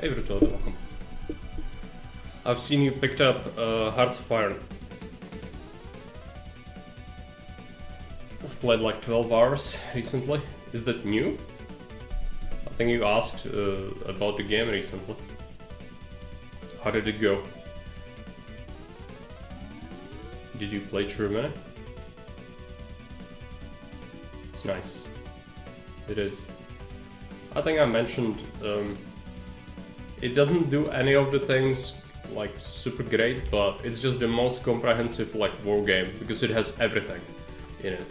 Hey, Virtual, welcome. I've seen you picked up Hearts of Iron. I've played like 12 hours recently. Is that new? I think you asked about the game recently. How did it go? Did you play through a minute? It's nice. It is. I think I mentioned it doesn't do any of the things like super great, but it's just the most comprehensive like war game because it has everything in it.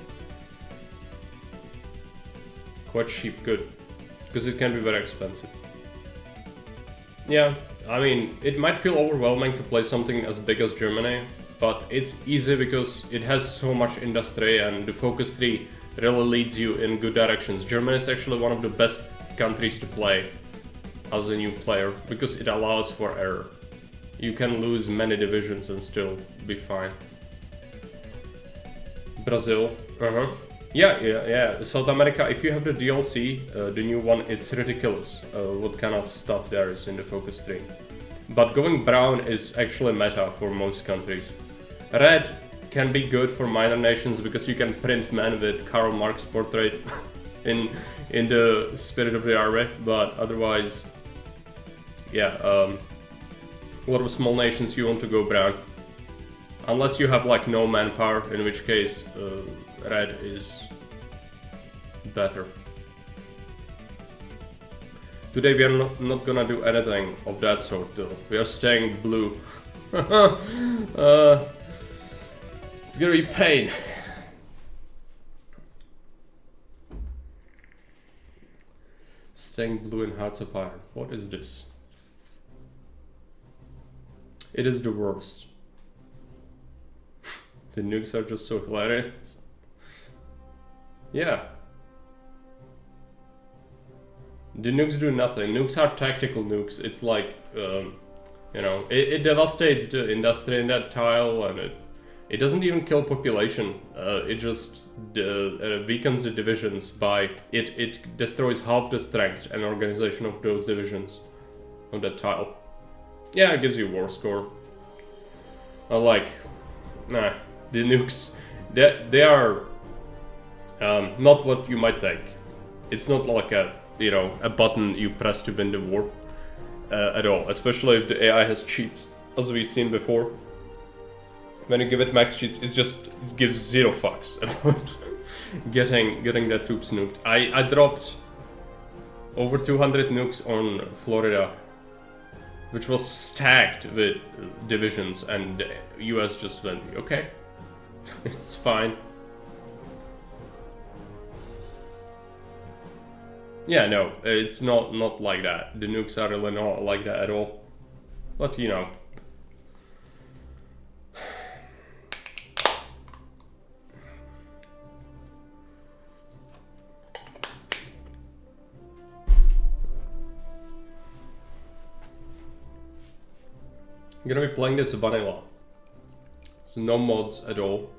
Quite cheap, good, because it can be very expensive. Yeah, I mean, it might feel overwhelming to play something as big as Germany, but it's easy because it has so much industry and the focus tree really leads you in good directions. Germany is actually one of the best countries to play as a new player because it allows for error. You can lose many divisions and still be fine. Brazil, yeah. South America, if you have the DLC, the new one, it's ridiculous what kind of stuff there is in the focus tree. But going brown is actually meta for most countries. Red can be good for minor nations because you can print men with Karl Marx portrait in the spirit of the army, but otherwise, yeah, a lot of small nations you want to go brown. Unless you have like no manpower, in which case red is better. Today we are not gonna do anything of that sort though. We are staying blue. It's gonna be pain. Staying blue in Hearts of Iron. What is this? It is the worst. The nukes are just so hilarious. Yeah. The nukes do nothing. Nukes are tactical nukes. It's like, you know, it devastates the industry in that tile, and it doesn't even kill population. It just weakens the divisions by it destroys half the strength and organization of those divisions on that tile. Yeah, it gives you war score. Nah, the nukes, they are not what you might think. It's not like a button you press to win the war at all, especially if the AI has cheats, as we've seen before. When you give it max cheats, it gives zero fucks about getting their troops nuked. I dropped over 200 nukes on Florida, which was stacked with divisions, and the US just went, okay, it's fine. Yeah, no, it's not like that. The nukes are really not like that at all. But you know. I'm gonna be playing this vanilla. So no mods at all.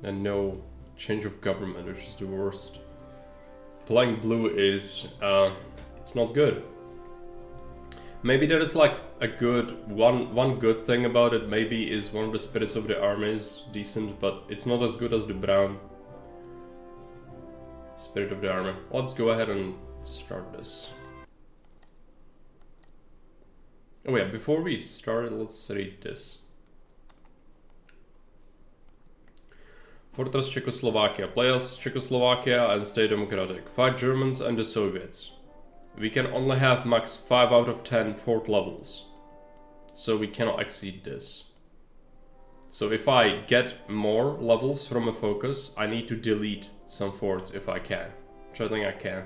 And no change of government, which is the worst. Playing blue is, it's not good. Maybe there is like a good, one good thing about it maybe is one of the spirits of the army is decent, but it's not as good as the brown spirit of the army. Let's go ahead and start this. Oh yeah, before we start, let's read this. Fortress Czechoslovakia. Play as Czechoslovakia and stay democratic. Fight Germans and the Soviets. We can only have max 5 out of 10 fort levels. So we cannot exceed this. So if I get more levels from a focus, I need to delete some forts if I can. Which I think I can.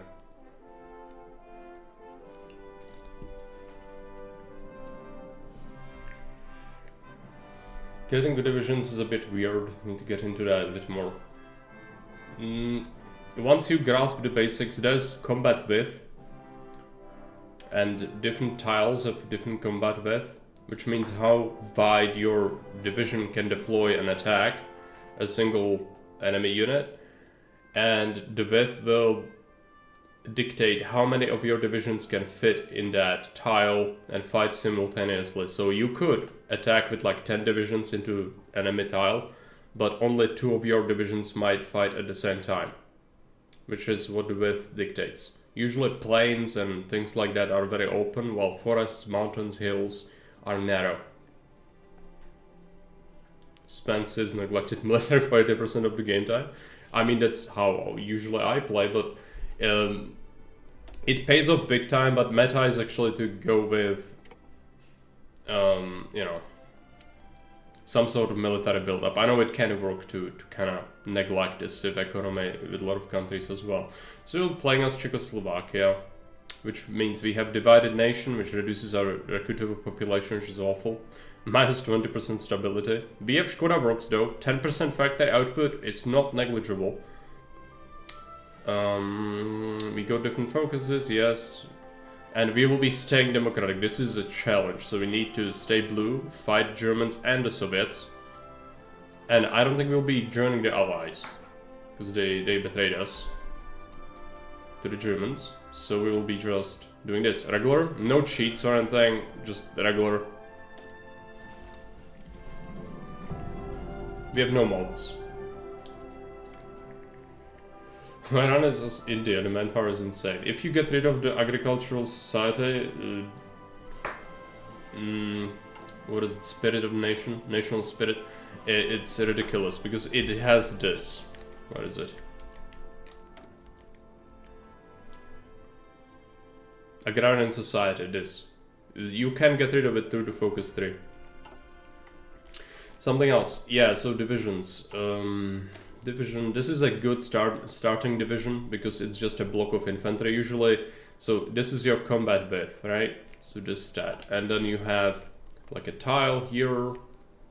Getting the divisions is a bit weird. Need to get into that a bit more. Once you grasp the basics, there's combat width, and different tiles have different combat width, which means how wide your division can deploy and attack a single enemy unit, and the width will dictate how many of your divisions can fit in that tile and fight simultaneously. So you could attack with like 10 divisions into enemy tile, but only 2 of your divisions might fight at the same time, which is what the width dictates. Usually plains and things like that are very open, while forests, mountains, hills are narrow. Expensive, neglected military for 80% of the game time. I mean, that's how usually I play, but it pays off big time, but meta is actually to go with, you know, some sort of military build-up. I know it can work to kind of neglect this civ economy with a lot of countries as well. So we're playing as Czechoslovakia, which means we have divided nation, which reduces our recruitable population, which is awful. Minus 20% stability. We have Škoda works though. 10% factory output is not negligible. We got different focuses, yes. And we will be staying democratic. This is a challenge, so we need to stay blue, fight Germans and the Soviets. And I don't think we'll be joining the Allies, because they betrayed us to the Germans. So we will be just doing this. Regular, no cheats or anything, just regular. We have no mods. My run is as India, the manpower is insane. If you get rid of the agricultural society, what is it, spirit of nation, national spirit, it's ridiculous, because it has this. What is it? Agrarian society, this. You can get rid of it through the focus 3. Something else, yeah, so divisions. Division, this is a good starting division, because it's just a block of infantry usually. So this is your combat width, right? So this stat. And then you have like a tile here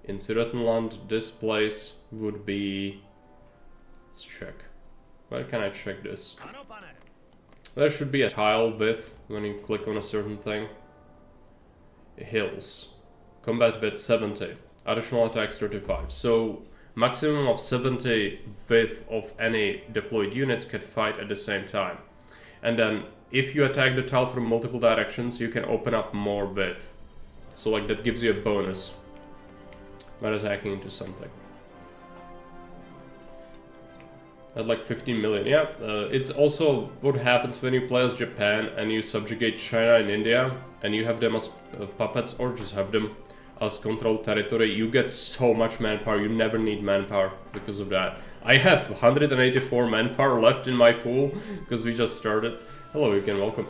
in Sudetenland. This place would be, let's check. Where can I check this? There should be a tile width when you click on a certain thing. Hills. Combat width 70. Additional attacks 35. So maximum of 70 width of any deployed units can fight at the same time. And then if you attack the tile from multiple directions, you can open up more width. So like that gives you a bonus when attacking into something. At like 15 million, yeah. It's also what happens when you play as Japan and you subjugate China and India and you have them as puppets, or just have them as controlled territory. You get so much manpower, you never need manpower because of that. I have 184 manpower left in my pool because we just started. Hello again, welcome.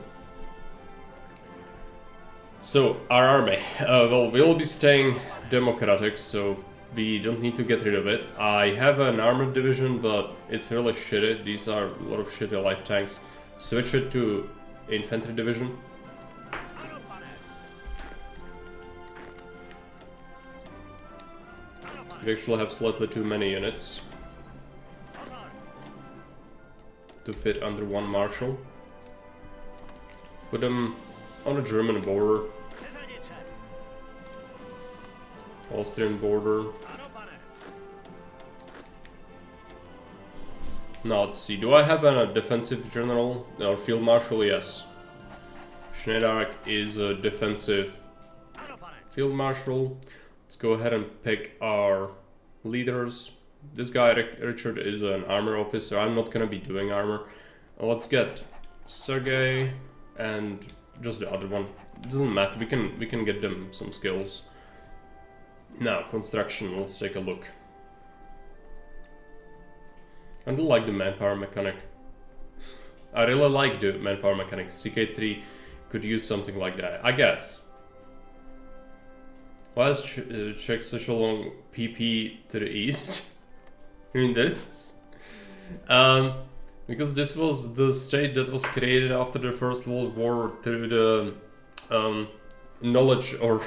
So, our army. Well, we'll be staying democratic, so we don't need to get rid of it. I have an armored division, but it's really shitty. These are a lot of shitty light tanks. Switch it to infantry division. We actually have slightly too many units to fit under one marshal. Put them on the German border, Austrian border. Now let's see, do I have a defensive general or field marshal? Yes. Schneider is a defensive field marshal. Let's go ahead and pick our leaders. This guy, Richard, is an armor officer. I'm not gonna be doing armor. Let's get Sergey and just the other one. It doesn't matter, we can get them some skills. Now, construction, let's take a look. I don't like the manpower mechanic. I really like the manpower mechanic. CK3 could use something like that, I guess. Why is Czech such a long PP to the east? In this? Because this was the state that was created after the First World War through the knowledge or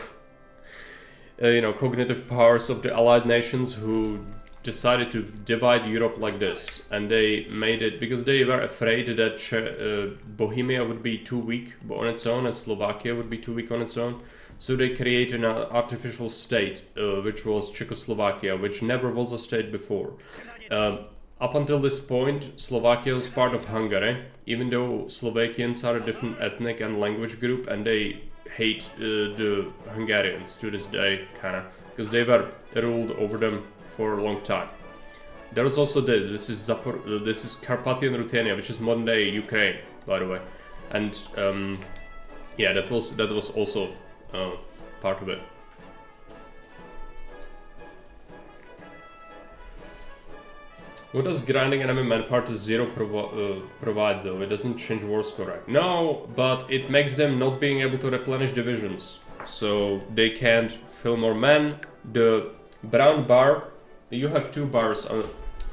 cognitive powers of the Allied nations, who decided to divide Europe like this. And they made it because they were afraid that Bohemia would be too weak on its own, and Slovakia would be too weak on its own. So they created an artificial state, which was Czechoslovakia, which never was a state before. up until this point, Slovakia was part of Hungary, even though Slovakians are a different ethnic and language group, and they hate the Hungarians to this day, kinda, because they were ruled over them for a long time. There was also this. This is Carpathian Ruthenia, which is modern day Ukraine, by the way, and yeah, that was also part of it. What does grinding enemy manpower to 0 provide though? It doesn't change war score, right? No, but it makes them not being able to replenish divisions. So they can't fill more men. The brown bar, you have 2 bars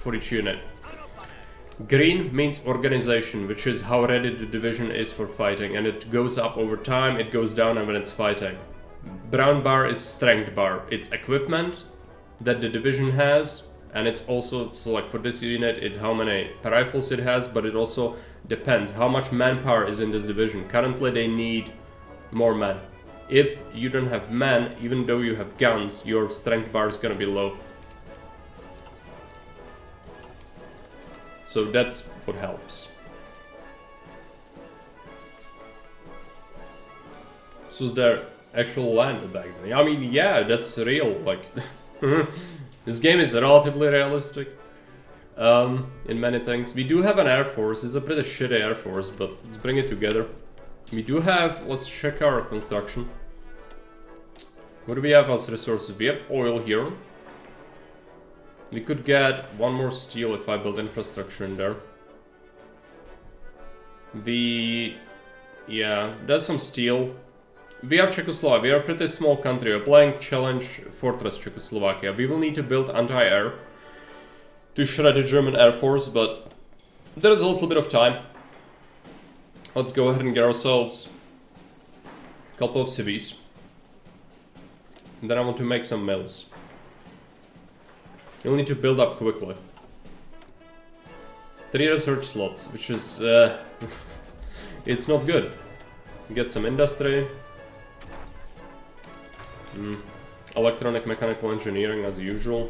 for each unit. Green means organization, which is how ready the division is for fighting, and it goes up over time, it goes down when it's fighting. Brown bar is strength bar. It's equipment that the division has. And it's also, so like for this unit, it's how many rifles it has, but it also depends how much manpower is in this division. Currently they need more men. If you don't have men, even though you have guns, your strength bar is gonna be low. So that's what helps. So is there actual land back then? I mean, yeah, that's real, like... This game is relatively realistic in many things. We do have an air force. It's a pretty shitty air force, but let's bring it together. We do have... Let's check our construction. What do we have as resources? We have oil here. We could get 1 more steel if I build infrastructure in there. Yeah, there's some steel. We are Czechoslovakia, we are a pretty small country, we're playing Challenge Fortress Czechoslovakia. We will need to build anti-air to shred the German Air Force, but there's a little bit of time. Let's go ahead and get ourselves a couple of cities. And then I want to make some mills. You'll need to build up quickly. 3 research slots, which is... it's not good. Get some industry. Electronic mechanical engineering as usual.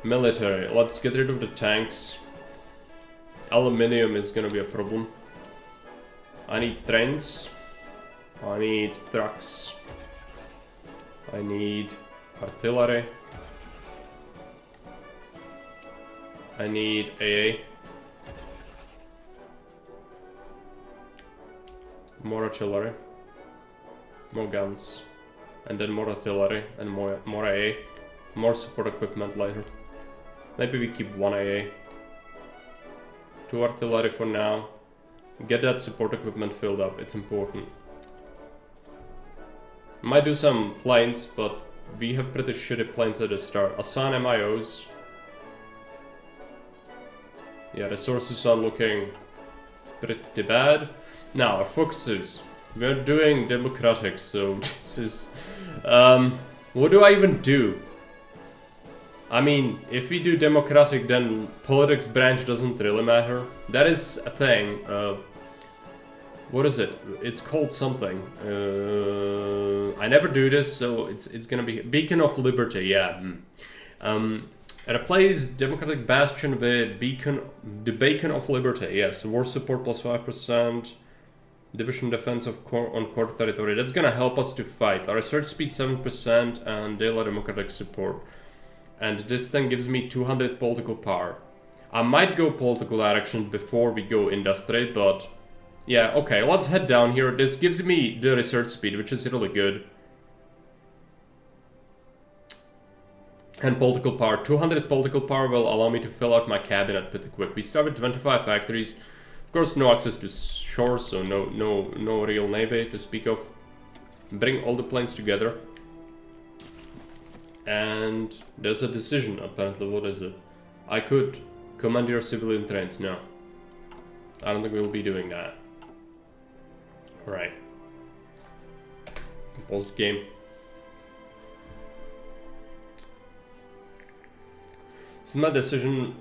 Military, let's get rid of the tanks. Aluminium is gonna be a problem. I need trains. I need trucks. I need artillery. I need AA. More artillery. More guns. And then more artillery and more AA. More support equipment later. Maybe we keep 1 AA. 2 artillery for now. Get that support equipment filled up, it's important. Might do some planes, but we have pretty shitty planes at the start. Assign MIOs. Yeah, resources are looking pretty bad. Now, our focuses. We're doing democratic, so this is... what do I even do? I mean, if we do democratic, then politics branch doesn't really matter. That is a thing. What is it? It's called something. I never do this, so it's gonna be Beacon of Liberty. Yeah. Replace Democratic Bastion with the Beacon of Liberty. Yes, war support plus 5%. Division defense on core territory. That's gonna help us to fight. Our research speed 7% and daily democratic support. And this thing gives me 200 political power. I might go political direction before we go industry, but yeah, okay, let's head down here. This gives me the research speed, which is really good. And political power. 200 political power will allow me to fill out my cabinet pretty quick. We start with 25 factories. Of course, no access to shore, so no real navy to speak of. Bring all the planes together. And there's a decision, apparently. What is it? I could commandeer civilian trains. No. I don't think we'll be doing that. Alright. Pause the game. This is my decision.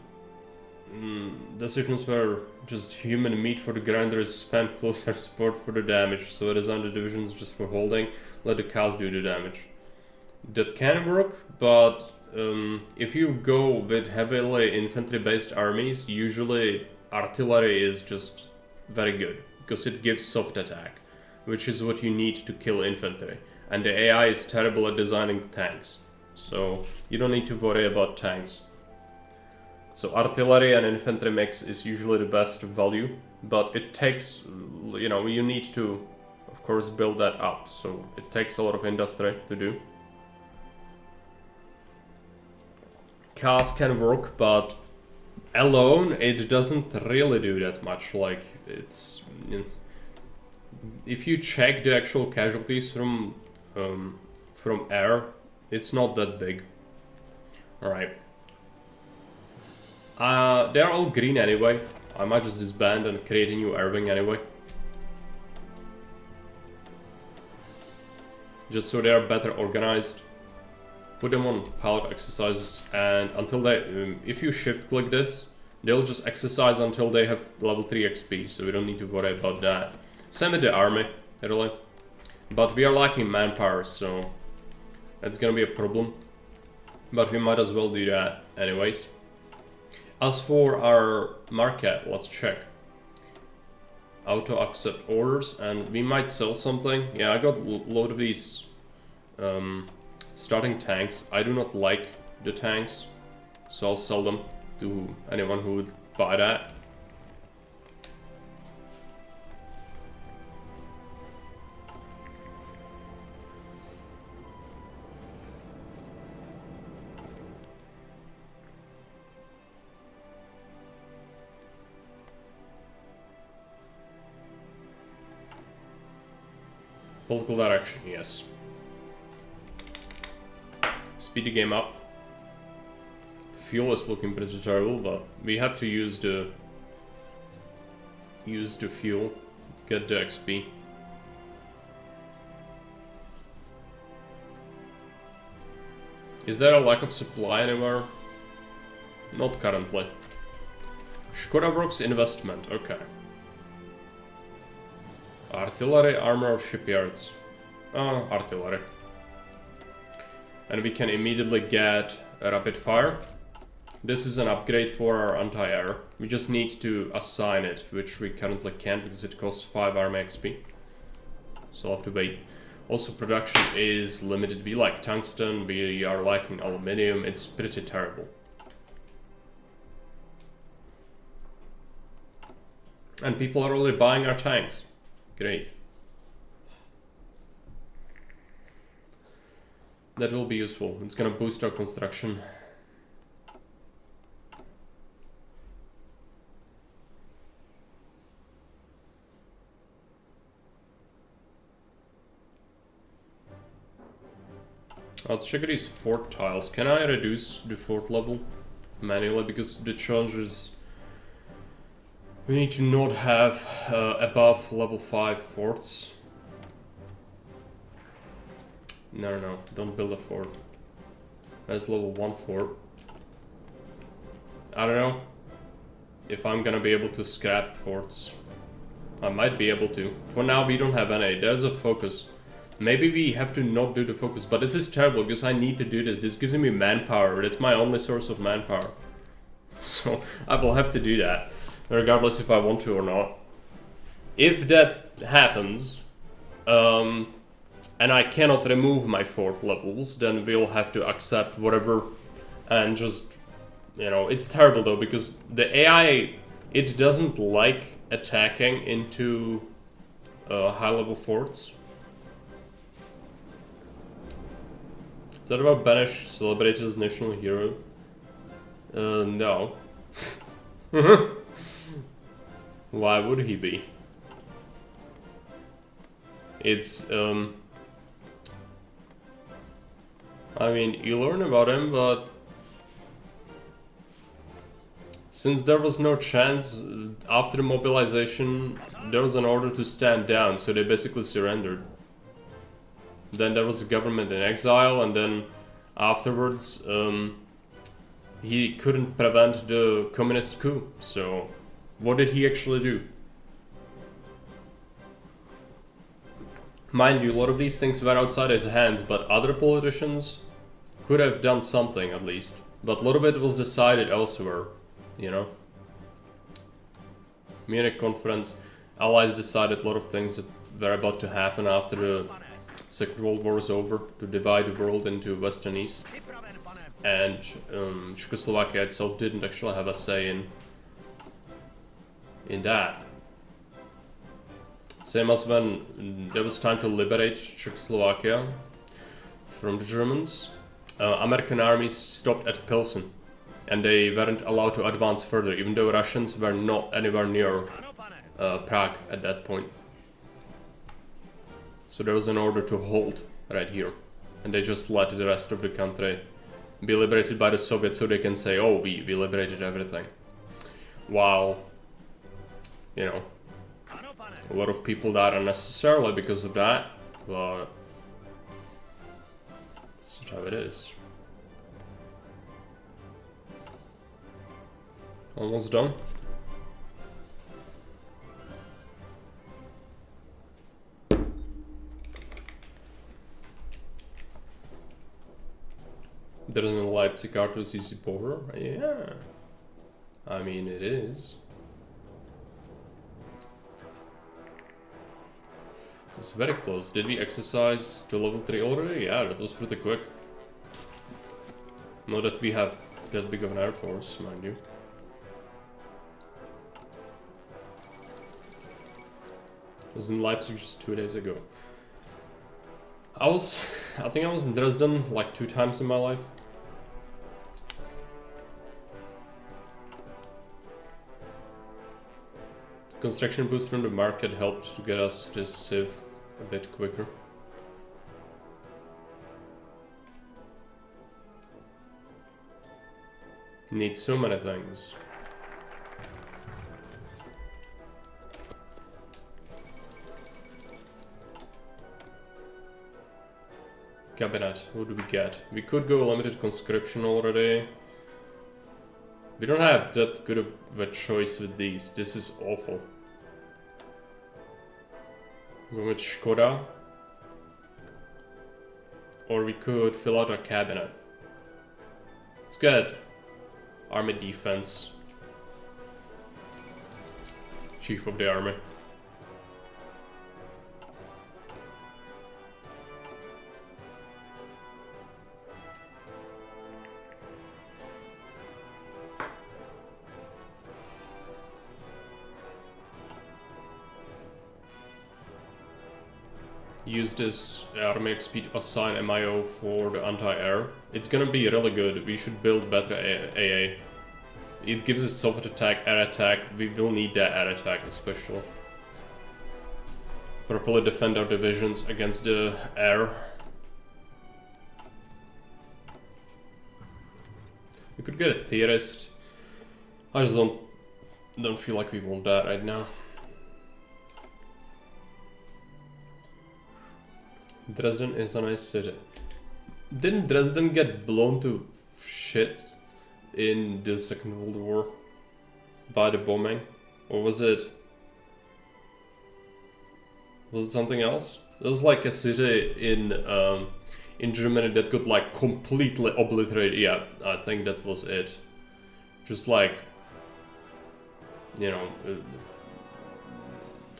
Decisions were just human meat for the grinders, spam closer support for the damage, so design the divisions just for holding, let the cows do the damage. That can work, but if you go with heavily infantry-based armies, usually artillery is just very good, because it gives soft attack, which is what you need to kill infantry. And the AI is terrible at designing tanks, so you don't need to worry about tanks. So artillery and infantry mix is usually the best value, but it takes, you know, you need to, of course, build that up, so it takes a lot of industry to do. Cars can work, but alone it doesn't really do that much. Like, it's, if you check the actual casualties from air, it's not that big. All right. They're all green anyway. I might just disband and create a new air wing anyway. Just so they are better organized. Put them on pilot exercises, and until they, if you shift click this, they'll just exercise until they have level 3 XP, so we don't need to worry about that. Same with the army, really. But we are lacking manpower, so that's gonna be a problem. But we might as well do that anyways. As for our market, let's check. Auto accept orders, and we might sell something. Yeah, I got a load of these starting tanks. I do not like the tanks, so I'll sell them to anyone who would buy that. Political direction, yes. Speed the game up. Fuel is looking pretty terrible, but we have to use the fuel, get the XP. Is there a lack of supply anywhere? Not currently. Škoda Works investment, okay. Artillery, armor, shipyards. Artillery. And we can immediately get a rapid fire. This is an upgrade for our anti-air. We just need to assign it, which we currently can't because it costs 5 army XP. So I'll have to wait. Also, production is limited. We lack tungsten, we are lacking aluminium. It's pretty terrible. And people are already buying our tanks. Great. That will be useful. It's gonna boost our construction. Let's check these fort tiles. Can I reduce the fort level manually? Because the challenge is we need to not have above level 5 forts. No, don't build a fort. That's level 1 fort. I don't know if I'm gonna be able to scrap forts. I might be able to. For now we don't have any. There's a focus. Maybe we have to not do the focus, but this is terrible because I need to do this. This gives me manpower. That's my only source of manpower. So I will have to do that, regardless if I want to or not. If that happens, and I cannot remove my fort levels, then we'll have to accept whatever and just, you know, it's terrible though, because the AI, it doesn't like attacking into high level forts. Is that about Banish celebrated as national hero? No. Why would he be? It's, I mean, you learn about him, but since there was no chance after the mobilization, there was an order to stand down, so they basically surrendered. Then there was a government in exile, and then afterwards, he couldn't prevent the communist coup. So, what did he actually do? Mind you, a lot of these things were outside his hands, but other politicians could have done something at least. But a lot of it was decided elsewhere, you know. Munich conference, Allies decided a lot of things that were about to happen after the Second World War is over, to divide the world into West and East. And Czechoslovakia itself didn't actually have a say in that. Same as when there was time to liberate Czechoslovakia from the Germans. American armies stopped at Pilsen, and they weren't allowed to advance further, even though Russians were not anywhere near Prague at that point. So there was an order to hold right here, and they just let the rest of the country be liberated by the Soviets, so they can say, oh, we liberated everything. While, you know, a lot of people died unnecessarily because of that, but that's how it is. Almost done. Dresden Leipzig Artus easy border? Yeah. I mean, it is. It's very close. Did we exercise to level 3 already? Yeah, that was pretty quick. Not that we have that big of an air force, mind you. I was in Leipzig just 2 days ago. I think I was in Dresden like 2 times in my life. The construction boost from the market helped to get us this civ a bit quicker. Need so many things. Cabinet, what do we get? We could go limited conscription already. We don't have that good of a choice with these. This is awful. Go with Škoda. Or we could fill out our cabinet. It's good. Army defense. Chief of the army. Use this army XP to assign MIO for the anti-air. It's gonna be really good. We should build better AA. It gives us soft attack, air attack. We will need that air attack especially. Properly defend our divisions against the air. We could get a theorist. I just don't feel like we want that right now. Dresden is a nice city. Didn't Dresden get blown to shit in the Second World War by the bombing? Or was it something else? It was like a city in Germany that got like completely obliterated. Yeah, I think that was it. Just like, you know,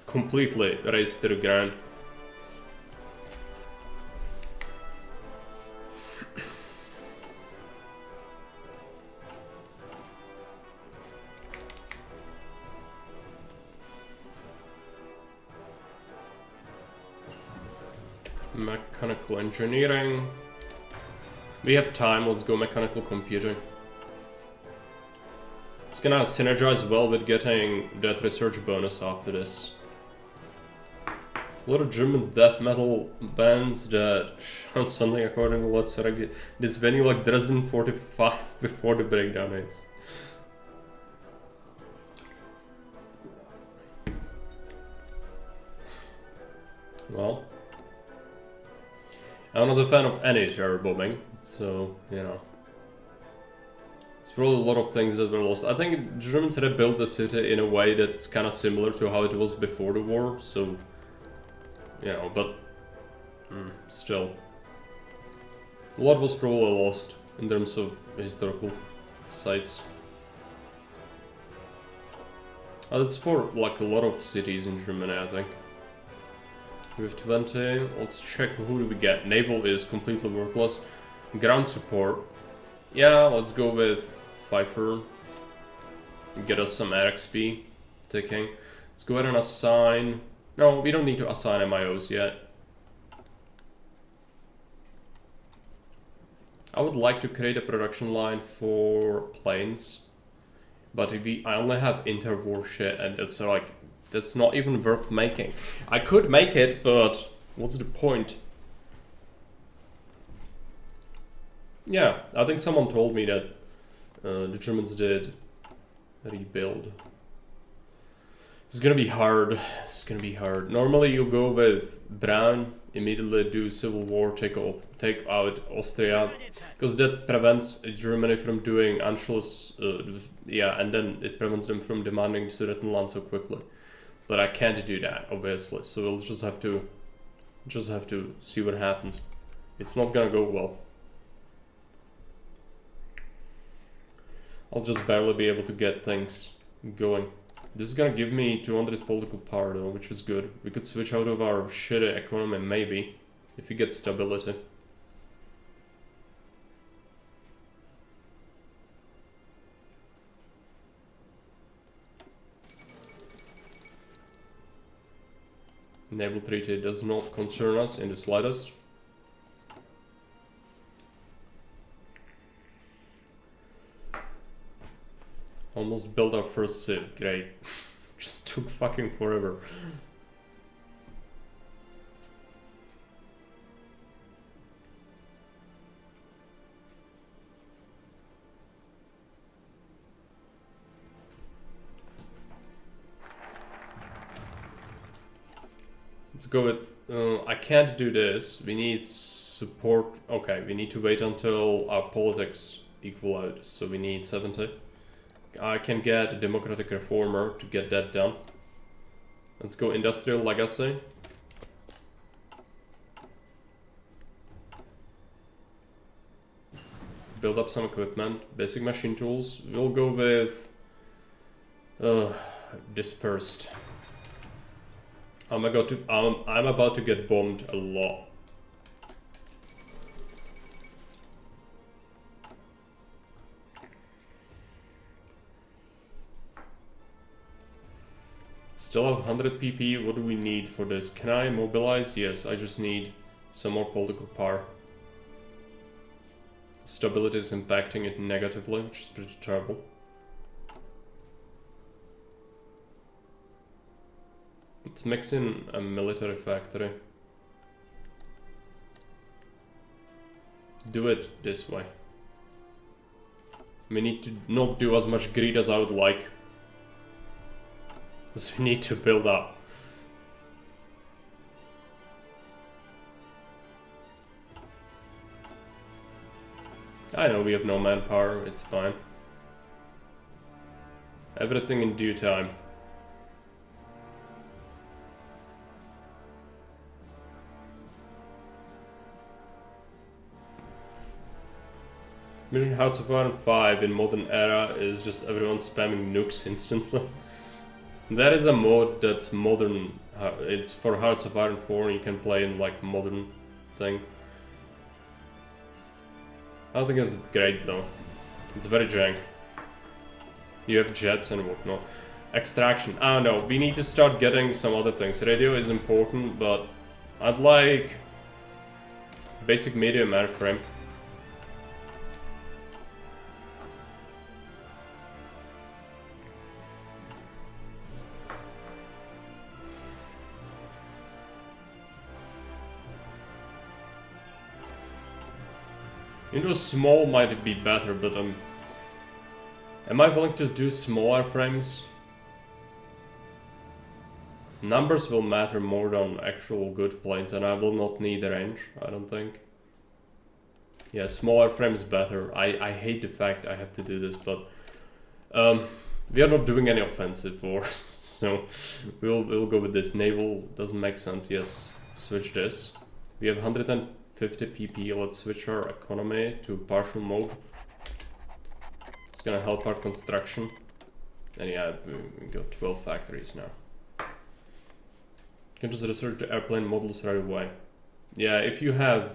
completely razed to the ground. Mechanical engineering. We have time, let's go mechanical computing. It's gonna synergize well with getting that research bonus after this. A lot of German death metal bands that sound something according to Let's Reggae. This venue like Dresden 45 before the breakdown hits. Well, I'm not a fan of any terror bombing, so, you know. It's probably a lot of things that were lost. I think Germans rebuilt the city in a way that's kind of similar to how it was before the war, so, you know, but still. A lot was probably lost in terms of historical sites. That's for like a lot of cities in Germany, I think. We have 20. Let's check who do we get. Naval is completely worthless. Ground support. Yeah, let's go with HOI4. Get us some RXP ticking. Let's go ahead and assign. No, we don't need to assign MIOs yet. I would like to create a production line for planes, but if I only have interwar shit, and it's like, that's not even worth making. I could make it, but what's the point? Yeah, I think someone told me that the Germans did rebuild. It's gonna be hard. It's gonna be hard. Normally you go with Brown, immediately do civil war, take out Austria, because that prevents Germany from doing Anschluss. Yeah, and then it prevents them from demanding Sudetenland so quickly. But I can't do that, obviously. So we'll just have to see what happens. It's not gonna go well. I'll just barely be able to get things going. This is gonna give me 200 political power though, which is good. We could switch out of our shitty economy maybe, if we get stability. Naval treaty does not concern us in the slightest. Almost built our first civ, great. Just took fucking forever. Let's go with, I can't do this, we need support, okay, we need to wait until our politics equal out, so we need 70. I can get a democratic reformer to get that done. Let's go industrial legacy. Build up some equipment, basic machine tools. We'll go with dispersed. I'm about to get bombed a lot. Still have 100 PP, what do we need for this? Can I mobilize? Yes, I just need some more political power. Stability is impacting it negatively, which is pretty terrible. Let's mix in a military factory. Do it this way. We need to not do as much greed as I would like. Because we need to build up. I know we have no manpower, it's fine. Everything in due time. Mission HOI4 in modern era is just everyone spamming nukes instantly. That is a mode that's modern. It's for HOI4 and you can play in like modern thing. I don't think it's great though. It's very jank. You have jets and whatnot. Extraction. I don't know. We need to start getting some other things. Radio is important, but I'd like basic medium airframe. You know, small might be better, but am I willing to do smaller frames? Numbers will matter more than actual good planes, and I will not need a range, I don't think. Yeah, smaller frames better. I hate the fact I have to do this, but we are not doing any offensive wars, so we'll go with this. Naval doesn't make sense. Yes, switch this. We have 100 50 pp. Let's switch our economy to partial mode. It's gonna help our construction. And yeah, we got 12 factories now. You can just research the airplane models right away. Yeah, if you have,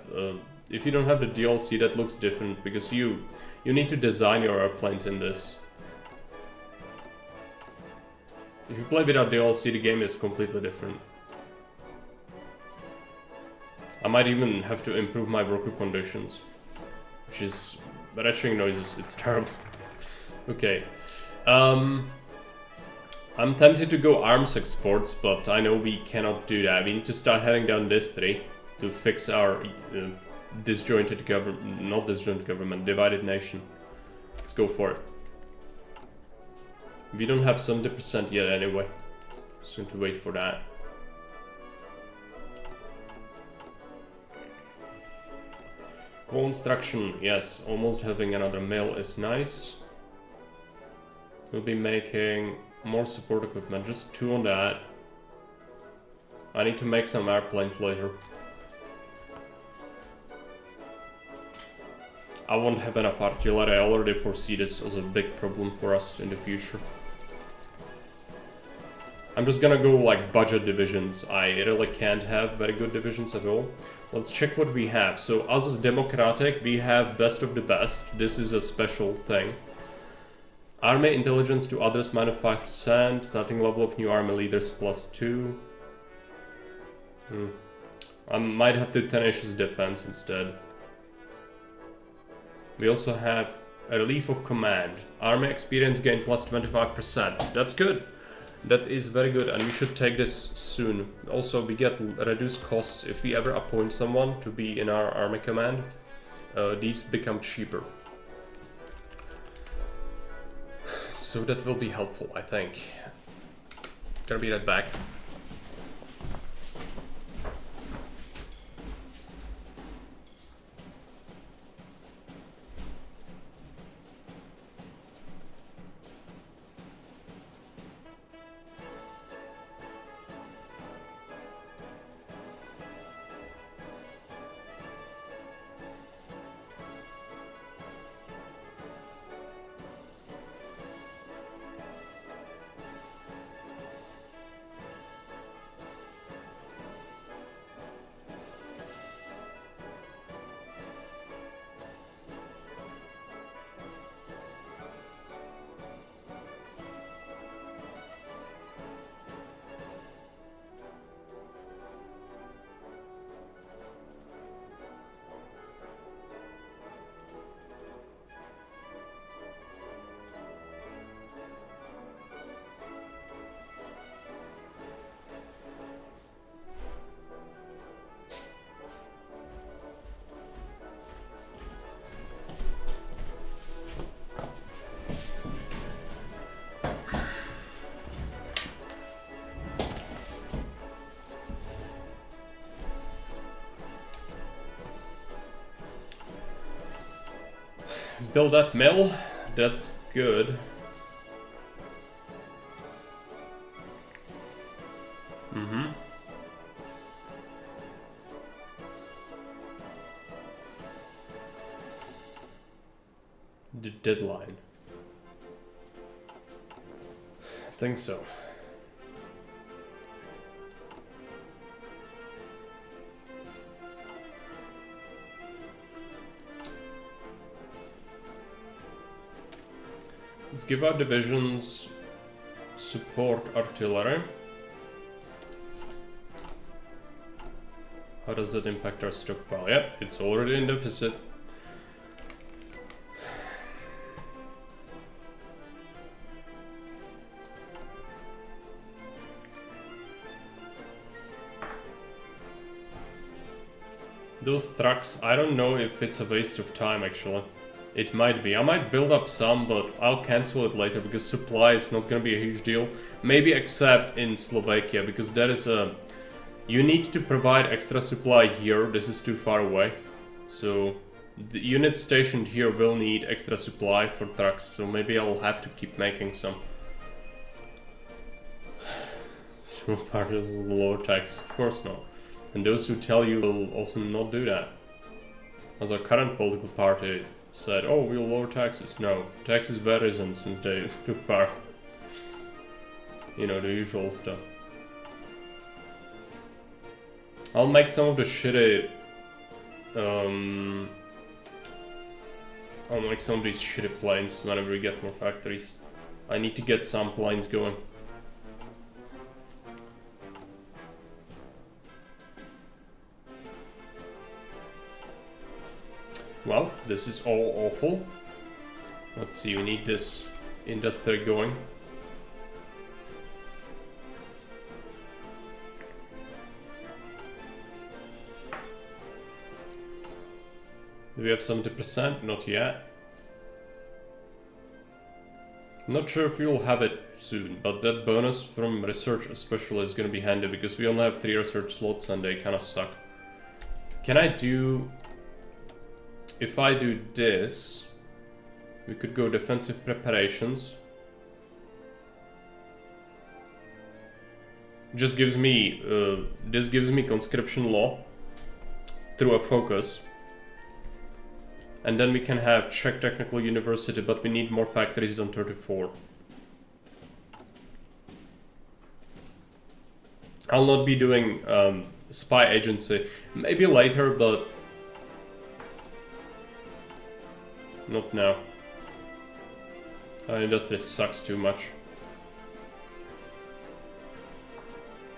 if you don't have the DLC, that looks different because you need to design your airplanes in this. If you play without DLC, the game is completely different. I might even have to improve my worker conditions, which is retching noises. It's terrible. Okay. I'm tempted to go arms exports, but I know we cannot do that. We need to start heading down this tree to fix our disjointed government, not disjointed government, divided nation. Let's go for it. We don't have 70% yet anyway. Just need to wait for that. Construction, yes, almost having another mill is nice. We'll be making more support equipment, just 2 on that. I need to make some airplanes later. I won't have enough artillery. I already foresee this as a big problem for us in the future. I'm just gonna go like budget divisions. I really can't have very good divisions at all. Let's check what we have. So as democratic, we have best of the best. This is a special thing. Army intelligence to others -5%. Starting level of new army leaders +2. I might have to tenacious defense instead. We also have a relief of command. Army experience gain +25%. That's good. That is very good, and we should take this soon. Also, we get reduced costs if we ever appoint someone to be in our army command. These become cheaper. So that will be helpful, I think. Gonna be right back. Build that mill. That's good. The deadline. I think so. Let's give our divisions support artillery. How does that impact our stockpile? Yep, it's already in deficit. Those trucks, I don't know if it's a waste of time actually. It might be. I might build up some, but I'll cancel it later because supply is not gonna be a huge deal. Maybe except in Slovakia, because that is a... You need to provide extra supply here. This is too far away. So the units stationed here will need extra supply for trucks, so maybe I'll have to keep making some. So part of the lower tax, of course not. And those who tell you will also not do that. As our current political party said, oh, we'll lower taxes. No, taxes were risen since they took power. You know, the usual stuff. I'll make some of the shitty... I'll make some of these shitty planes whenever we get more factories. I need to get some planes going. Well, this is all awful. Let's see, we need this industry going. Do we have 70%? Not yet. Not sure if we'll have it soon, but that bonus from research especially is gonna be handy because we only have 3 research slots and they kinda suck. Can I do... If I do this, we could go defensive preparations. Just gives me, this gives me conscription law through a focus. And then we can have Czech Technical University, but we need more factories than 34. I'll not be doing spy agency. Maybe later, but not now. Our industry sucks too much.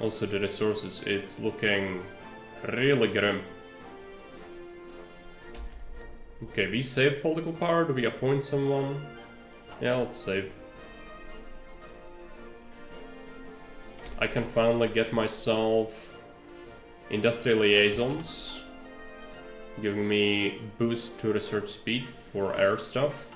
Also the resources, it's looking really grim. Okay, we save political power. Do we appoint someone? Yeah, let's save. I can finally get myself industrial liaisons, giving me boost to research speed for air stuff.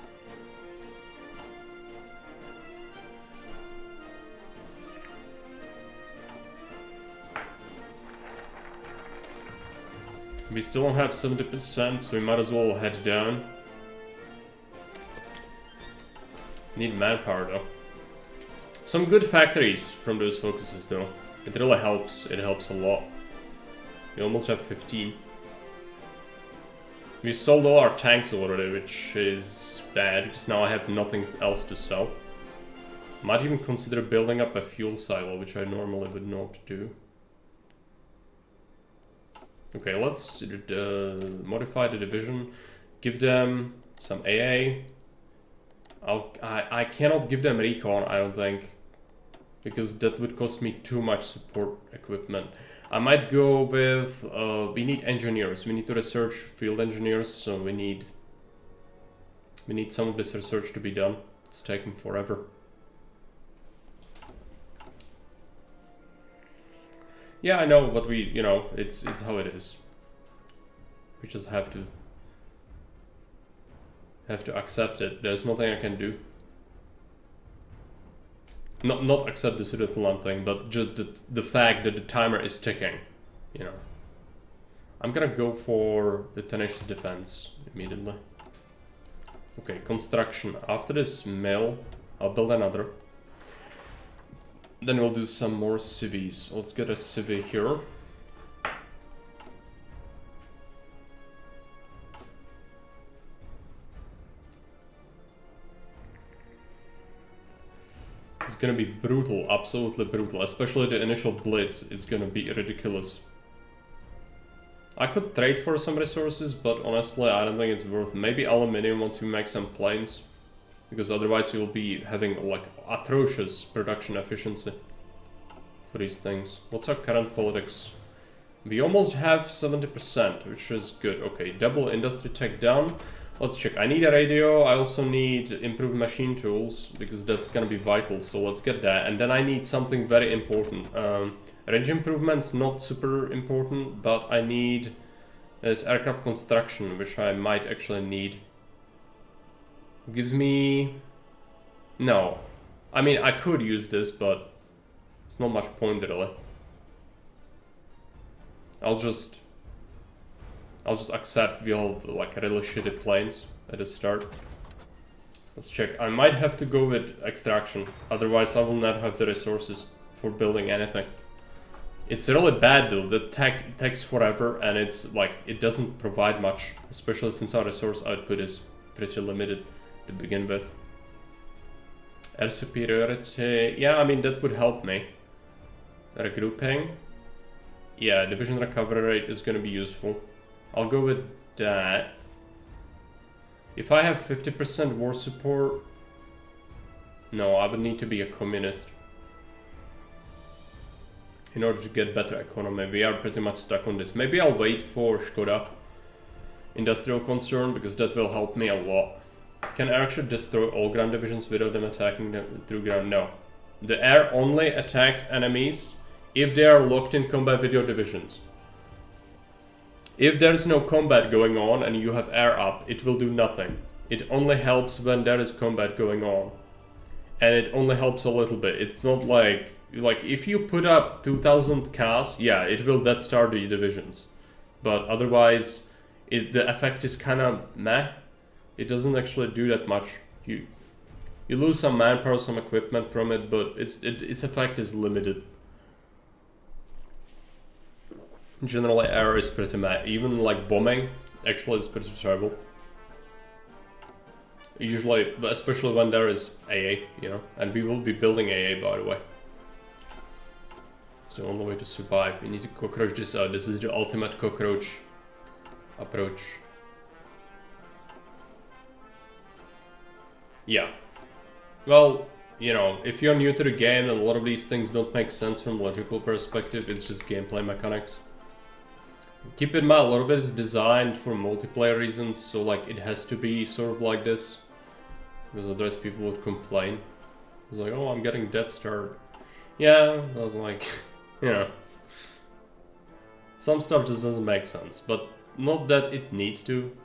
We still don't have 70%, so we might as well head down. Need manpower though. Some good factories from those focuses though. It really helps. It helps a lot. We almost have 15. We sold all our tanks already, which is bad because now I have nothing else to sell. Might even consider building up a fuel silo, which I normally would not do. Okay, let's modify the division, give them some AA. I cannot give them recon, I don't think, because that would cost me too much support equipment. I might go with, we need engineers, we need to research field engineers, so we need some of this research to be done. It's taking forever. Yeah, I know, but we, you know, it's how it is. We just have to accept it. There's nothing I can do. Not accept the Sudetenland thing, but just the fact that the timer is ticking, you know. I'm gonna go for the tenacious defense immediately. Okay, construction. After this mill, I'll build another. Then we'll do some more civies. Let's get a civvy here. It's gonna be brutal, absolutely brutal. Especially the initial blitz is gonna be ridiculous. I could trade for some resources, but honestly I don't think it's worth it. Maybe aluminium once we make some planes. Because otherwise we'll be having like atrocious production efficiency for these things. What's our current politics? We almost have 70%, which is good. Okay, double industry tech down. Let's check. I need a radio. I also need improved machine tools because that's gonna be vital. So let's get that. And then I need something very important. Range improvements, not super important, but I need this aircraft construction, which I might actually need. Gives me... No. I mean, I could use this, but it's not much point really. I'll just accept we'll have like really shitty planes at the start. Let's check. I might have to go with extraction, otherwise I will not have the resources for building anything. It's really bad though. The tech takes forever and it's like it doesn't provide much, especially since our resource output is pretty limited to begin with. Air superiority, yeah, I mean that would help me. Regrouping, yeah, division recovery rate is gonna be useful. I'll go with that. If I have 50% war support, no, I would need to be a communist in order to get better economy. We are pretty much stuck on this. Maybe I'll wait for Škoda industrial concern because that will help me a lot. Can air actually destroy all ground divisions without them attacking them through ground? No. The air only attacks enemies if they are locked in combat with your divisions. If there is no combat going on and you have air up, it will do nothing. It only helps when there is combat going on. And it only helps a little bit. It's not like if you put up 2000 CAS, yeah, it will dead start the divisions. But otherwise, the effect is kind of meh. It doesn't actually do that much. You lose some manpower, some equipment from it, but its effect is limited. Generally, air is pretty meh. Even like bombing, actually, is pretty terrible. Usually, especially when there is AA, you know, and we will be building AA, by the way. It's the only way to survive. We need to cockroach this out. This is the ultimate cockroach approach. Yeah. Well, you know, if you're new to the game and a lot of these things don't make sense from a logical perspective, it's just gameplay mechanics. Keep in mind, a lot of it is designed for multiplayer reasons, so like it has to be sort of like this. Because otherwise people would complain. It's like, oh, I'm getting Death Star. Yeah, but like, you know. Some stuff just doesn't make sense, but not that it needs to.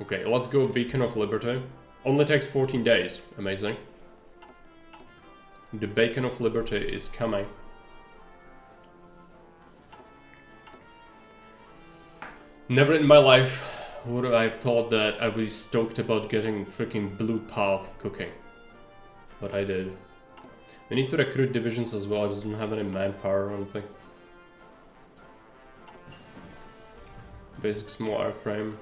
Okay, let's go Beacon of Liberty. Only takes 14 days. Amazing. The Beacon of Liberty is coming. Never in my life would I have thought that I'd be stoked about getting freaking Blue Path cooking. But I did. We need to recruit divisions as well. I just don't have any manpower or anything. Basic small airframe.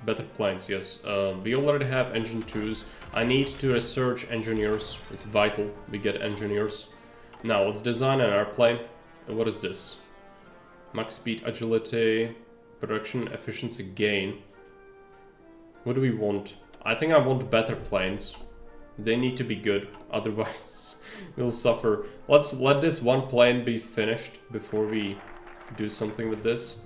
Better planes, yes. We already have engine 2s. I need to research engineers. It's vital we get engineers. Now let's design an airplane. What is this? Max speed, agility, production efficiency gain. What do we want? I think I want better planes. They need to be good, otherwise we'll suffer. Let's let this one plane be finished before we do something with this.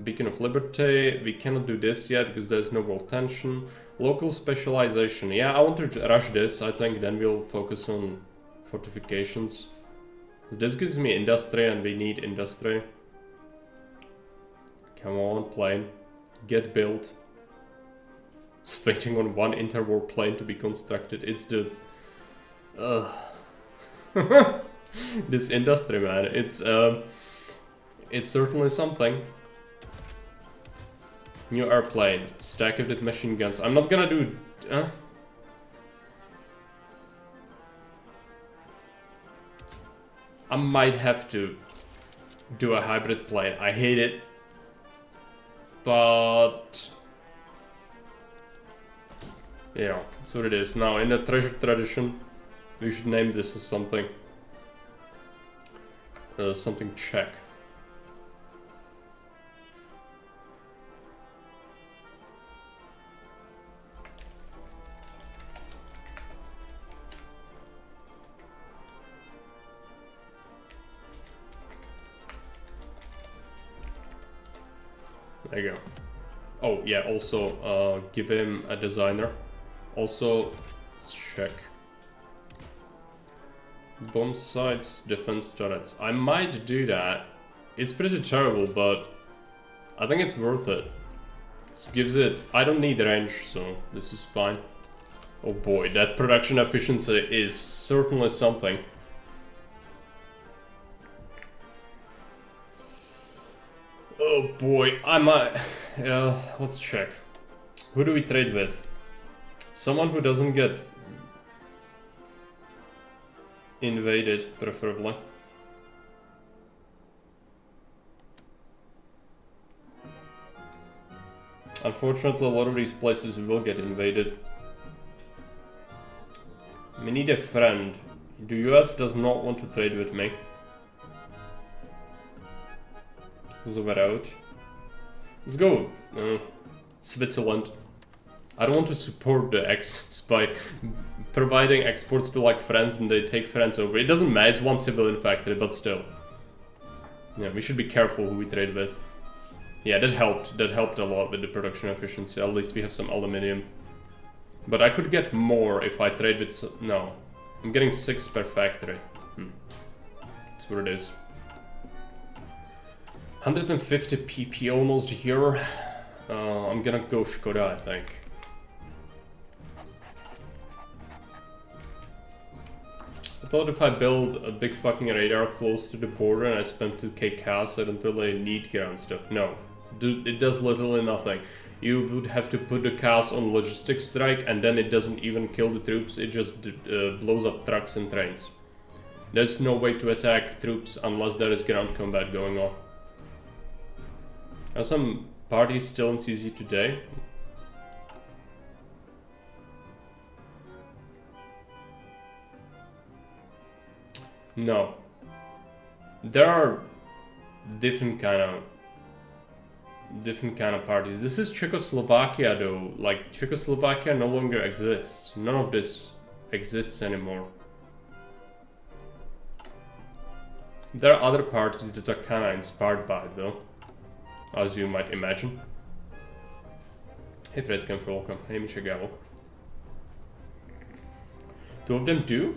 Beacon of Liberty, we cannot do this yet because there's no world tension. Local specialization, yeah, I want to rush this, I think then we'll focus on fortifications. This gives me industry and we need industry. Come on, plane, get built. It's waiting on one interwar plane to be constructed, it's the... this industry, man, it's certainly something. New airplane, stack of the machine guns. I'm not gonna do... I might have to do a hybrid plane. I hate it. But... yeah, that's what it is. Now, in the treasure tradition, we should name this as something. Something Czech. There you go. Oh, yeah, also, give him a designer. Also, let's check. Bomb sites, defense turrets. I might do that. It's pretty terrible, but I think it's worth it. This gives it... I don't need range, so this is fine. Oh boy, that production efficiency is certainly something. Oh boy, I might... yeah, let's check. Who do we trade with? Someone who doesn't get invaded, preferably. Unfortunately, a lot of these places will get invaded. We need a friend. The US does not want to trade with me. Let's go. Switzerland. I don't want to support the X by providing exports to like France and they take France over. It doesn't matter, it's one civilian factory, but still. Yeah, we should be careful who we trade with. Yeah, that helped. That helped a lot with the production efficiency. At least we have some aluminium. But I could get more if I trade with... No. I'm getting 6 per factory. That's what it is. 150 PP almost here. I'm gonna go Škoda, I think. I thought if I build a big fucking radar close to the border and I spend 2k cash, I don't really need ground stuff. No. It does literally nothing. You would have to put the cast on logistics strike and then it doesn't even kill the troops, it just blows up trucks and trains. There's no way to attack troops unless there is ground combat going on. Are some parties still in CZ today? No. There are different kind of parties. This is Czechoslovakia though. Like, Czechoslovakia no longer exists. None of this exists anymore. There are other parties that are kinda inspired by it though, as you might imagine. Hey Fredskamp, welcome. Hey Michel. 2 of them do?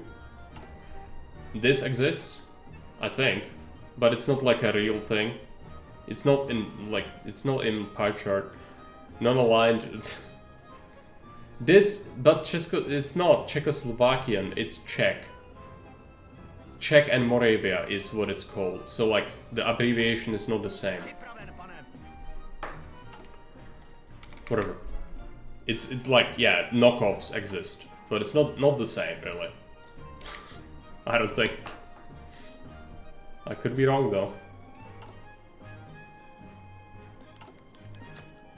This exists, I think, but it's not like a real thing. It's not in, like, it's not in pie chart. Non-aligned. This, but it's not Czechoslovakian, it's Czech. Czech and Moravia is what it's called. So, like, the abbreviation is not the same. Whatever. It's like, yeah, knockoffs exist, but it's not the same, really. I don't think. I could be wrong, though.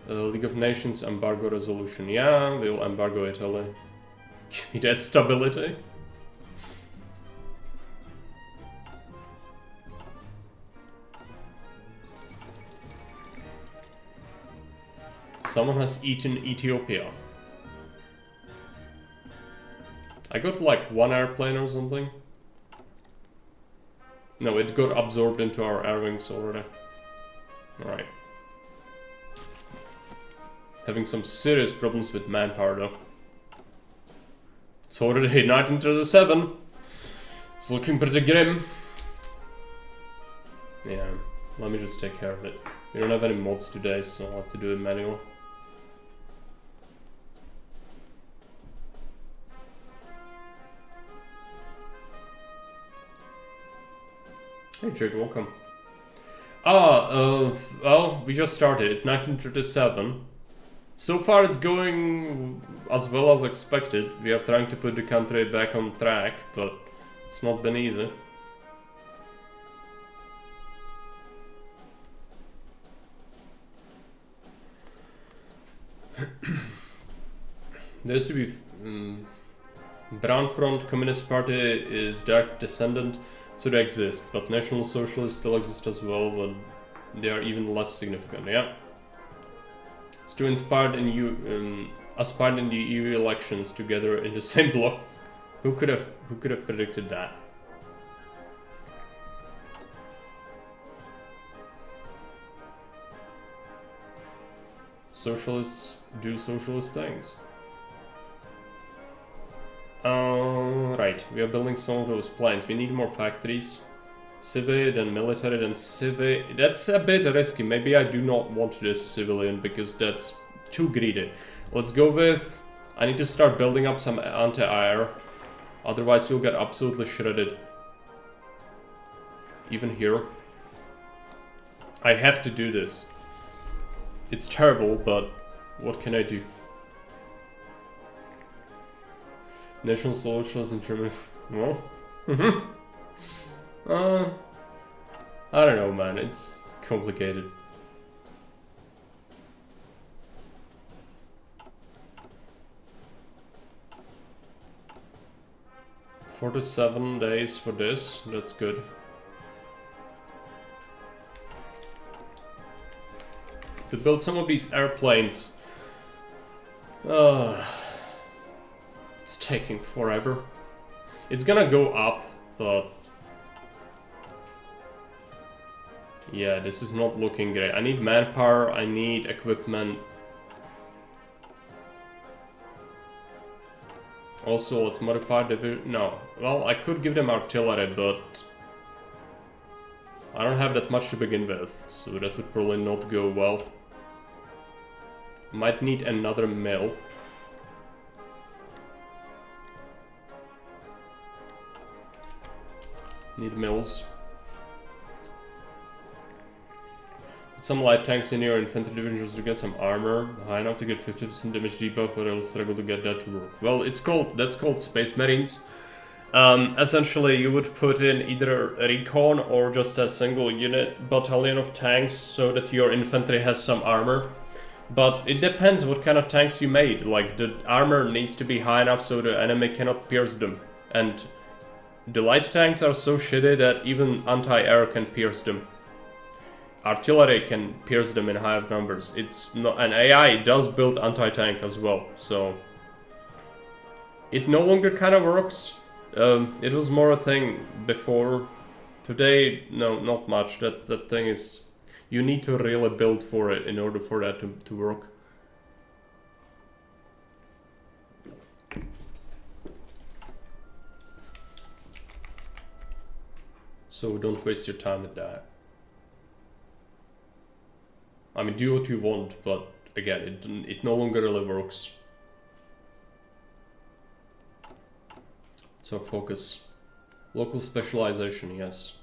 League of Nations embargo resolution. Yeah, we'll embargo Italy. Give me that stability. Someone has eaten Ethiopia. I got like 1 airplane or something. No, it got absorbed into our air wings already. Alright. Having some serious problems with manpower though. It's already night into the 7. It's looking pretty grim. Yeah, let me just take care of it. We don't have any mods today, so I'll have to do it manually. Hey Jake, welcome. Well, we just started. It's 1937. So far it's going as well as expected. We are trying to put the country back on track, but it's not been easy. There used to be Brown Front Communist Party is direct descendant. So they exist, but National Socialists still exist as well, but they are even less significant, yeah. Stu aspired in the EU elections together in the same bloc. Who could have predicted that? Socialists do socialist things. Right, we are building some of those planes. We need more factories. Civil, then military, then civil. That's a bit risky. Maybe I do not want this civilian because that's too greedy. Let's go with... I need to start building up some anti-air. Otherwise we'll get absolutely shredded. Even here. I have to do this. It's terrible, but what can I do? National Socialists in Germany. Well, I don't know, man. It's complicated. "47 days for this. That's good. To build some of these airplanes. It's taking forever. It's gonna go up, but yeah, this is not looking great. I need manpower, I need equipment. Also, let's modify the... No. Well, I could give them artillery, but I don't have that much to begin with, so that would probably not go well. Might need another mill. Need mills. Some light tanks in your infantry divisions to get some armor. High enough to get 50% damage debuff, but I'll struggle to get that to work. Well, that's called Space Marines. Essentially, you would put in either recon or just a single unit battalion of tanks so that your infantry has some armor. But it depends what kind of tanks you made. Like, the armor needs to be high enough so the enemy cannot pierce them. And the light tanks are so shitty that even anti-air can pierce them. Artillery can pierce them in high numbers. It's not, and AI does build anti-tank as well, so it no longer kind of works. It was more a thing before. Today, no, not much. That thing is, you need to really build for it in order for that to work. So don't waste your time with that. I mean, do what you want, but again, it no longer really works. So focus. Local specialization, yes.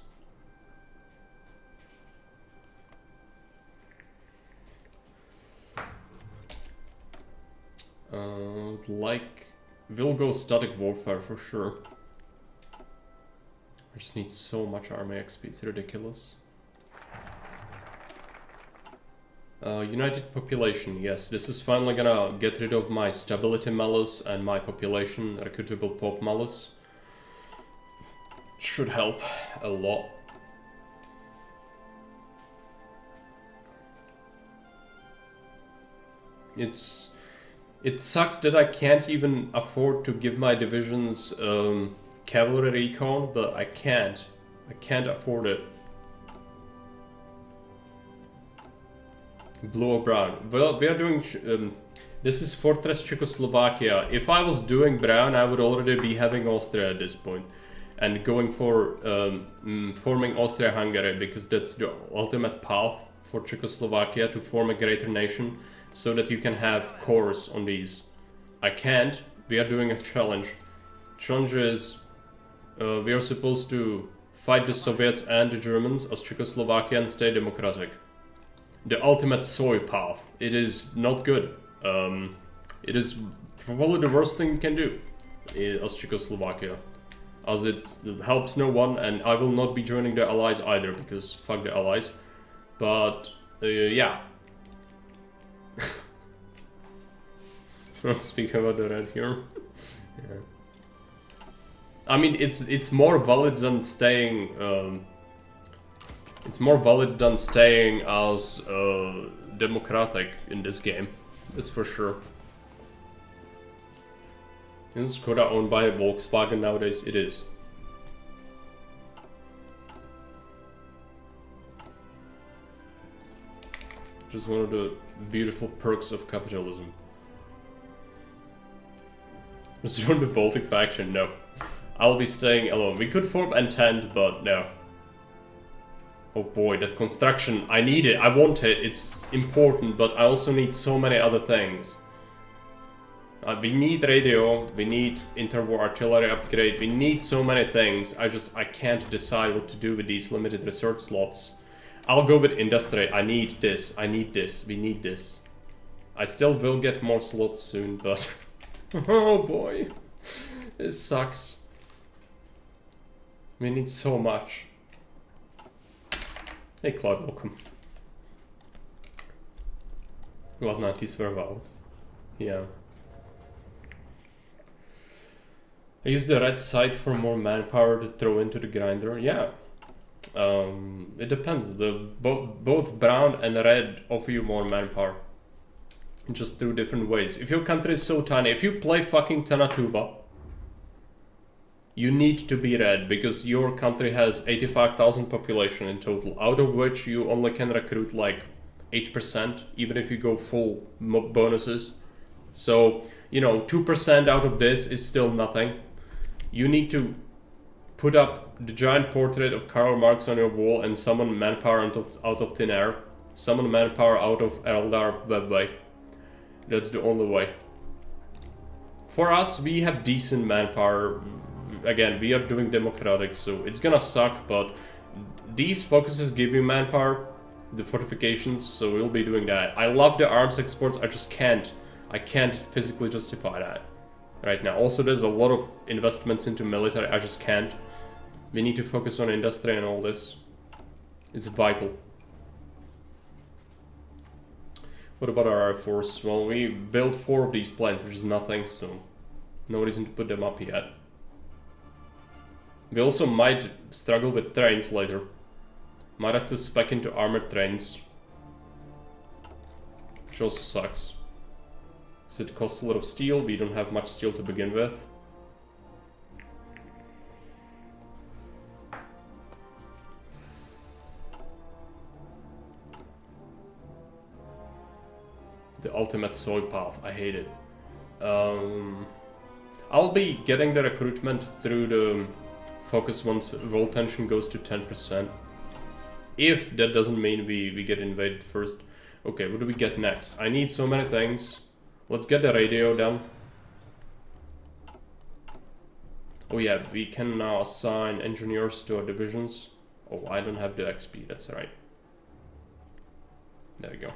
We'll go static warfare for sure. I just need so much army XP, it's ridiculous. United population, yes, this is finally gonna get rid of my stability malus and my population recruitable pop malus. Should help a lot. It sucks that I can't even afford to give my divisions cavalry recon, but I can't afford it. Blue or brown? Well, we are doing... this is Fortress Czechoslovakia. If I was doing brown, I would already be having Austria at this point. And going for forming Austria-Hungary, because that's the ultimate path for Czechoslovakia to form a greater nation, so that you can have cores on these. I can't. We are doing a challenge. Challenge is... we are supposed to fight the Soviets and the Germans as Czechoslovakia and stay democratic. The ultimate soy path. It is not good. It is probably the worst thing you can do as Czechoslovakia, as it helps no one, and I will not be joining the Allies either, because fuck the Allies. But yeah. Not speak about the red here. Yeah. I mean, it's more valid than staying. It's more valid than staying as democratic in this game. That's for sure. Is Skoda owned by Volkswagen nowadays? It is. Just one of the beautiful perks of capitalism. Let's join the Baltic faction. No. I'll be staying alone. We could form Entente, but no. Oh boy, that construction, I need it, I want it, it's important, but I also need so many other things. We need radio, we need interwar artillery upgrade, we need so many things, I can't decide what to do with these limited research slots. I'll go with industry, I need this, we need this. I still will get more slots soon, but... oh boy, this sucks. We need so much. Hey Cloud, welcome. What 90s were about? Yeah. I use the red side for more manpower to throw into the grinder. Yeah. It depends. Both brown and red offer you more manpower. Just through different ways. If your country is so tiny, if you play fucking Tanatuva, you need to be red because your country has 85,000 population in total, out of which you only can recruit like 8%, even if you go full bonuses. So, you know, 2% out of this is still nothing. You need to put up the giant portrait of Karl Marx on your wall and summon manpower out of thin air. Summon manpower out of Eldar Webway. That's the only way. For us, we have decent manpower. Again, we are doing democratic, so it's gonna suck, but these focuses give you manpower, the fortifications, so we'll be doing that. I love the arms exports, I can't physically justify that right now. Also, there's a lot of investments into military, I just can't. We need to focus on industry and all this. It's vital. What about our Air Force? Well, we built 4 of these planes, which is nothing, so no reason to put them up yet. We also might struggle with trains later. Might have to spec into armored trains, which also sucks. Because it costs a lot of steel, we don't have much steel to begin with. The ultimate soy path, I hate it. I'll be getting the recruitment through the focus once world tension goes to 10%. If that doesn't mean we get invaded first. Okay, what do we get next? I need so many things. Let's get the radio done. Oh yeah, we can now assign engineers to our divisions. Oh, I don't have the XP, that's right. There we go.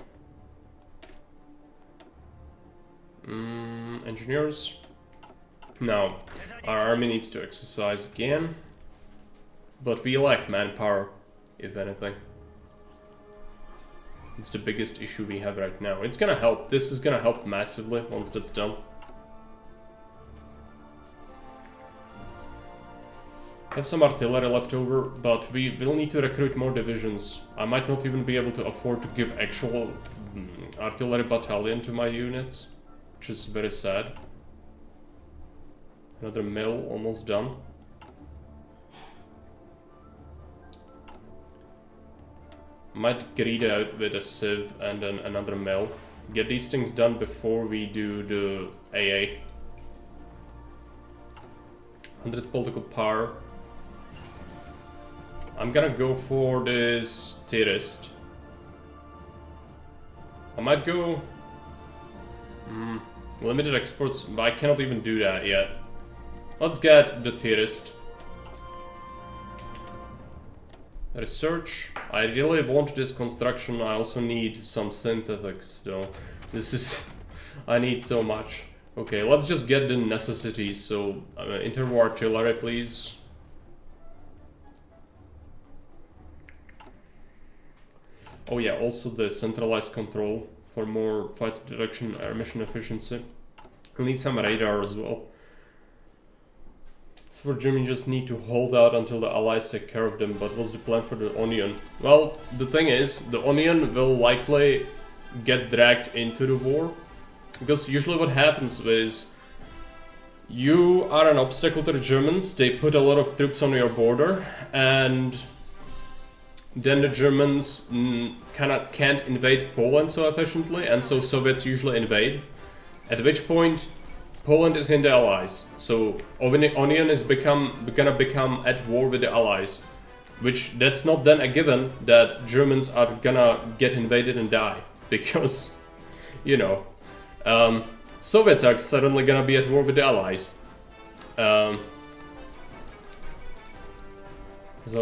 Engineers. Now, our army needs to exercise again. But we lack manpower, if anything. It's the biggest issue we have right now. It's gonna help. This is gonna help massively once that's done. Have some artillery left over, but we will need to recruit more divisions. I might not even be able to afford to give actual artillery battalion to my units, which is very sad. Another mill almost done. Might greed out with a sieve and then another mill. Get these things done before we do the AA. 100 political power. I'm gonna go for this terrorist. I might go... limited exports, but I cannot even do that yet. Let's get the terrorist. Research. I really want this construction. I also need some synthetics though. This is... I need so much. Okay, let's just get the necessities. So, interwar artillery, please. Oh yeah, also the centralized control for more fight direction and mission efficiency. We'll need some radar as well. So for Germany, just need to hold out until the Allies take care of them. But what's the plan for the Onion? Well, the thing is, the Onion will likely get dragged into the war. Because usually what happens is, you are an obstacle to the Germans, they put a lot of troops on your border, and then the Germans kinda can't invade Poland so efficiently, and so Soviets usually invade. At which point, Poland is in the Allies, so Onion is gonna become at war with the Allies. Which, that's not then a given that Germans are gonna get invaded and die, because, you know, Soviets are suddenly gonna be at war with the Allies. So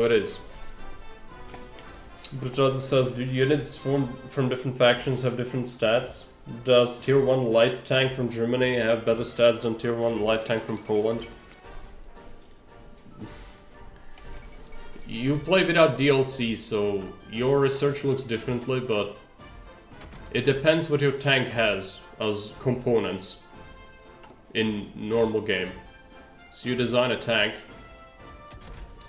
it is. Brutal says, do units from different factions have different stats? Does tier 1 light tank from Germany have better stats than tier 1 light tank from Poland? you play without DLC, so your research looks differently, but it depends what your tank has as components in normal game. So you design a tank,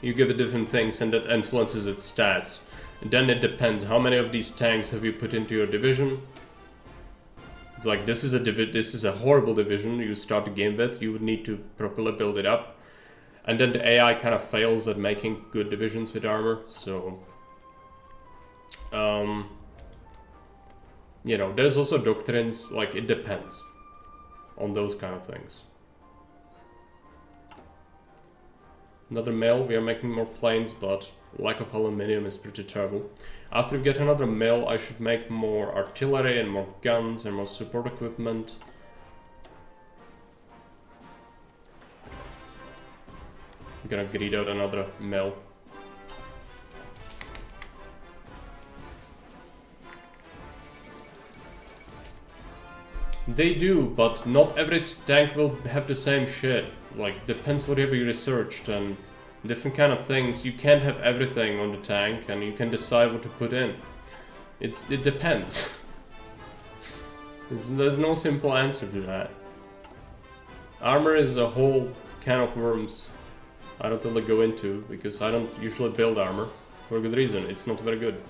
you give it different things, and that influences its stats. And then it depends how many of these tanks have you put into your division. It's like this is a horrible division you start the game with. You would need to properly build it up. And then the AI kind of fails at making good divisions with armor, so... you know, there's also doctrines, like, it depends on those kind of things. Another mill, we are making more planes, but lack of aluminium is pretty terrible. After we get another mill, I should make more artillery and more guns and more support equipment. I'm gonna greed out another mill. They do, but not every tank will have the same shit. Like, depends whatever you researched and different kind of things. You can't have everything on the tank and you can decide what to put in. It depends. There's no simple answer to that. Armor is a whole can of worms I don't really go into, because I don't usually build armor, for a good reason. It's not very good.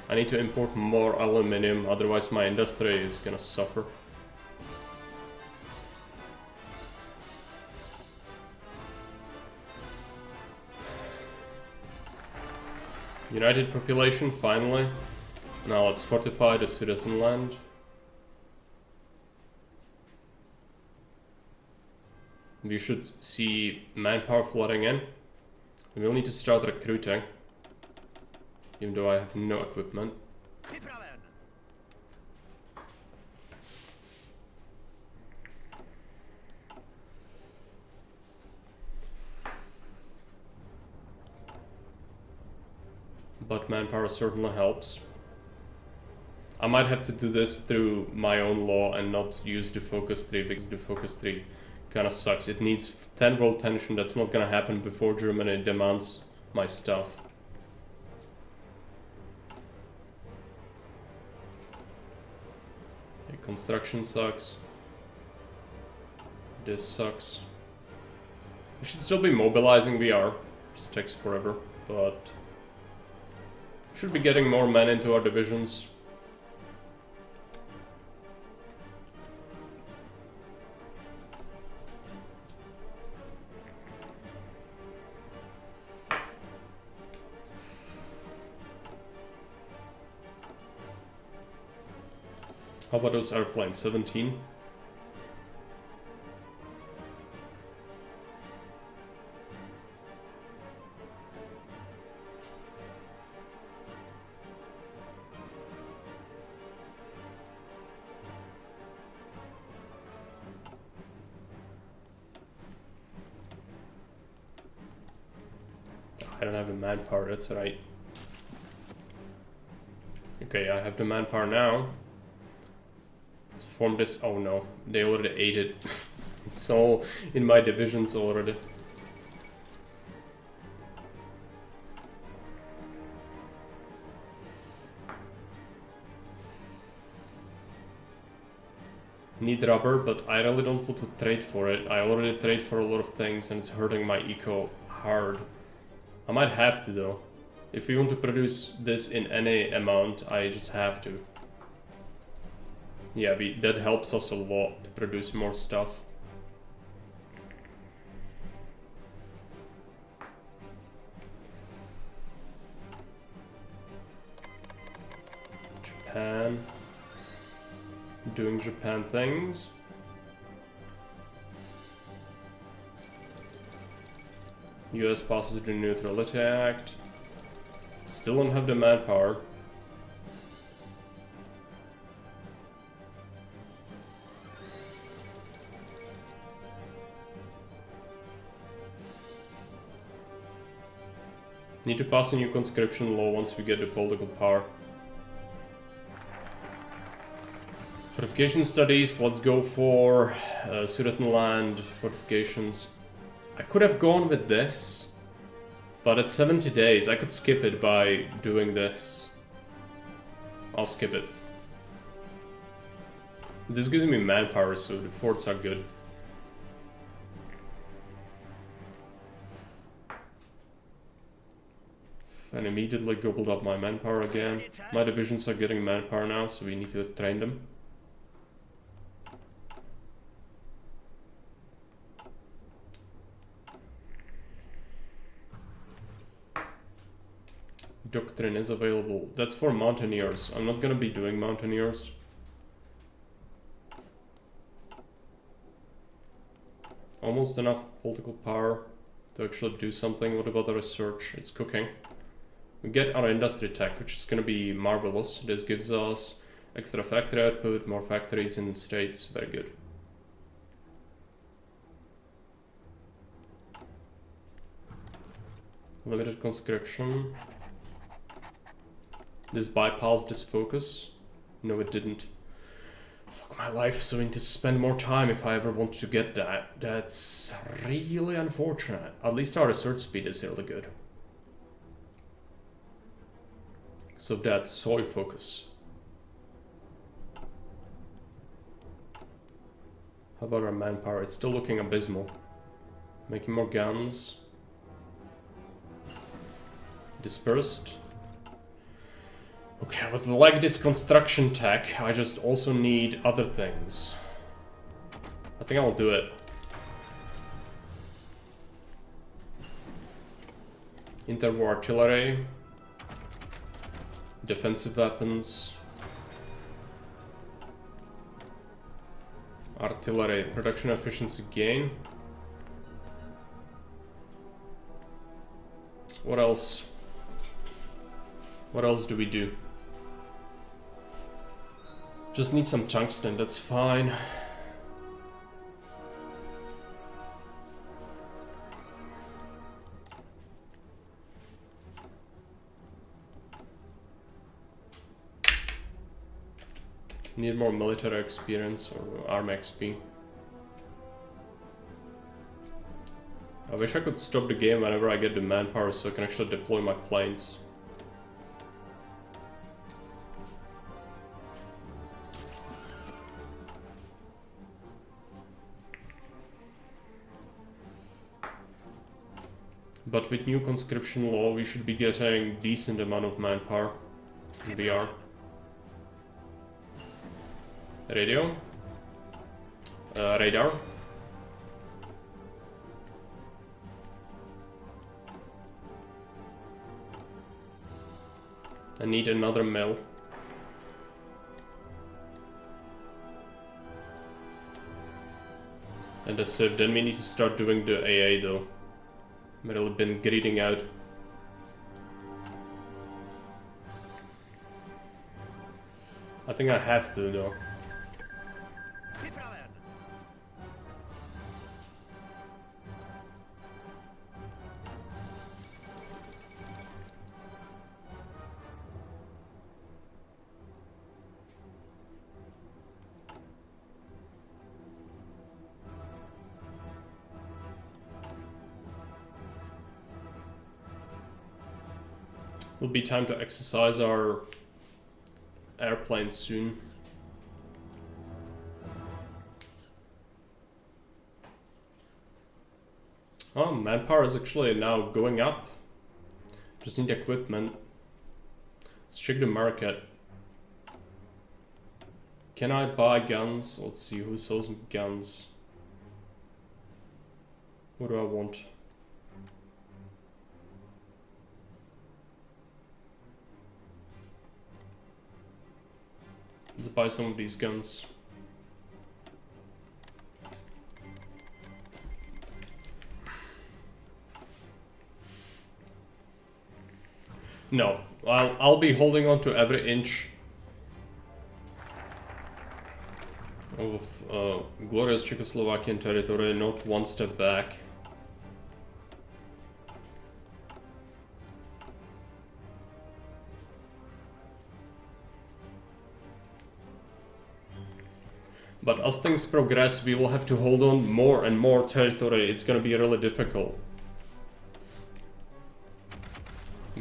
I need to import more aluminium, otherwise my industry is gonna suffer. United population, finally. Now let's fortify the Sudetenland. We should see manpower flooding in. We will need to start recruiting, even though I have no equipment. But manpower certainly helps. I might have to do this through my own law and not use the focus 3, because the focus 3 kind of sucks. It needs 10 world tension. That's not gonna happen before Germany demands my stuff. Okay, construction sucks. This sucks. We should still be mobilizing VR. This takes forever, but should be getting more men into our divisions. How about those airplanes? 17? I don't have the manpower, that's right. Okay, I have the manpower now. Form this. Oh no, they already ate it. It's all in my divisions already. Need rubber, but I really don't want to trade for it. I already trade for a lot of things and it's hurting my eco hard. I might have to though. If we want to produce this in any amount, I just have to. Yeah, that helps us a lot to produce more stuff. Japan. Doing Japan things. US passes the Neutrality Act. Still don't have the manpower. Need to pass a new conscription law once we get the political power. Fortification studies, let's go for Sudetenland fortifications. I could have gone with this, But at 70 days, I could skip it by doing this. I'll skip it. This gives me manpower, so the forts are good. And immediately gobbled up my manpower again. My divisions are getting manpower now, so we need to train them. Doctrine is available. That's for mountaineers. I'm not gonna be doing mountaineers. Almost enough political power to actually do something. What about the research? It's cooking. We get our industry tech, which is gonna be marvelous. This gives us extra factory output, more factories in the States. Very good. Limited conscription. This bypassed this focus. No, it didn't. Fuck my life, so I need to spend more time if I ever want to get that. That's really unfortunate. At least our research speed is really good. So that's soy focus. How about our manpower? It's still looking abysmal. Making more guns. Dispersed. Okay, with like this construction tech, I just also need other things. I think I'll do it. Interwar artillery. Defensive weapons. Artillery. Production efficiency gain. What else? What else do we do? Just need some tungsten, that's fine. Need more military experience or army XP. I wish I could stop the game whenever I get the manpower so I can actually deploy my planes. But with new conscription law, we should be getting decent amount of manpower. We are. Radio. Radar. I need another mill. And a sieve. Then we need to start doing the AA though. I've been greeting out. I think I have to though. Will be time to exercise our airplanes soon. Oh, manpower is actually now going up. Just need equipment. Let's check the market. Can I buy guns? Let's see who sells guns. What do I want? Let's buy some of these guns. No, I'll be holding on to every inch of glorious Czechoslovakian territory, not one step back. But as things progress, we will have to hold on more and more territory. It's gonna be really difficult.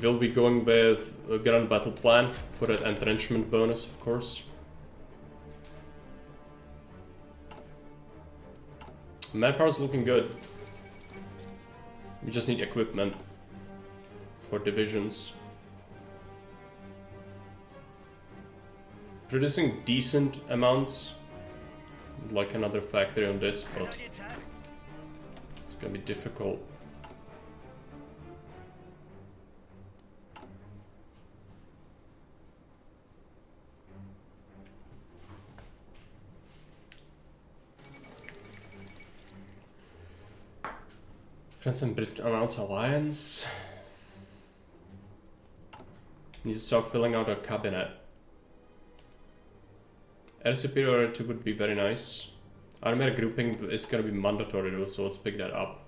We'll be going with a Grand Battle Plan for that entrenchment bonus, of course. Manpower is looking good. We just need equipment for divisions. Producing decent amounts. Like another factory on this, but it's gonna be difficult. France and Britain announce alliance. Need to start filling out our cabinet. Air superiority would be very nice. Army grouping is gonna be mandatory though, so let's pick that up.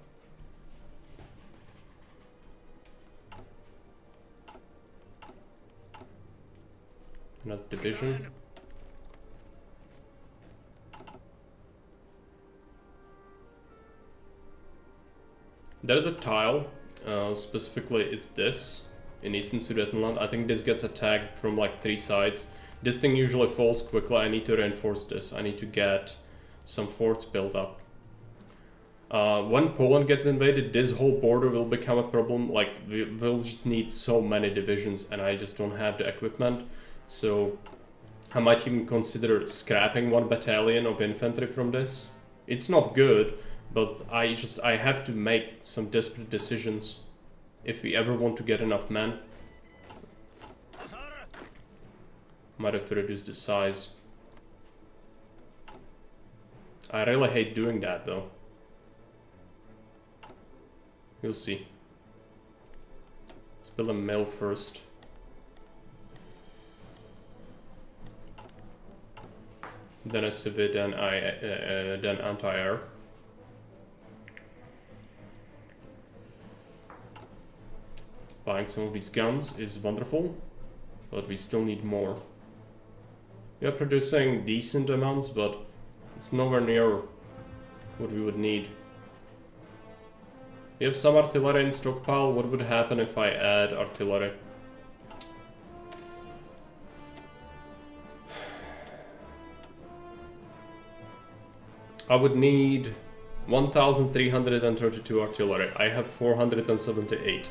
Another division. There is a tile, specifically it's this, in Eastern Sudetenland. I think this gets attacked from like 3 sides. This thing usually falls quickly. I need to reinforce this. I need to get some forts built up. When Poland gets invaded, this whole border will become a problem. Like, we'll just need so many divisions and I just don't have the equipment. So I might even consider scrapping 1 battalion of infantry from this. It's not good, but I have to make some desperate decisions if we ever want to get enough men. Might have to reduce the size. I really hate doing that though. You'll see. Let's build a mill first. Then a civil, then anti-air. Buying some of these guns is wonderful, but we still need more. We are producing decent amounts, but it's nowhere near what we would need. We have some artillery in stockpile. What would happen if I add artillery? I would need 1,332 artillery. I have 478.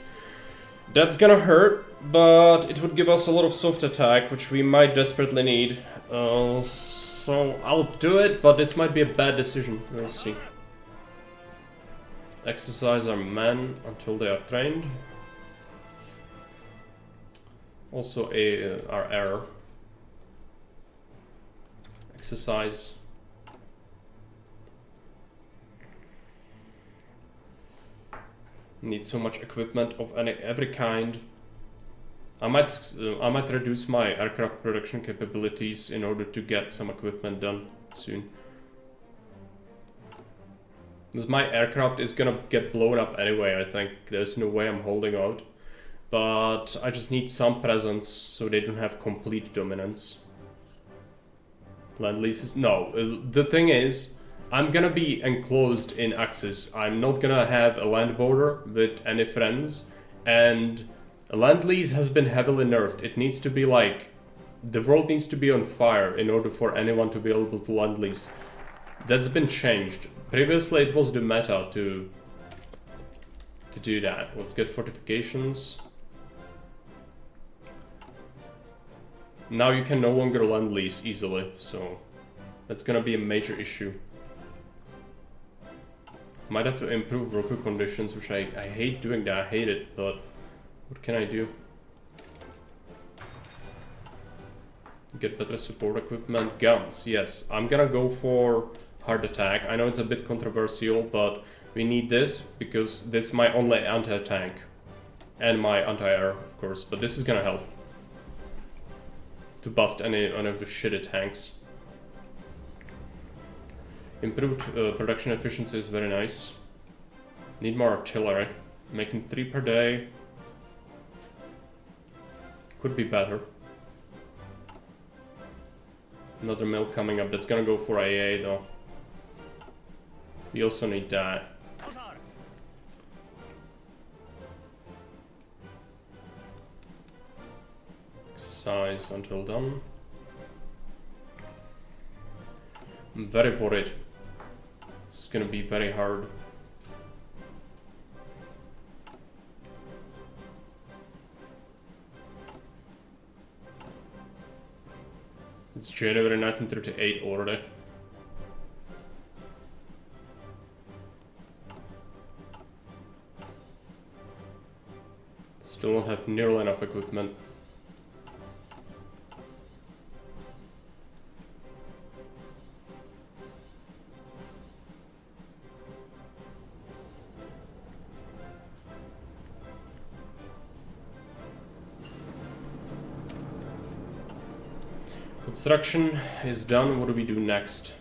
That's gonna hurt, but it would give us a lot of soft attack, which we might desperately need. So I'll do it, but this might be a bad decision. We'll see. Exercise our men until they are trained. Also our air. Exercise. Need so much equipment of every kind. I might reduce my aircraft production capabilities in order to get some equipment done soon. Because my aircraft is gonna get blown up anyway, I think. There's no way I'm holding out. But I just need some presence so they don't have complete dominance. Land leases? No, the thing is, I'm gonna be enclosed in Axis. I'm not gonna have a land border with any friends, and a land lease has been heavily nerfed. It needs to be like, the world needs to be on fire in order for anyone to be able to land lease. That's been changed. Previously it was the meta to do that. Let's get fortifications. Now you can no longer land lease easily, so that's gonna be a major issue. Might have to improve worker conditions, which I hate doing that, I hate it, but what can I do? Get better support equipment, guns, yes. I'm gonna go for hard attack. I know it's a bit controversial, but we need this because this is my only anti-tank. And my anti-air, of course, but this is gonna help. To bust any of the shitty tanks. Improved production efficiency is very nice. Need more artillery. Making 3 per day. Could be better. Another mill coming up. That's gonna go for AA though. We also need that. exercise until done. I'm very worried. It's gonna be very hard. It's January 1938 already. Still don't have nearly enough equipment. Construction is done. What do we do next?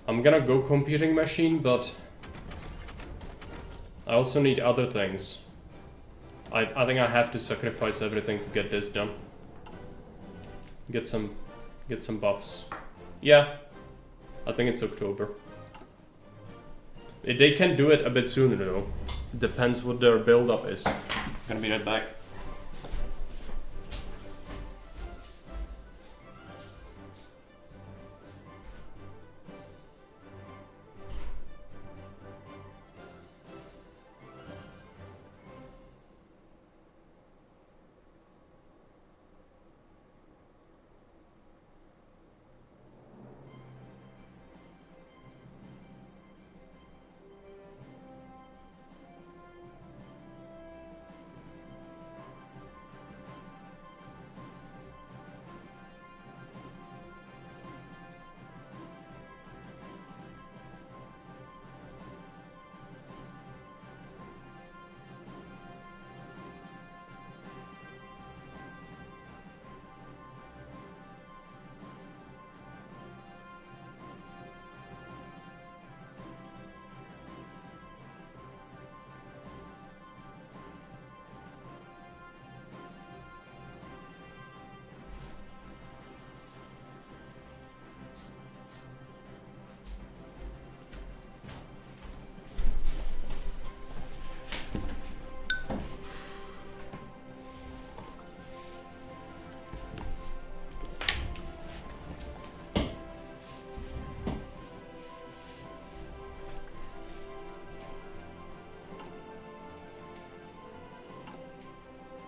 I'm gonna go computing machine, but I also need other things. I think I have to sacrifice everything to get this done. Get some buffs. Yeah, I think it's October. They can do it a bit sooner though. It depends what their build up is. Gonna be right back.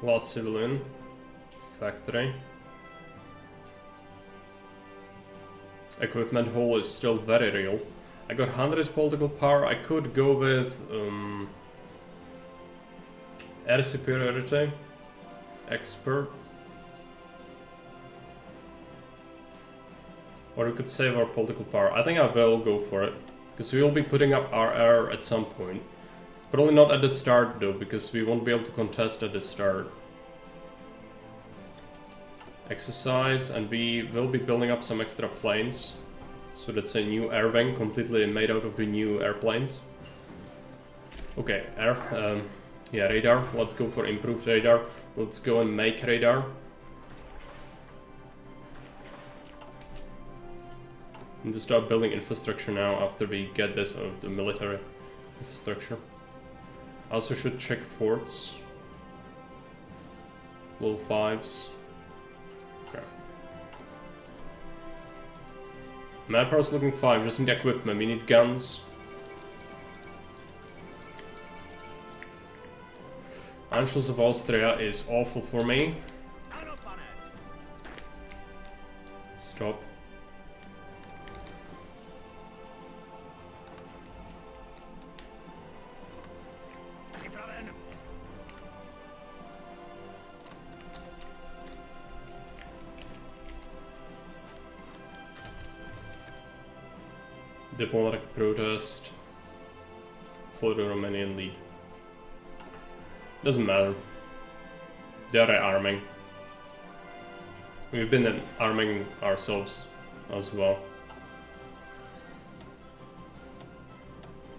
Last civilian factory. Equipment hole is still very real. I got 100 political power. I could go with air superiority, expert, or we could save our political power. I think I will go for it because we will be putting up our air at some point. Probably not at the start though, because we won't be able to contest at the start. Exercise, and we will be building up some extra planes. So that's a new air wing, completely made out of the new airplanes. Okay, air, yeah, radar. Let's go for improved radar. Let's go and make radar. And to start building infrastructure now after we get this out of the military infrastructure. I also should check forts. Low 5s. Okay. Manpower is looking fine, just need equipment. We need guns. Anschluss of Austria is awful for me. Stop. Diplomatic protest for the Romanian lead. Doesn't matter. They're rearming. We've been arming ourselves as well.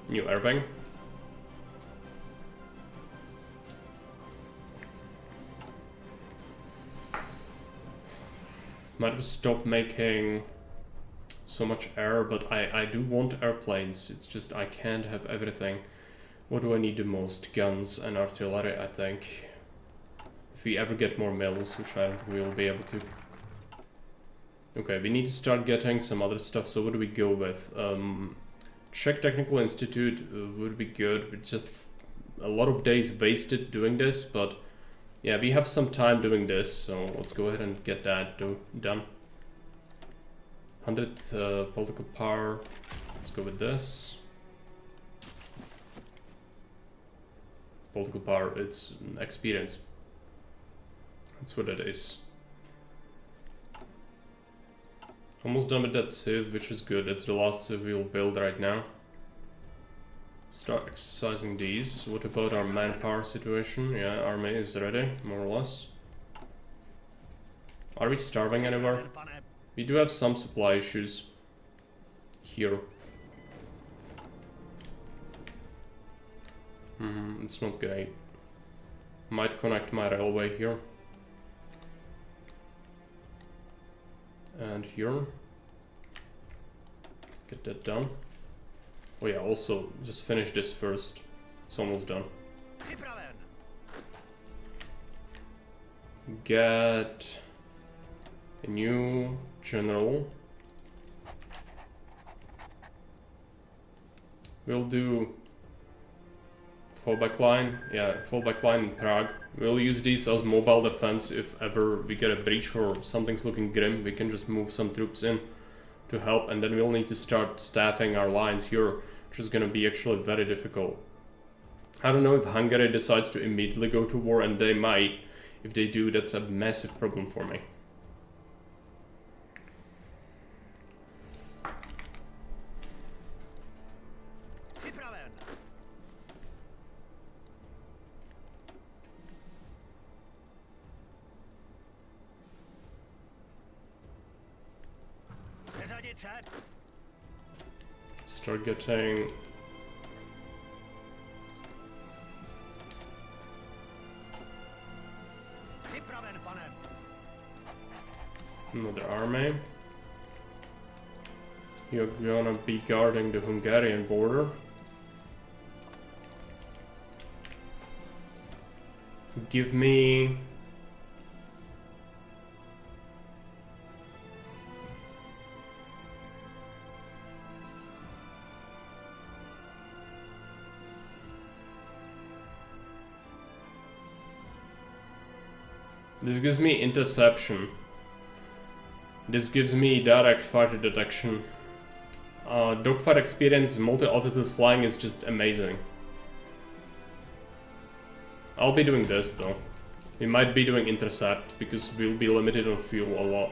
New airbang. Might have stopped making so much air, but I do want airplanes. It's just I can't have everything. What do I need the most? Guns and artillery, I think. If we ever get more mills, which I don't think we will be able to. Okay, we need to start getting some other stuff, so what do we go with? Czech Technical Institute would be good. It's just a lot of days wasted doing this, but yeah, we have some time doing this, so let's go ahead and get that done. 100 political power. Let's go with this. Political power, it's experience. That's what it is. Almost done with that civ, which is good. It's the last civ we'll build right now. Start exercising these. What about our manpower situation? Yeah, army is ready, more or less. Are we starving anywhere? We do have some supply issues here. It's not great. Might connect my railway here. And here. Get that done. Oh yeah, also, just finish this first. It's almost done. Get a new general. We'll do fallback line. Yeah, fallback line in Prague. We'll use these as mobile defense if ever we get a breach or something's looking grim. We can just move some troops in to help, and then we'll need to start staffing our lines here, which is gonna be actually very difficult. I don't know if Hungary decides to immediately go to war, and they might. If they do, that's a massive problem for me. Start getting another army. You're gonna be guarding the Hungarian border. Give me this gives me interception. This gives me direct fighter detection. Dogfight experience, multi-altitude flying is just amazing. I'll be doing this though. We might be doing intercept because we'll be limited on fuel a lot.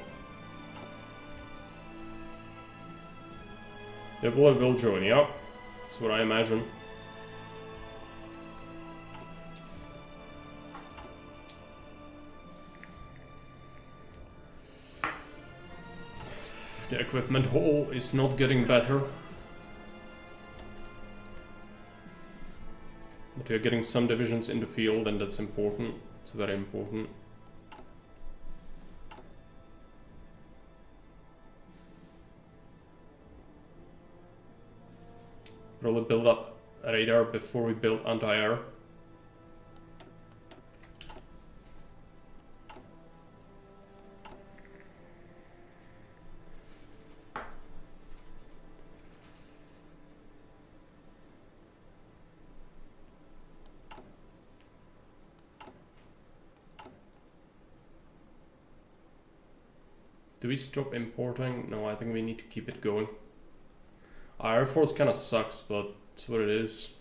The boy will join, yeah. That's what I imagine. The equipment hole is not getting better. But we're getting some divisions in the field, and that's important. It's very important. Probably build up radar before we build anti-air. Do we stop importing? No, I think we need to keep it going. Our Air Force kind of sucks, but it's what it is.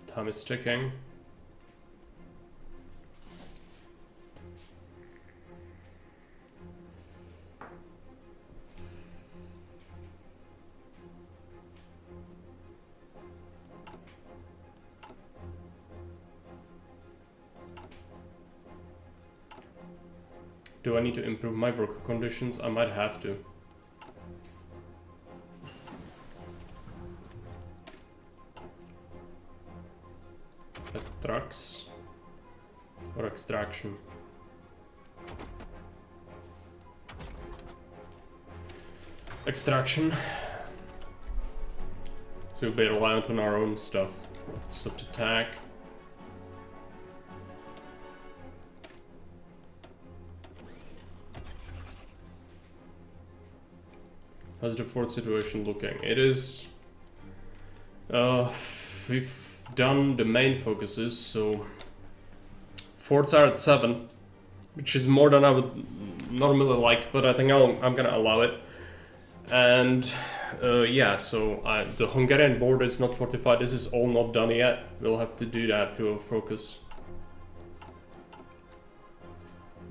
Time is ticking. Do I need to improve my work conditions? I might have to. Trucks or extraction? Extraction. So we'll be reliant on our own stuff. Soft attack. How's the fort situation looking? It is... we've done the main focuses, so... Forts are at 7, which is more than I would normally like, but I think I'm gonna allow it. And yeah, so the Hungarian border is not fortified. This is all not done yet. We'll have to do that to focus.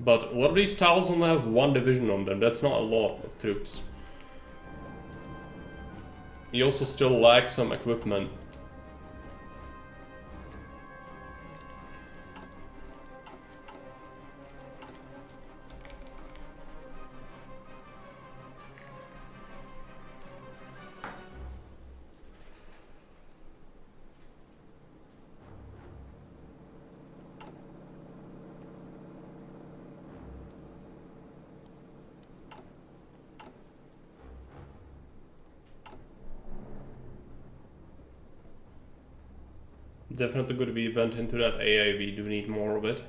But a lot of these tiles only have 1 division on them. That's not a lot of troops. You also still lack some equipment. Definitely going to be went into that AA. We do need more of it.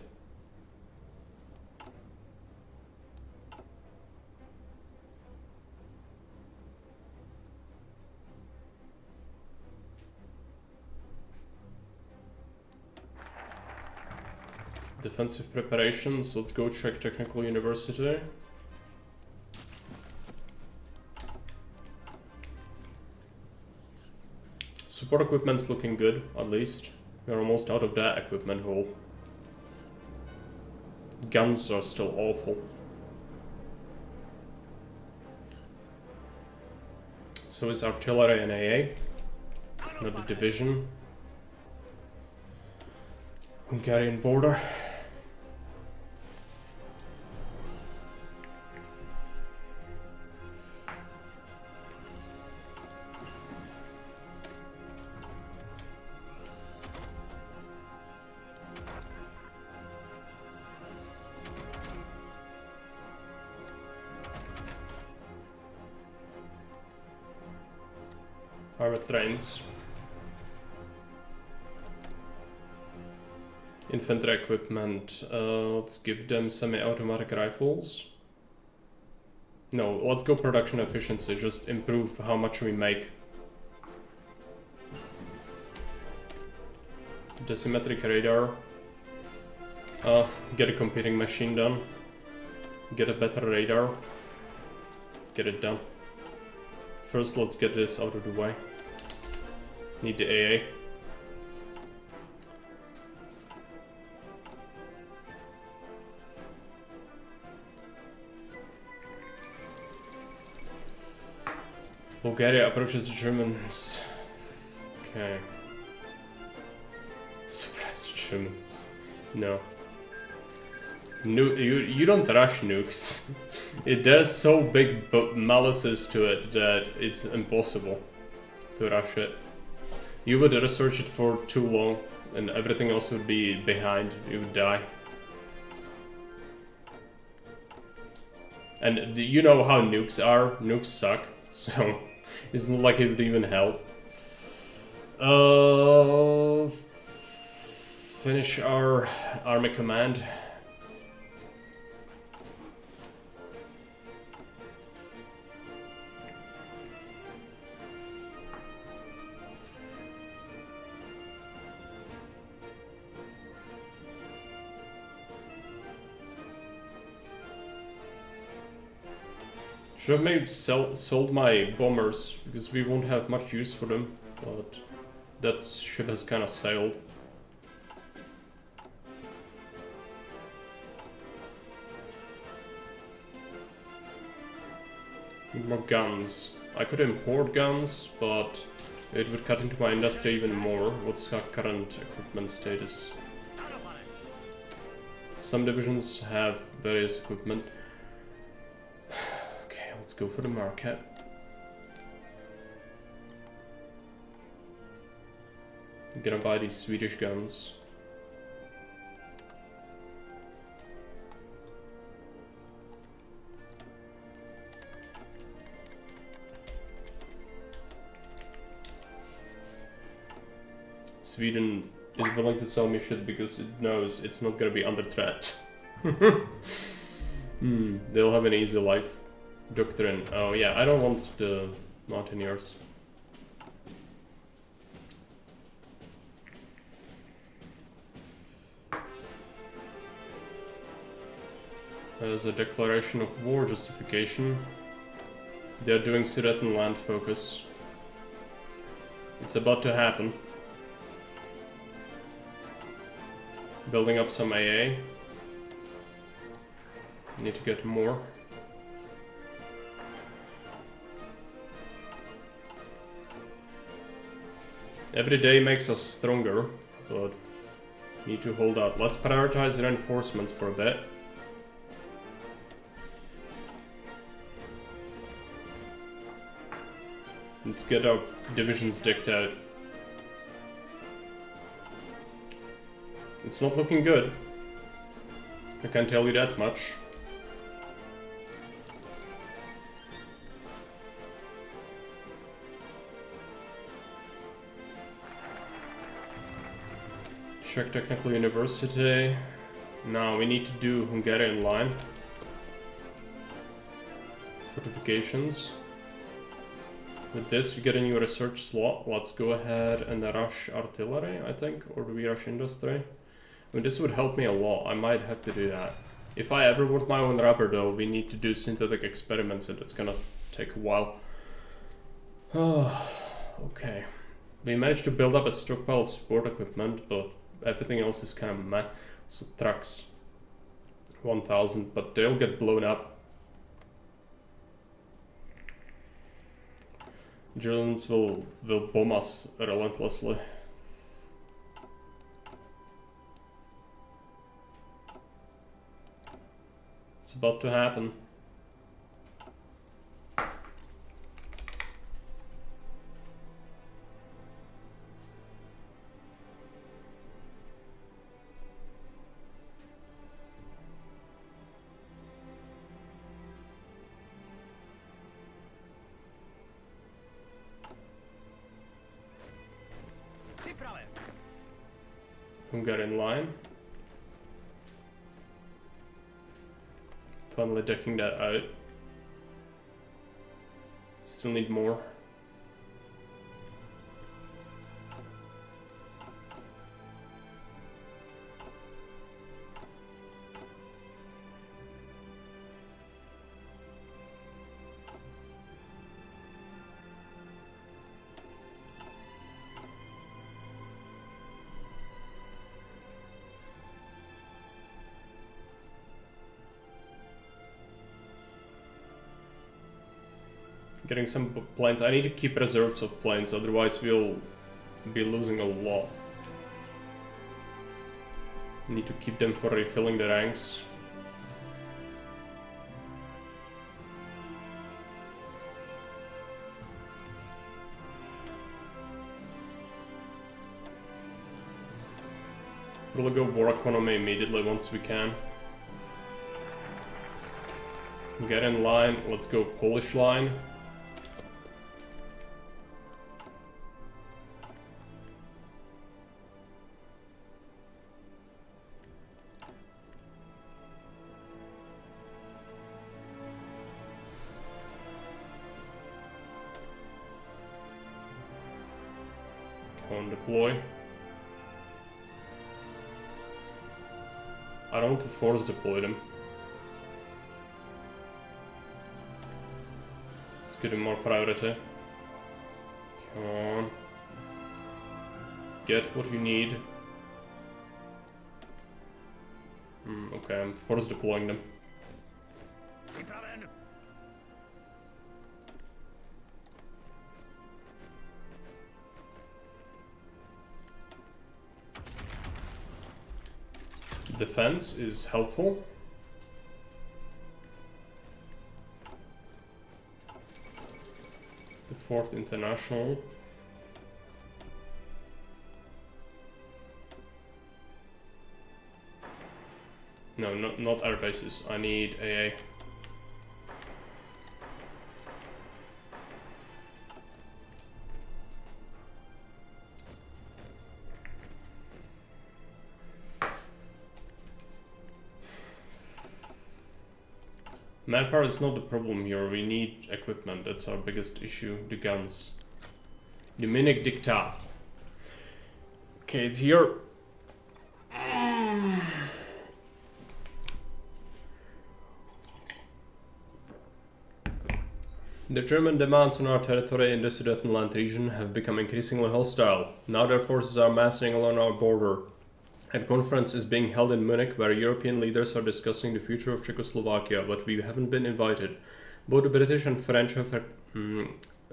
Defensive preparations. Let's go check Technical University. Support equipment's looking good, at least. We're almost out of that equipment hole. Guns are still awful. So is artillery and AA. Another division. Hungarian border. Armored trains. Infantry equipment. Let's give them semi-automatic rifles. No, let's go production efficiency. Just improve how much we make. Decimetric radar. Get a competing machine done. Get a better radar. Get it done. First, let's get this out of the way. Need the AA. Bulgaria approaches the Germans. Okay. Surprise the Germans. No. You don't rush nukes. There's so big malices to it that it's impossible to rush it. You would research it for too long and everything else would be behind. You would die. And you know how nukes are. Nukes suck. So it's not like it would even help. Finish our army command. Should have maybe sold my bombers, because we won't have much use for them, but that ship has kind of sailed. Need more guns. I could import guns, but it would cut into my industry even more. What's our current equipment status? Some divisions have various equipment. Let's go for the market. I'm gonna buy these Swedish guns. Sweden is willing to sell me shit because it knows it's not gonna be under threat. They'll have an easy life. Doctrine. Oh yeah, I don't want the mountaineers. As a declaration of war justification. They're doing Sudeten land focus. It's about to happen. Building up some AA. Need to get more. Every day makes us stronger, but need to hold out. Let's prioritize reinforcements for a bit. Need to get our divisions decked out. It's not looking good. I can't tell you that much. Czech Technical University. Now we need to do Hungarian line. Fortifications. With this we get a new research slot. Let's go ahead and rush artillery, I think. Or do we rush industry? I mean, this would help me a lot. I might have to do that. If I ever want my own rubber though, we need to do synthetic experiments and it's gonna take a while. Oh, okay. We managed to build up a stockpile of sport equipment, but everything else is kind of meh. So trucks, 1,000, but they'll get blown up. Germans will bomb us relentlessly. It's about to happen. Hungarian line. Finally decking that out. Still need more. Getting some planes. I need to keep reserves of planes, otherwise we'll be losing a lot. Need to keep them for refilling the ranks. We'll go war economy immediately once we can. Get in line. Let's go Polish line. Deploy. I don't want to force deploy them. Let's give them more priority. Come on. Get what you need. Okay, I'm force deploying them. Defense is helpful. The 4th International. No, not air bases. I need AA. Manpower is not the problem here, we need equipment, that's our biggest issue, the guns. Dominic Dictat. Okay, it's here. The German demands on our territory in the Sudetenland region have become increasingly hostile. Now their forces are massing along our border. A conference is being held in Munich where European leaders are discussing the future of Czechoslovakia, but we haven't been invited. Both the British and French have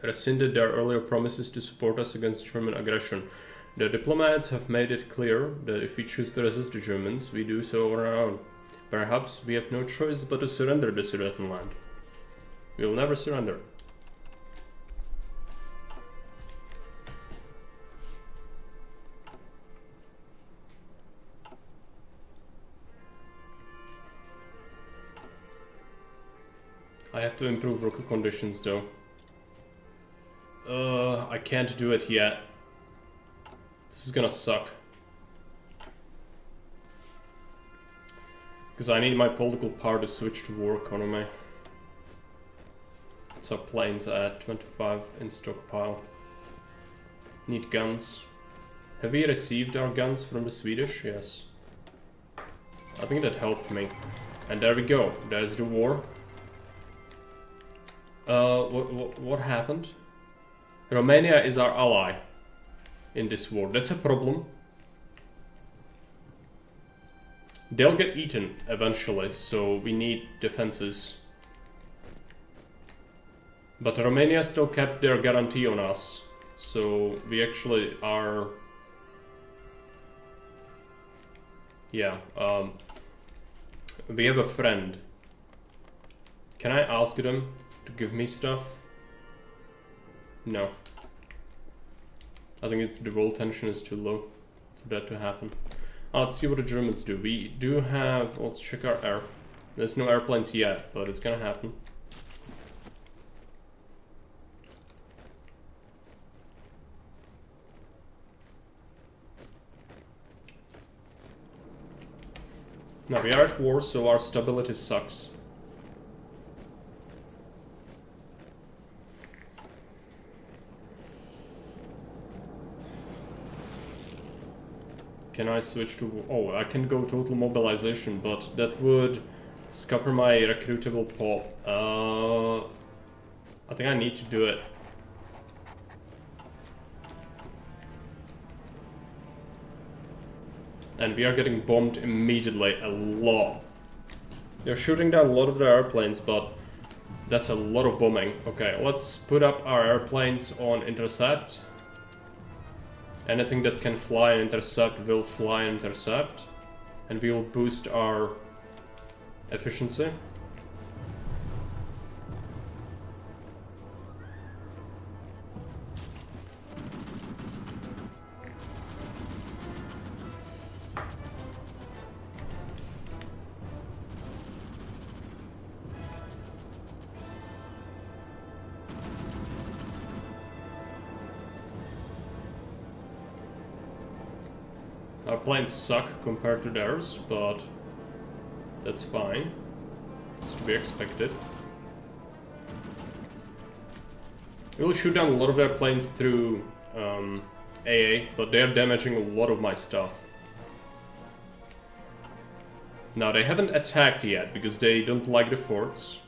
rescinded their earlier promises to support us against German aggression. The diplomats have made it clear that if we choose to resist the Germans, we do so on our own. Perhaps we have no choice but to surrender the Sudetenland. We will never surrender. I have to improve worker conditions though. I can't do it yet. This is gonna suck. Because I need my political power to switch to war economy. So planes at 25 in stockpile. Need guns. Have we received our guns from the Swedish? Yes. I think that helped me. And there we go. There's the war. What happened? Romania is our ally in this war. That's a problem. They'll get eaten eventually, so we need defenses. But Romania still kept their guarantee on us, so we actually are... Yeah, we have a friend. Can I ask them to give me stuff? No. I think it's the world tension is too low for that to happen. Let's see what the Germans do. We do have... Let's check our air. There's no airplanes yet, but it's gonna happen. Now we are at war, so our stability sucks. Can I switch to... Oh, I can go total mobilization, but that would scupper my recruitable pool. I think I need to do it. And we are getting bombed immediately, a lot. They're shooting down a lot of their airplanes, but that's a lot of bombing. Okay, let's put up our airplanes on intercept. Anything that can fly and intercept will fly and intercept. And we will boost our efficiency. Our planes suck compared to theirs, but that's fine. It's to be expected. We'll shoot down a lot of their planes through AA, but they're damaging a lot of my stuff. Now, they haven't attacked yet, because they don't like the forts.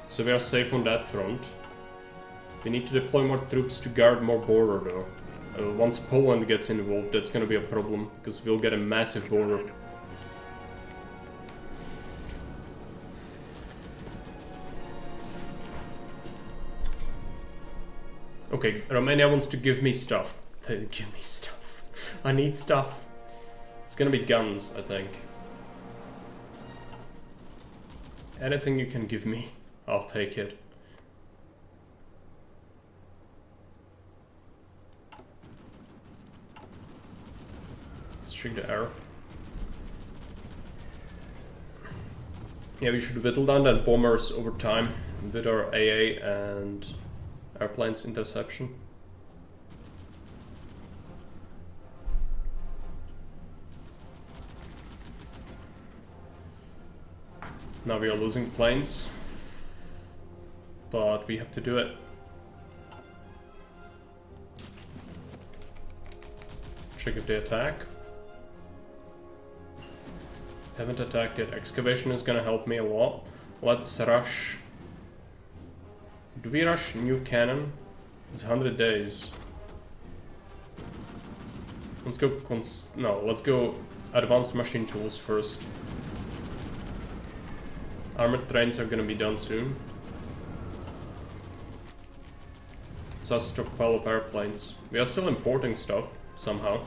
So we are safe on that front. We need to deploy more troops to guard more border, though. Once Poland gets involved, that's gonna be a problem, because we'll get a massive border. Okay, Romania wants to give me stuff. Give me stuff. I need stuff. It's gonna be guns, I think. Anything you can give me, I'll take it. Check the air. Yeah, we should whittle down that bombers over time with our AA and airplanes interception. Now we are losing planes. But we have to do it. Check if they attack. Haven't attacked yet. Excavation is gonna help me a lot. Let's rush. Do we rush new cannon? It's 100 days. Let's go let's go advanced machine tools first. Armored trains are gonna be done soon. It's a stockpile of airplanes. We are still importing stuff, somehow.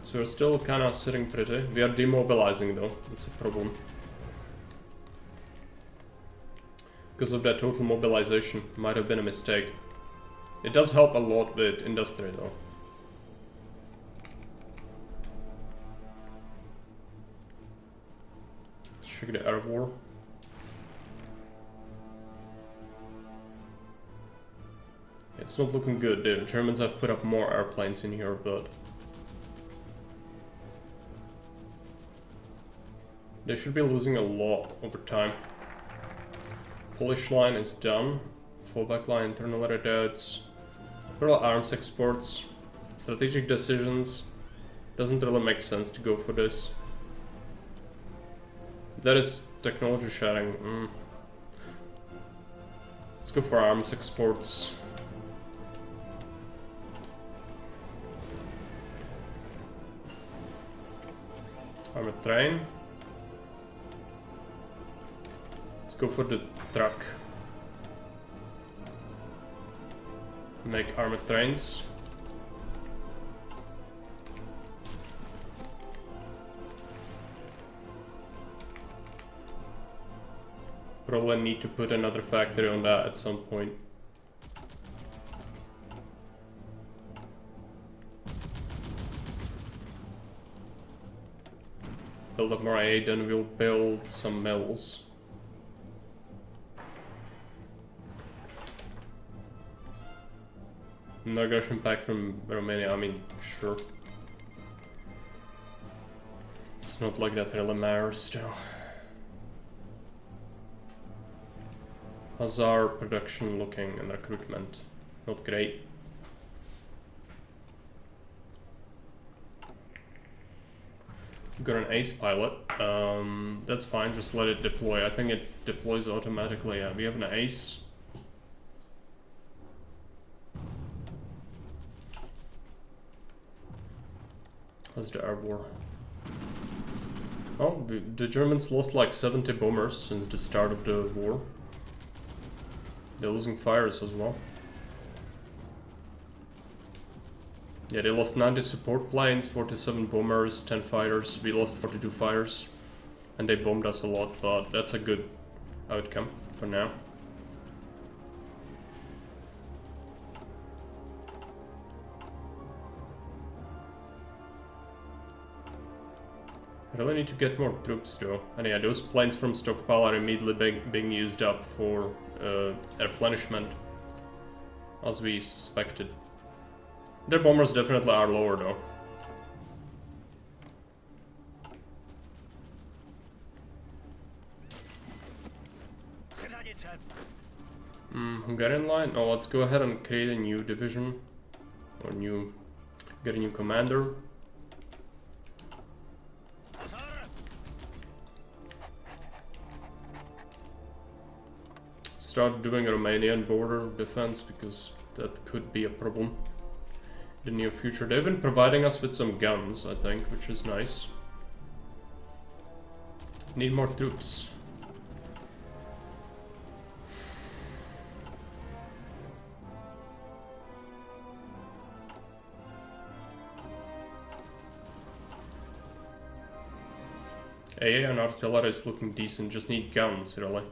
So we're still kinda sitting pretty. We are demobilizing though, it's a problem. Because of that total mobilization, might have been a mistake. It does help a lot with industry though. Check the air war. It's not looking good. The Germans have put up more airplanes in here, but they should be losing a lot over time. Polish line is done. Fallback line, internal redoubts. Federal arms exports. Strategic decisions. Doesn't really make sense to go for this. That is technology sharing. Let's go for arms exports. Armored train. Let's go for the truck. Make armored trains. Probably need to put another factory on that at some point. Build up more aid, then we'll build some mills. No aggression pack from Romania, I mean, sure. It's not like that really matters though. How's our production looking and recruitment? Not great. Got an ace pilot. That's fine, just let it deploy. I think it deploys automatically. Yeah, we have an ace. How's the air war? Oh, the Germans lost like 70 bombers since the start of the war. They're losing fires as well. Yeah, they lost 90 support planes, 47 bombers, 10 fighters. We lost 42 fighters. And they bombed us a lot, but that's a good outcome for now. I really need to get more troops though. And yeah, those planes from stockpile are immediately being used up for replenishment, as we suspected. Their bombers definitely are lower though. Hungarian line? Oh, let's go ahead and create a new division. Or get a new commander. Start doing Romanian border defense, because that could be a problem in the near future. They've been providing us with some guns, I think, which is nice. Need more troops. AA and artillery is looking decent, just need guns, really.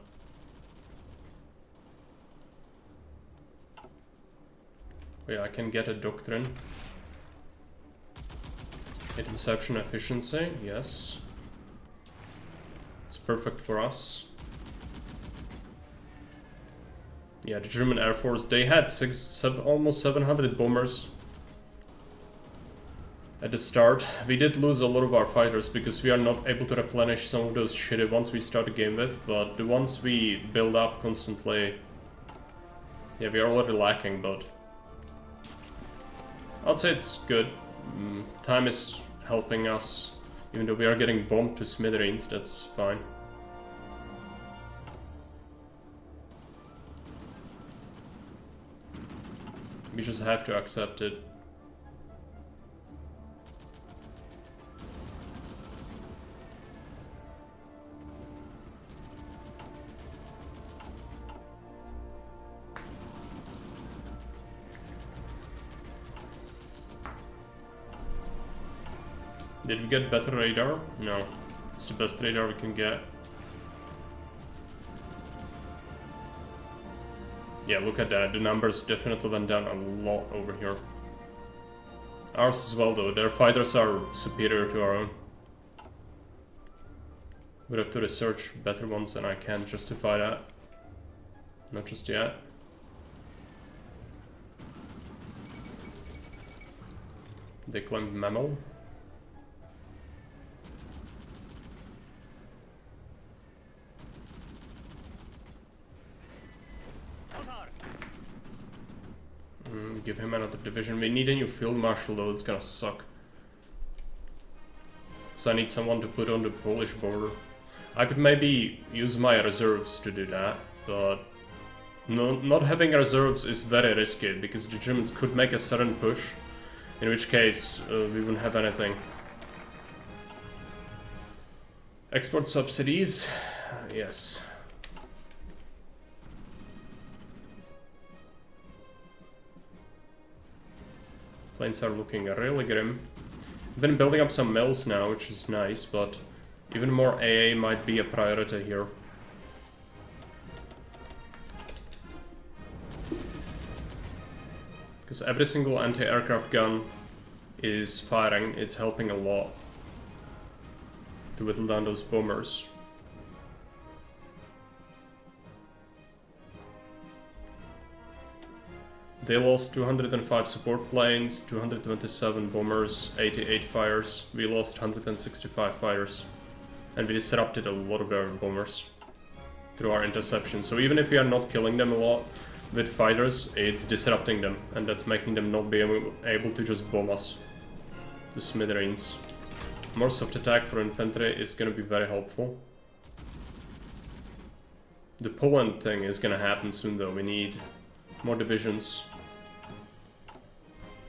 Yeah, I can get a doctrine. Interception efficiency, yes. It's perfect for us. Yeah, the German Air Force, they had almost 700 bombers. at the start. We did lose a lot of our fighters because we are not able to replenish some of those shitty ones we start the game with, but the ones we build up constantly, yeah, we are already lacking, but I'd say it's good. Time is helping us, even though we are getting bombed to smithereens, that's fine. We just have to accept it. Did we get better radar? No. It's the best radar we can get. Yeah, look at that. The numbers definitely went down a lot over here. Ours as well, though. Their fighters are superior to our own. We'd have to research better ones, and I can't justify that. Not just yet. They claimed mammal. Give him another division. We need a new field marshal, though. It's gonna suck. So I need someone to put on the Polish border. I could maybe use my reserves to do that, but not having reserves is very risky because the Germans could make a sudden push, in which case we wouldn't have anything. Export subsidies, yes. Planes are looking really grim. I've been building up some mills now, which is nice, but even more AA might be a priority here. Because every single anti-aircraft gun is firing, it's helping a lot to whittle down those bombers. They lost 205 support planes, 227 bombers, 88 fighters. We lost 165 fighters. And we disrupted a lot of their bombers through our interception. So even if we are not killing them a lot with fighters, it's disrupting them. And that's making them not be able to just bomb us to smithereens. More soft attack for infantry is going to be very helpful. The Poland thing is going to happen soon though. We need more divisions.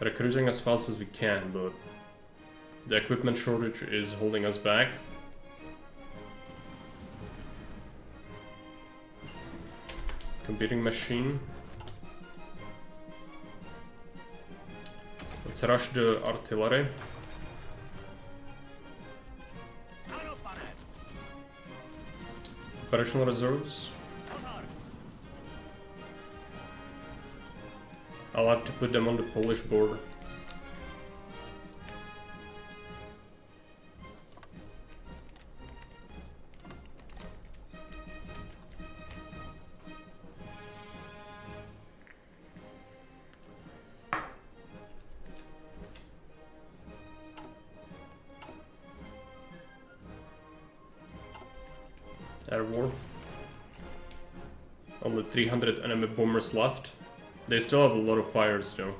We're cruising as fast as we can, but the equipment shortage is holding us back. Competing machine. Let's rush the artillery. Operational reserves. I'll have to put them on the Polish border. Air war. Only 300 enemy bombers left. They still have a lot of fires though.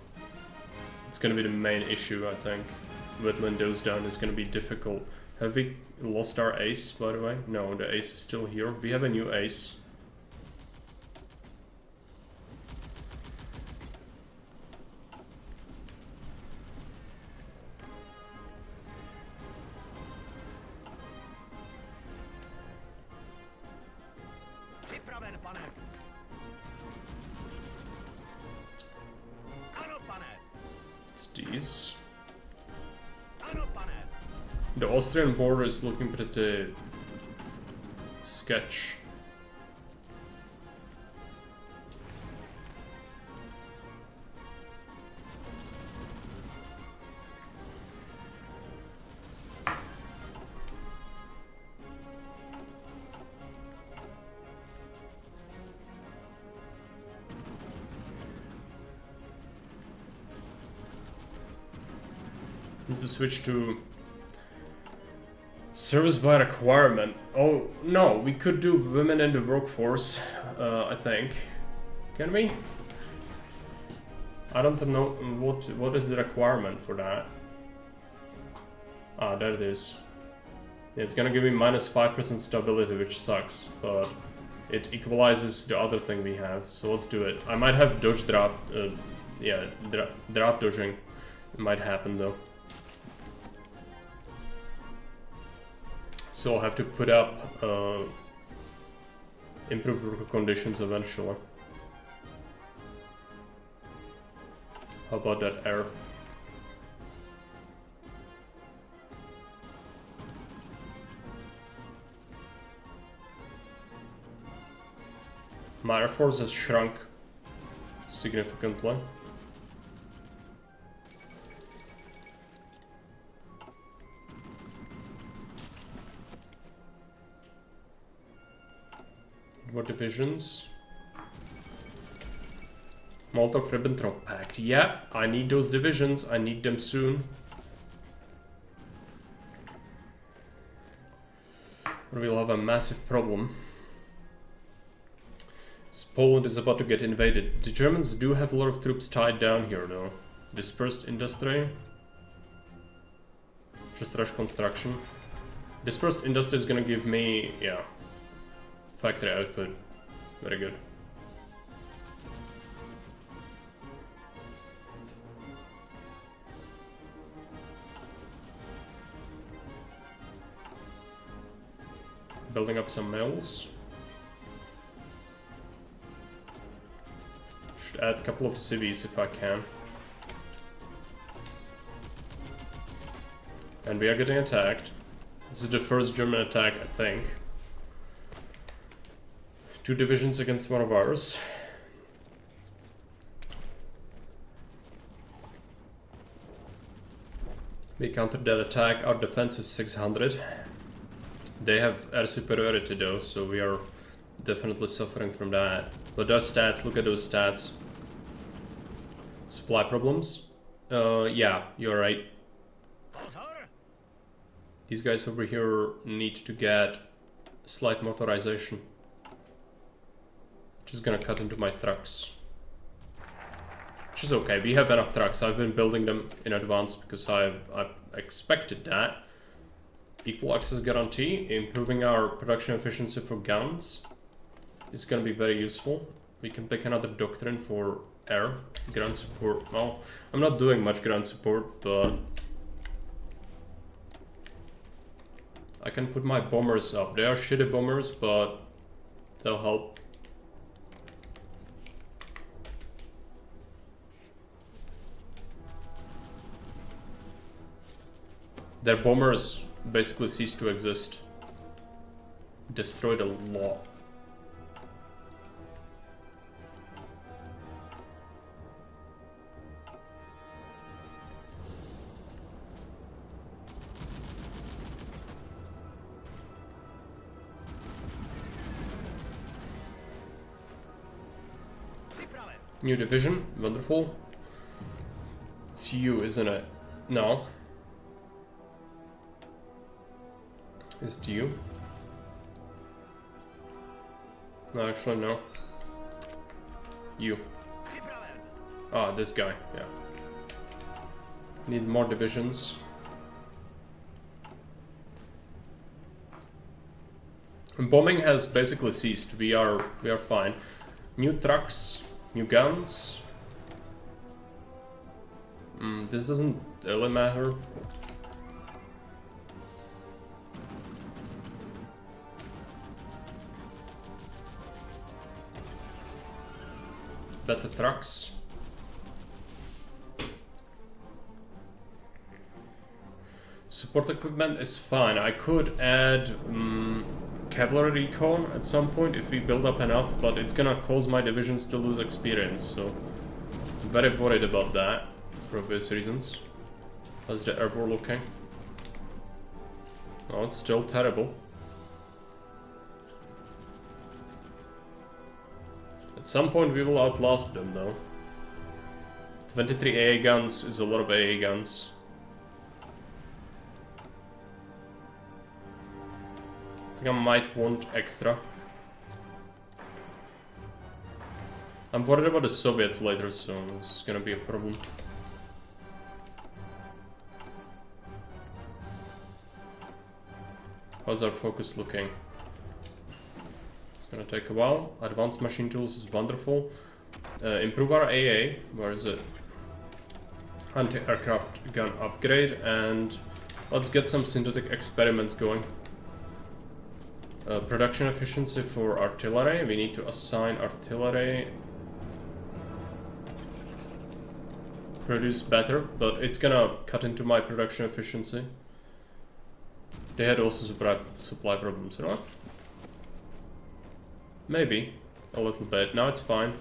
It's gonna be the main issue, I think. Whittling those down is gonna be difficult. Have we lost our ace, by the way? No, the ace is still here. We have a new ace. These. The Austrian border is looking pretty sketch. To switch to service by requirement. Oh no, we could do women in the workforce, I think. Can we? I don't know what is the requirement for that. Ah, there it is. Yeah, it's gonna give me minus 5% stability, which sucks, but it equalizes the other thing we have, so let's do it. I might have dodge draft, yeah, draft dodging. It might happen though. So I'll have to put up improved worker conditions eventually. How about that error? My air force has shrunk significantly. More divisions. Molotov-Ribbentrop Pact. Yeah, I need those divisions. I need them soon. Or we'll have a massive problem. Poland is about to get invaded. The Germans do have a lot of troops tied down here though. Dispersed industry. Just rush construction. Dispersed industry is gonna give me, yeah, factory output. Very good. Building up some mills. Should add a couple of cities if I can. And we are getting attacked. This is the first German attack, I think. 2 divisions against one of ours. We countered that attack. Our defense is 600. They have air superiority though, so we are definitely suffering from that. But those stats, look at those stats. Supply problems? Yeah, you're right. These guys over here need to get slight motorization. Just gonna cut into my trucks. Which is okay, we have enough trucks. I've been building them in advance because I expected that. Equal access guarantee, improving our production efficiency for guns is gonna be very useful. We can pick another doctrine for air, ground support. Well, I'm not doing much ground support, but I can put my bombers up. They are shitty bombers, but they'll help. Their bombers basically ceased to exist. Destroyed a lot. New division, wonderful. It's you, isn't it? No. Is it you? No, actually no. You. Ah, this guy, yeah. Need more divisions. And bombing has basically ceased. We are fine. New trucks, new guns. This doesn't really matter. Better trucks. Support equipment is fine. I could add cavalry recon at some point if we build up enough, but it's gonna cause my divisions to lose experience, so I'm very worried about that for obvious reasons. How's the air war looking? Oh, it's still terrible. At some point we will outlast them though. 23 AA guns is a lot of AA guns. think I might want extra. I'm worried about the Soviets later, so it's gonna be a problem. How's our focus looking? It's gonna take a while. Advanced machine tools is wonderful. Improve our AA. Where is it? Anti-aircraft gun upgrade, and let's get some synthetic experiments going. Production efficiency for artillery. We need to assign artillery. Produce better, but it's gonna cut into my production efficiency. They had also supply problems, right? Maybe a little bit. Now it's fine.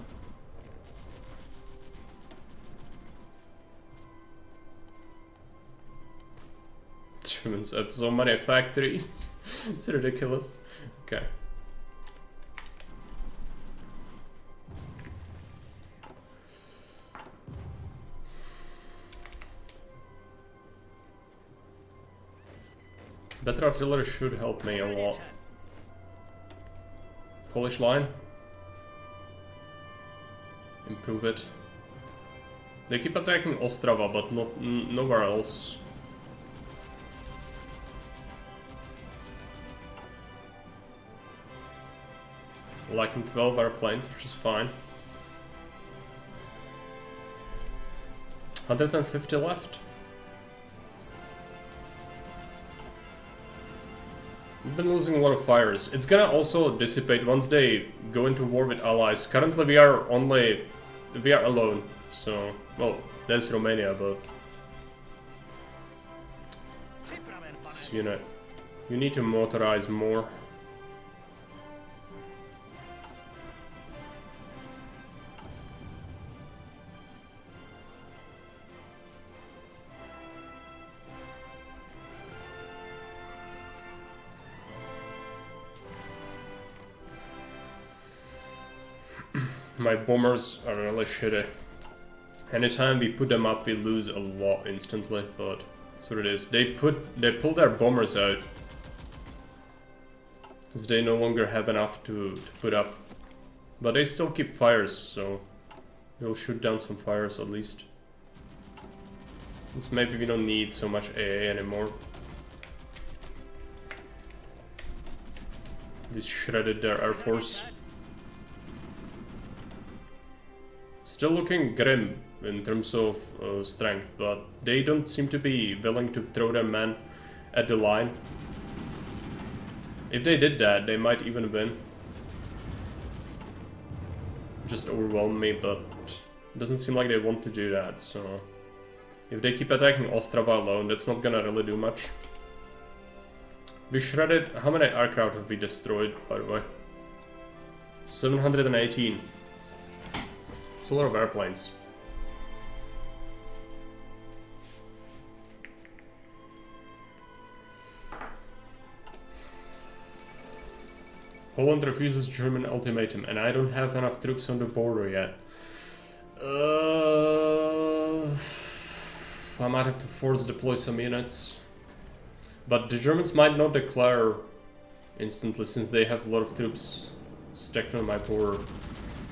Germans have so many factories. It's ridiculous. Okay. Better artillery should help me a lot. Polish line. Improve it. They keep attacking Ostrava, but not nowhere else. Lacking 12 airplanes, which is fine. 150 left. We've been losing a lot of fires. It's gonna also dissipate once they go into war with allies. Currently we are alone. So, well, there's Romania, but this unit, you need to motorize more. My bombers are really shitty. Anytime we put them up, we lose a lot instantly, but that's what it is. They pull their bombers out because they no longer have enough to put up. But they still keep fires, so we'll shoot down some fires at least. Since maybe we don't need so much AA anymore. We shredded their air force. Still looking grim in terms of strength, but they don't seem to be willing to throw their men at the line. If they did that, they might even win. Just overwhelm me, but it doesn't seem like they want to do that, so... If they keep attacking Ostrava alone, that's not gonna really do much. We shredded... How many aircraft have we destroyed, by the way? 718. It's a lot of airplanes. Poland refuses German ultimatum, and I don't have enough troops on the border yet. I might have to force deploy some units. But the Germans might not declare instantly, since they have a lot of troops stacked on my border.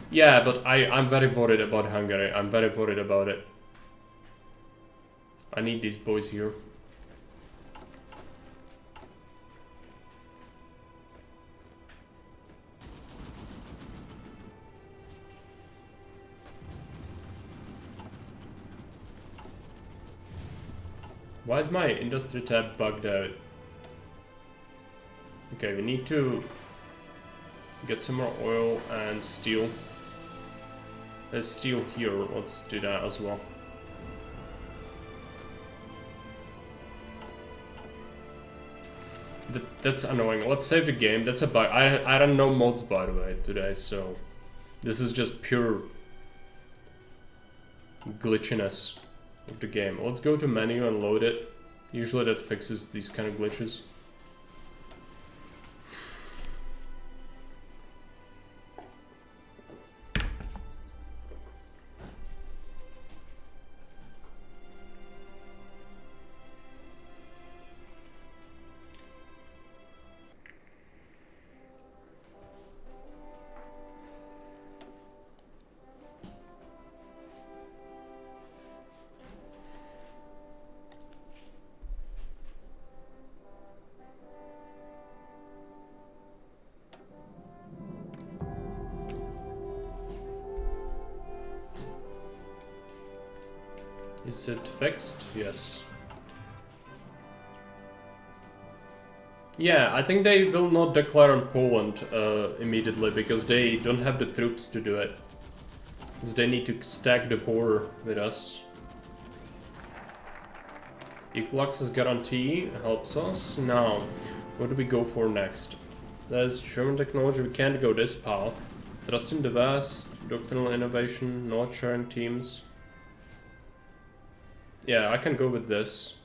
Yeah, but I'm very worried about Hungary. I'm very worried about it. I need these boys here. Why is my industry tab bugged out? Okay, we need to get some more oil and steel. There's steel here, let's do that as well. That's annoying. Let's save the game. That's a bug. I don't know mods, by the way, today, so this is just pure glitchiness of the game. Let's go to menu and load it. Usually that fixes these kind of glitches. Is it fixed? Yes. Yeah, I think they will not declare on Poland immediately because they don't have the troops to do it. Because they need to stack the border with us. Equal access guarantee helps us. Now, what do we go for next? There's German technology, we can't go this path. Trust in the West, doctrinal innovation, knowledge sharing teams. Yeah, I can go with this.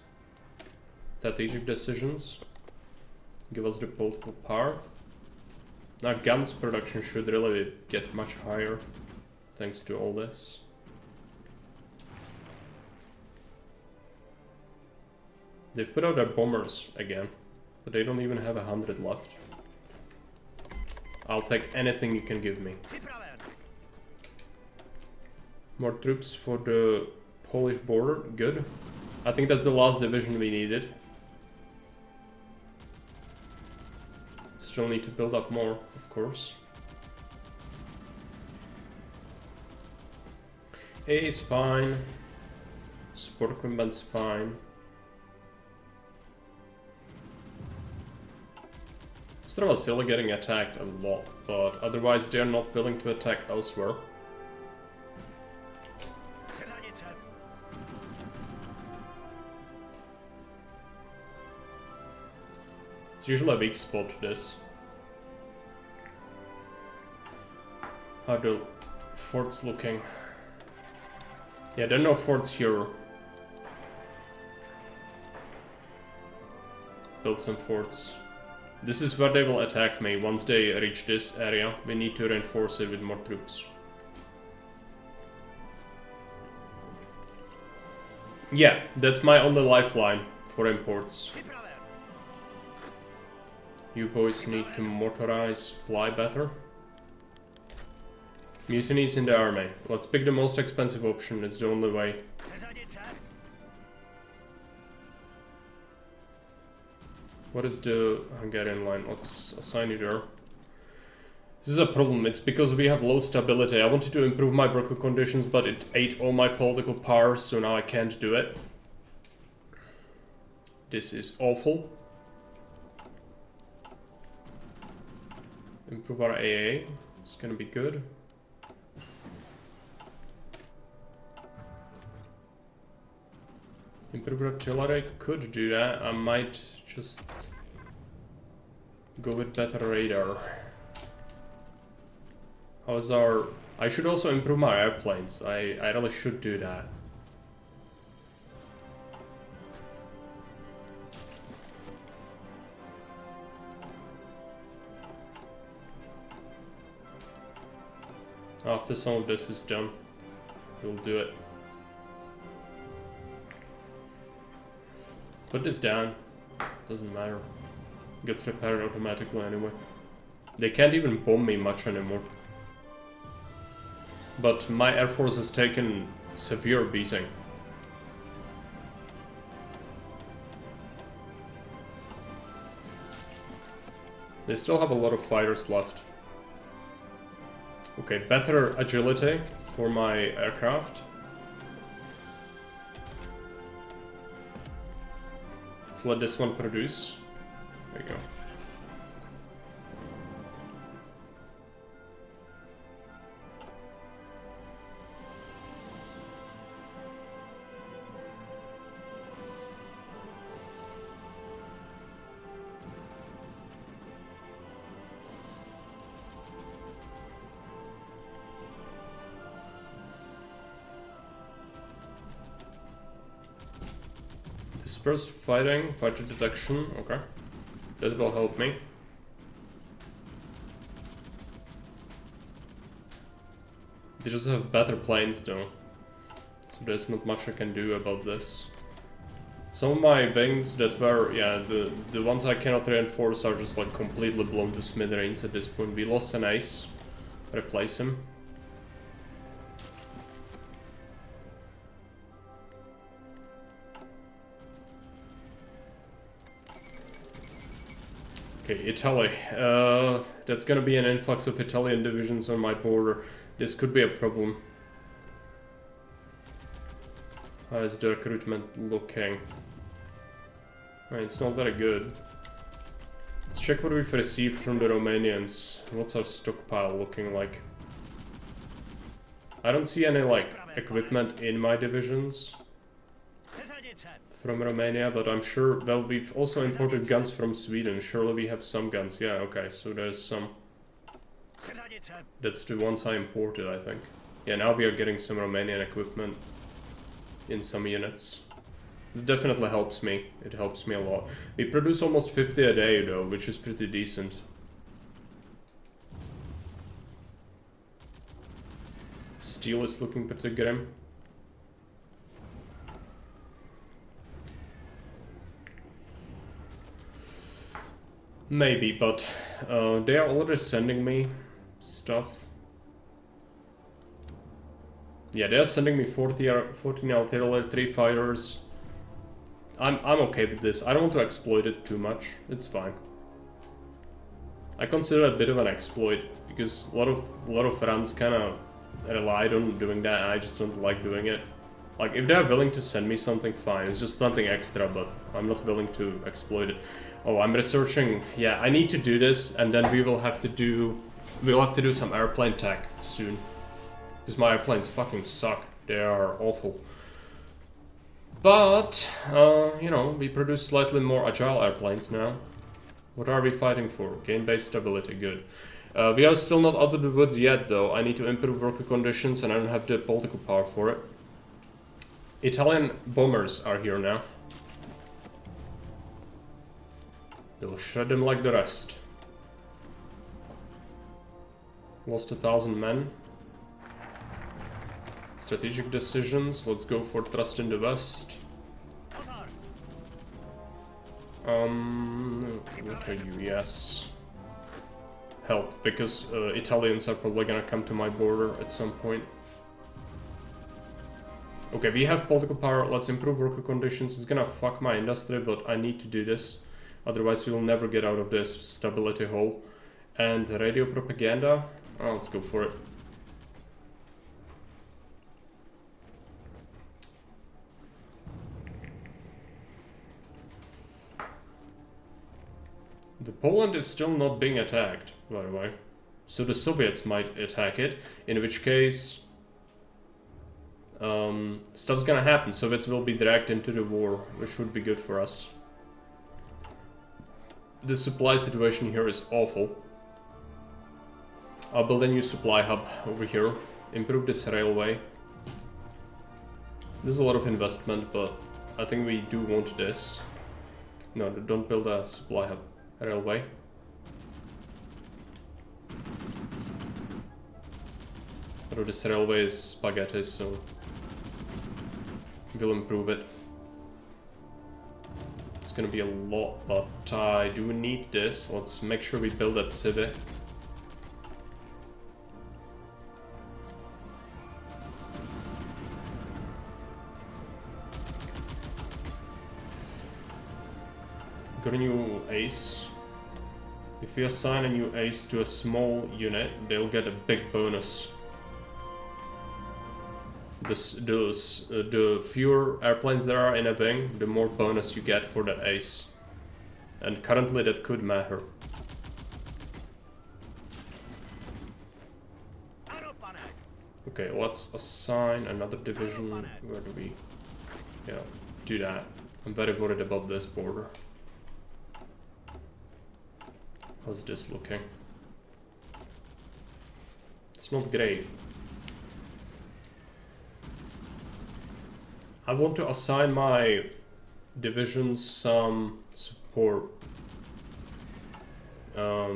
Strategic decisions. Give us the political power. Now guns production should really get much higher thanks to all this. They've put out their bombers again, but they don't even have 100 left. I'll take anything you can give me. More troops for the Polish border, good. I think that's the last division we needed. Still need to build up more, of course. A is fine. Support equipment's fine. Czechoslovakia getting attacked a lot, but otherwise they're not willing to attack elsewhere. It's usually a weak spot, this. How the forts looking? Yeah, there are no forts here. Build some forts. This is where they will attack me. Once they reach this area, we need to reinforce it with more troops. Yeah, that's my only lifeline for imports. You boys need to motorize, fly better. Mutinies in the army. Let's pick the most expensive option, it's the only way. What is the Hungarian line? Let's assign you there. This is a problem, it's because we have low stability. I wanted to improve my working conditions, but it ate all my political powers, so now I can't do it. This is awful. Improve our AA, it's gonna be good. Improve artillery, could do that. I might just go with better radar. How's our... I should also improve my airplanes. I really should do that. After some of this is done, we'll do it. Put this down. Doesn't matter. Gets repaired automatically anyway. They can't even bomb me much anymore. But my air force has taken severe beating. They still have a lot of fighters left. Okay, better agility for my aircraft. Let's let this one produce. There you go. Dispersed fighting, fighter detection, okay. That will help me. They just have better planes though. So there's not much I can do about this. Some of my wings that were, yeah, the ones I cannot reinforce are just like completely blown to smithereens at this point. We lost an ace. Replace him. Okay, Italy. That's gonna be an influx of Italian divisions on my border. This could be a problem. How is the recruitment looking? It's not very good. Let's check what we've received from the Romanians. What's our stockpile looking like? I don't see any, like, equipment in my divisions from Romania, but I'm sure... Well, we've also imported guns from Sweden. Surely we have some guns. Yeah, okay, so there's some... That's the ones I imported, I think. Yeah, now we are getting some Romanian equipment in some units. It definitely helps me. It helps me a lot. We produce almost 50 a day, though, which is pretty decent. Steel is looking pretty grim. Maybe, but they are already sending me stuff. Yeah, they are sending me 14 artillery, 3 fighters. I'm okay with this. I don't want to exploit it too much. It's fine. I consider it a bit of an exploit because a lot of friends kind of relied on doing that, and I just don't like doing it. Like, if they're willing to send me something, fine. It's just something extra, but I'm not willing to exploit it. Oh, I'm researching. Yeah, I need to do this, and then we'll have to do some airplane tech soon. Because my airplanes fucking suck. They are awful. But, you know, we produce slightly more agile airplanes now. What are we fighting for? Gain base stability, good. We are still not out of the woods yet, though. I need to improve worker conditions, and I don't have the political power for it. Italian bombers are here now. They'll shred them like the rest. Lost 1,000 men. Strategic decisions. Let's go for trust in the West. What are you? Yes. Help, because Italians are probably gonna come to my border at some point. Okay, we have political power. Let's improve worker conditions. It's gonna fuck my industry, but I need to do this. Otherwise, we'll never get out of this stability hole. And radio propaganda. Oh, let's go for it. The Poland is still not being attacked, by the way. So the Soviets might attack it, in which case stuff's gonna happen. Soviets will be dragged into the war, which would be good for us. The supply situation here is awful. I'll build a new supply hub over here. Improve this railway. There's a lot of investment, but I think we do want this. No, don't build a supply hub. Railway. Although this railway is spaghetti, so we'll improve it. It's gonna be a lot, but I do need this. Let's make sure we build that civvy. Got a new ace. If we assign a new ace to a small unit, they'll get a big bonus. The fewer airplanes there are in a wing, the more bonus you get for that ace. And currently that could matter. Okay, let's assign another division. Where do we... Yeah, do that. I'm very worried about this border. How's this looking? It's not great. I want to assign my divisions some support. I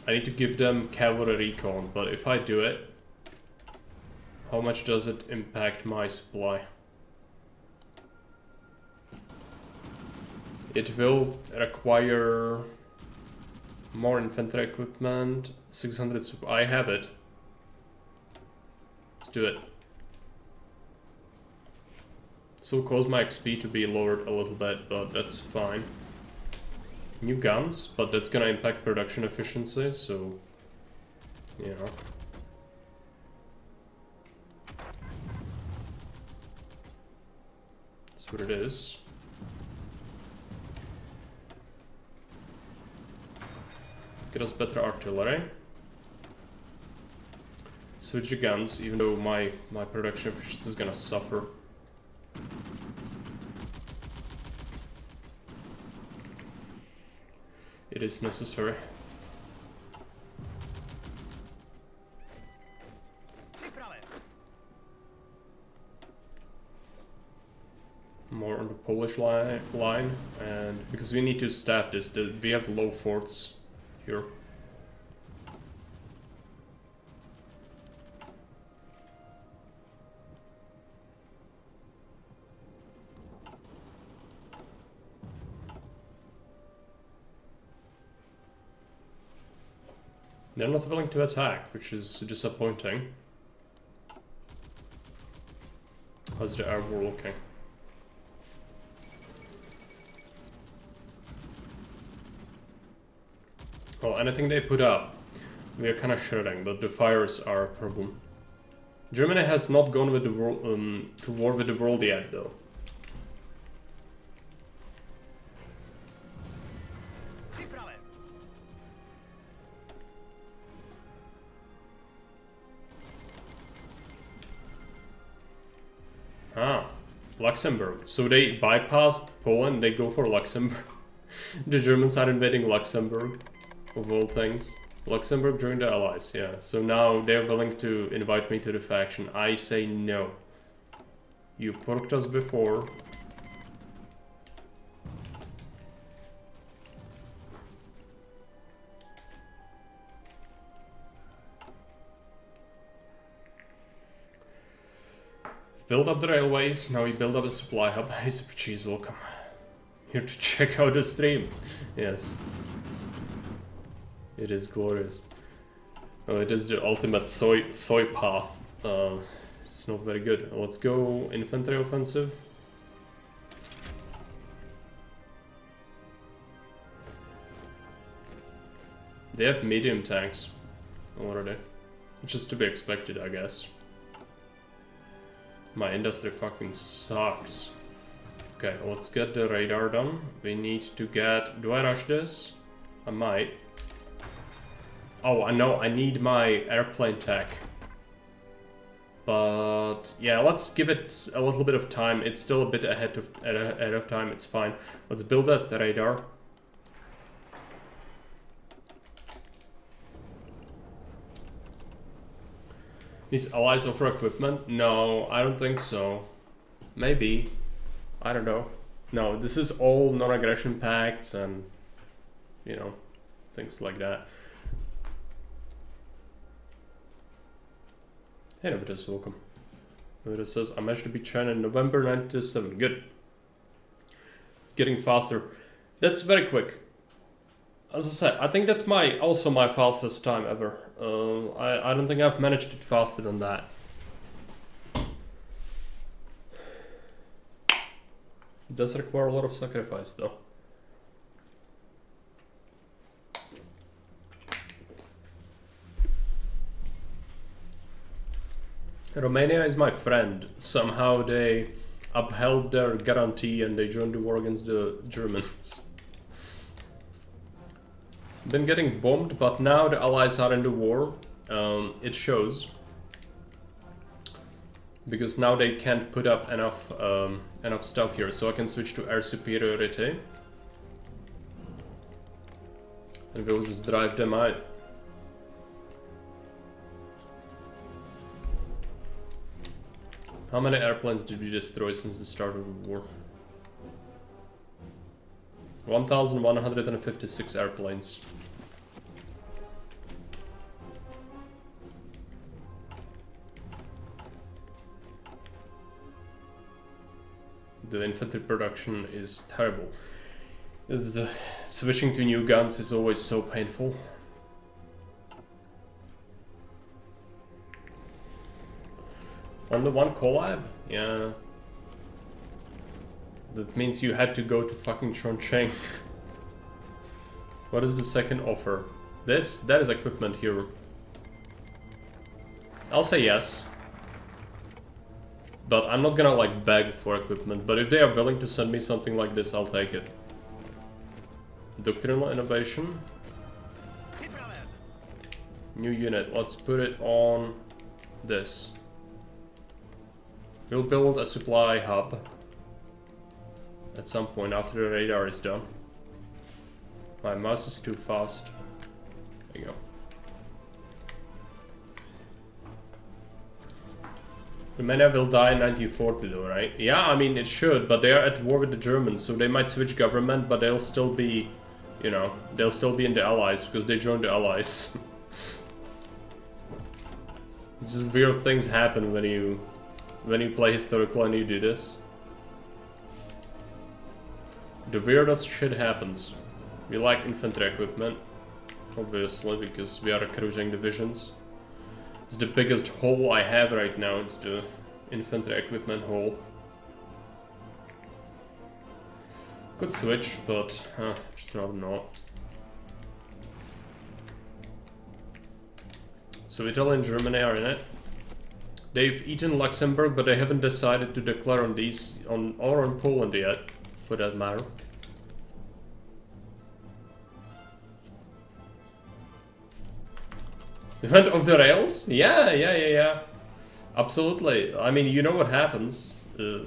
need to give them cavalry recon, but if I do it, how much does it impact my supply? It will require more infantry equipment, 600 I have it. Let's do it. This will cause my XP to be lowered a little bit, but that's fine. New guns, but that's gonna impact production efficiency, so... you know. what it is. Get us better artillery. Switch the guns, even though my production efficiency is gonna suffer. It is necessary. More on the Polish line, and because we need to staff this, we have low forts here. They're not willing to attack, which is disappointing. How's the air war looking? Well, anything they put up, we are kind of shredding, but the fires are a problem. Germany has not gone with the to war with the world yet, though. Ah, Luxembourg. So they bypassed Poland, they go for Luxembourg. The Germans are invading Luxembourg, of all things. Luxembourg joined the Allies, yeah. So now they're willing to invite me to the faction. I say no. You porked us before. Build up the railways, now we build up a supply hub. Hey, Super Cheese, welcome. Here to check out the stream. Yes. It is glorious. Oh, it is the ultimate soy path. It's not very good. Let's go infantry offensive. They have medium tanks already. Which is to be expected, I guess. My industry fucking sucks. Okay, let's get the radar done. We need to get... Do I rush this? I might. Oh, I know, I need my airplane tech. But yeah, let's give it a little bit of time. It's still a bit ahead of time, it's fine. Let's build that radar. These allies offer equipment? No, I don't think so. Maybe. I don't know. No, this is all non-aggression pacts and, you know, things like that. Hey, Novitas, welcome. Novitas says, I managed to beat China in November 1997. Good. Getting faster. That's very quick. As I said, I think that's also my fastest time ever. I don't think I've managed it faster than that. It does require a lot of sacrifice, though. Romania is my friend. Somehow they upheld their guarantee and they joined the war against the Germans. Been getting bombed, but now the Allies are in the war. It shows. Because now they can't put up enough stuff here, so I can switch to air superiority. And we'll just drive them out. How many airplanes did we destroy since the start of the war? 1,156 airplanes. The infantry production is terrible. Switching to new guns is always so painful. Only one collab? Yeah. That means you had to go to fucking Chongqing. What is the second offer? This? That is equipment here. I'll say yes. But I'm not gonna like beg for equipment, but if they are willing to send me something like this, I'll take it. Doctrinal innovation. New unit, let's put it on this. We'll build a supply hub at some point after the radar is done. My mouse is too fast. There you go. Romania will die in 1940 though, right? Yeah, I mean it should, but they are at war with the Germans, so they might switch government, but they'll still be, you know, they'll still be in the Allies because they joined the Allies. It's just weird things happen when you play historical and you do this. The weirdest shit happens. We like infantry equipment, obviously, because we are cruising divisions. It's the biggest hole I have right now, it's the infantry equipment hole. Could switch, but just rather not. So Italy and Germany are in it. They've eaten Luxembourg, but they haven't decided to declare on these, or on Poland yet, for that matter. They went off the rails? Yeah. Absolutely. I mean, you know what happens.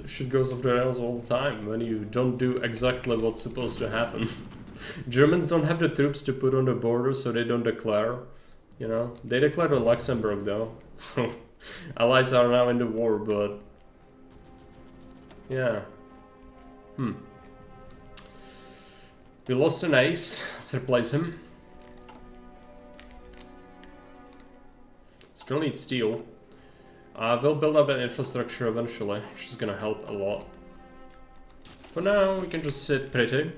Shit goes off the rails all the time when you don't do exactly what's supposed to happen. Germans don't have the troops to put on the border, so they don't declare. You know, they declared on Luxembourg though, so allies are now in the war, but yeah. We lost an ace, let's replace him. Still need steel. We'll build up an infrastructure eventually, which is gonna help a lot. For now, we can just sit pretty,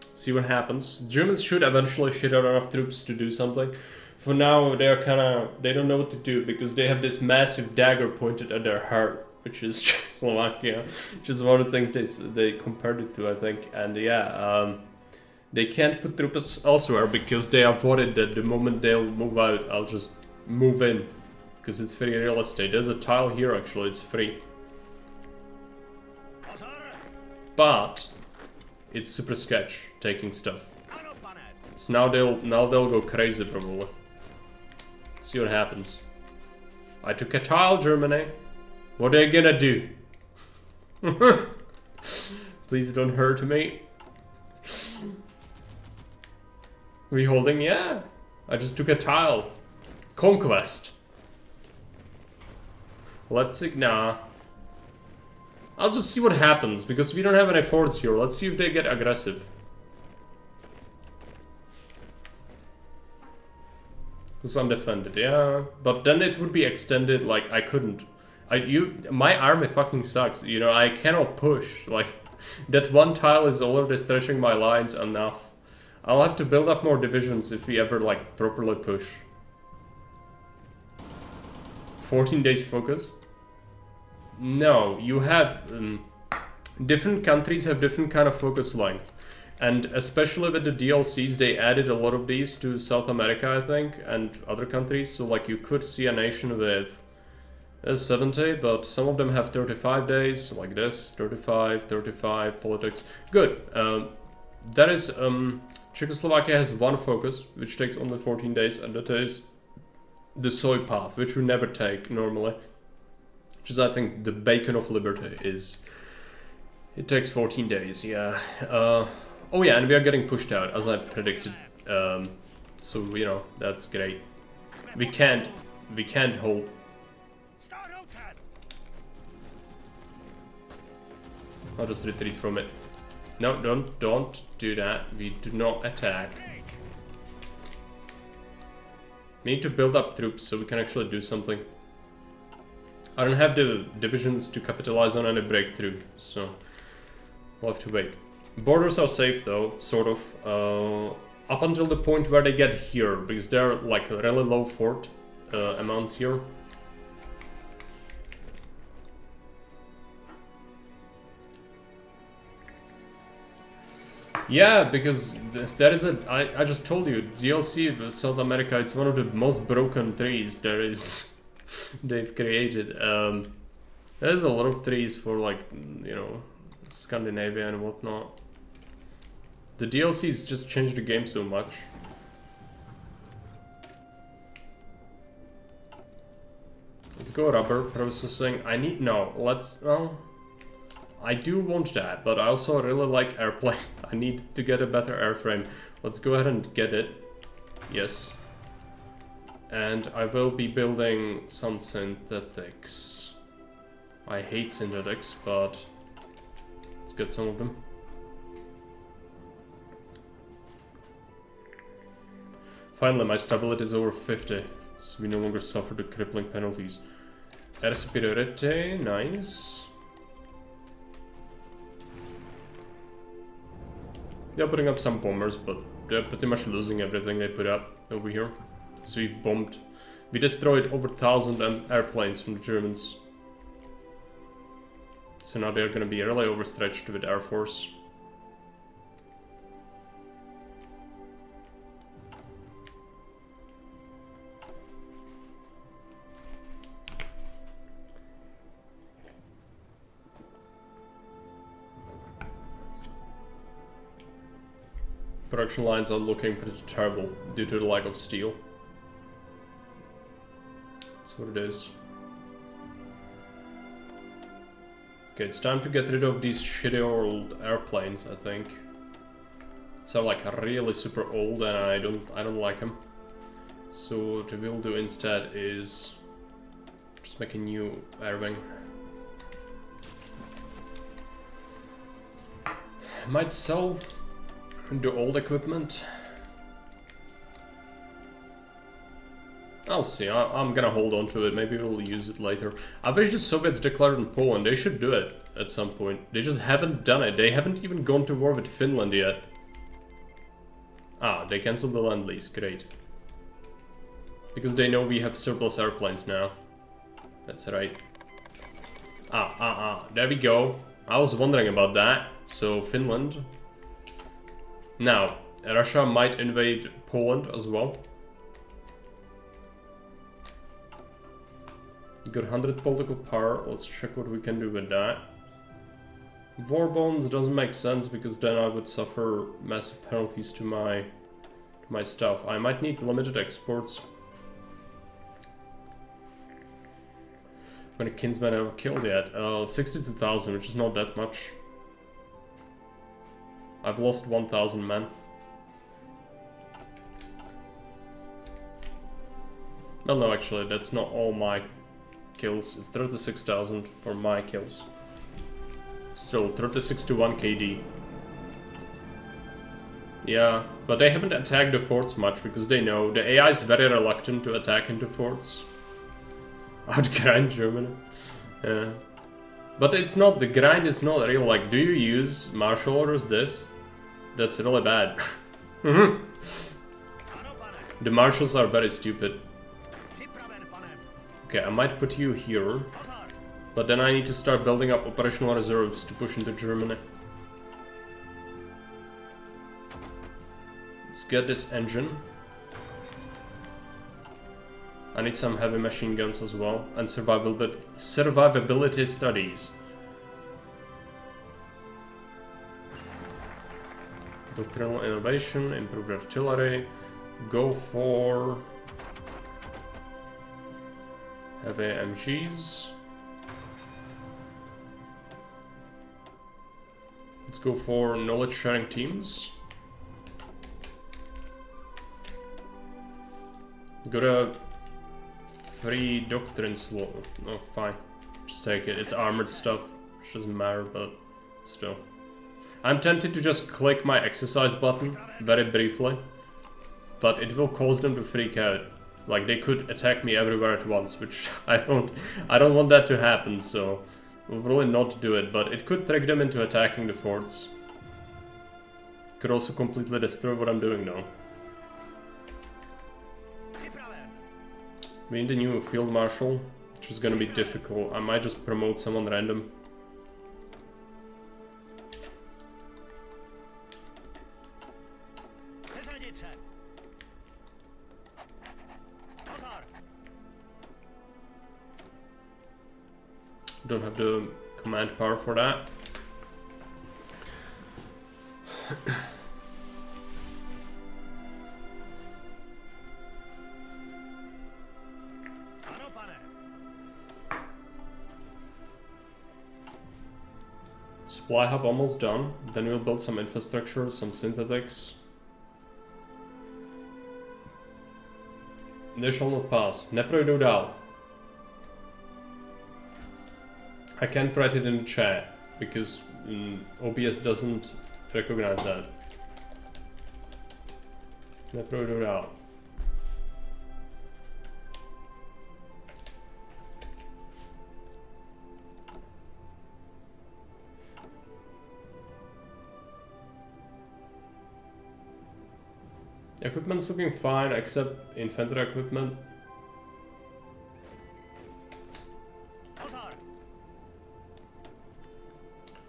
see what happens. Germans should eventually shit out enough troops to do something. For now, they don't know what to do because they have this massive dagger pointed at their heart, which is Czechoslovakia, which is one of the things they compared it to, I think. And yeah, they can't put troops elsewhere because they are worried that the moment they'll move out, I'll just move in. Because it's free real estate. There's a tile here actually, it's free. But it's super sketch taking stuff. So now they'll go crazy probably. Let's see what happens. I took a tile, Germany. What are they gonna do? Please don't hurt me. We holding? Yeah. I just took a tile. Conquest. Let's nah. I'll just see what happens because we don't have any forts here. Let's see if they get aggressive. Because I'm defended, yeah. But then it would be extended. Like I couldn't. My army fucking sucks. You know, I cannot push. Like that one tile is already stretching my lines enough. I'll have to build up more divisions if we ever like properly push. 14 days focus? No, you have different countries have different kind of focus length, and especially with the DLCs they added a lot of these to South America, I think, and other countries. So like you could see a nation with 70, but some of them have 35 days like this. 35 politics. Good. That is Czechoslovakia has one focus which takes only 14 days, and that is the soy path, which we never take normally, which is I think the bacon of liberty. Is it takes 14 days, yeah. Oh yeah, and we are getting pushed out as I predicted, so you know that's great. We can't hold. I'll just retreat from it. No, don't do that. We do not attack. We need to build up troops so we can actually do something. I don't have the divisions to capitalize on any breakthrough, so we'll have to wait. Borders are safe though, sort of, up until the point where they get here, because they're like really low fort amounts here. Yeah, because that is I just told you, DLC of South America, it's one of the most broken trees there is. They've created. There's a lot of trees for like, you know, Scandinavia and whatnot. The DLCs just changed the game so much. Let's go rubber processing. Well, I do want that, but I also really like airplane. I need to get a better airframe. Let's go ahead and get it. Yes. And I will be building some synthetics. I hate synthetics, but let's get some of them. Finally, my stability is over 50, so we no longer suffer the crippling penalties. Air superiority, nice. They're putting up some bombers, but they're pretty much losing everything they put up over here. So we've bombed. We destroyed over 1,000 airplanes from the Germans. So now they're gonna be really overstretched with Air Force. Production lines are looking pretty terrible due to the lack of steel. That's what it is. Okay, it's time to get rid of these shitty old airplanes, I think. So like really super old and I don't like them. So what we will do instead is just make a new air wing. Might sell the old equipment. I'll see. I'm gonna hold on to it. Maybe we'll use it later. I wish the Soviets declared in Poland. They should do it at some point. They just haven't done it. They haven't even gone to war with Finland yet. Ah, they canceled the Lend-Lease. Great. Because they know we have surplus airplanes now. That's right. There we go. I was wondering about that. So, Finland. Now, Russia might invade Poland as well. Got 100 political power. Let's check what we can do with that. War bonds doesn't make sense because then I would suffer massive penalties to my stuff. I might need limited exports. How many kinsmen have I killed yet? 62,000, which is not that much. I've lost 1,000 men. Well, no, actually, that's not all my kills. It's 36,000 for my kills. Still, 36 to 1 KD. Yeah, but they haven't attacked the forts much because they know the AI is very reluctant to attack into forts. Outgrind Germany. Yeah. But it's not, the grind is not real. Like, do you use martial orders this? That's really bad. The marshals are very stupid. Okay, I might put you here. But then I need to start building up operational reserves to push into Germany. Let's get this engine. I need some heavy machine guns as well. And survivability studies. Doctrinal innovation, improved artillery. Go for heavy MGs. Let's go for knowledge sharing teams. Got a free doctrine slot. Oh, fine. Just take it. It's armored stuff. Which doesn't matter, but still. I'm tempted to just click my exercise button very briefly, but it will cause them to freak out. Like, they could attack me everywhere at once, which I don't want that to happen, so we'll really not do it, but it could trick them into attacking the forts. Could also completely destroy what I'm doing now. We need a new field marshal, which is gonna be difficult. I might just promote someone random. Don't have the command power for that. Supply hub almost done. Then we'll build some infrastructure, some synthetics. They shall not pass. Neprojdou dál. I can't write it in the chat because OBS doesn't recognize that. Neprojdou dál. Equipment's looking fine, except infantry equipment.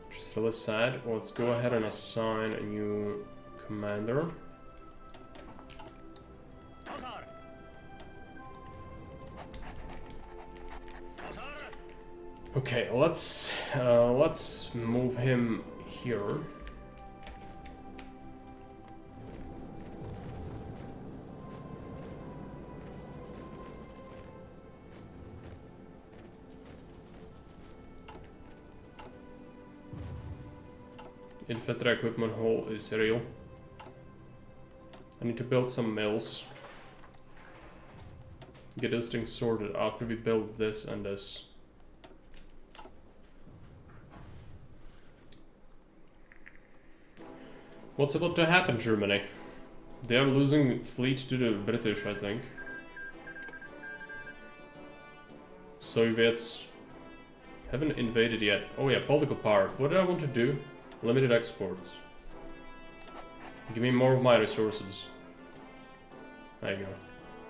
Which is really sad. Well, let's go ahead and assign a new commander. Okay, let's move him here. Infantry equipment hole is real. I need to build some mills. Get those things sorted after we build this and this. What's about to happen, Germany? They are losing fleet to the British, I think. Soviets haven't invaded yet. Oh yeah, political power. What do I want to do? Limited exports. Give me more of my resources. There you go.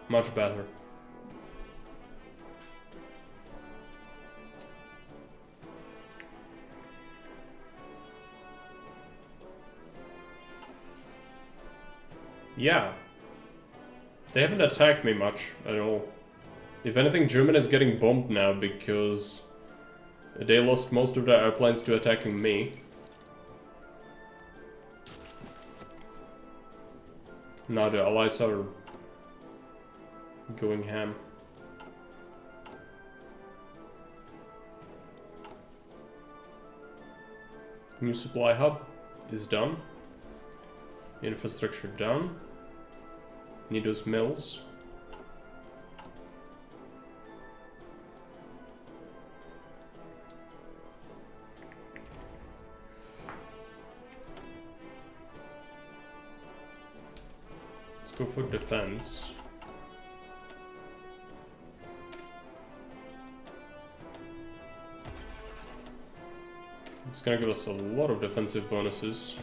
Much better. Yeah. They haven't attacked me much at all. If anything, Germany is getting bombed now because they lost most of their airplanes to attacking me. Now the allies are going ham. New supply hub is done. Infrastructure done. Need those mills. Go for defense. It's gonna give us a lot of defensive bonuses.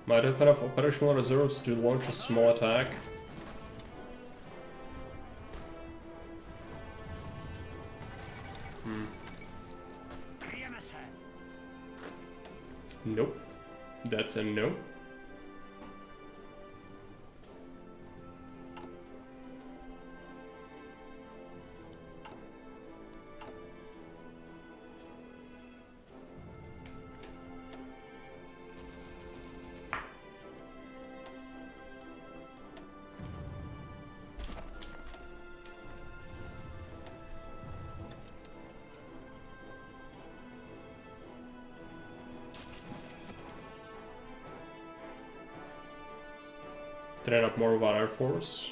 Might have enough operational reserves to launch a small attack. Nope. That's a no. Train up more of our Air Force.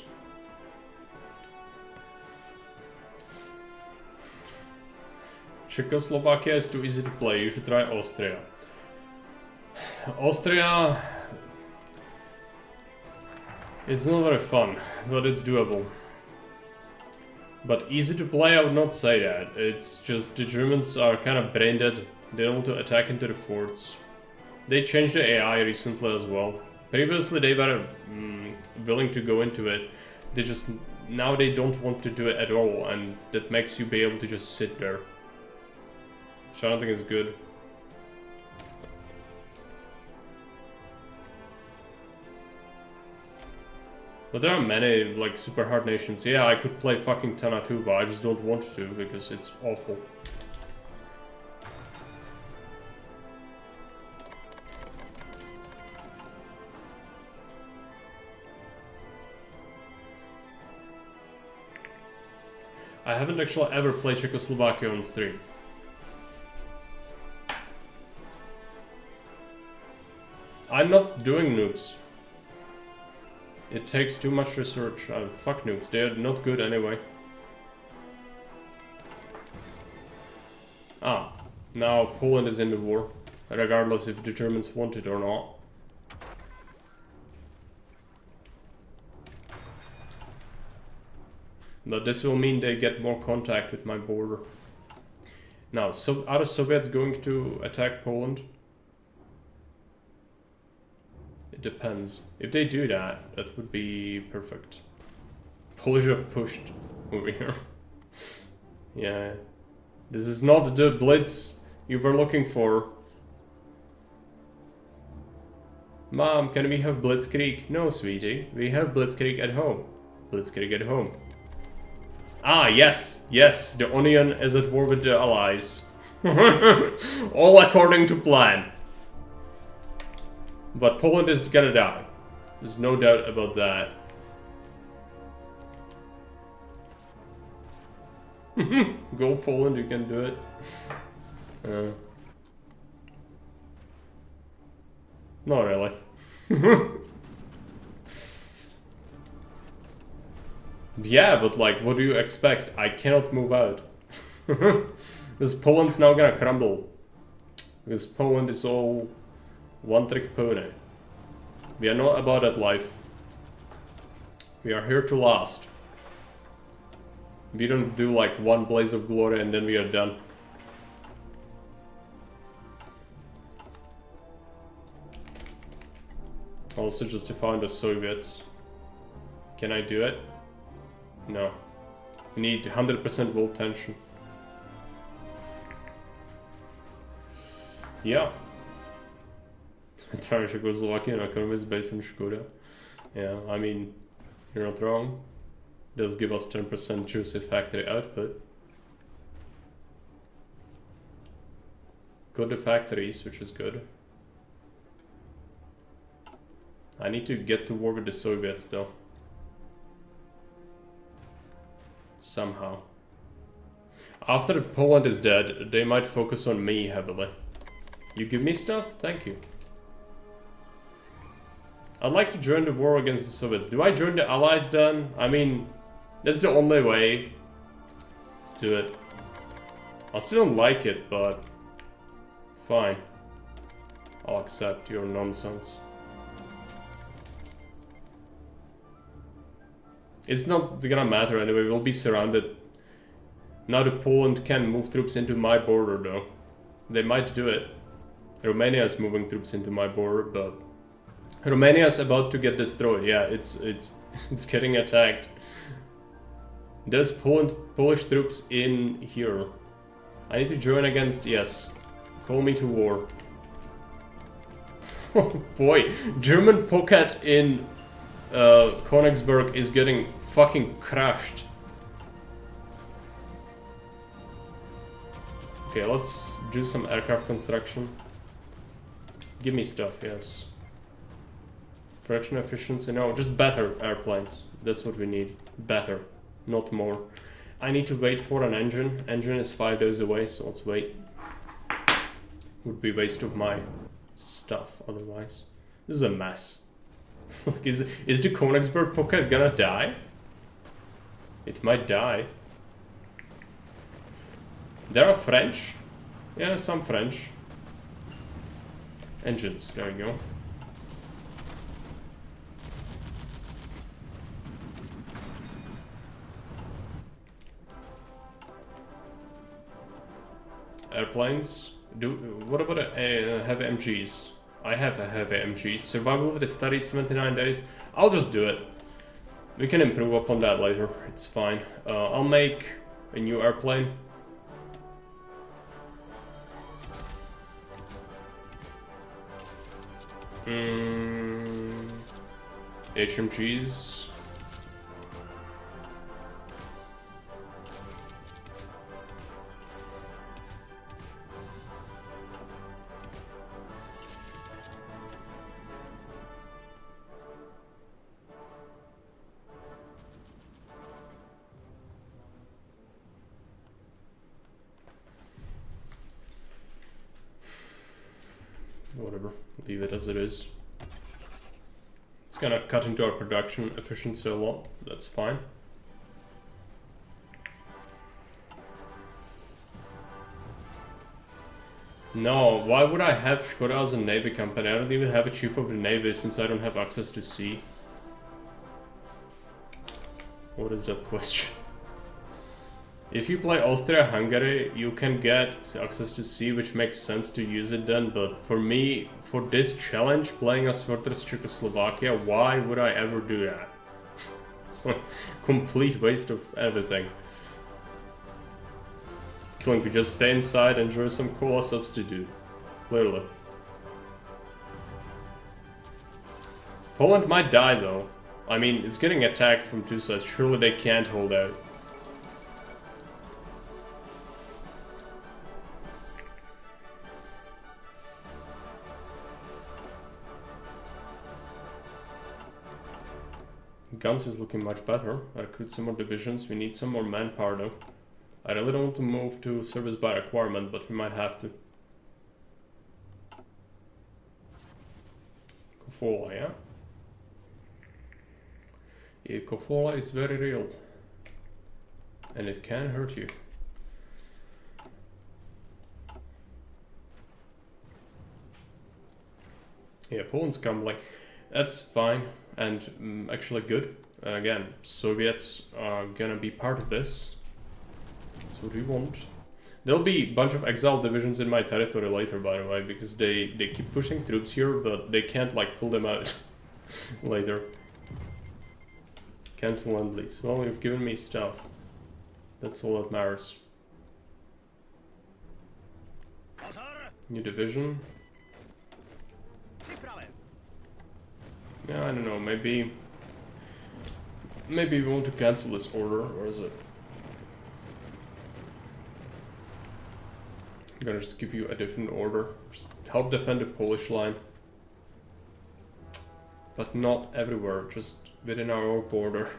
Czechoslovakia is too easy to play, you should try Austria. Austria... It's not very fun, but it's doable. But easy to play, I would not say that. It's just the Germans are kind of brain dead. They don't want to attack into the forts. They changed the AI recently as well. Previously they were willing to go into it. They just... Now they don't want to do it at all, and that makes you be able to just sit there. Which I don't think is good. But there are many, like, super hard nations. Yeah, I could play fucking Tanatu, but I just don't want to because it's awful. I haven't actually ever played Czechoslovakia on stream. I'm not doing nukes. It takes too much research. Fuck nukes, they're not good anyway. Ah, now Poland is in the war, regardless if the Germans want it or not. But this will mean they get more contact with my border. Now, so are the Soviets going to attack Poland? It depends. If they do that, that would be perfect. Polish have pushed over here. Yeah. This is not the blitz you were looking for. Mom, can we have Blitzkrieg? No, sweetie. We have Blitzkrieg at home. Blitzkrieg at home. Ah, yes, yes, the Onion is at war with the Allies. All according to plan. But Poland is gonna die. There's no doubt about that. Go Poland, you can do it. Not really. Yeah, but like, what do you expect? I cannot move out. Because Poland's now gonna crumble. Because Poland is all one-trick pony. We are not about that life. We are here to last. We don't do like one blaze of glory and then we are done. Also just to find the Soviets. Can I do it? No. We need 100% world tension. Yeah. Entire Czechoslovakian economy is based on Škoda. Yeah, I mean, you're not wrong. Does give us 10% juicy factory output. Got the factories, which is good. I need to get to war with the Soviets though. Somehow. After Poland is dead, they might focus on me heavily. You give me stuff? Thank you. I'd like to join the war against the Soviets. Do I join the Allies then? I mean, that's the only way. Let's do it. I still don't like it, but fine. I'll accept your nonsense. It's not gonna matter anyway, we'll be surrounded. Now the Poland can move troops into my border though. They might do it. Romania is moving troops into my border, but Romania is about to get destroyed. Yeah, it's getting attacked. There's Polish troops in here. I need to join against, yes. Call me to war. Oh boy, German pocket in Königsberg is getting fucking crushed. Okay, let's do some aircraft construction. Give me stuff, yes. Production efficiency, no, just better airplanes. That's what we need. Better, not more. I need to wait for an engine. Engine is 5 days away, so let's wait. Would be waste of my stuff otherwise. This is a mess. Is the Königsberg pocket gonna die? It might die. There are French. Yeah, some French. Engines, there you go. Airplanes. What about heavy MGs? I have a heavy MG. Survival of the studies 29 days. I'll just do it. We can improve upon that later. It's fine. I'll make a new airplane. HMGs. Whatever, leave it as it is. It's gonna cut into our production efficiency a lot, that's fine. No, why would I have Škoda as a navy company? I don't even have a chief of the navy since I don't have access to sea. What is that question? If you play Austria-Hungary, you can get access to sea, which makes sense to use it then, but for me, for this challenge, playing as Fortress Czechoslovakia, why would I ever do that? It's a complete waste of everything. Killing, we just stay inside, enjoy some cola substitute. Clearly. Poland might die though. I mean, it's getting attacked from two sides. Surely they can't hold out. Guns is looking much better. I recruit some more divisions. We need some more manpower though. I really don't want to move to service by requirement, but we might have to. Kofola, yeah? Yeah, Kofola is very real. And it can hurt you. Yeah, Poland's like that's fine and actually good. Again, Soviets are gonna be part of this. That's what we want. There'll be a bunch of exile divisions in my territory later, by the way, because they keep pushing troops here, but they can't like pull them out later. Cancel Lend-Lease. Well, you've given me stuff. That's all that matters. New division. Yeah, I don't know, maybe we want to cancel this order, or is it? I'm gonna just give you a different order. Just help defend the Polish line. But not everywhere, just within our border.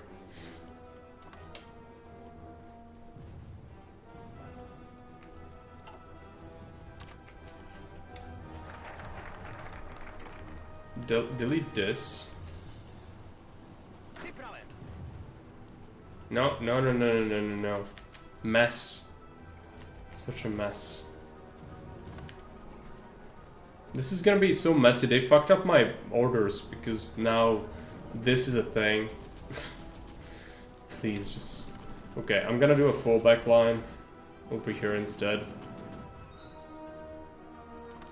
Delete this. No. Mess. Such a mess. This is gonna be so messy. They fucked up my orders because now this is a thing. Please just... Okay, I'm gonna do a fallback line over here instead.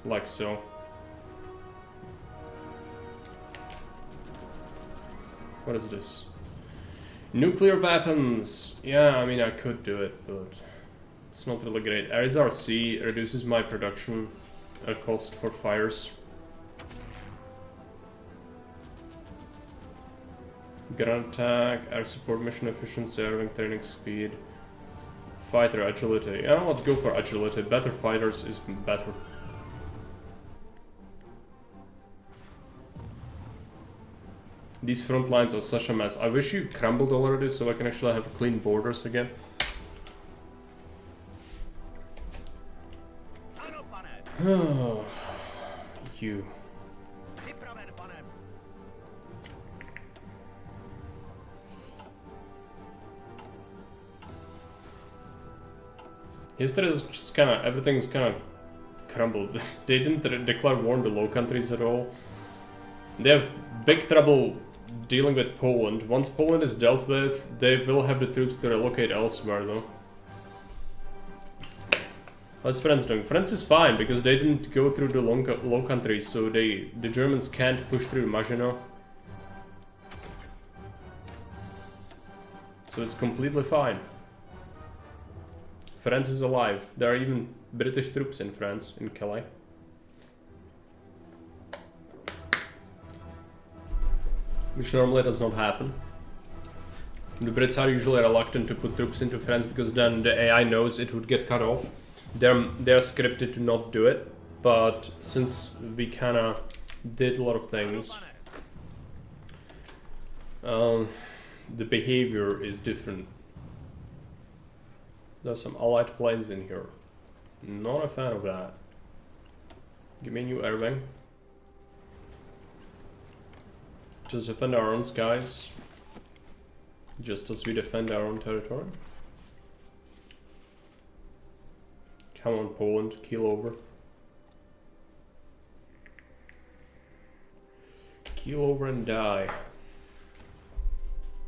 Like so. What is this? Nuclear weapons! Yeah, I mean I could do it, but it's not really great. RSRC reduces my production cost for fires. Ground attack, air support mission efficiency, airwing training speed, fighter agility. Yeah, let's go for agility. Better fighters is better. These front lines are such a mess. I wish you crumbled already so I can actually have clean borders again. You. History is just kind of, everything's kind of crumbled. They didn't declare war on the Low Countries at all. They have big trouble dealing with Poland. Once Poland is dealt with, they will have the troops to relocate elsewhere though. How's France doing? France is fine because they didn't go through the Low Countries, so the Germans can't push through Maginot. So it's completely fine. France is alive. There are even British troops in France, in Calais. Which normally does not happen. The Brits are usually reluctant to put troops into France because then the AI knows it would get cut off. They're scripted to not do it, but since we kinda did a lot of things, the behavior is different. There's some allied planes in here. Not a fan of that. Give me a new air wing. Just defend our own skies. Just as we defend our own territory. Come on, Poland, keel over. Keel over and die.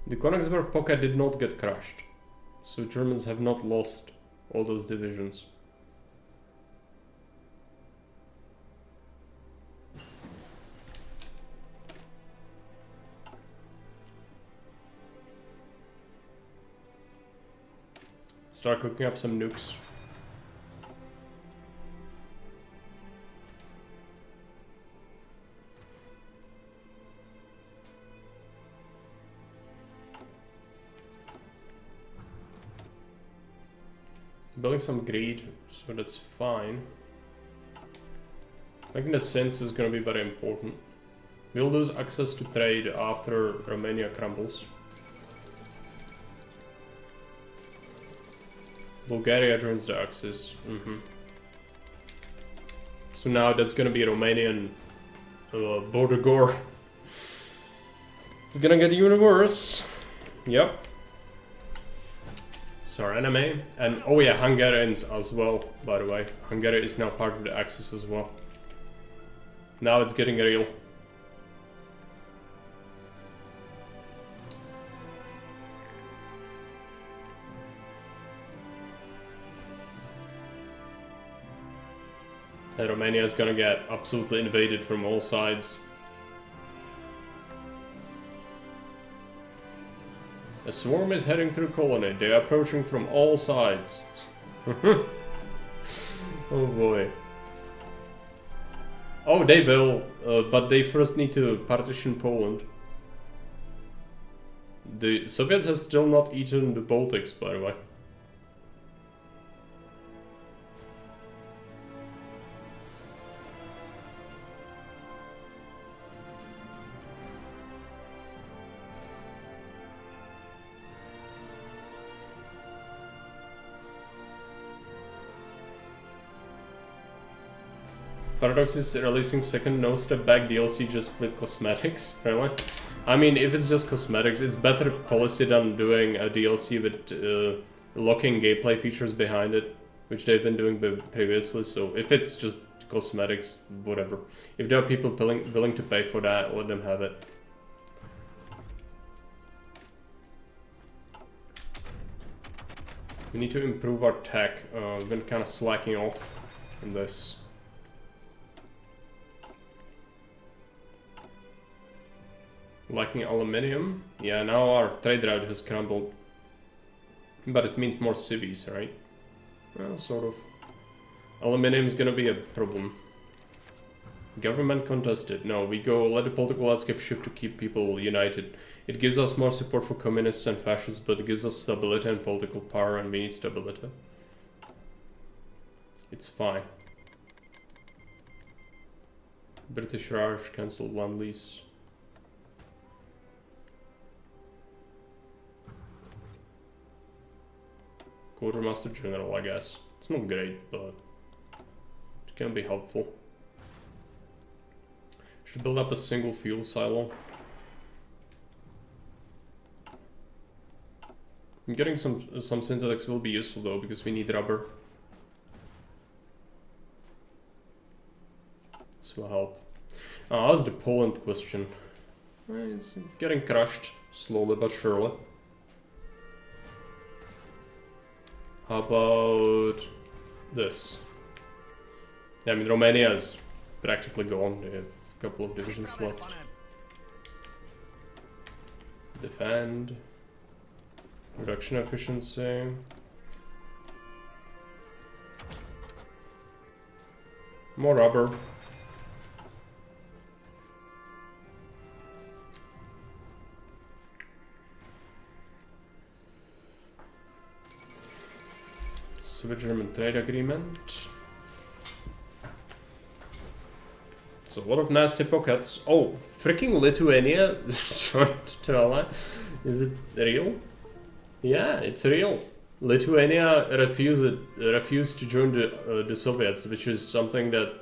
The Königsberg pocket did not get crushed, so Germans have not lost all those divisions. Start cooking up some nukes. Building some greed, so that's fine. Making the sense is gonna be very important. We'll lose access to trade after Romania crumbles. Bulgaria joins the Axis. So now that's gonna be a Romanian border gore. It's gonna get even worse. Yep. Sorry, enemy. And oh yeah, Hungarians as well, by the way. Hungary is now part of the Axis as well. Now it's getting real. And Romania is gonna get absolutely invaded from all sides. A swarm is heading through colony. They are approaching from all sides. Oh boy. Oh, they will, but they first need to partition Poland. The Soviets have still not eaten the Baltics, by the way. Paradox is releasing second No Step Back DLC just with cosmetics, really? I mean, if it's just cosmetics, it's better policy than doing a DLC with locking gameplay features behind it, which they've been doing previously, so if it's just cosmetics, whatever. If there are people willing to pay for that, let them have it. We need to improve our tech. We've been kind of slacking off in this. Lacking aluminium. Yeah, now our trade route has crumbled. But it means more cities, right? Well, sort of. Aluminium is gonna be a problem. Government contested. No, we go let the political landscape shift to keep people united. It gives us more support for communists and fascists, but it gives us stability and political power, and we need stability. It's fine. British Raj cancelled land lease. Quartermaster General, I guess. It's not great, but it can be helpful. Should build up a single fuel silo. Getting some synthetics will be useful though, because we need rubber. This will help. That's the Poland question. It's getting crushed, slowly but surely. How about this? Yeah, I mean, Romania is practically gone. They have a couple of divisions left. Defend. Production efficiency. More rubber. Soviet-German trade agreement. It's a lot of nasty pockets. Oh, freaking Lithuania joined to ally. Is it real? Yeah, it's real. Lithuania refused to join the Soviets, which is something that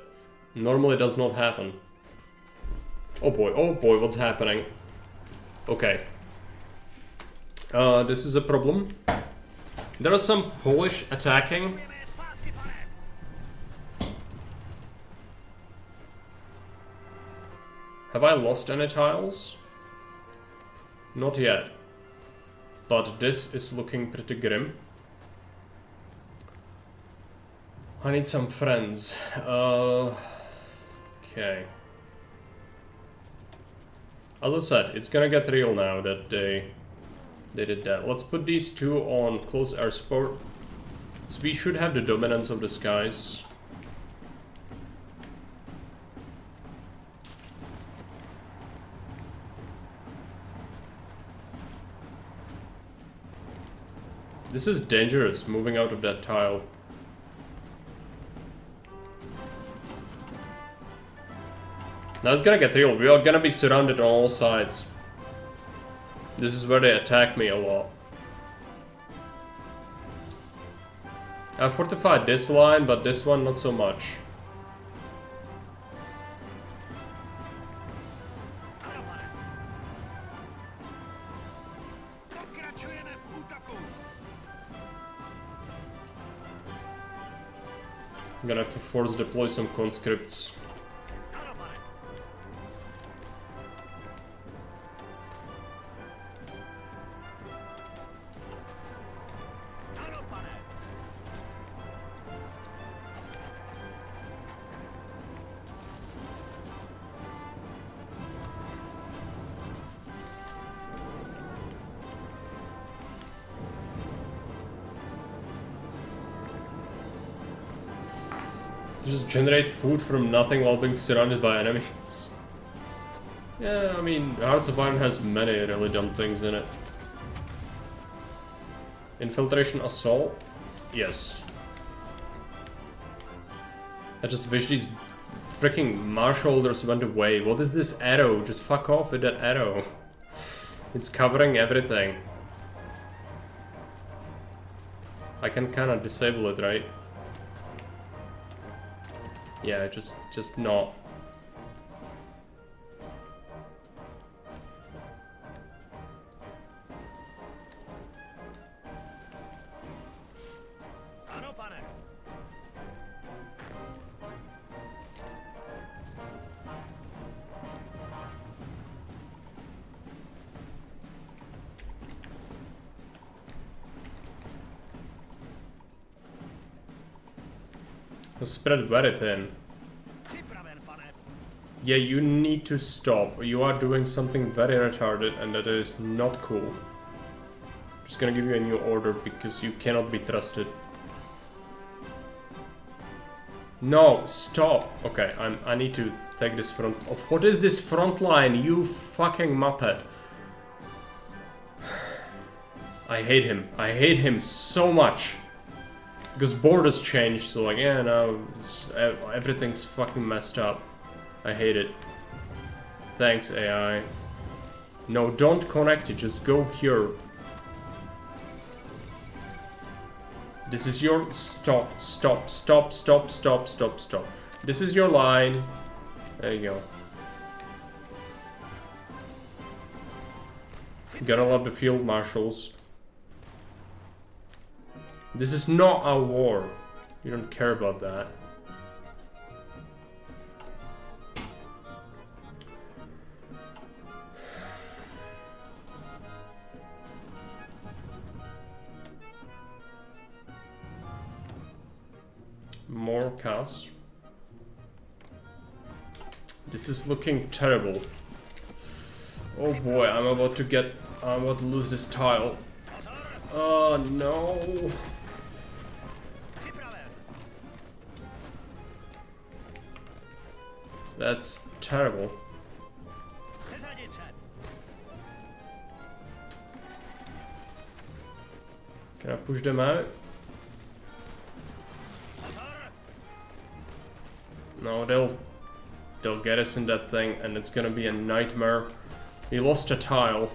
Normally does not happen. Oh boy, what's happening? Okay. This is a problem. There are some Polish attacking. Have I lost any tiles? Not yet. But this is looking pretty grim. I need some friends. Okay. As I said, it's gonna get real now that they did that. Let's put these two on close air support. So we should have the dominance of the skies. This is dangerous, moving out of that tile. Now it's gonna get real. We are gonna be surrounded on all sides. This is where they attack me a lot. I fortified this line, but this one not so much. I'm gonna have to force deploy some conscripts. Just generate food from nothing while being surrounded by enemies. Yeah, I mean, Hearts of Iron has many really dumb things in it. Infiltration assault? Yes. I just wish these freaking marshholders went away. What is this arrow? Just fuck off with that arrow. It's covering everything. I can kinda disable it, right? Yeah, just not. Spread very thin. Yeah, you need to stop. You are doing something very retarded and that is not cool. Just gonna give you a new order because you cannot be trusted. No, stop. Okay, I need to take this front off. What is this front line, you fucking muppet? I hate him. I hate him so much. Because borders changed, so like, yeah, now everything's fucking messed up. I hate it. Thanks, AI. No, don't connect it, just go here. This is your... Stop. This is your line. There you go. Gotta love the field marshals. This is not a war. You don't care about that. More cows. This is looking terrible. Oh boy, I'm about to lose this tile. Oh no. That's terrible. Can I push them out? No, they'll get us in that thing and it's gonna be a nightmare. He lost a tile.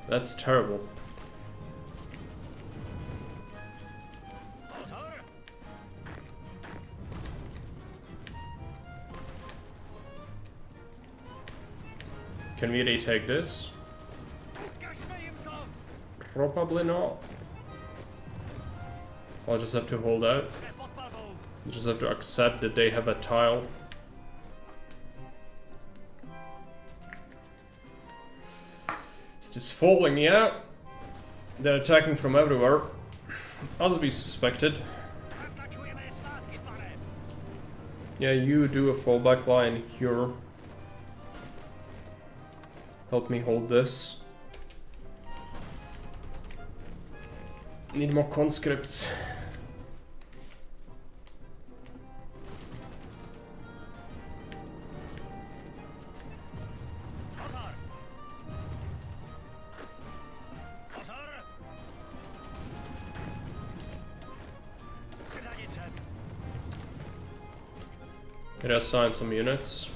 That's terrible. Can we retake this? Probably not. I'll just have to hold out. Just have to accept that they have a tile. Is this falling? Yeah. They're attacking from everywhere. As we suspected. Yeah, you do a fallback line here. Help me hold this. Need more conscripts. Reassign some units.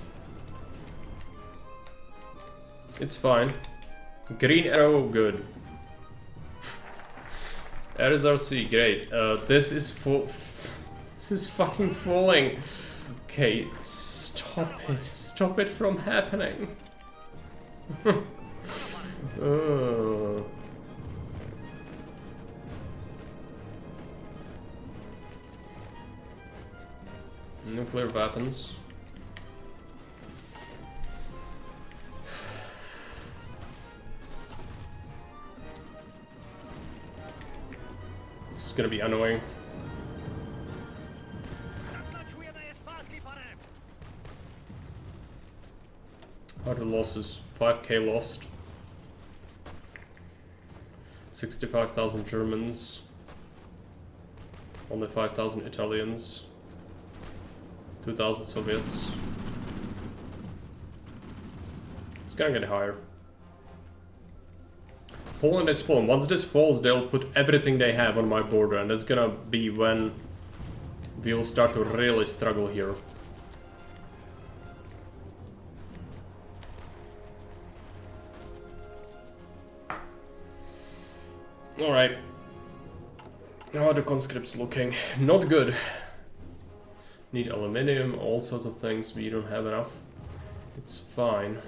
It's fine. Green arrow, good. RSRC, great. This is this is fucking falling. Okay, stop it. Stop it from happening. Nuclear weapons. This is gonna be annoying. How are the losses? 5k lost. 65,000 Germans. Only 5,000 Italians. 2,000 Soviets. It's gonna get higher. Poland is fallen. Once this falls, they'll put everything they have on my border, and that's gonna be when we will start to really struggle here. Alright. How are the conscripts looking? Not good. Need aluminium, all sorts of things. We don't have enough. It's fine.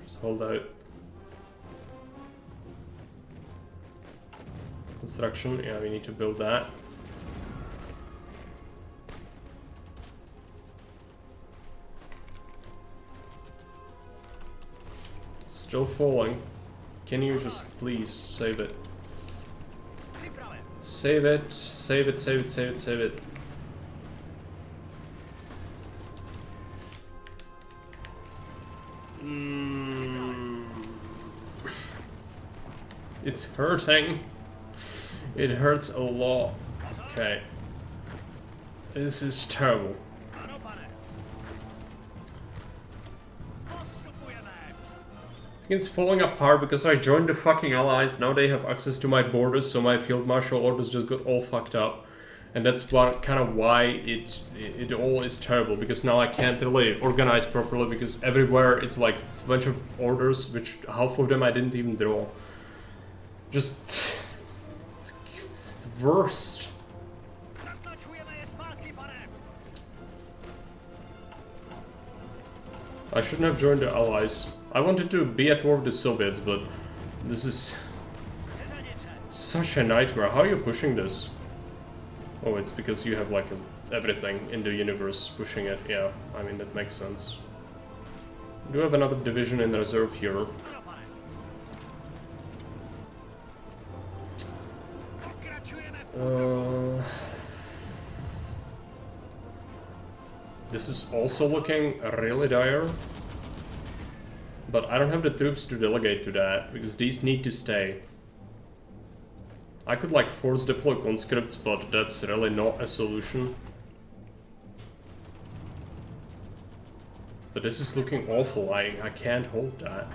Just hold out. Construction, yeah, we need to build that. Still falling. Can you just please save it? Save it, save it, save it, save it, save it. It's hurting. It hurts a lot. Okay. This is terrible. It's falling apart because I joined the fucking allies. Now they have access to my borders, so my field marshal orders just got all fucked up. And that's what kind of why it all is terrible, because now I can't really organize properly, because everywhere it's like a bunch of orders, which half of them I didn't even draw. Just the worst. I shouldn't have joined the allies. I wanted to be at war with the Soviets, but this is such a nightmare. How are you pushing this? Oh, it's because you have like everything in the universe pushing it. Yeah, I mean, that makes sense. We do have another division in reserve here. This is also looking really dire. But I don't have the troops to delegate to that, because these need to stay. I could like force deploy conscripts, but that's really not a solution. But this is looking awful. I can't hold that.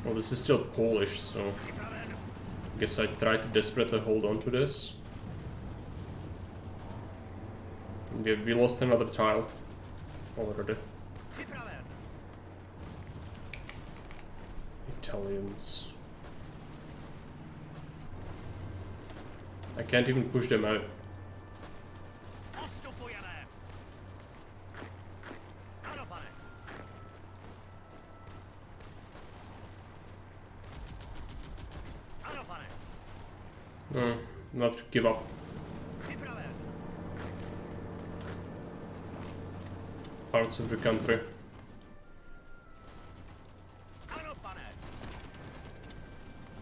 Well, this is still Polish, so I guess I try to desperately hold on to this. Okay, we lost another tile already. Italians. I can't even push them out. I'll have to give up. Parts of the country.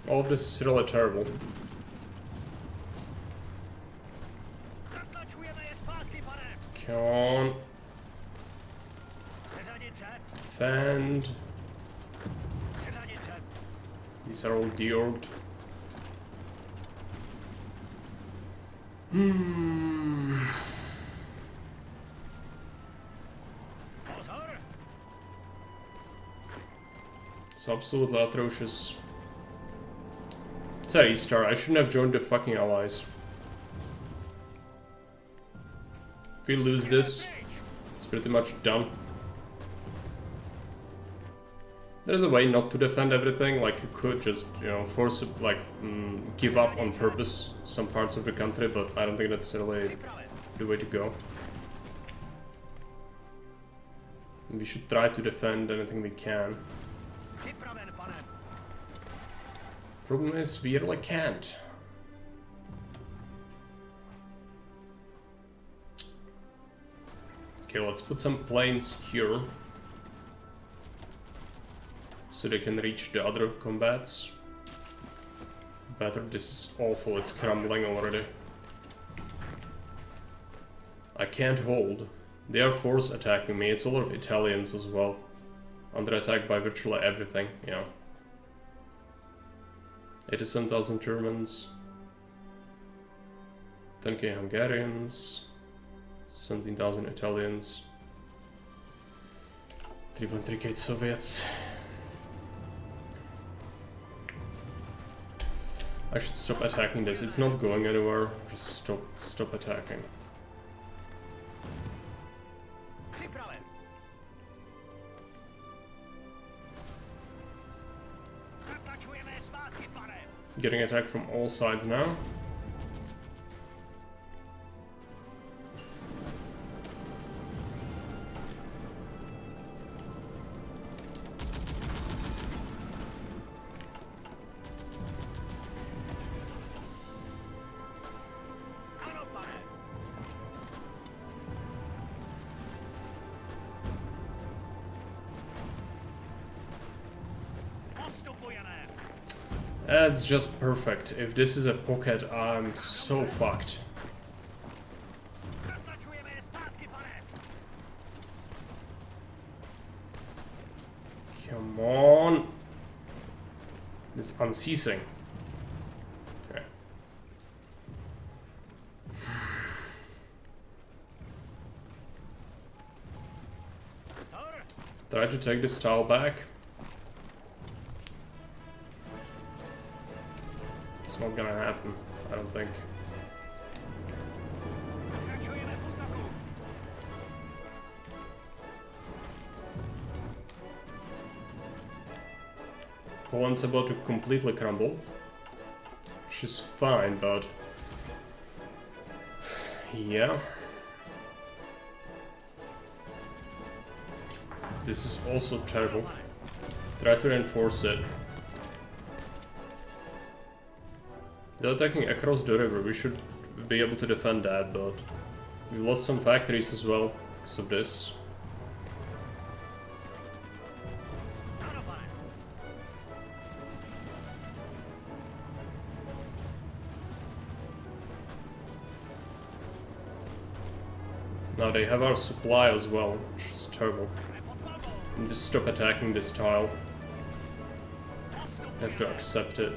All of this is really terrible. Come on. Defend. These are all deorbed. It's absolutely atrocious. It's a restart. I shouldn't have joined the fucking allies. If we lose this, it's pretty much done. There's a way not to defend everything, like you could just, you know, force it, like, give up on purpose some parts of the country, but I don't think that's really the way to go. We should try to defend anything we can. Problem is, we really can't. Okay, let's put some planes here. So they can reach the other combats. Better, this is awful, it's crumbling already. I can't hold. They are force attacking me, it's a lot of Italians as well. Under attack by virtually everything, yeah. 87,000 Germans. 10k Hungarians. 17,000 Italians. 3.3k Soviets. I should stop attacking this. It's not going anywhere. Just stop attacking. Getting attacked from all sides now. That's just perfect. If this is a pocket, I'm so fucked. Come on. It's unceasing. Okay. Try to take this tile back. It's not gonna happen, I don't think. Poland's about to completely crumble, which is fine, but yeah. This is also terrible. Try to reinforce it. They're attacking across the river, we should be able to defend that, but we lost some factories as well because of this. Now they have our supply as well, which is terrible. And just stop attacking this tile. I have to accept it.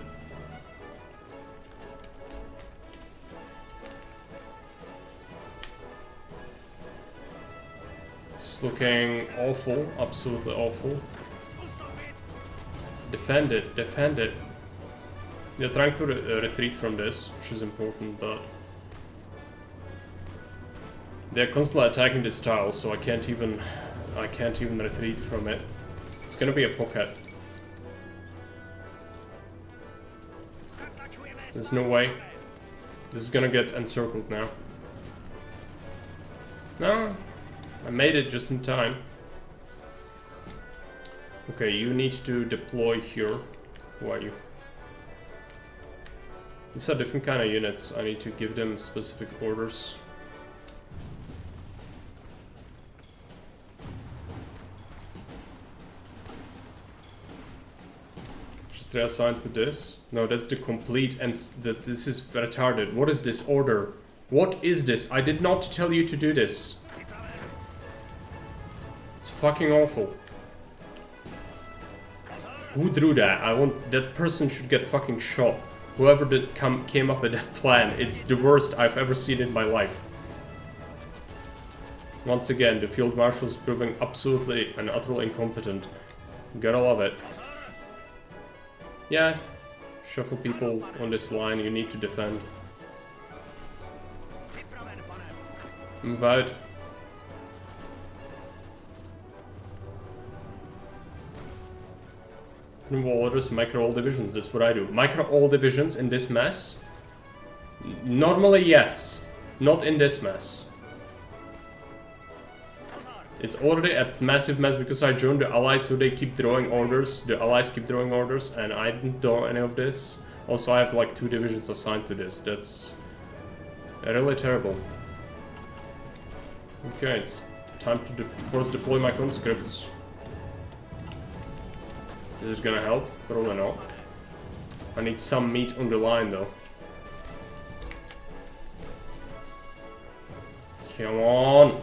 It's looking awful, absolutely awful. Defend it, defend it. They're trying to retreat from this, which is important, but they're constantly attacking this tile, so I can't even retreat from it. It's gonna be a pocket. There's no way. This is gonna get encircled now. No, I made it just in time. Okay, you need to deploy here. Who are you? These are different kind of units. I need to give them specific orders. Just reassign to this. No, that's the complete, and that this is retarded. What is this order? What is this? I did not tell you to do this. It's fucking awful. Who drew that? That person should get fucking shot. Whoever came up with that plan, it's the worst I've ever seen in my life. Once again, the field marshal is proving absolutely and utterly incompetent. Gotta love it. Yeah, shuffle people on this line you need to defend. Move out. All orders, micro all divisions, that's what I do. Micro all divisions in this mess? Normally, yes. Not in this mess. It's already a massive mess because I joined the allies, so they keep drawing orders. The allies keep drawing orders, and I didn't draw any of this. Also, I have like 2 divisions assigned to this. That's really terrible. Okay, it's time to force deploy my conscripts. Is this gonna help? Probably not. I need some meat on the line though. Come on!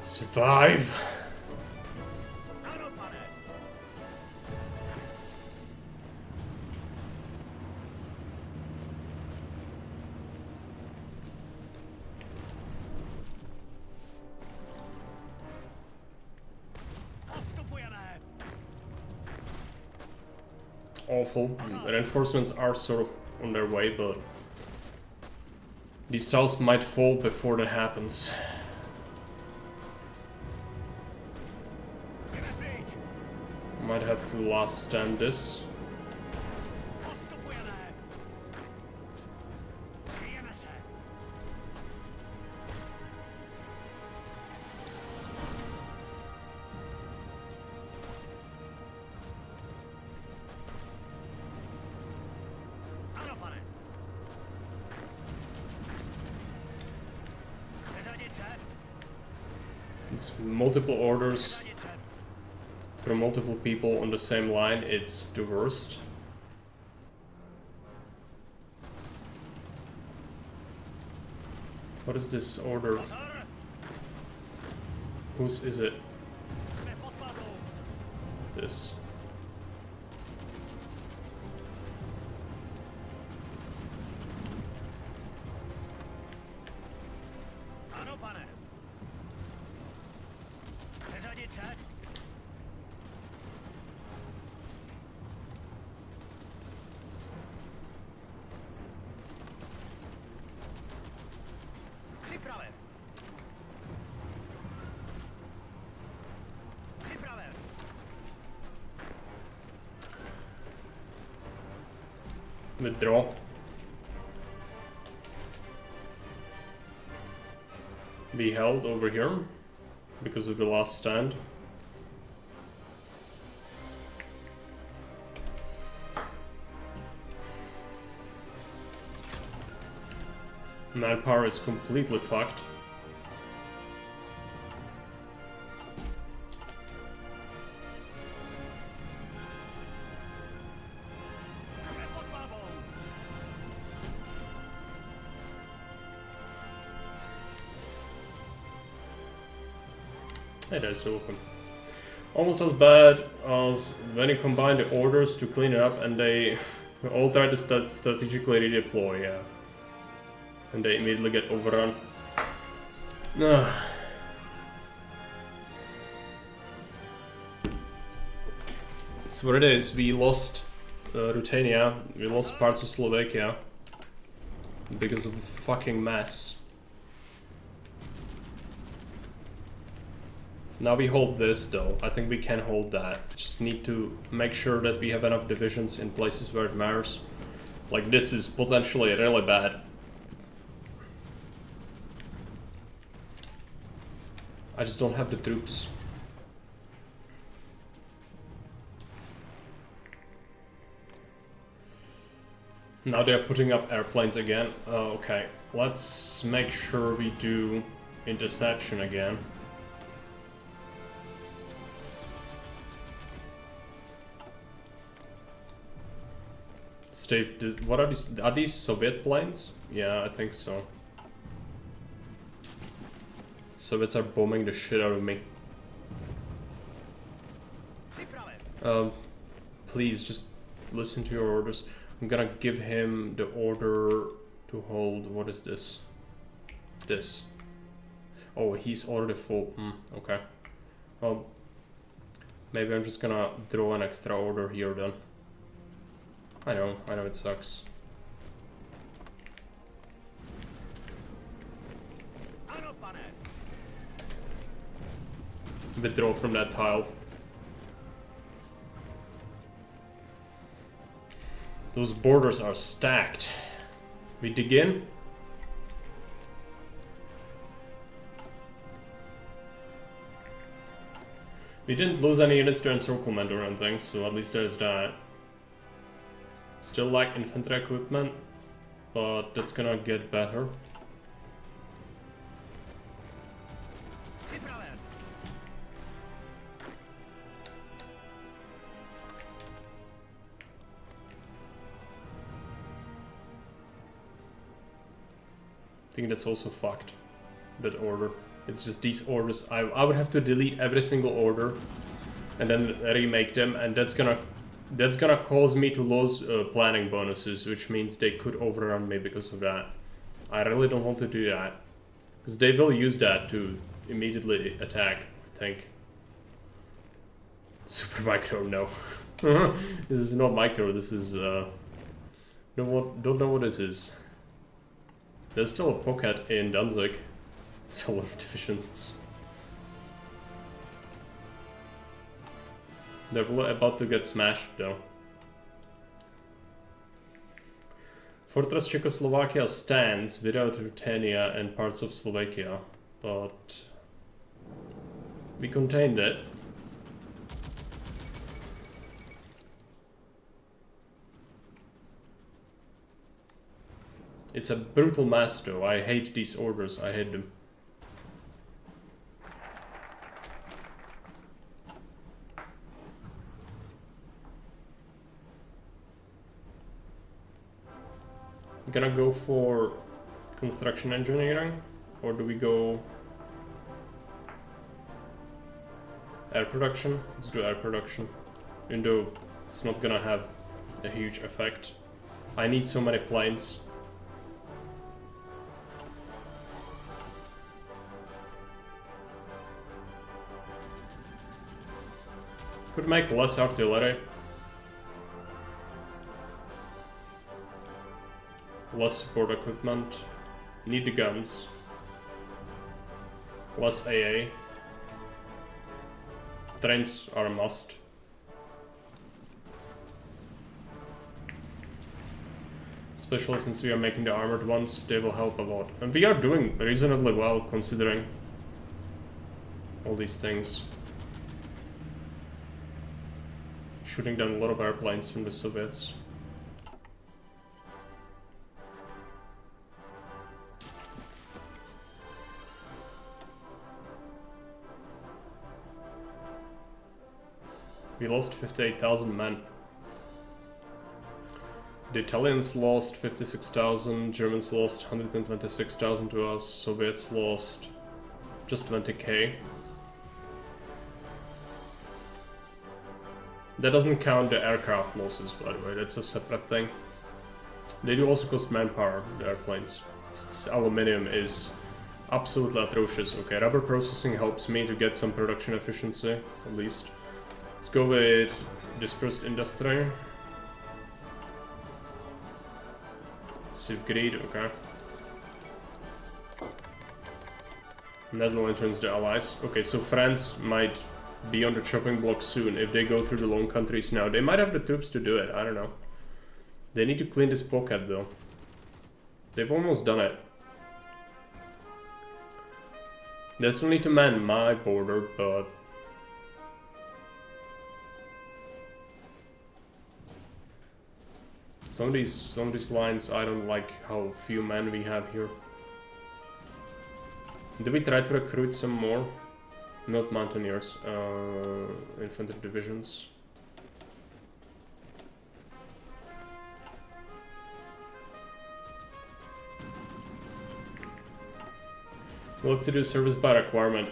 Survive! Awful. Reinforcements are sort of on their way, but these tiles might fall before that happens. Might have to last stand this. It's multiple orders from multiple people on the same line. It's the worst. What is this order? Whose is it? This. Withdraw. Be held over here because of the last stand. Manpower is completely fucked. Hey, there's two of them. Almost as bad as when you combine the orders to clean it up and they all try to strategically redeploy, yeah. And they immediately get overrun. It's what it is. We lost Ruthenia, we lost parts of Slovakia because of the fucking mess. Now we hold this though. I think we can hold that. Just need to make sure that we have enough divisions in places where it matters. Like this is potentially really bad. I just don't have the troops. Now they're putting up airplanes again. Okay, let's make sure we do interception again. Steve, what are these? Are these Soviet planes? Yeah, I think so. Soviets are bombing the shit out of me. Please just listen to your orders. I'm gonna give him the order to hold. What is this? This. Oh, he's already full. Okay. Well, maybe I'm just gonna throw an extra order here then. I know it sucks. Withdraw from that tile. Those borders are stacked. We dig in. We didn't lose any units to encirclement or anything, so at least there's that. Still lack infantry equipment, but that's gonna get better. I think that's also fucked, that order. It's just these orders. I would have to delete every single order and then remake them, and that's gonna cause me to lose planning bonuses, which means they could overrun me because of that. I really don't want to do that, because they will use that to immediately attack, I think. Super micro, no. This is not micro, this is don't know what this is. There's still a pocket in Danzig. It's a lot of divisions. They're about to get smashed though. Fortress Czechoslovakia stands without Ruthenia and parts of Slovakia, but we contained it. It's a brutal mess though. I hate these orders. I hate them. I'm gonna go for construction engineering, or do we go air production? Let's do air production, even though it's not gonna have a huge effect. I need so many planes. Could make less artillery. Less support equipment. Need the guns. Less AA. Trains are a must. Especially since we are making the armored ones, they will help a lot. And we are doing reasonably well considering all these things. Shooting down a lot of airplanes from the Soviets. We lost 58,000 men. The Italians lost 56,000, Germans lost 126,000 to us, Soviets lost just 20k. That doesn't count the aircraft losses, by the way, that's a separate thing. They do also cost manpower, the airplanes. This aluminium is absolutely atrocious. Okay, rubber processing helps me to get some production efficiency, at least. Let's go with dispersed industry. Civ greed, okay. Netherlands joins the Allies. Okay, so France might be on the chopping block soon if they go through the lone countries now. They might have the troops to do it, I don't know. They need to clean this pocket though. They've almost done it. They still need to man my border, but Some of these lines, I don't like how few men we have here. Do we try to recruit some more? Not mountaineers, infantry divisions. We'll have to do service by requirement.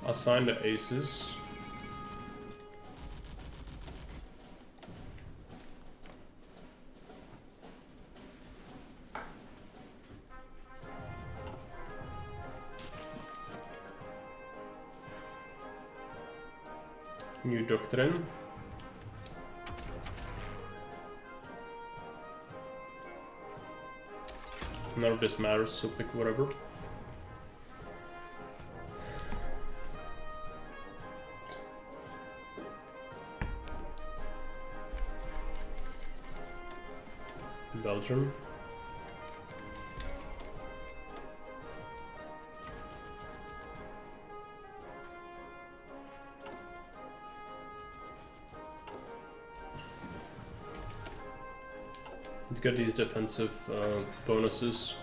Assign the aces. New doctrine. None of this matters, so pick whatever. Belgium. Let's get these defensive bonuses.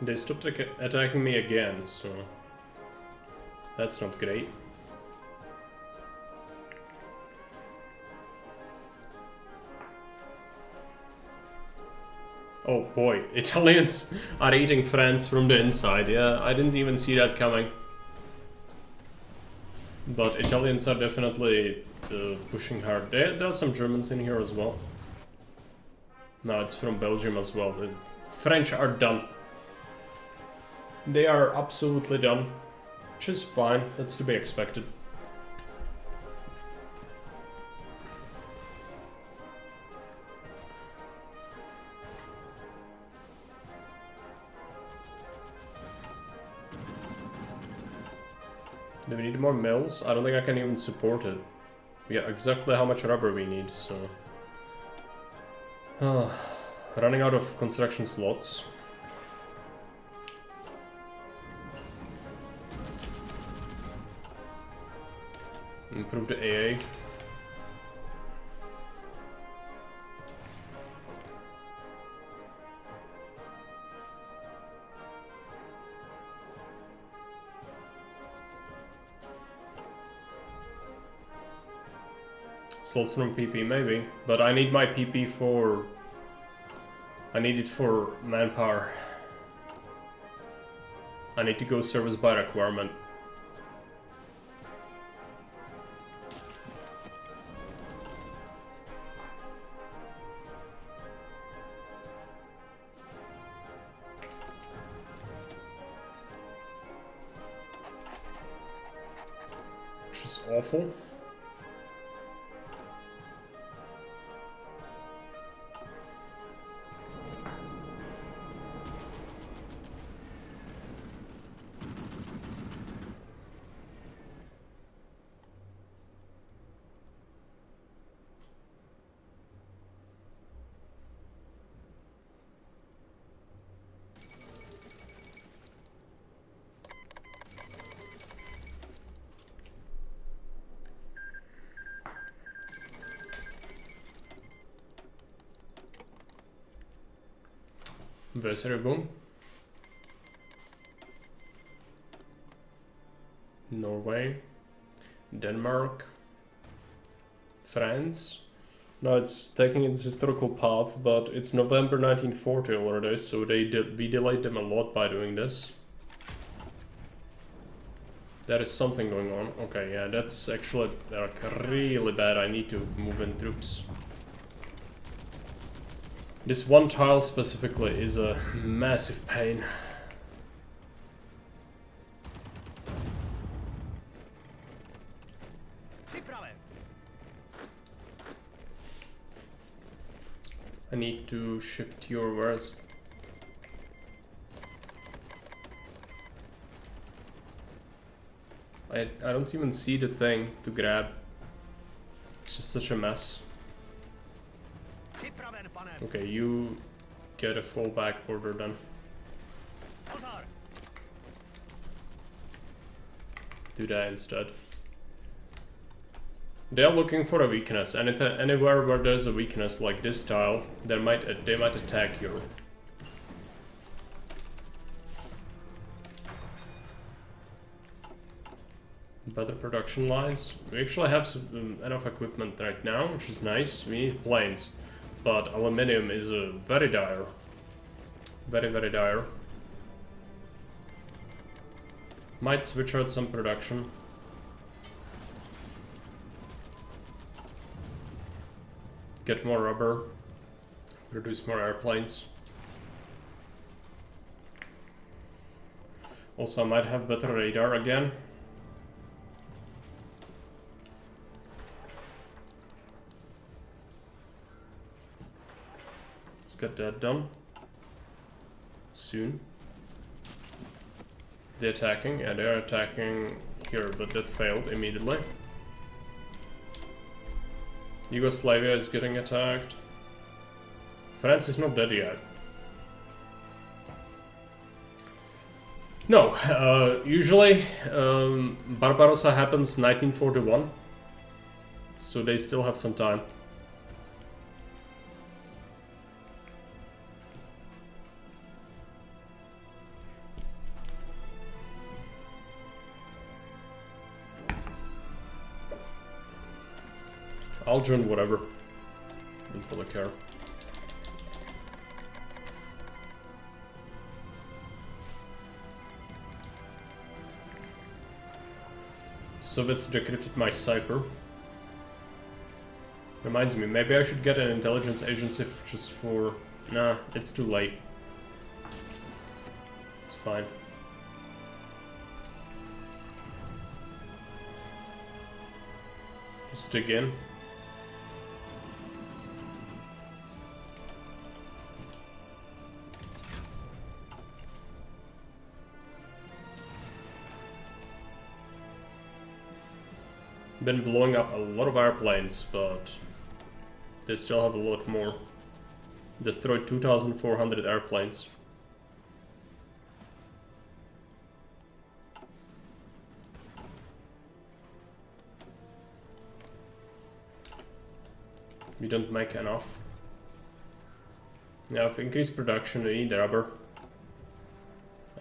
They stopped attacking me again, so that's not great. Oh boy, Italians are eating France from the inside. Yeah, I didn't even see that coming. But Italians are definitely pushing hard. There are some Germans in here as well. No, it's from Belgium as well. The French are done. They are absolutely done. Which is fine, that's to be expected. Do we need more mills? I don't think I can even support it. We get exactly how much rubber we need, so... running out of construction slots. Improve the AA. Slots from PP, maybe. But I need my PP for... I need it for manpower. I need to go service by requirement. Which is awful. Veserbo. Norway. Denmark. France. No, it's taking its historical path, but it's November 1940 already, so we delayed them a lot by doing this. There is something going on. Okay, yeah, that's actually like really bad. I need to move in troops. This one tile specifically is a massive pain. I need to shift your west. I don't even see the thing to grab. It's just such a mess. Okay, you get a full back border then. Do that instead. They are looking for a weakness, and anywhere where there's a weakness like this tile, they might attack you. Better production lines. We actually have enough equipment right now, which is nice. We need planes, but aluminium is very dire. Very, very dire. Might switch out some production. Get more rubber. Produce more airplanes. Also, I might have better radar again. Let's get that done. Soon. They're attacking, yeah, they're attacking here, but that failed immediately. Yugoslavia is getting attacked. France is not dead yet. No, usually Barbarossa happens 1941, so they still have some time. I'll join whatever. Don't really care. Soviets decrypted my cipher. Reminds me, maybe I should get an intelligence agency just for... Nah, it's too late. It's fine. Just dig in. Been blowing up a lot of airplanes, but they still have a lot more. Destroyed 2,400 airplanes. We don't make enough. Yeah, if increased production, we need rubber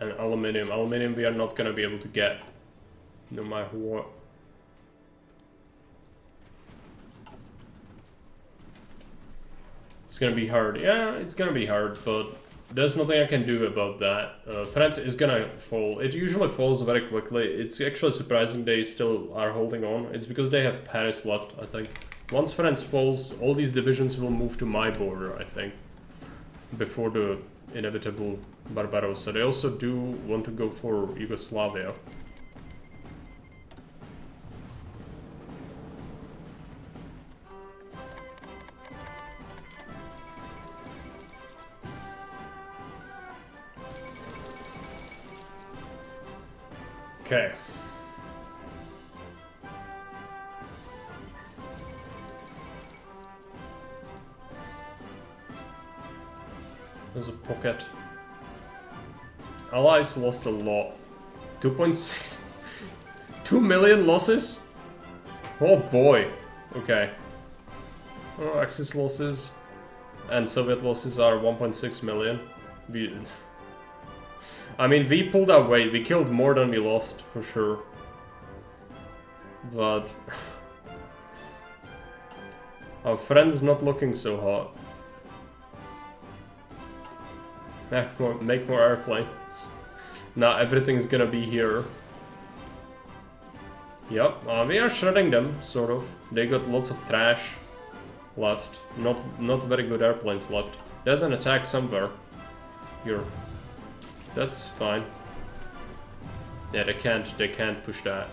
and aluminium. Aluminium we are not gonna be able to get, no matter what. It's gonna be hard. Yeah, it's gonna be hard, but there's nothing I can do about that. France is gonna fall. It usually falls very quickly. It's actually surprising they still are holding on. It's because they have Paris left, I think. Once France falls, all these divisions will move to my border, I think. Before the inevitable Barbarossa. They also do want to go for Yugoslavia. Okay. There's a pocket. Allies lost a lot. 2.6. 2 million losses? Oh boy. Okay. Oh, Axis losses. And Soviet losses are 1.6 million. I mean, we pulled our weight. We killed more than we lost, for sure. But... our friend's not looking so hot. Make more airplanes. Now everything's gonna be here. Yep, we are shredding them, sort of. They got lots of trash left. Not very good airplanes left. There's an attack somewhere. Here. That's fine. Yeah, they can't push that.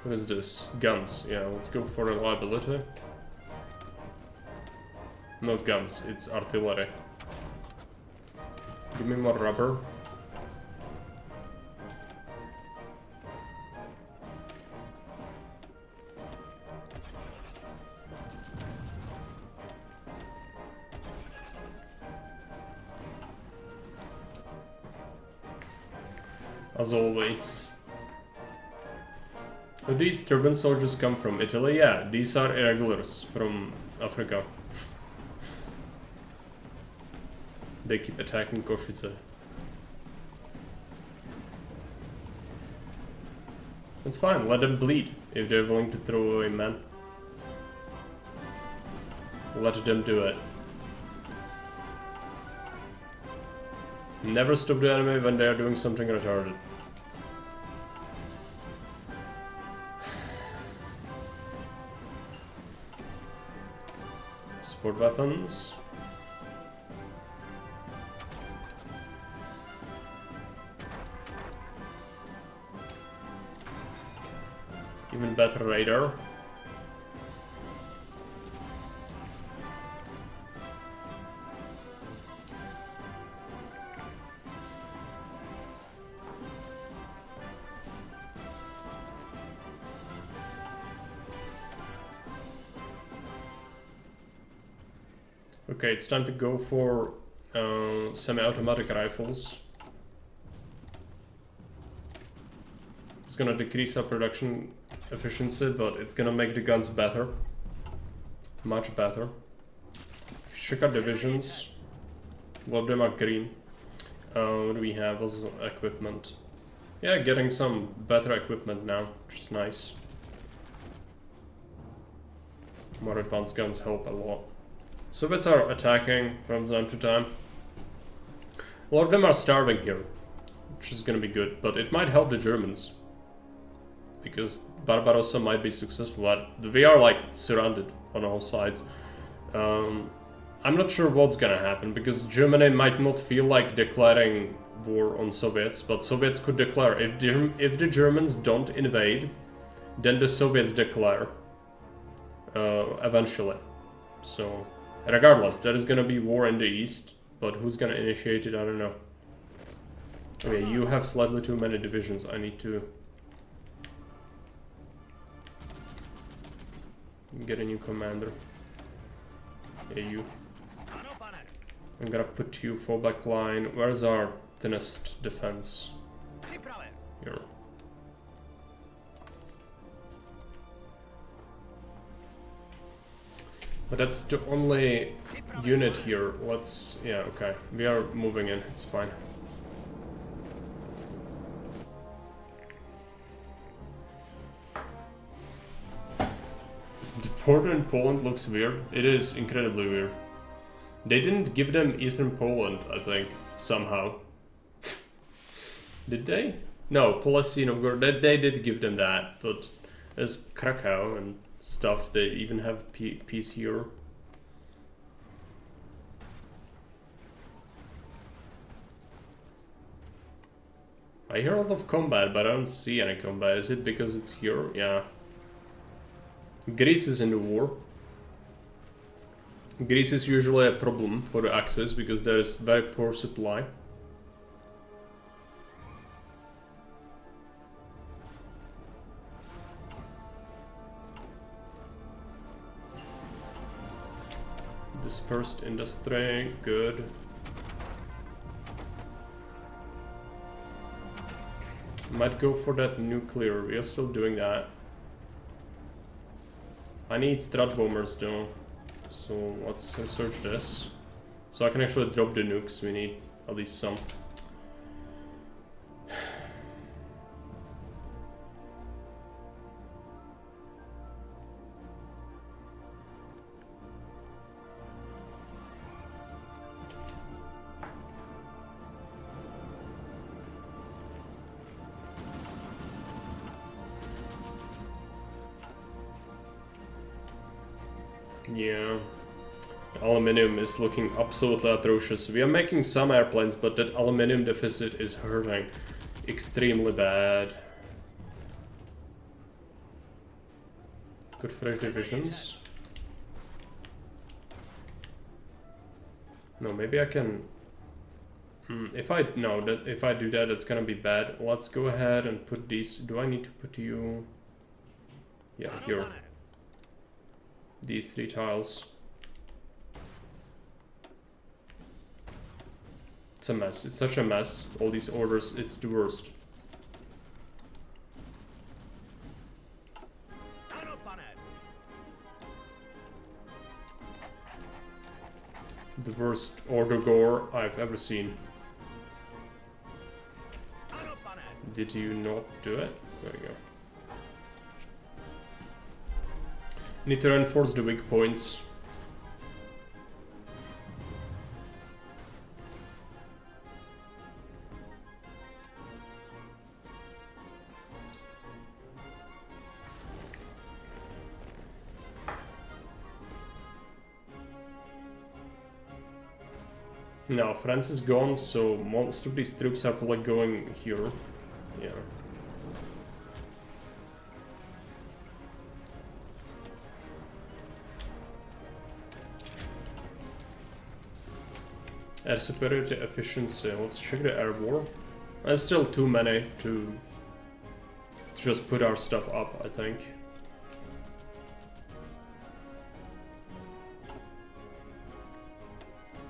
What is this? Guns. Yeah, let's go for reliability. Not guns, it's artillery. Give me more rubber. as always. Do these turban soldiers come from Italy? Yeah, these are irregulars from Africa. They keep attacking Košice. It's fine, let them bleed if they're willing to throw away men. Let them do it. Never stop the enemy when they are doing something retarded. Sport weapons. Even better radar. Okay, it's time to go for semi-automatic rifles. It's gonna decrease our production efficiency, but it's gonna make the guns better. Much better. Check our divisions. A lot of them are green. What do we have as equipment? Yeah, getting some better equipment now, which is nice. More advanced guns help a lot. Soviets are attacking from time to time. A lot of them are starving here, which is gonna be good, but it might help the Germans. Because Barbarossa might be successful, but we are like surrounded on all sides. I'm not sure what's gonna happen, because Germany might not feel like declaring war on Soviets, but Soviets could declare. If the Germans don't invade, then the Soviets declare eventually. So regardless, there is gonna be war in the east, but who's gonna initiate it, I don't know. Okay, you have slightly too many divisions. I need to get a new commander. Yeah, you. I'm gonna put you full back line. Where's our thinnest defense? Here. But that's the only unit here. Let's... yeah, okay. We are moving in. It's fine. The border in Poland looks weird. It is incredibly weird. They didn't give them Eastern Poland, I think, somehow. Did they? No, Polesinov, they did give them that, but as Krakow and stuff, they even have peace here. I hear a lot of combat, but I don't see any combat. Is it because it's here? Yeah. Greece is in the war. Greece is usually a problem for the Axis because there is very poor supply. Dispersed industry, good. Might go for that nuclear, we are still doing that. I need strat bombers though, so let's search this. So I can actually drop the nukes, we need at least some. Yeah, aluminium is looking absolutely atrocious. We are making some airplanes, but that aluminium deficit is hurting extremely bad. Good fresh divisions. No, maybe I can... if I do that, it's gonna be bad. Let's go ahead and put these... Do I need to put you... Yeah, here. These 3 tiles. It's a mess. It's such a mess. All these orders, it's the worst. The worst order gore I've ever seen. Did you not do it? There you go. Need to reinforce the weak points. Now, France is gone, so most of these troops are probably going here. Yeah. Air superiority efficiency. Let's check the air war. There's still too many to just put our stuff up, I think.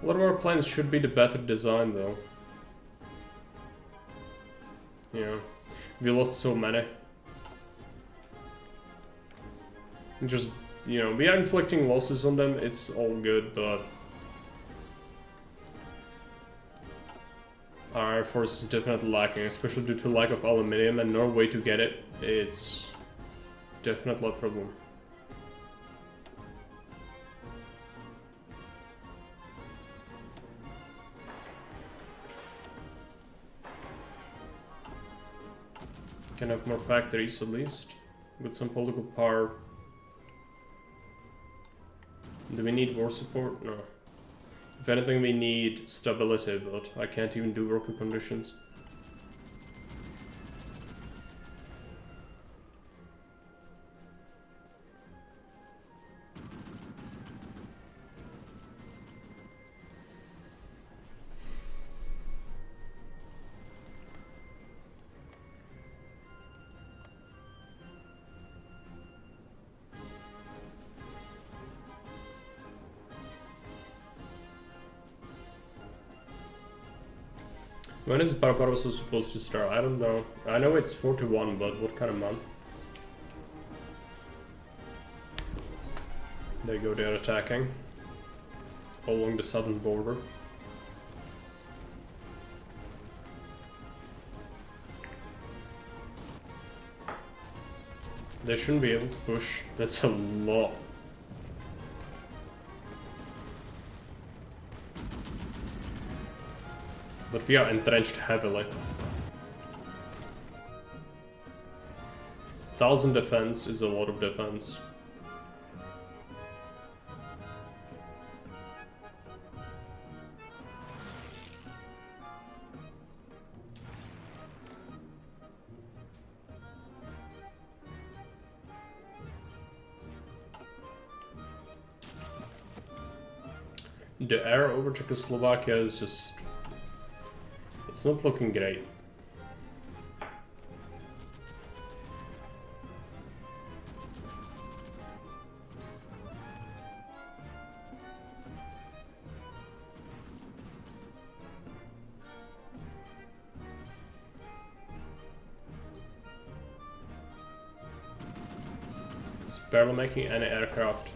A lot of our planes should be the better design though. Yeah. We lost so many. Just, you know, we are inflicting losses on them, it's all good, but our air force is definitely lacking, especially due to lack of aluminium and no way to get it. It's definitely a problem. Can have more factories at least, with some political power. Do we need war support? No. If anything, we need stability, but I can't even do worker conditions. When is Barbarossa supposed to start? I don't know. I know it's 41, but what kind of month? There you go, they're attacking. All along the southern border. They shouldn't be able to push. That's a lot. But we are entrenched heavily. 1,000 defense is a lot of defense. The air over Czechoslovakia is just... it's not looking great. It's barely making any aircraft.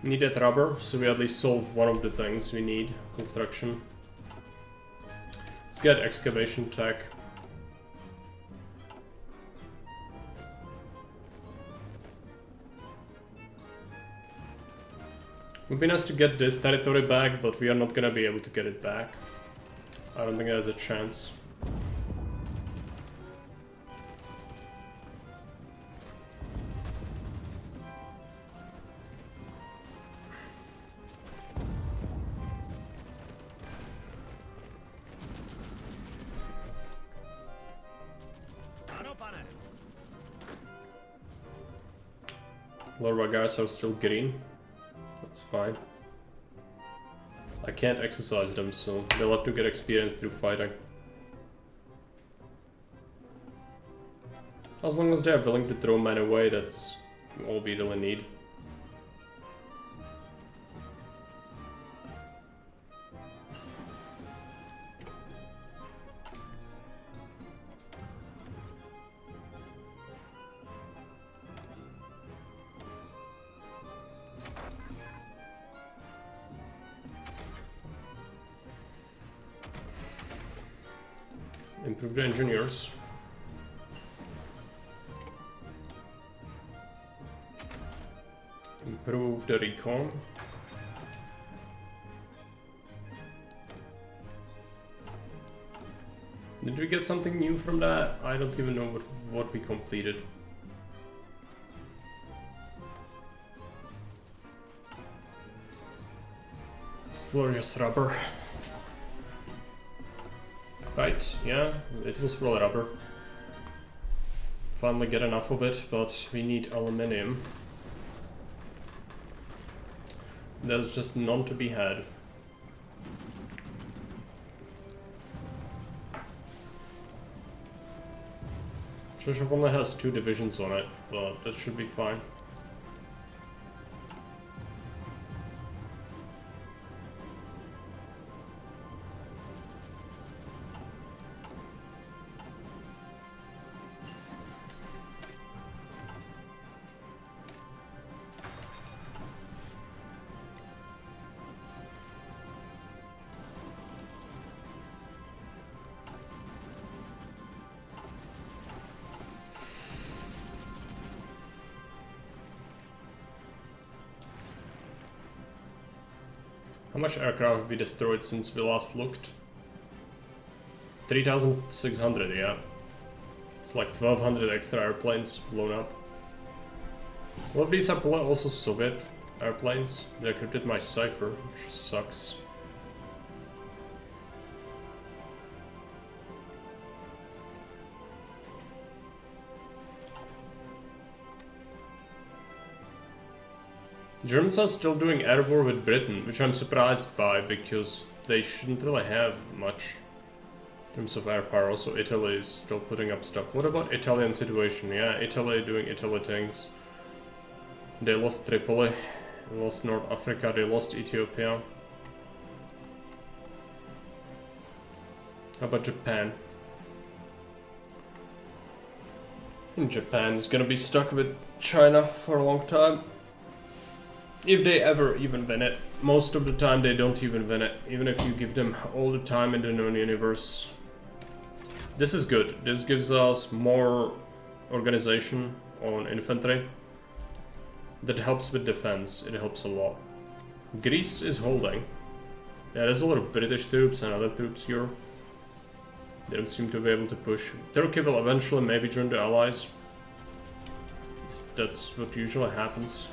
Needed rubber, so we at least solved one of the things we need. Construction. Let's get excavation tech. Would be nice to get this territory back, but we are not gonna be able to get it back. I don't think there's a chance. A lot of our guys are still green. That's fine. I can't exercise them, so they'll have to get experience through fighting. As long as they're willing to throw men away, that's all we really need. Improve the engineers. Improve the recon. Did we get something new from that? I don't even know what we completed. This floor is just rubber. Right, yeah, it was all rubber. Finally get enough of it, but we need aluminium. There's just none to be had. Czechoslovakia has 2 divisions on it, but that should be fine. How much aircraft have we destroyed since we last looked? 3,600, yeah. It's like 1,200 extra airplanes blown up. A lot of these are also Soviet airplanes. They encrypted my cipher, which sucks. Germans are still doing air war with Britain, which I'm surprised by because they shouldn't really have much in terms of air power. Also, Italy is still putting up stuff. What about Italian situation? Yeah, Italy doing Italy things. They lost Tripoli, they lost North Africa, they lost Ethiopia. How about Japan? And Japan is gonna be stuck with China for a long time. If they ever even win it. Most of the time they don't even win it, even if you give them all the time in the known universe. This is good. This gives us more organization on infantry. That helps with defense. It helps a lot. Greece is holding. Yeah, there's a lot of British troops and other troops here. They don't seem to be able to push. Turkey will eventually maybe join the Allies. That's what usually happens.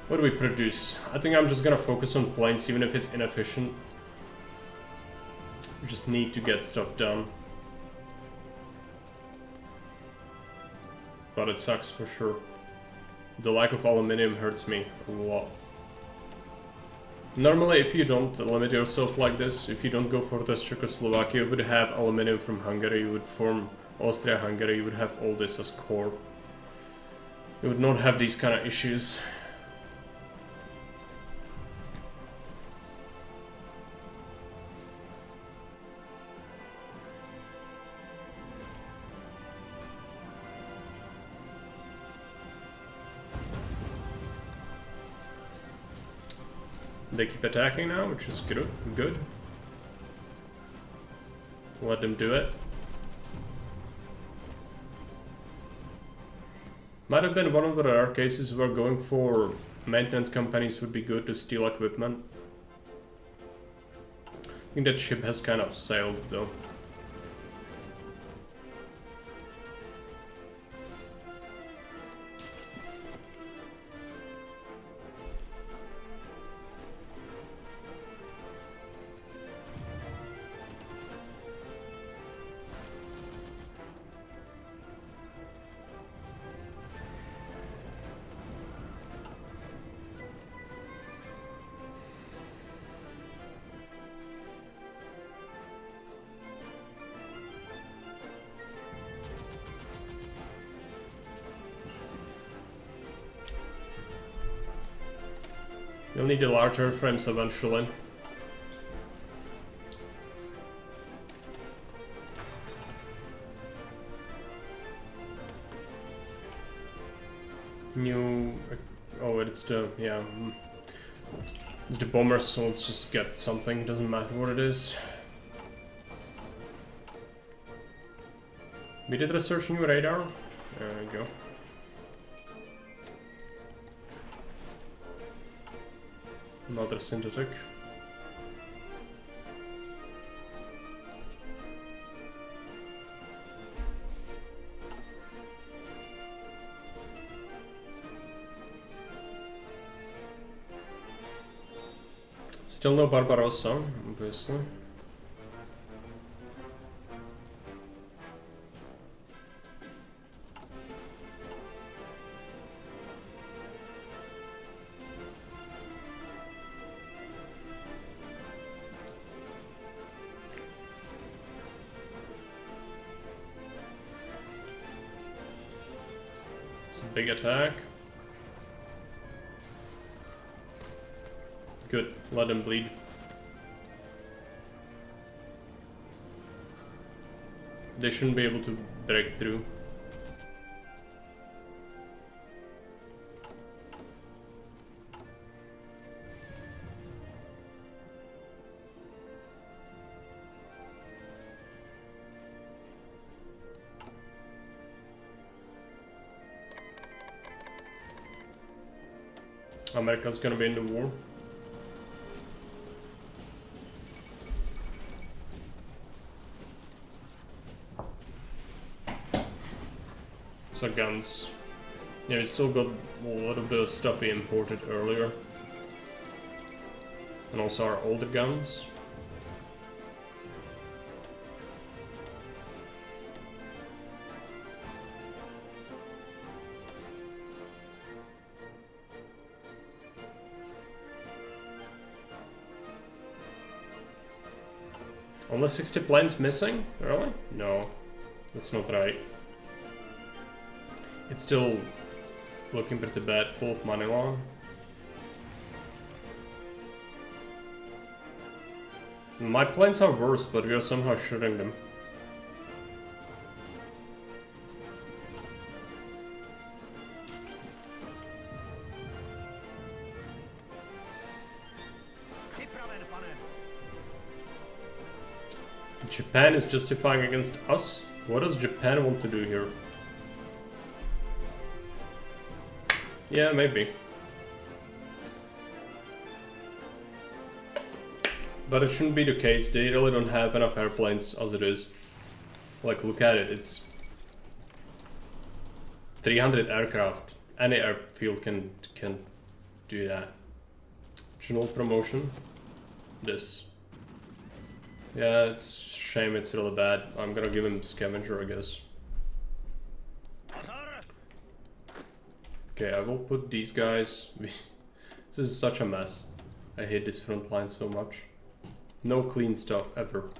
What do we produce? I think I'm just gonna focus on planes, even if it's inefficient. We just need to get stuff done. But it sucks for sure. The lack of aluminium hurts me a lot. Normally, if you don't limit yourself like this, if you don't go for this Czechoslovakia, you would have aluminium from Hungary, you would form Austria-Hungary, you would have all this as core. You would not have these kind of issues. They keep attacking now, which is good. Let them do it. Might have been one of the rare cases where going for maintenance companies would be good to steal equipment. I think that ship has kind of sailed though. You'll need the larger frames eventually. New... oh, it's the... yeah. It's the bombers, so let's just get something, doesn't matter what it is. We did research new radar. There we go. Another synthetic. Still no Barbarossa, obviously. Big attack. Good, let him bleed. They shouldn't be able to break through. America's gonna be in the war. So guns. Yeah, we still got a little bit of stuff we imported earlier. And also our older guns. Only 60 planes missing? Really? No, that's not right. It's still looking pretty bad, full of money long. My planes are worse, but we are somehow shooting them. Japan is justifying against us? What does Japan want to do here? Yeah, maybe. But it shouldn't be the case. They really don't have enough airplanes as it is. Like, look at it. It's 300 aircraft. Any airfield can do that. General promotion. This. Yeah, it's a shame it's really bad. I'm gonna give him scavenger, I guess. Okay, I will put these guys. This is such a mess. I hate this front line so much. No clean stuff ever.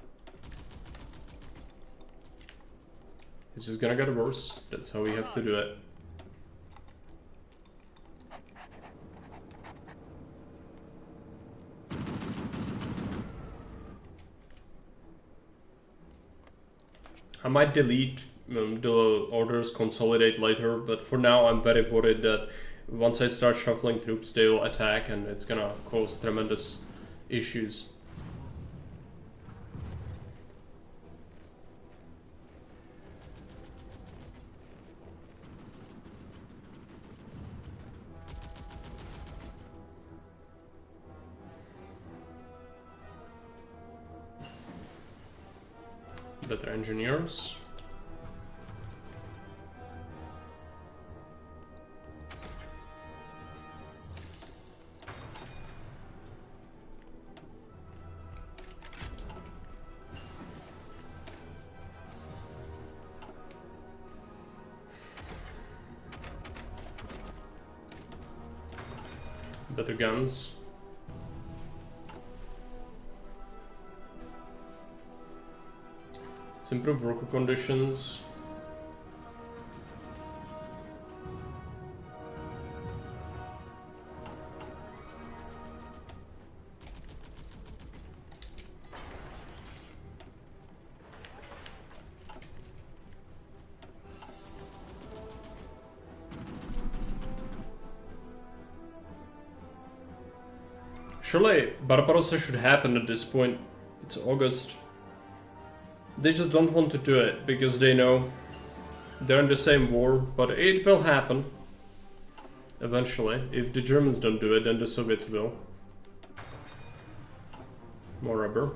It's just gonna get worse. That's how we have to do it. I might delete the orders, consolidate later, but for now I'm very worried that once I start shuffling troops they will attack and it's gonna cause tremendous issues. Better engineers. Better guns. Let's improve worker conditions. Surely Barbarossa should happen at this point. It's August. They just don't want to do it because they know They're in the same war, but it will happen. Eventually. If the Germans don't do it, then the Soviets will. More rubber.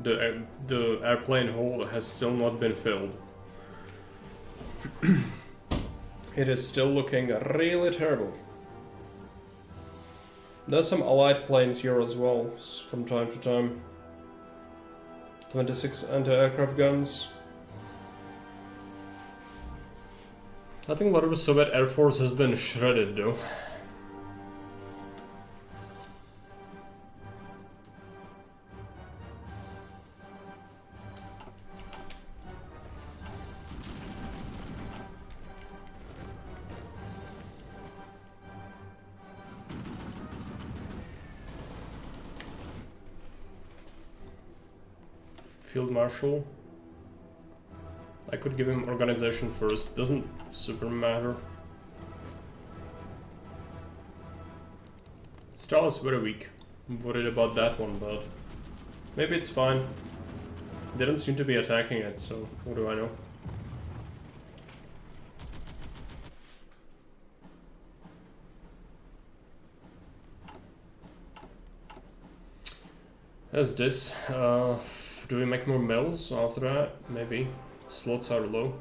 The airplane hole has still not been filled. It is still looking really terrible. There's some Allied planes here as well, from time to time. 26 anti-aircraft guns. I think a lot of the Soviet Air Force has been shredded though. Field Marshal. I could give him organization first, doesn't super matter. Stal is very weak. I'm worried about that one, but maybe it's fine. They don't seem to be attacking it, so what do I know? As this, do we make more mills after that? Maybe. Slots are low.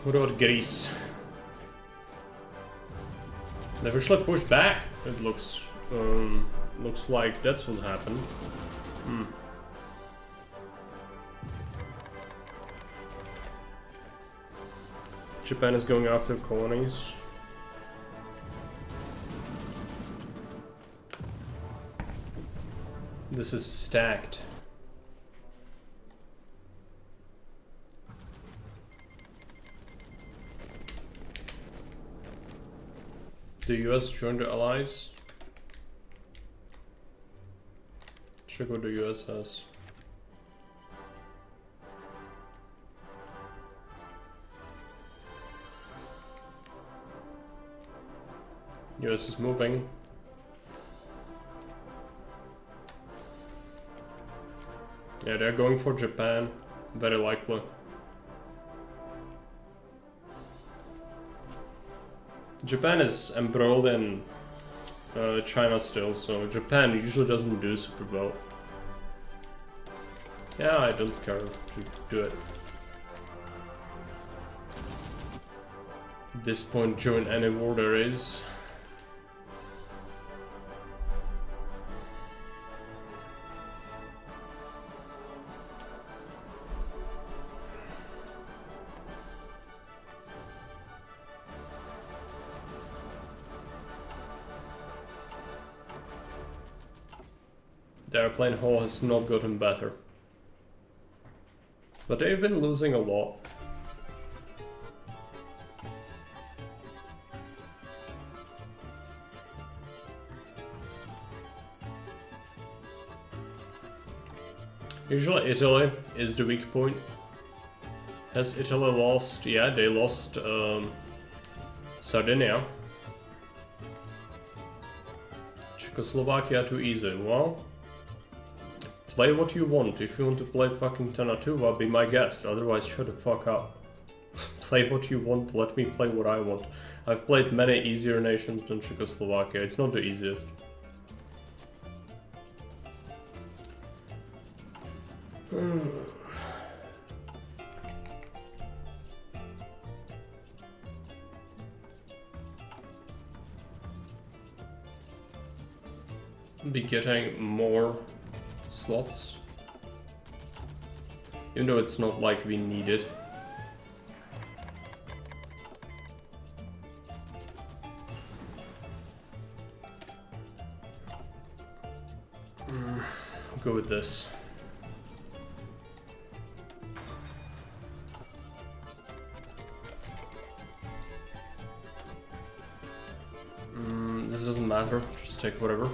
What about Greece? They've actually pushed back. It looks like that's what happened. Japan is going after colonies. This is stacked. The US joined the Allies. Check what the US has. US is moving. Yeah, they're going for Japan, very likely. Japan is embroiled in China still, so Japan usually doesn't do super well. Yeah, I don't care to do it. At this point, join any war there is. The airplane hull has not gotten better. But they've been losing a lot. Usually Italy is the weak point. Has Italy lost? Yeah, they lost Sardinia. Czechoslovakia too easy. Well, play what you want. If you want to play fucking Tanatuva, be my guest. Otherwise, shut the fuck up. Play what you want, let me play what I want. I've played many easier nations than Czechoslovakia. It's not the easiest. Be getting more slots, even though it's not like we need it. I'll go with this. This doesn't matter, just take whatever.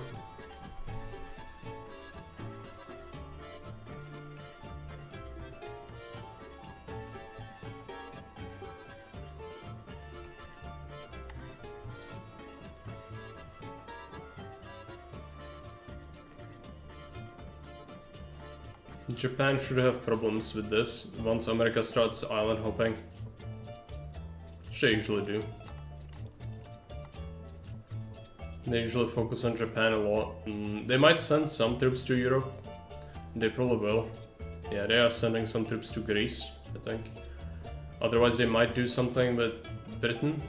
Japan should have problems with this once America starts island hopping. Which they usually do. They usually focus on Japan a lot. They might send some troops to Europe. They probably will. Yeah, they are sending some troops to Greece, I think. Otherwise they might do something with Britain.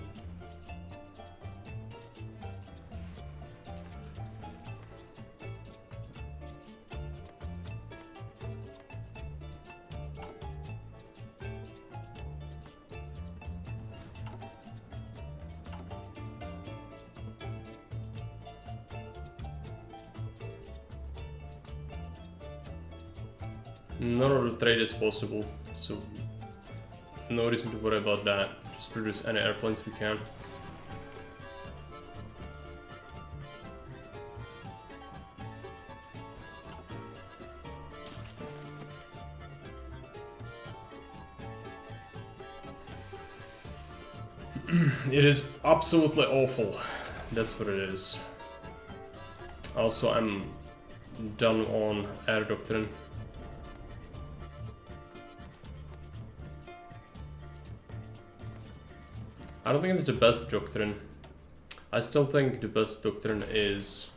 None of the trade is possible, so no reason to worry about that. Just produce any airplanes we can. It is absolutely awful. That's what it is. Also, I'm done on air doctrine. I don't think it's the best doctrine. I still think the best doctrine is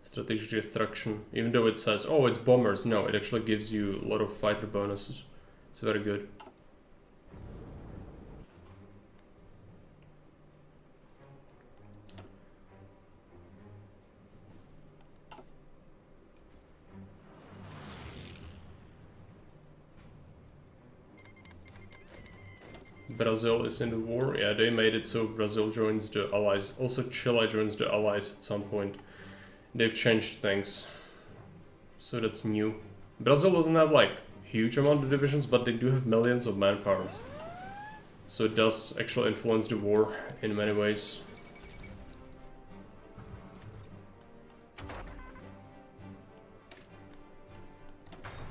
strategic destruction. Even though it says, oh, it's bombers. No, it actually gives you a lot of fighter bonuses. It's very good. Brazil is in the war. Yeah, they made it so Brazil joins the Allies. Also Chile joins the Allies at some point. They've changed things. So that's new. Brazil doesn't have like huge amount of divisions, but they do have millions of manpower. So it does actually influence the war in many ways.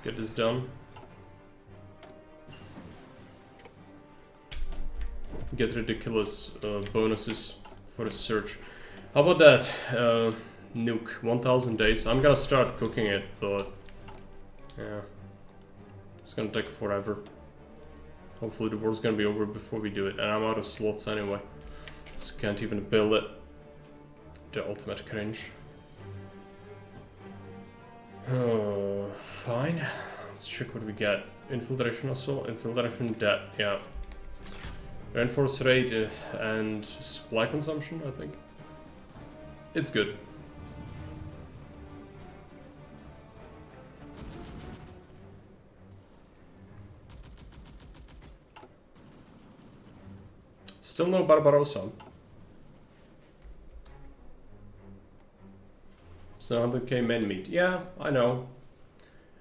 Get this done. Get ridiculous bonuses for research. How about that? Nuke, 1000 days. I'm gonna start cooking it, but yeah, it's gonna take forever. Hopefully the war's gonna be over before we do it, and I'm out of slots anyway, so can't even build it. The ultimate cringe. Fine. Let's check what we get. Infiltration assault, infiltration debt, yeah. Reinforce rate and supply consumption, I think. It's good. Still no Barbarossa. 700k men meat. Yeah, I know.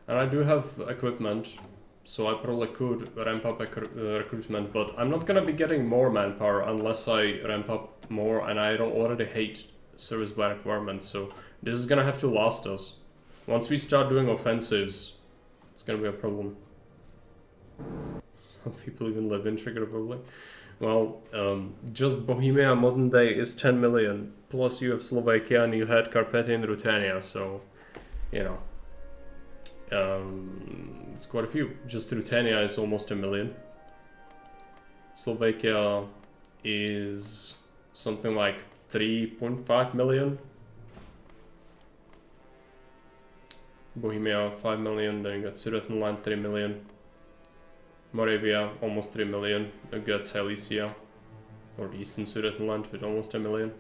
And I do have equipment. So I probably could ramp up recruitment, but I'm not gonna be getting more manpower unless I ramp up more, and I already hate service by requirement, so this is gonna have to last us. Once we start doing offensives, it's gonna be a problem. People even live in Czech Republic. Well, just Bohemia modern day is 10 million, plus you have Slovakia and you had Carpathia and Ruthenia, so, you know. It's quite a few. Just Ruthenia is almost 1 million. Slovakia is something like 3.5 million. Bohemia 5 million, then you got Sudetenland 3 million. Moravia almost 3 million. You got Silesia or Eastern Sudetenland with almost 1 million.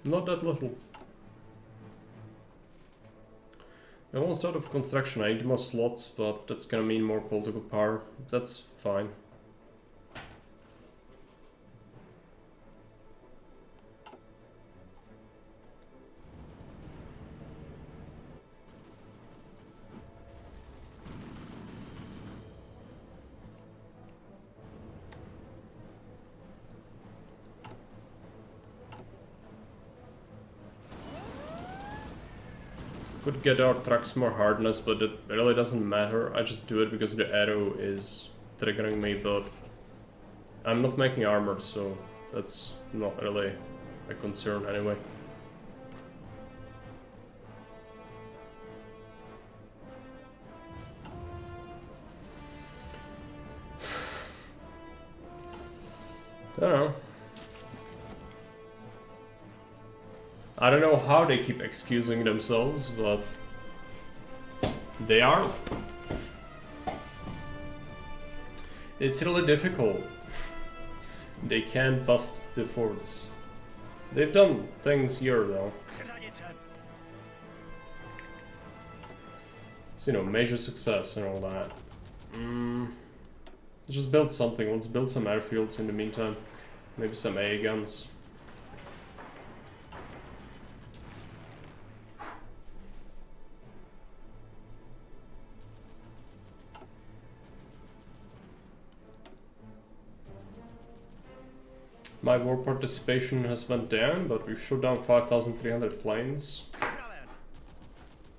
Not that little. I'm almost out of construction. I need more slots, but that's gonna mean more political power. That's fine. Could get our trucks more hardness, but it really doesn't matter. I just do it because the arrow is triggering me, but I'm not making armor, so that's not really a concern anyway. I don't know. I don't know how they keep excusing themselves, but they are. It's really difficult. They can't bust the forts. They've done things here though. So, you know, major success and all that. Just build something. Let's build some airfields in the meantime. Maybe some AA guns. My war participation has went down, but we've shot down 5,300 planes.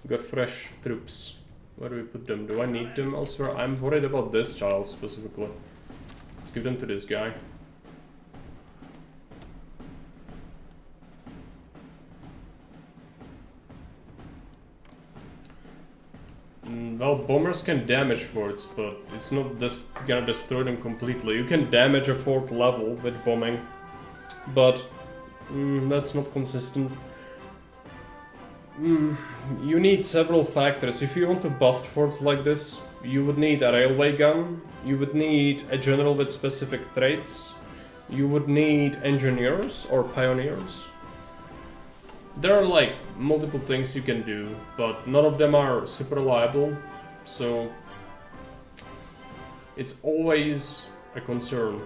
Got fresh troops. Where do we put them? Do I need them elsewhere? I'm worried about this tile specifically. Let's give them to this guy. Well, bombers can damage forts, but it's not just gonna destroy them completely. You can damage a fort level with bombing, but that's not consistent. You need several factors. If you want to bust forts like this, you would need a railway gun, you would need a general with specific traits, you would need engineers or pioneers. There are like multiple things you can do, but none of them are super reliable, so it's always a concern.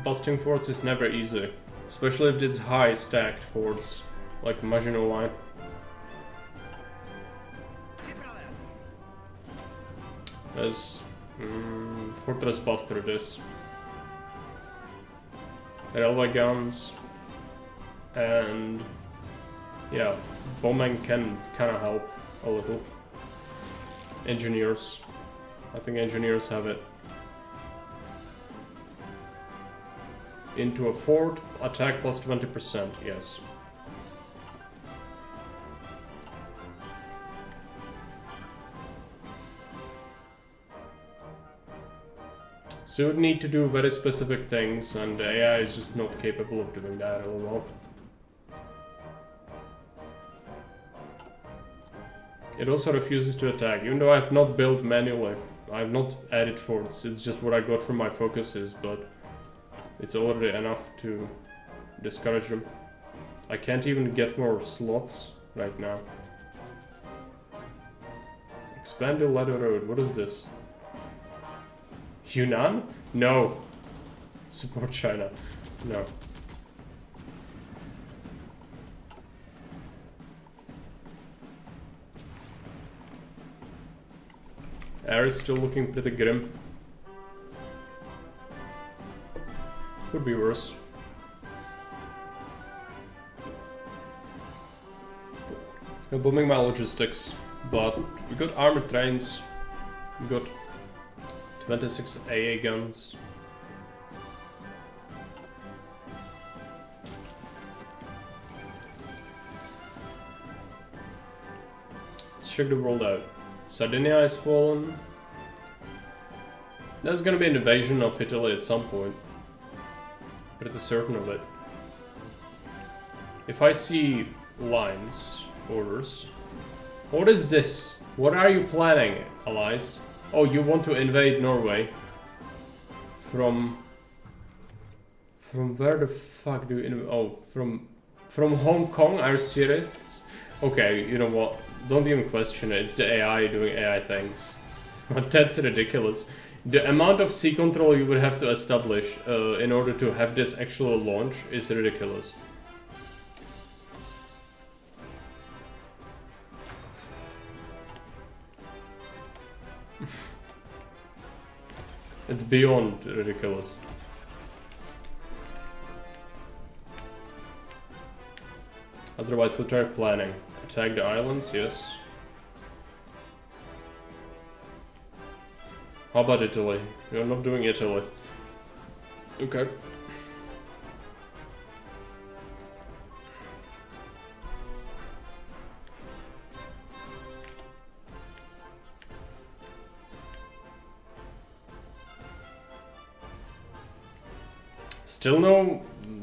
Busting forts is never easy, especially if it's high stacked forts, like Maginot Line. There's Fortress Buster this. Railway guns, and yeah, bombing can kind of help a little. Engineers, I think engineers have it. Into a fort, attack plus 20%, yes. So you would need to do very specific things, and the AI is just not capable of doing that at all. It also refuses to attack, even though I have not built manually. I have not added forts, it's just what I got from my focuses, but it's already enough to discourage them. I can't even get more slots right now. Expand the ladder road, what is this? Yunnan? No. Support China. No. Air is still looking pretty grim. Could be worse. I'm bombing my logistics, but we got armored trains. We got 26 AA guns. Let's check the world out. Sardinia is fallen. There's gonna be an invasion of Italy at some point. Pretty certain of it. If I see lines, orders. What is this? What are you planning, allies? Oh, you want to invade Norway? From where the fuck do you invade? Oh, from Hong Kong? Are you serious? Okay, you know what? Don't even question it. It's the AI doing AI things. But that's ridiculous. The amount of sea control you would have to establish in order to have this actual launch is ridiculous. It's beyond ridiculous. Otherwise, we'll try planning. Attack the islands, yes. How about Italy? You're not doing Italy. Okay.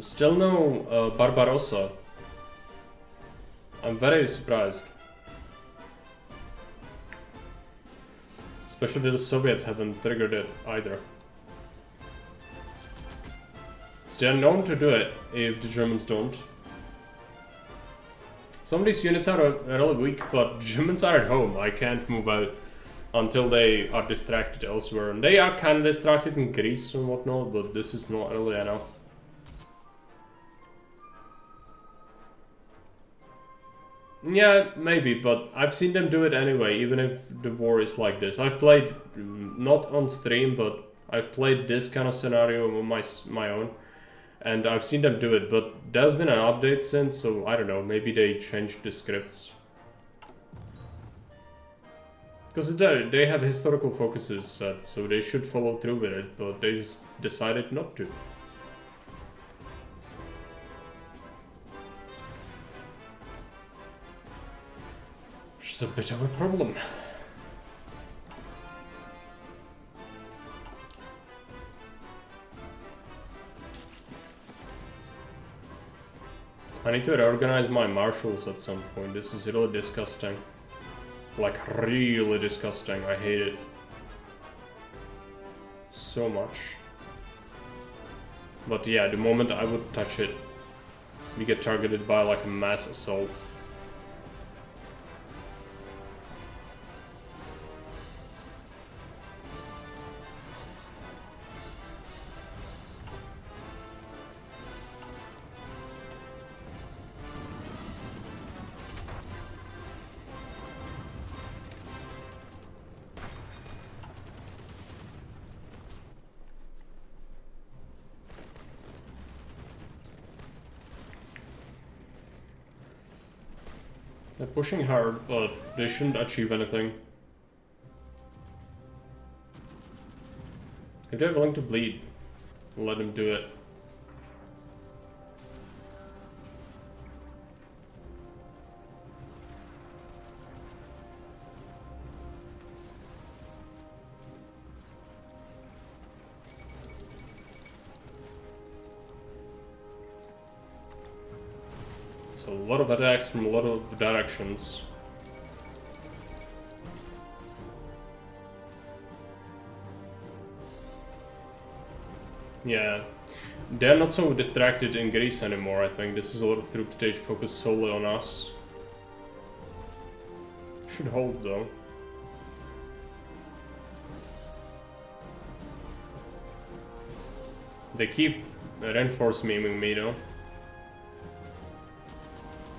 Still no Barbarossa. I'm very surprised. Especially the Soviets haven't triggered it either. So they're known to do it if the Germans don't. Some of these units are really weak, but Germans are at home. I can't move out until they are distracted elsewhere. And they are kind of distracted in Greece and whatnot, but this is not really enough. Yeah, maybe, but I've seen them do it anyway, even if the war is like this. I've played, not on stream, but I've played this kind of scenario on my own. And I've seen them do it, but there's been an update since, so I don't know, maybe they changed the scripts. Because they have historical focuses set, so they should follow through with it, but they just decided not to. Which is a bit of a problem. I need to reorganize my marshals at some point. This is really disgusting. Like, really disgusting. I hate it. So much. But yeah, the moment I would touch it, we get targeted by like a mass assault. They're pushing hard, but they shouldn't achieve anything. If they're willing to bleed, let them do it. A lot of attacks from a lot of directions. Yeah, they're not so distracted in Greece anymore, I think. This is a lot of troop stage focused solely on us. Should hold though. They keep reinforce memeing me though.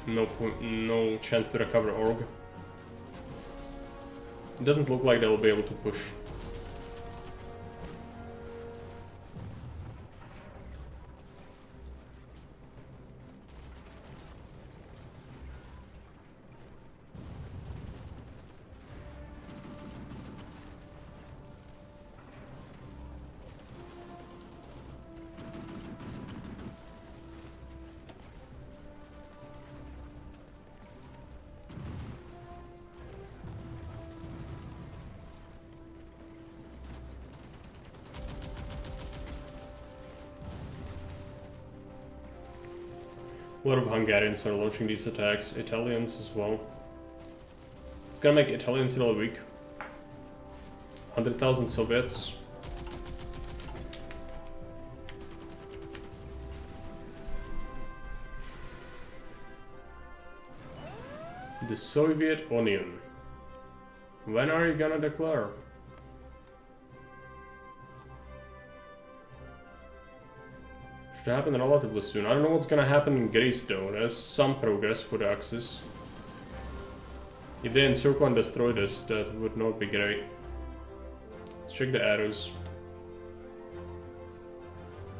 No chance to recover org. It doesn't look like they'll be able to push. A lot of Hungarians are launching these attacks, Italians as well. It's gonna make Italians really weak. 100,000 Soviets. The Soviet Onion. When are you gonna declare? Should happen relatively soon. I don't know what's gonna happen in Greece though. There's some progress for the Axis. If they encircle and destroy this, that would not be great. Let's check the arrows.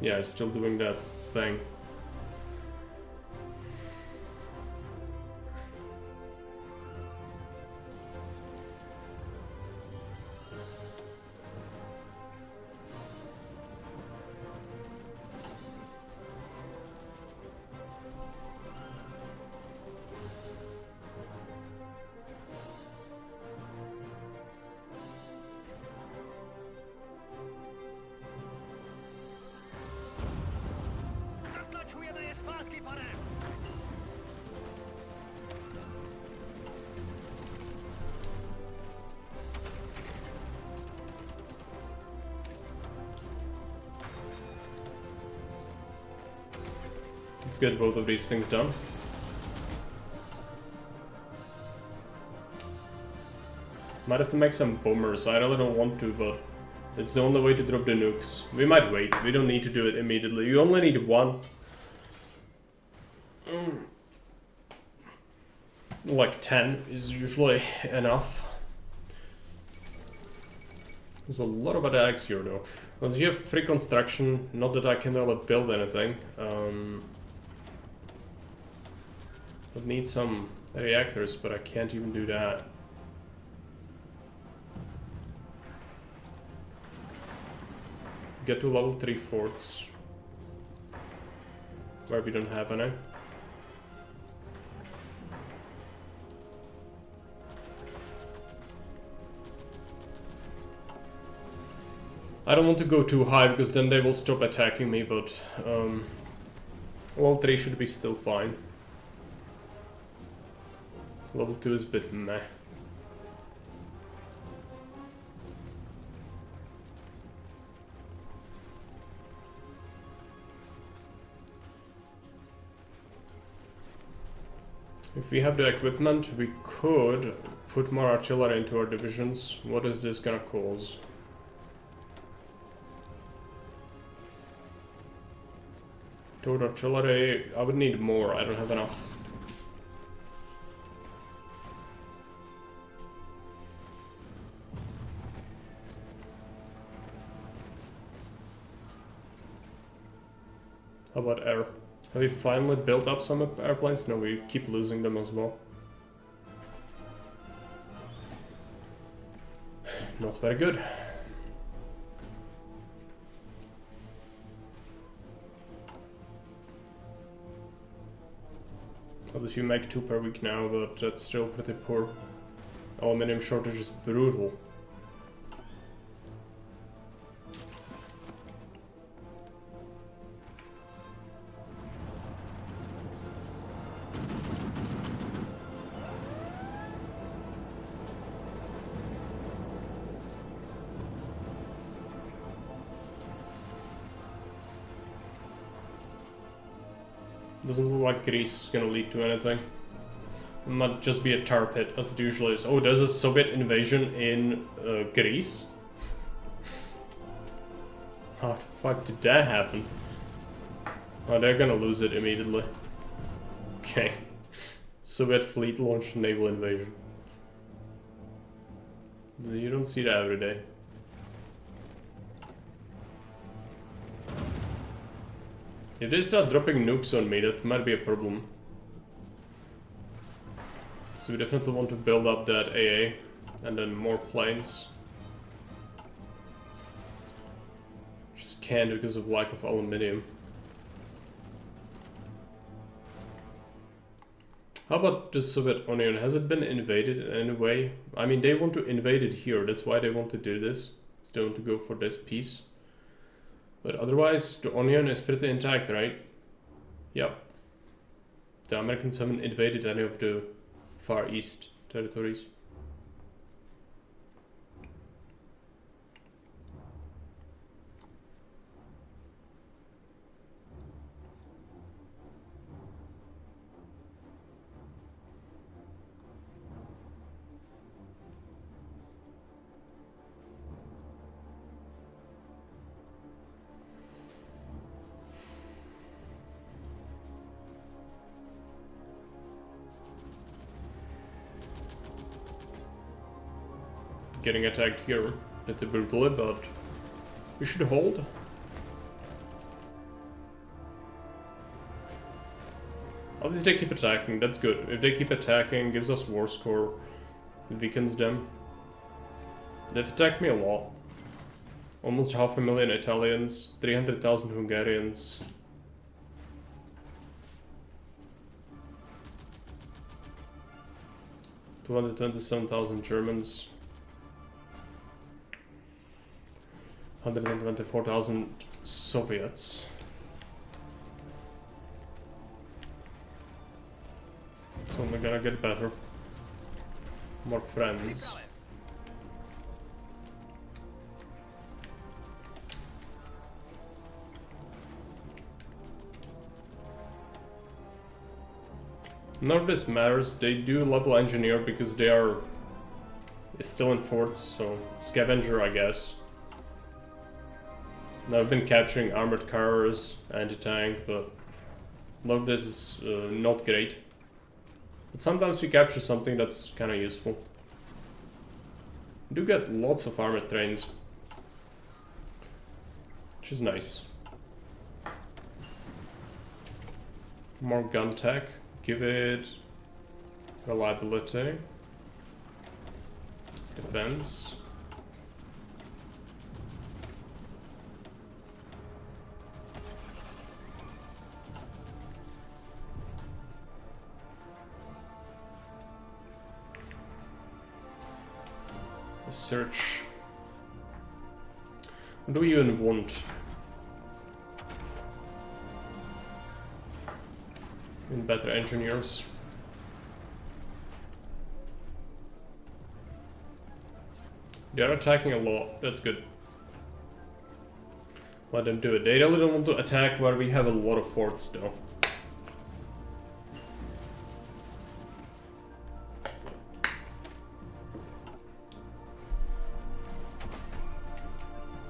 Yeah, it's still doing that thing. Let's get both of these things done. Might have to make some bombers. I really don't want to, but it's the only way to drop the nukes. We might wait. We don't need to do it immediately. You only need one. Like 10 is usually enough. There's a lot of attacks here though. Once you have free construction, not that I can really build anything. Would need some reactors, but I can't even do that. Get to level 3 forts. Where we don't have any. I don't want to go too high because then they will stop attacking me, but level 3 should be still fine. Level 2 is a bit meh. If we have the equipment, we could put more artillery into our divisions. What is this gonna cause? Toward artillery, I would need more, I don't have enough. How about air? Have we finally built up some airplanes? No, we keep losing them as well. Not very good. At least you make 2 per week now, but that's still pretty poor. Aluminium shortage is brutal. Doesn't look like Greece is gonna lead to anything. It might just be a tar pit, as it usually is. Oh, there's a Soviet invasion in Greece? How the fuck did that happen? Oh, they're gonna lose it immediately. Okay. Soviet fleet launched naval invasion. You don't see that every day. If they start dropping nukes on me, that might be a problem. So we definitely want to build up that AA and then more planes. Just can't because of lack of aluminium. How about the Soviet Union? Has it been invaded in any way? I mean, they want to invade it here. That's why they want to do this. They want to go for this peace. But otherwise, the Onion is pretty intact, right? Yep. The Americans haven't invaded any of the Far East territories. Getting attacked here pretty brutally, but we should hold. At least they keep attacking, that's good. If they keep attacking, gives us war score, weakens them. They've attacked me a lot. Almost 500,000 Italians, 300,000 Hungarians. $227,000 Germans. 124,000 Soviets. It's only gonna get better. More friends. None of this matters. They do level engineer because they are still in forts, so scavenger, I guess. Now I've been capturing armored cars, anti-tank, but a lot of this is not great. But sometimes we capture something that's kind of useful. We do get lots of armored trains, which is nice. More gun tech. Give it reliability, defense. Search. What do we even want? And better engineers. They're attacking a lot, that's good. Let them do it. They really don't want to attack where we have a lot of forts though.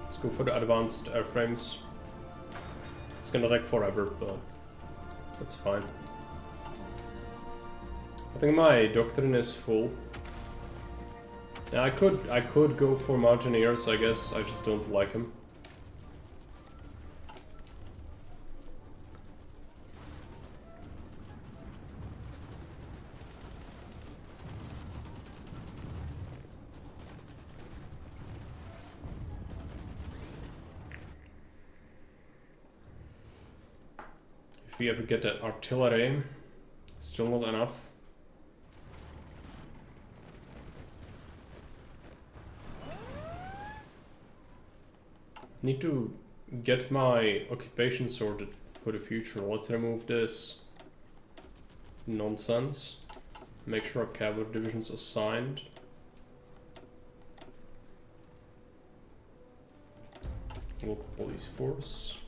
Let's go for the advanced airframes. It's gonna take forever, but that's fine. I think my doctrine is full. Yeah, I could go for Mountaineers, I guess. I just don't like him. If we ever get that artillery, still not enough. Need to get my occupation sorted for the future. Let's remove this nonsense. Make sure our cavalry division's assigned. Local police force.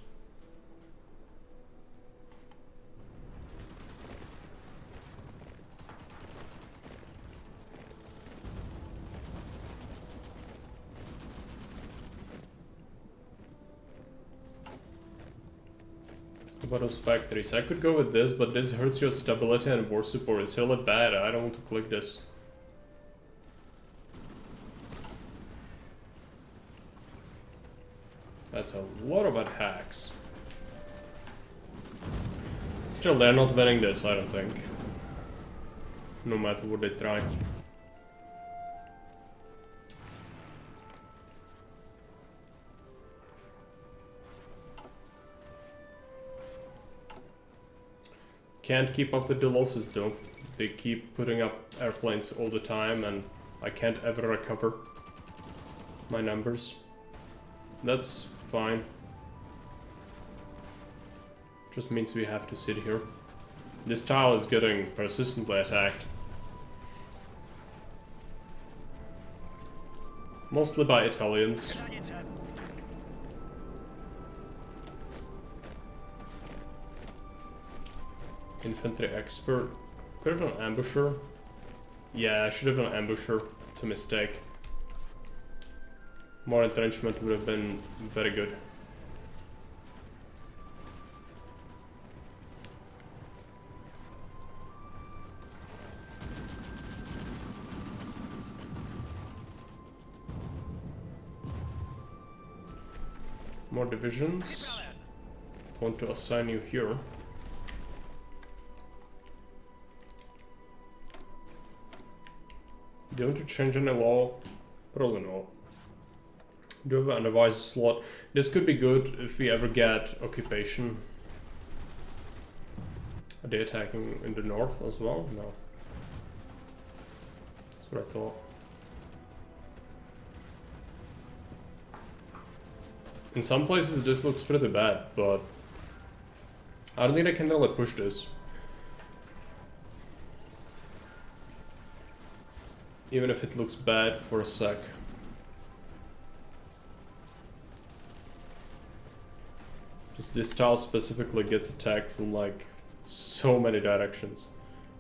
About those factories. I could go with this, but this hurts your stability and war support. It's really bad. I don't want to click this. That's a lot of attacks. Still, they're not winning this, I don't think. No matter what they try. Can't keep up with the losses though. They keep putting up airplanes all the time and I can't ever recover my numbers. That's fine. Just means we have to sit here. This tile is getting persistently attacked. Mostly by Italians. Infantry expert. Could have done ambusher. Yeah, I should have done ambusher. It's a mistake. More entrenchment would have been very good. More divisions. Want to assign you here. Do you want to change any law? Probably not. Do you have an advisor slot? This could be good if we ever get occupation. Are they attacking in the north as well? No. That's what I thought. In some places this looks pretty bad, but I don't think I can really push this. Even if it looks bad for a sec. Just this tile specifically gets attacked from like so many directions.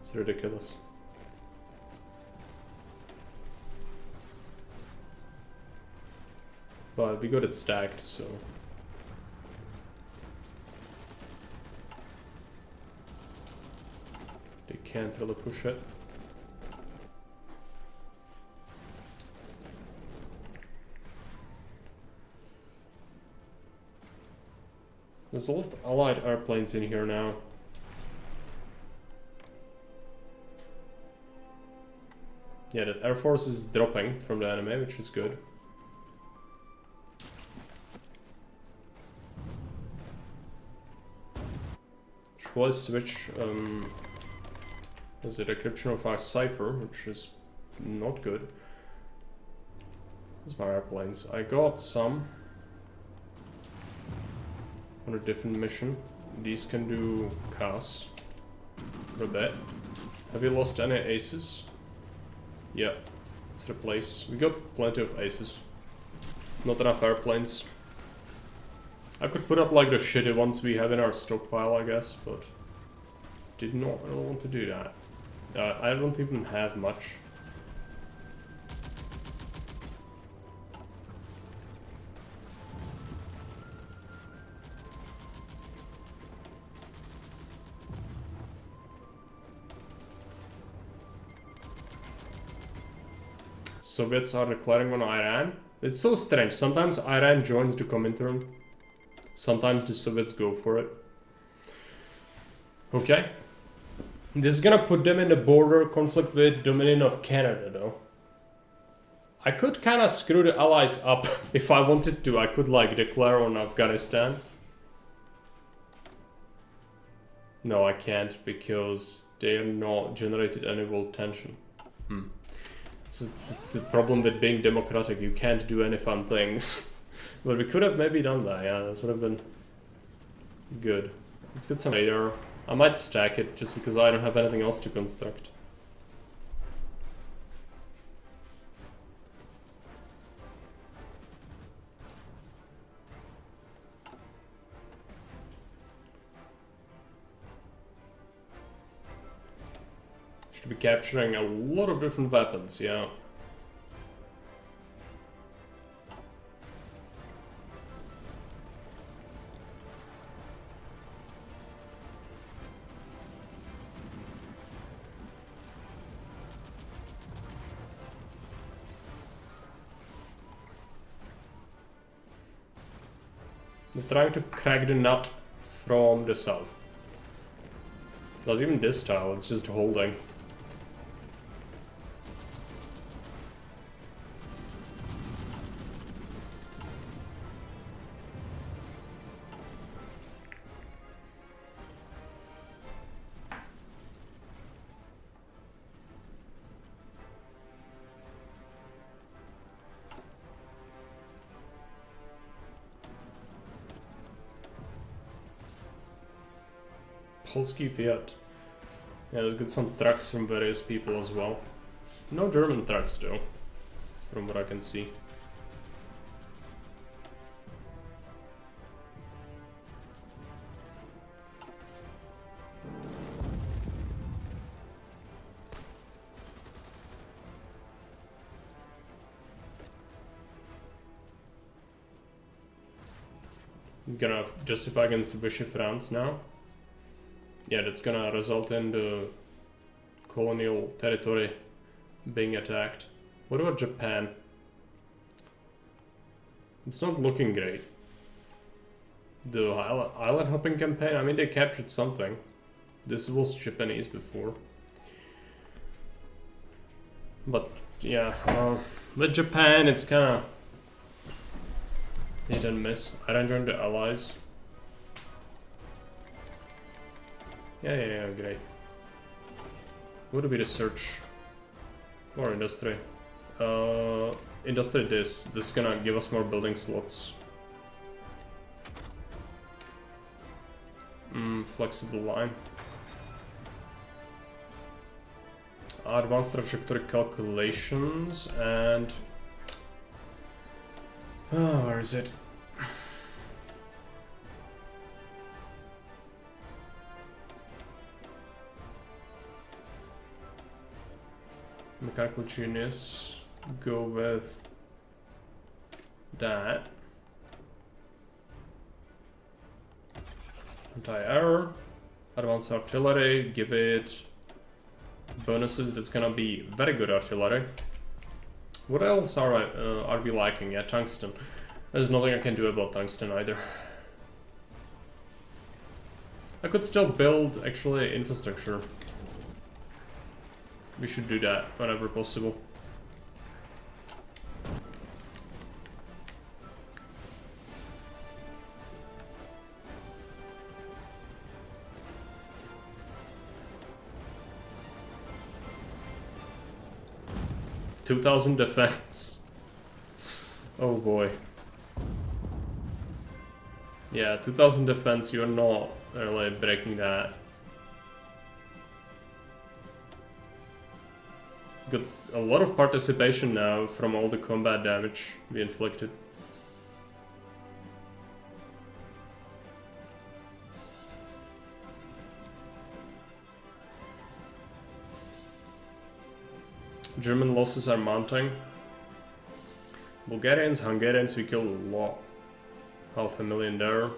It's ridiculous. But we got it stacked, so... they can't really push it. There's a lot of allied airplanes in here now. Yeah, that Air Force is dropping from the enemy, which is good. Should I switch, is it decryption of HOI4, which is not good. Those are my airplanes. I got some on a different mission. These can do CAS for a bit. Have you lost any aces? Yeah, let's replace. We got plenty of aces. Not enough airplanes. I could put up like the shitty ones we have in our stockpile, I guess, but did not really want to do that. I don't even have much. Soviets are declaring on Iran. It's so strange. Sometimes Iran joins the Comintern. Sometimes the Soviets go for it. Okay. This is gonna put them in the border conflict with Dominion of Canada, though. I could kind of screw the Allies up if I wanted to. I could like declare on Afghanistan. No, I can't because they are not generated any world tension. It's the problem with being democratic. You can't do any fun things. But we could have maybe done that. Yeah, that would have been good. Let's get some radar. I might stack it just because I don't have anything else to construct. Should be capturing a lot of different weapons, yeah. They're trying to crack the nut from the south. Not even this tile, it's just holding. Polski Fiat. Yeah, let's get some trucks from various people as well. No German trucks though, from what I can see. I'm gonna justify against Vichy France now. Yeah, that's gonna result in the colonial territory being attacked. What about Japan? It's not looking great. The island hopping campaign, I mean they captured something. This was Japanese before. But yeah, with Japan it's kinda hit and miss. I don't join the allies. Yeah, great. What do we research? More industry. Industry this is gonna give us more building slots. Flexible line. Advanced trajectory calculations and... oh, where is it? Mechanical genius. Go with that. Anti-air. Advanced artillery. Give it bonuses. That's gonna be very good artillery. What else are we lacking? Yeah, tungsten. There's nothing I can do about tungsten either. I could still build actually infrastructure. We should do that whenever possible. $2,000 defense. Oh boy. Yeah, 2,000 defense, you're not really breaking that. Got a lot of participation now from all the combat damage we inflicted. German losses are mounting. Bulgarians, Hungarians, we killed a lot. 500,000 there.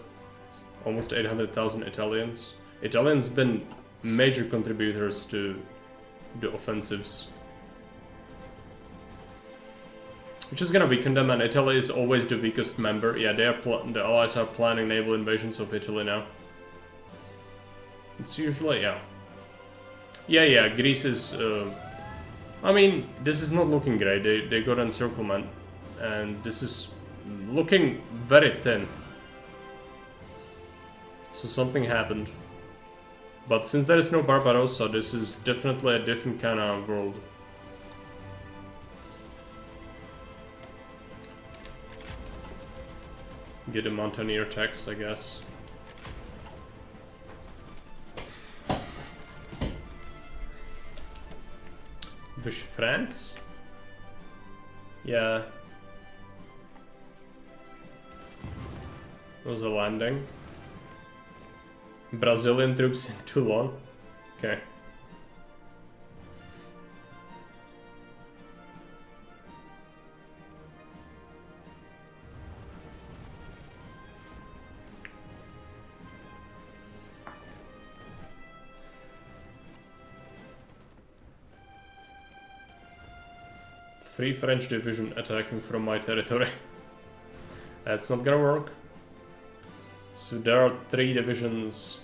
Almost 800,000 Italians. Italians been major contributors to the offensives. Which is gonna weaken them, and Italy is always the weakest member. Yeah, they are the Allies are planning naval invasions of Italy now. It's usually, yeah. Yeah, Greece is... I mean, this is not looking great. They got encirclement, and this is looking very thin. So something happened. But since there is no Barbarossa, this is definitely a different kind of world. Get a mountaineer tax, I guess. Vichy France? Yeah. Was a landing. Brazilian troops in Toulon. Okay. Three French division attacking from my territory. That's not gonna work. So there are 3 divisions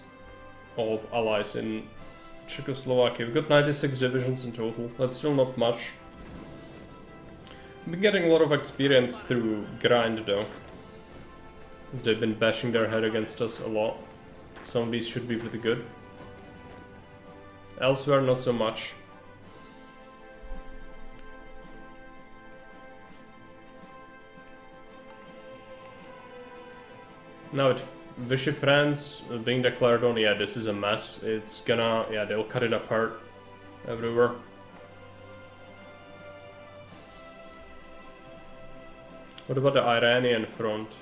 of allies in Czechoslovakia. We've got 96 divisions in total. That's still not much. We've been getting a lot of experience through grind though. As they've been bashing their head against us a lot. Some of these should be pretty good. Elsewhere, not so much. Now with Vichy France being declared on, yeah, this is a mess. It's gonna, yeah, they'll cut it apart everywhere. What about the Iranian front?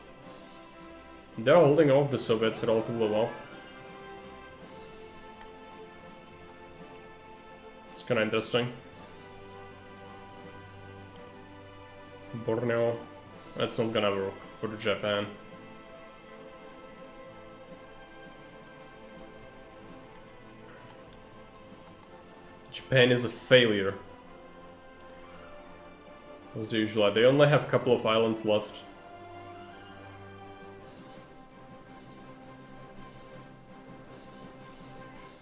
They're holding off the Soviets relatively well. It's kinda interesting. Borneo, that's not gonna work for Japan. Japan is a failure. As usual, they only have a couple of islands left.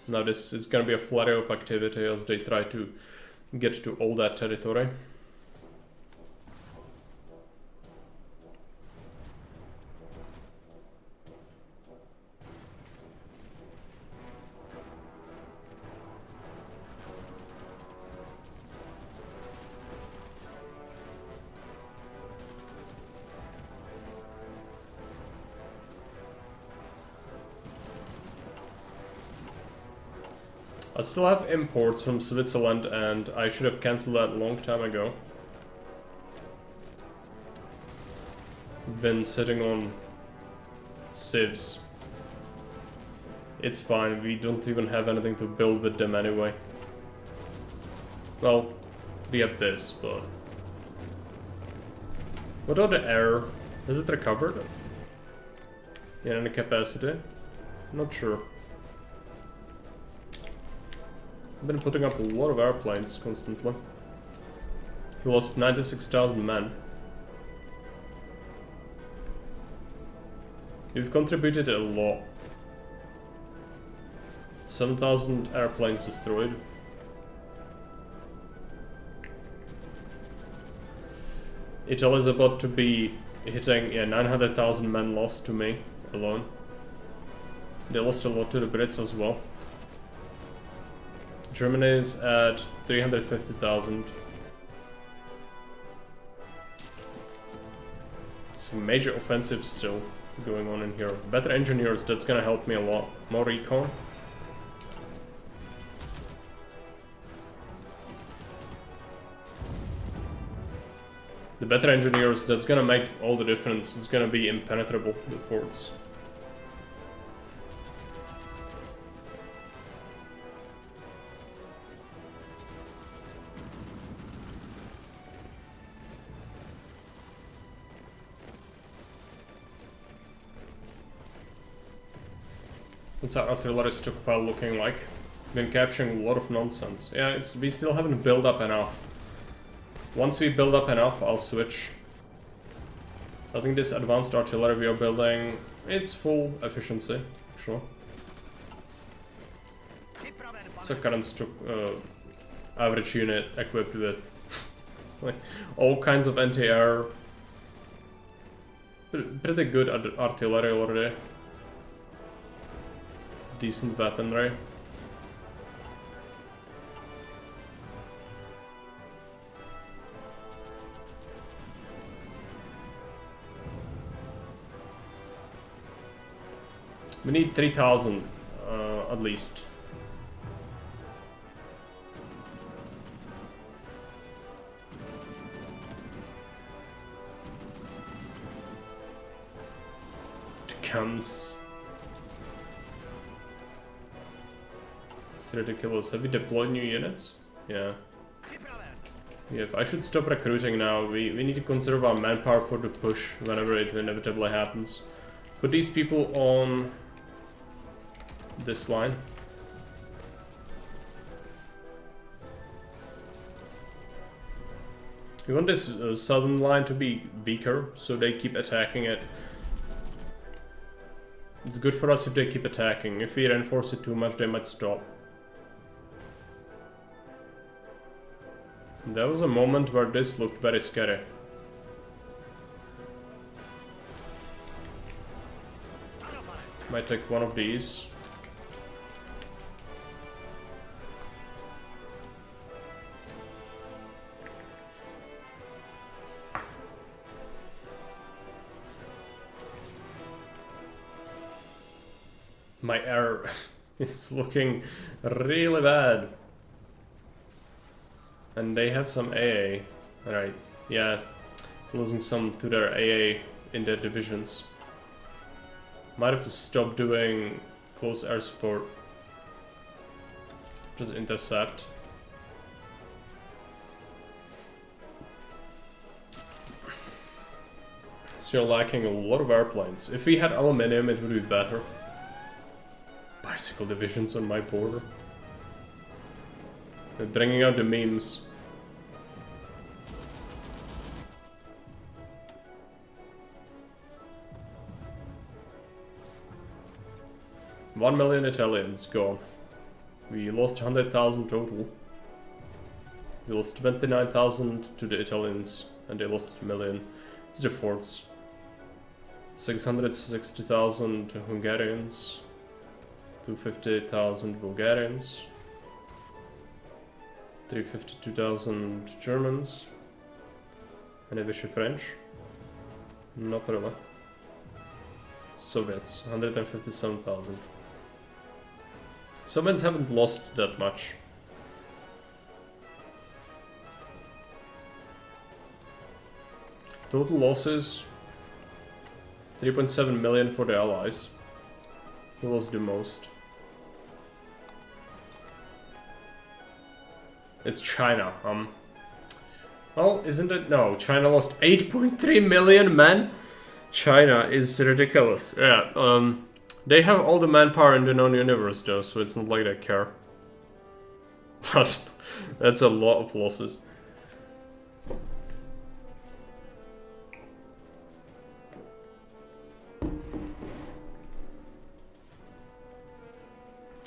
Now this is gonna be a flurry of activity as they try to get to all that territory. I still have imports from Switzerland and I should have cancelled that a long time ago. Been sitting on civs. It's fine, we don't even have anything to build with them anyway. Well, we have this, but... What about the air? Is it recovered? Yeah, any capacity? Not sure. I've been putting up a lot of airplanes constantly. We lost 96,000 men. We've contributed a lot. 7,000 airplanes destroyed. Italy is about to be hitting, yeah, 900,000 men lost to me alone. They lost a lot to the Brits as well. Germany is at 350,000. Some major offensives still going on in here. Better engineers, that's gonna help me a lot. More recon. The better engineers, that's gonna make all the difference. It's gonna be impenetrable, the forts. What's our artillery stockpile looking like? Been capturing a lot of nonsense. Yeah, we still haven't built up enough. Once we build up enough, I'll switch. I think this advanced artillery we are building, it's full efficiency, sure. It's a current average unit equipped with like all kinds of anti-air. Pretty good artillery already. Decent weaponry. We need 3,000 at least. Comes. It's ridiculous. Have we deployed new units? Yeah. Yeah, I should stop recruiting now. We need to conserve our manpower for the push whenever it inevitably happens. Put these people on this line. We want this southern line to be weaker, so they keep attacking it. It's good for us if they keep attacking. If we reinforce it too much, they might stop. There was a moment where this looked very scary. Might take one of these. My air is looking really bad. And they have some AA. Alright, yeah. Losing some to their AA in their divisions. Might have to stop doing close air support. Just intercept. So you're lacking a lot of airplanes. If we had aluminium, it would be better. Bicycle divisions on my border. They're bringing out the memes. $1 million Italians gone. We lost 100,000 total. We lost 29,000 to the Italians, and they lost 1 million. It's the forts. 660,000 to Hungarians. 250,000 Bulgarians. 352,000 Germans. Any wish French? Not really. Soviets, 157,000. Soviets haven't lost that much. Total losses 3.7 million for the Allies. Who lost the most? It's China. Well, isn't it? No, China lost 8.3 million men. China is ridiculous. Yeah, they have all the manpower in the known universe though, so it's not like they care. But that's a lot of losses.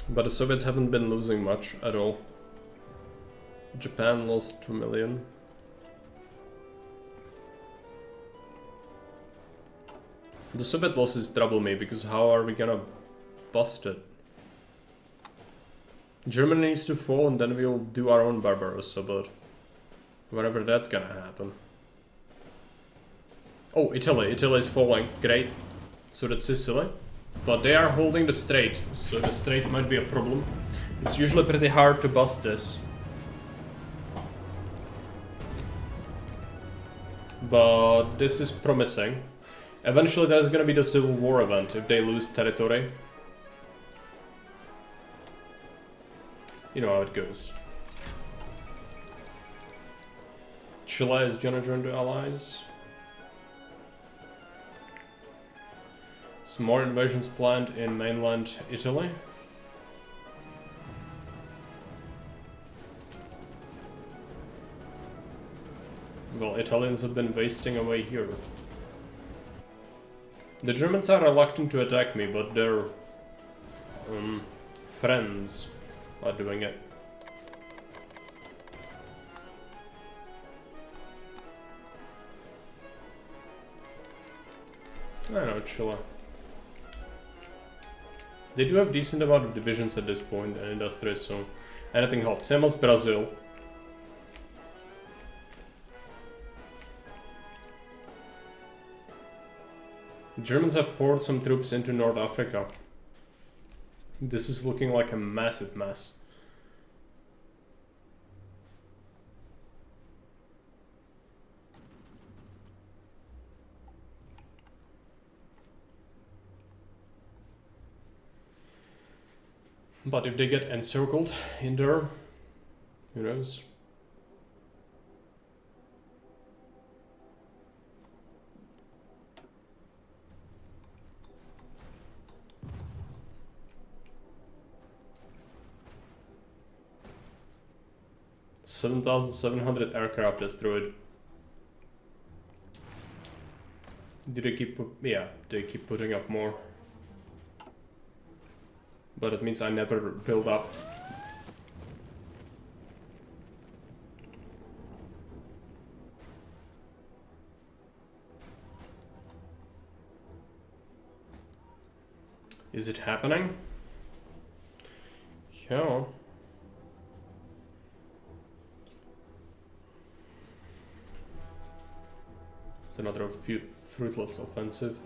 But the Soviets haven't been losing much at all. Japan lost 2 million. The Soviet losses trouble me because how are we gonna bust it? Germany needs to fall and then we'll do our own Barbarossa, but whenever that's gonna happen. Oh, Italy. Italy is falling. Great. So that's Sicily. But they are holding the strait, so the strait might be a problem. It's usually pretty hard to bust this. But this is promising. Eventually there's gonna be the Civil War event if they lose territory. You know how it goes. Chile is gonna join the Allies. Some more invasions planned in mainland Italy. Well, Italians have been wasting away here. The Germans are reluctant to attack me, but their friends are doing it. I know, Chile. They do have decent amount of divisions at this point and industries, so anything helps. Same as Brazil. The Germans have poured some troops into North Africa. This is looking like a massive mess. But if they get encircled in there, who knows? $7,700 aircraft destroyed. Do they keep? Yeah, they keep putting up more. But it means I never build up. Is it happening? Yeah. It's another fruitless offensive.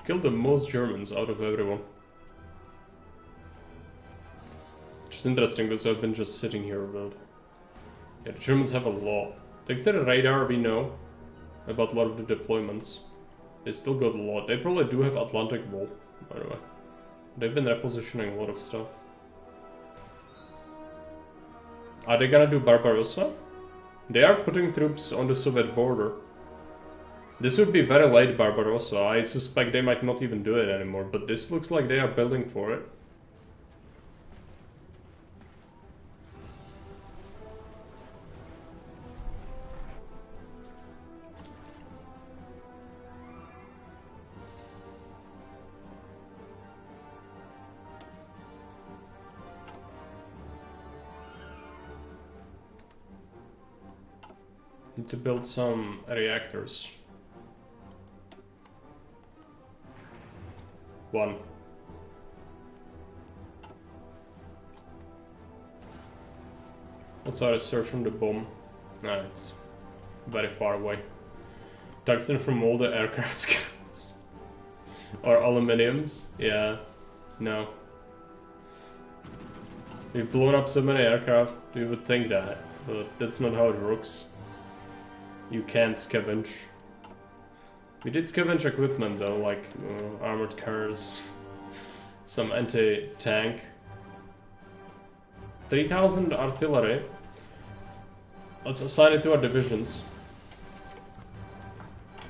Killed the most Germans out of everyone. Which is interesting because I've been just sitting here about. Yeah, the Germans have a lot. Thanks to the radar we know about a lot of the deployments. They still got a lot. They probably do have Atlantic Wall, by the way. They've been repositioning a lot of stuff. Are they gonna do Barbarossa? They are putting troops on the Soviet border. This would be very late Barbarossa. I suspect they might not even do it anymore, but this looks like they are building for it. Need to build some reactors. One. What's our research on the bomb? Nah, it's very far away. Tungsten from all the aircraft screws. Or aluminiums? Yeah. No. We've blown up so many aircraft, you would think that, but that's not how it works. you can't scavenge. We did scavenge equipment though, like armored cars, some anti-tank. 3000 artillery. Let's assign it to our divisions.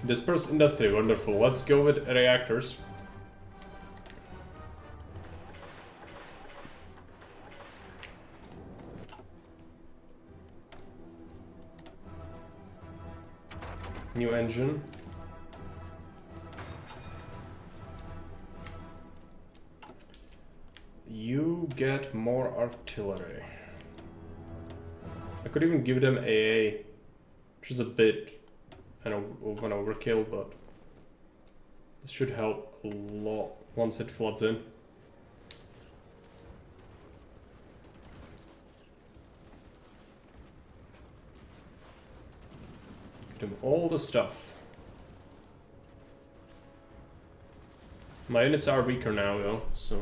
Disperse industry, wonderful. Let's go with reactors. New engine. You get more artillery. I could even give them AA, which is a bit of an overkill, but this should help a lot once it floods in. Give them all the stuff. My units are weaker now though, so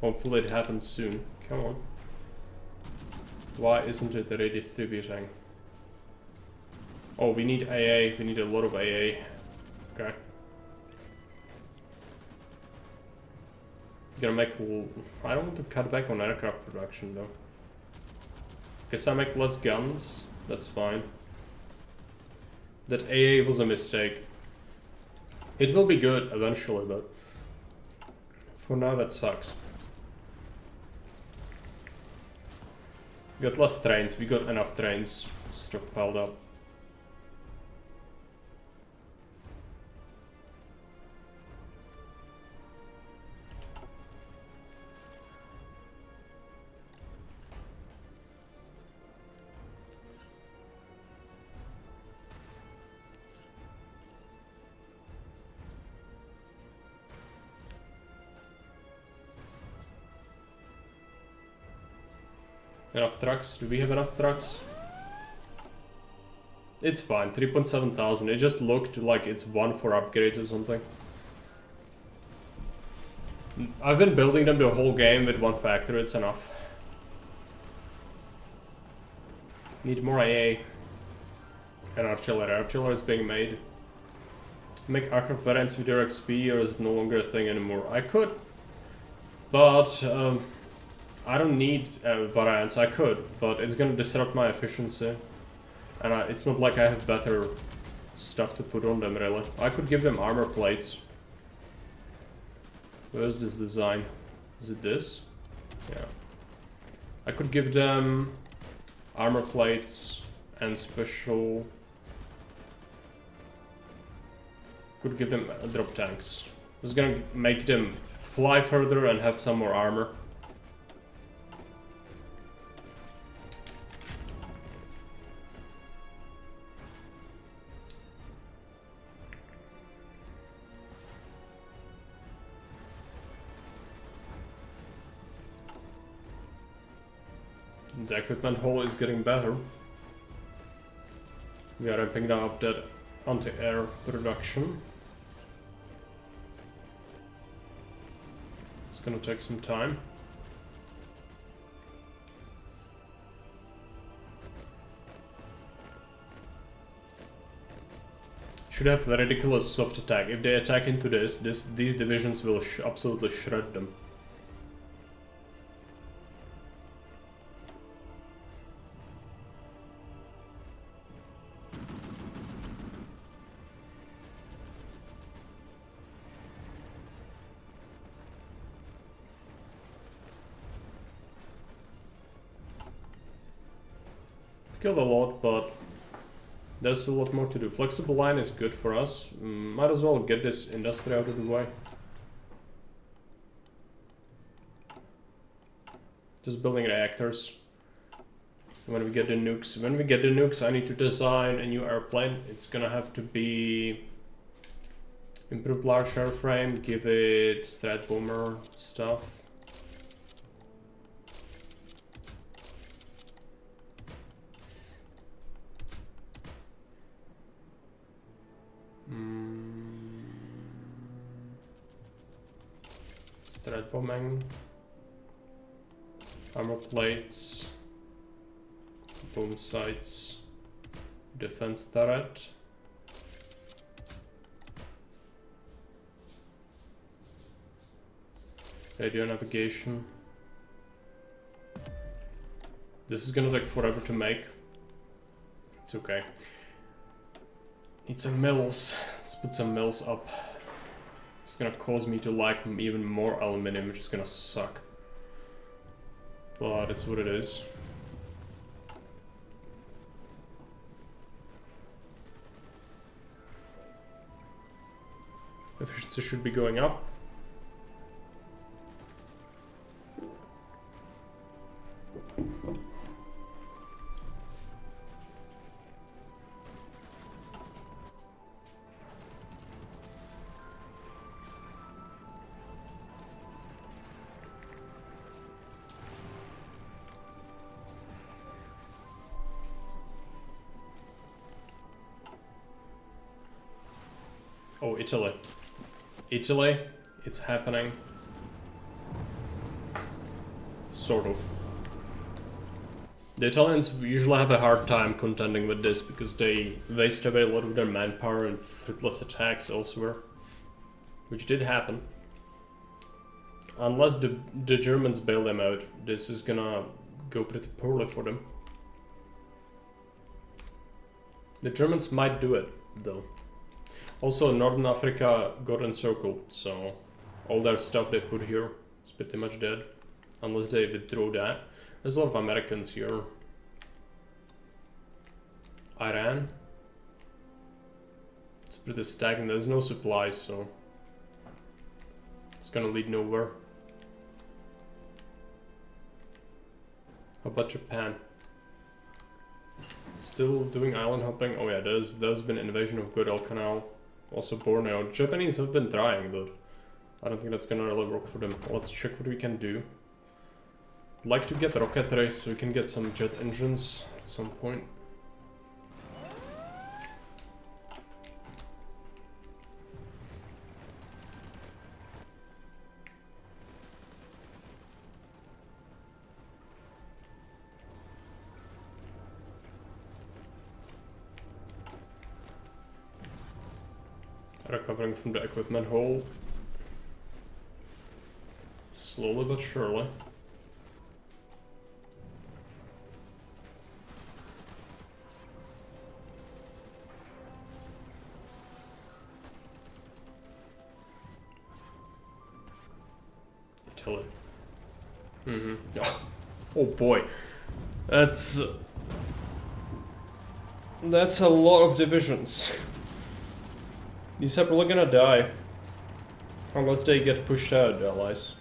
hopefully it happens soon. Come on. Why isn't it redistributing? Oh, we need AA. We need a lot of AA. Okay. Gonna make... I don't want to cut back on aircraft production though. Guess I make less guns. That's fine. That AA was a mistake. It will be good eventually, but for now that sucks. We got less trains. We got enough trains stockpiled up. Enough trucks? Do we have enough trucks? It's fine, 3.7 thousand. It just looked like it's one for upgrades or something. I've been building them the whole game with one factory, it's enough. Need more AA. And artillery. Artillery is being made. Make aircraft variants with your XP, or is it no longer a thing anymore? I could, but I don't need variants. I could, but it's gonna disrupt my efficiency. And it's not like I have better stuff to put on them, really. I could give them armor plates. Where's this design? Is it this? Yeah. I could give them armor plates and special... Could give them drop tanks. I was gonna make them fly further and have some more armor. The equipment hall is getting better. We are ramping up that anti-air production. It's gonna take some time. Should have a ridiculous soft attack. If they attack into these divisions will absolutely shred them. Killed a lot, but there's still a lot more to do. Flexible line is good for us. Might as well get this industry out of the way. Just building reactors. When we get the nukes, I need to design a new airplane. It's gonna have to be improved large airframe, give it strat bomber stuff. Strat bombing, armor plates, boom sights, defense turret. Radio navigation. This is gonna take forever to make. It's okay. Need some mills. Let's put some mills up. It's gonna cause me to like even more aluminum, which is gonna suck. But it's what it is. Efficiency should be going up. Oh, Italy. Italy, it's happening. Sort of. The Italians usually have a hard time contending with this because they waste away a lot of their manpower in fruitless attacks elsewhere. Which did happen. Unless the Germans bail them out, this is gonna go pretty poorly for them. The Germans might do it, though. Also, Northern Africa got encircled, so all their stuff they put here is pretty much dead. Unless they withdraw that. There's a lot of Americans here. Iran. It's pretty stagnant, there's no supplies, so it's gonna lead nowhere. How about Japan? Still doing island hopping? Oh yeah, there's been invasion of Guadalcanal. Also Borneo. Japanese have been trying, but I don't think that's gonna really work for them. Let's check what we can do. I'd like to get rocketry so we can get some jet engines at some point. Recovering from the equipment hole. Slowly but surely. Italy. Oh boy. That's a lot of divisions. These are probably gonna die. Unless they get pushed out, the allies.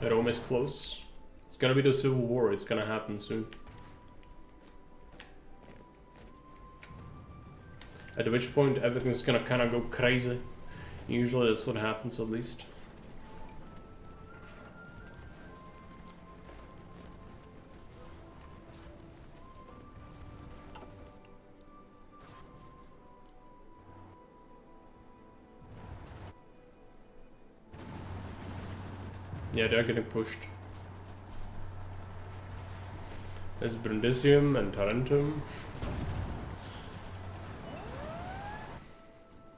Rome is close. It's gonna be the Civil War, it's gonna happen soon. At which point everything's gonna kinda go crazy. Usually that's what happens at least. Yeah, they're getting pushed. There's Brundisium and Tarentum.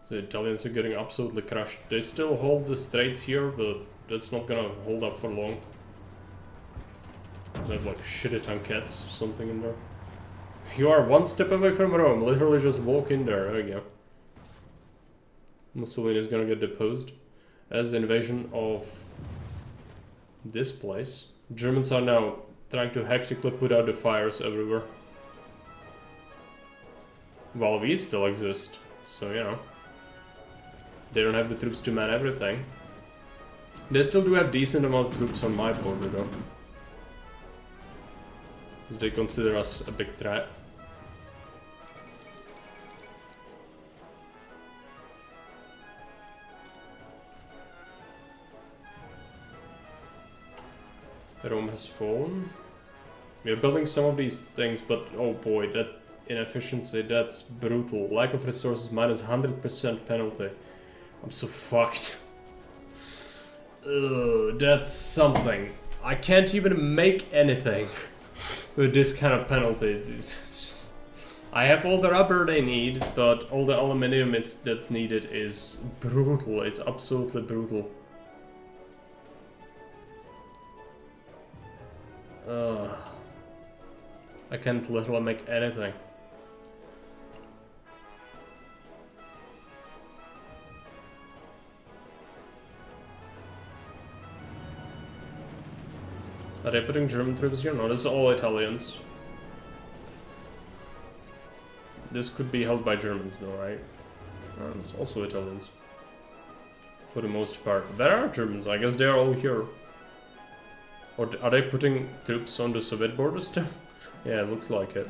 The Italians are getting absolutely crushed. They still hold the straits here, but that's not gonna hold up for long. They have like shitty tankettes or something in there. You are one step away from Rome, literally just walk in there, there we go. Mussolini is gonna get deposed. As the invasion of this place. Germans are now trying to hectically put out the fires everywhere. While we still exist, so you know. They don't have the troops to man everything. They still do have decent amount of troops on my border though. Because they consider us a big threat. Rome has fallen. We are building some of these things, but oh boy, that inefficiency, that's brutal. Lack of resources minus 100% penalty. I'm so fucked. Ugh, that's something. I can't even make anything with this kind of penalty. It's just, I have all the rubber they need, but all the aluminium that's needed is brutal. It's absolutely brutal. I can't literally make anything. Are they putting German troops here? No, this is all Italians. This could be held by Germans though, right? It's also Italians. For the most part. There are Germans, I guess they are all here. Or are they putting troops on the Soviet borders too? Yeah, it looks like it.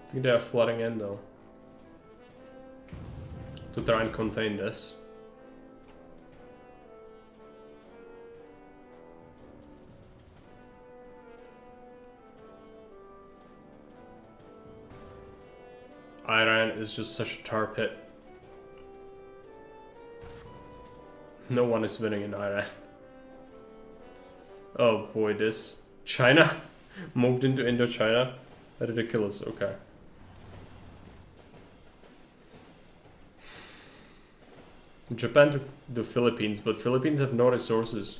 I think they are flooding in though. To try and contain this. Iran is just such a tar pit. No one is winning in Iran. Oh boy, this China moved into Indochina. Ridiculous, okay. Japan took the Philippines, but Philippines have no resources.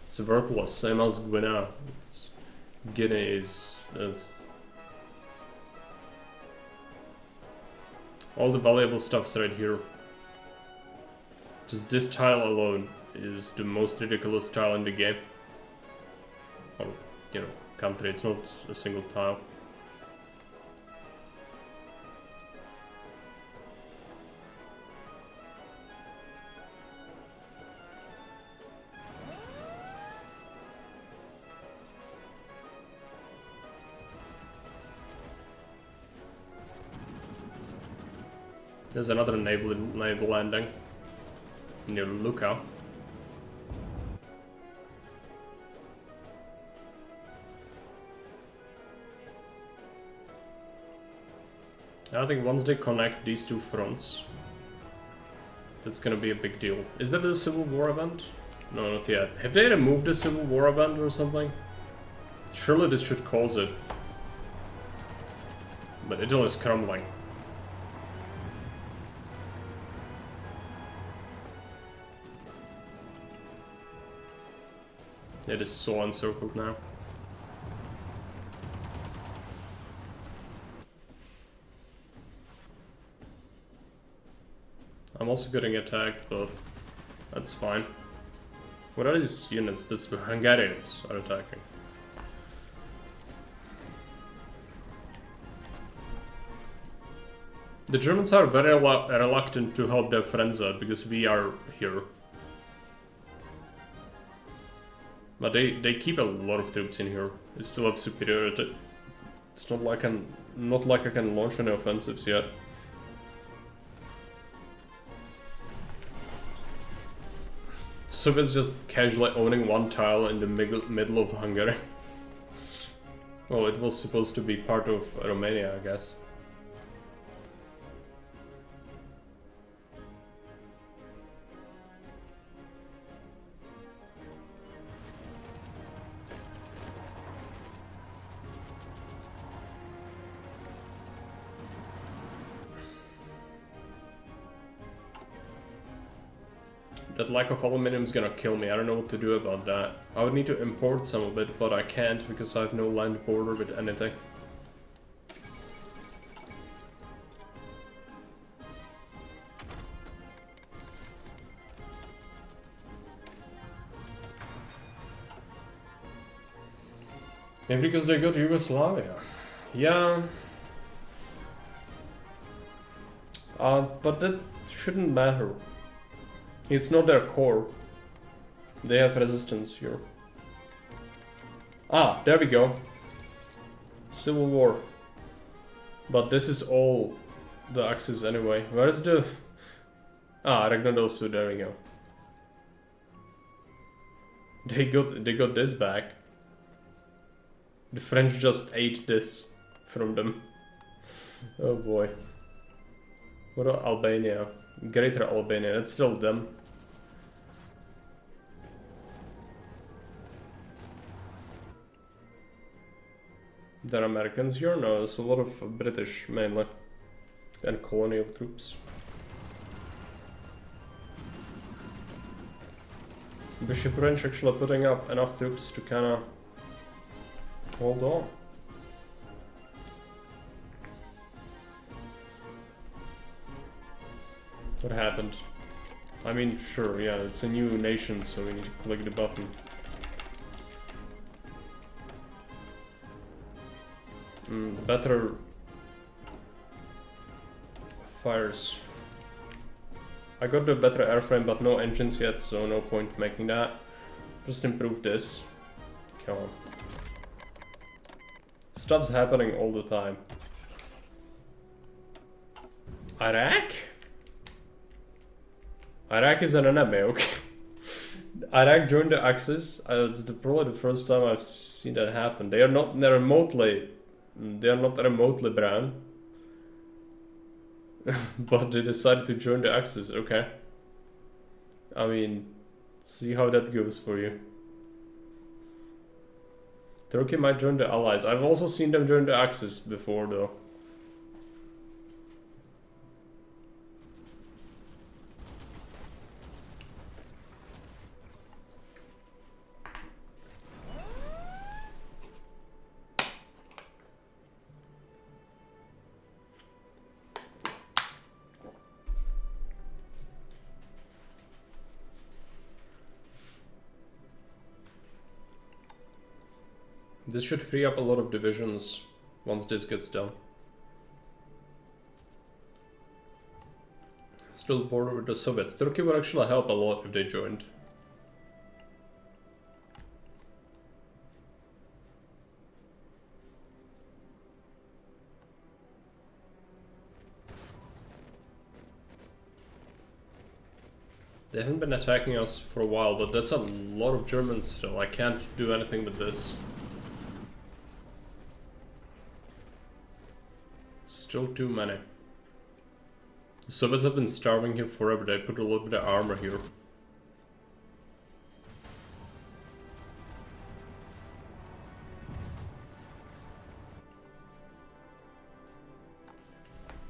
It's worthless, same as Guinea. Guinea is... all the valuable stuff's right here. Just this tile alone is the most ridiculous tile in the game. Or, you know, country, it's not a single tile. There's another naval landing near Luka. I think once they connect these two fronts, that's gonna be a big deal. Is that a Civil War event? No, not yet. Have they removed the Civil War event or something? Surely this should cause it. But Italy is crumbling. It is so encircled now. I'm also getting attacked, but that's fine. What are these units? That's the Hungarians are attacking. The Germans are very reluctant to help their friends out because we are here. But they keep a lot of troops in here. They still have superiority. It's not like I can launch any offensives yet. Soviets just casually owning one tile in the middle of Hungary. Well, it was supposed to be part of Romania, I guess. That lack of aluminum is gonna kill me. I don't know what to do about that. I would need to import some of it, but I can't because I have no land border with anything. Maybe because they go to Yugoslavia. Yeah. But that shouldn't matter. It's not their core. They have resistance here. Ah, there we go. Civil War. But this is all the Axis anyway. Where is the... Ah, Ragnadosu, there we go. They got this back. The French just ate this from them. Oh boy. What about Albania? Greater Albania, that's still them. There are Americans here? No, there's a lot of British mainly. And colonial troops. Bishop French actually putting up enough troops to kinda hold on. What happened? I mean, sure, yeah, it's a new nation, so we need to click the button. Better fires. I got the better airframe, but no engines yet, so no point making that. Just improve this. Come on. Stuff's happening all the time. Iraq? Iraq is an enemy, okay. Iraq joined the Axis. It's probably the first time I've seen that happen. They are not remotely brown. But they decided to join the Axis, okay. I mean, see how that goes for you. Turkey might join the Allies. I've also seen them join the Axis before though. This should free up a lot of divisions once this gets done. Still border with the Soviets. Turkey would actually help a lot if they joined. They haven't been attacking us for a while, but that's a lot of Germans still. I can't do anything with this. Still too many. The Soviets have been starving here forever. They put a lot of their armor here.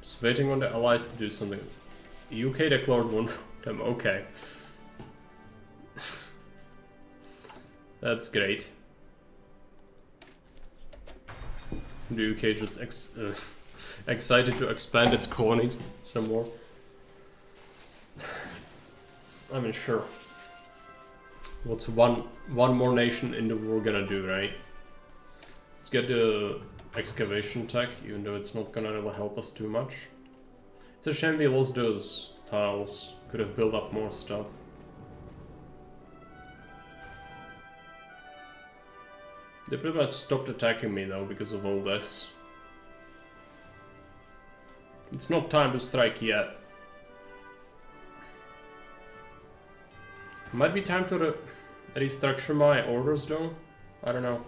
Just waiting on the Allies to do something. UK declared war on them. Okay. That's great. The UK just excited to expand its colonies some more. I mean, sure. What's one more nation in the war gonna do, right? Let's get the excavation tech, even though it's not gonna really help us too much. It's a shame we lost those tiles. Could have built up more stuff. They pretty much stopped attacking me though because of all this. It's not time to strike yet. Might be time to restructure my orders though. I don't know.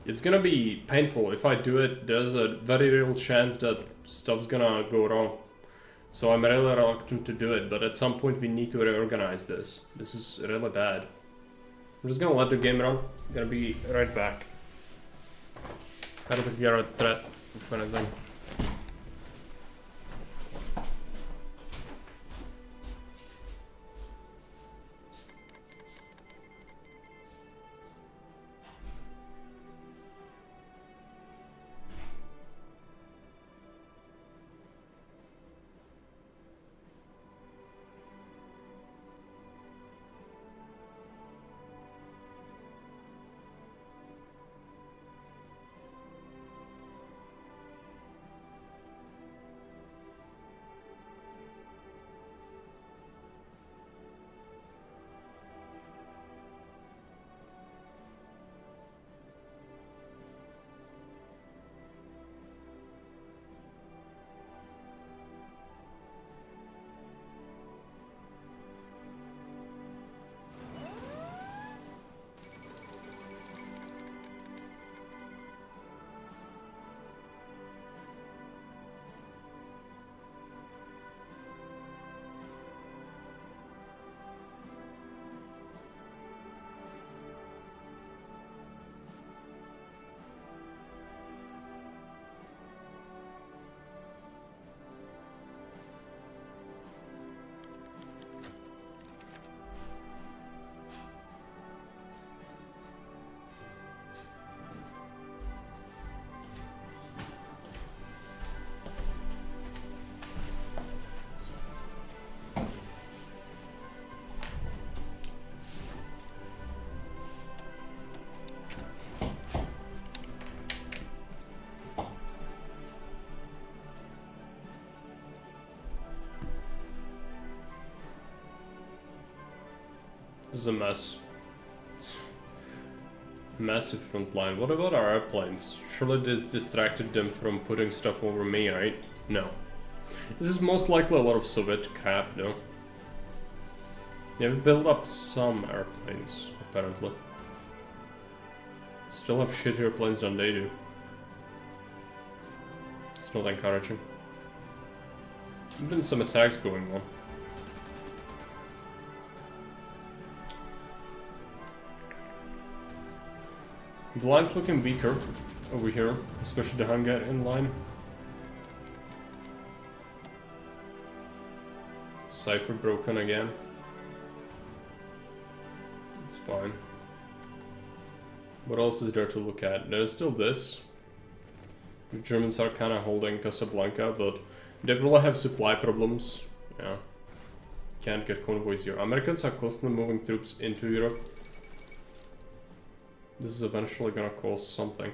It's gonna be painful if I do it. There's a very real chance that stuff's gonna go wrong. So I'm really reluctant to do it, but at some point we need to reorganize this. This is really bad. I'm just gonna let the game run. I'm gonna be right back. I don't think we are a threat, if anything. This is a mess. It's massive front line. What about our airplanes? Surely this distracted them from putting stuff over me, right? No. This is most likely a lot of Soviet crap, though. They've built up some airplanes, apparently. Still have shittier airplanes than they do. It's not encouraging. There've been some attacks going on. The line's looking weaker over here, especially the Hungarian line. Cipher broken again. It's fine. What else is there to look at? There's still this. The Germans are kind of holding Casablanca, but they will have supply problems. Yeah. Can't get convoys here. Americans are constantly moving troops into Europe. This is eventually gonna cause something.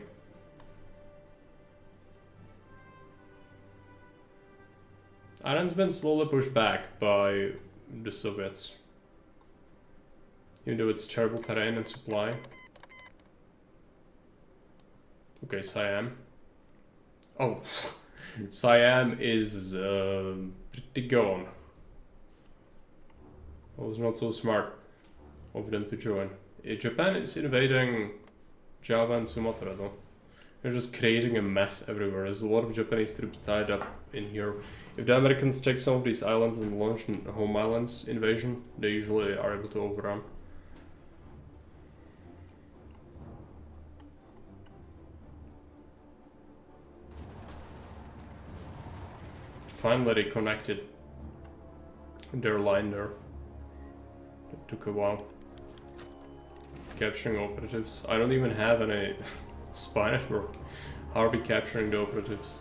Iran's been slowly pushed back by the Soviets. Even though it's terrible terrain and supply. Okay, Siam. Oh, Siam is pretty gone. I was not so smart of them to join. Japan is invading Java and Sumatra though. They're just creating a mess everywhere. There's a lot of Japanese troops tied up in here. If the Americans take some of these islands and launch a home islands invasion, they usually are able to overrun. Finally they connected their line there. It took a while. Capturing operatives. I don't even have any spy network. How are we capturing the operatives?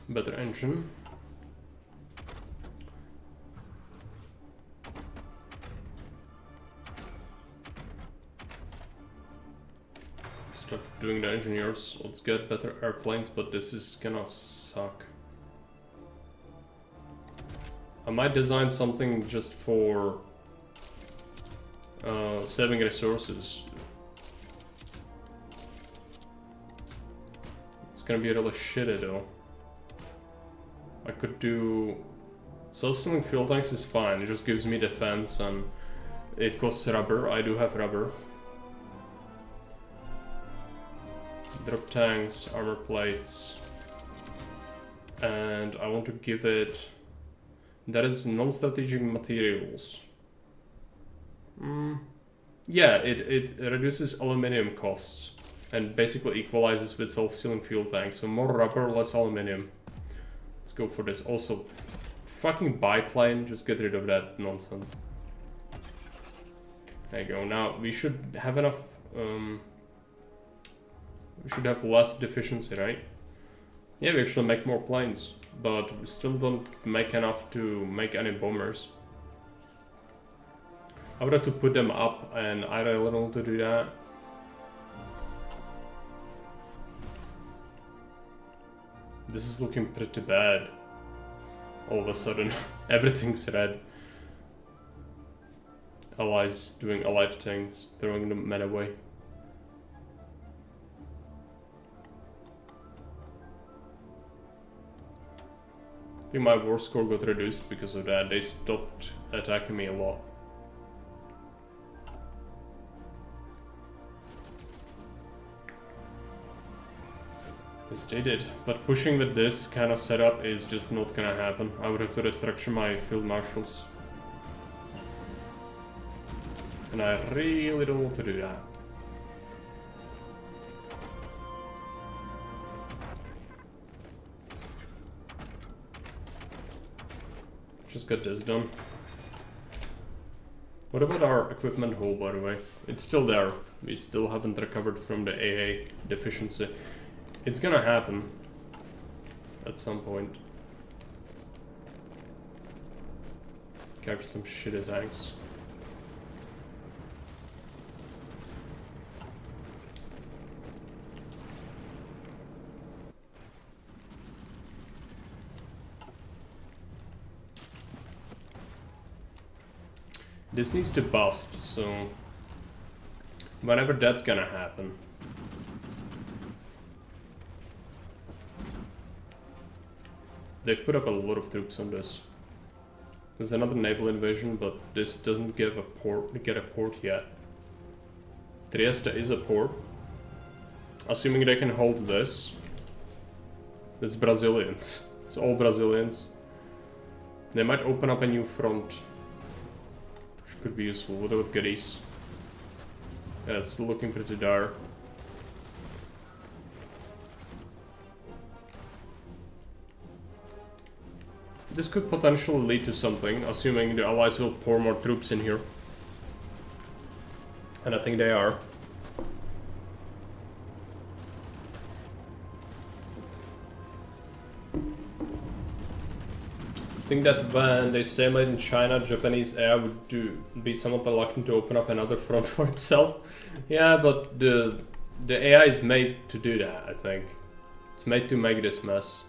Better engine. Stop doing the engineers. Let's get better airplanes, but this is gonna suck. I might design something just for saving resources. It's gonna be really shitty though. I could do... Self-sealing fuel tanks is fine, it just gives me defense and it costs rubber. I do have rubber. Drop tanks, armor plates. And I want to give it... That is non-strategic materials. Yeah, it reduces aluminum costs and basically equalizes with self-sealing fuel tanks. So more rubber, less aluminum. Let's go for this. Also, fucking biplane, just get rid of that nonsense. There you go. Now we should have enough. We should have less deficiency, right? Yeah, we actually make more planes, but we still don't make enough to make any bombers. I would have to put them up, and I really don't want to do that. This is looking pretty bad. All of a sudden, everything's red. Allies doing allied things, throwing the men away. I think my war score got reduced because of that. They stopped attacking me a lot. Yes, they did. But pushing with this kind of setup is just not gonna happen. I would have to restructure my field marshals. And I really don't want to do that. Just got this done. What about our equipment hole, by the way? It's still there. We still haven't recovered from the AA deficiency. It's gonna happen at some point. Guy for some shitty tanks. This needs to bust, so whenever that's gonna happen. They've put up a lot of troops on this. There's another naval invasion, but this doesn't get a port yet. Trieste is a port. Assuming they can hold this. It's Brazilians. It's all Brazilians. They might open up a new front. Could be useful. What about Greece? Yeah, it's still looking pretty dire. This could potentially lead to something, assuming the Allies will pour more troops in here. And I think they are. I think that when they stalemate in China, Japanese AI would be somewhat reluctant to open up another front for itself. Yeah, but the AI is made to do that, I think. It's made to make this mess.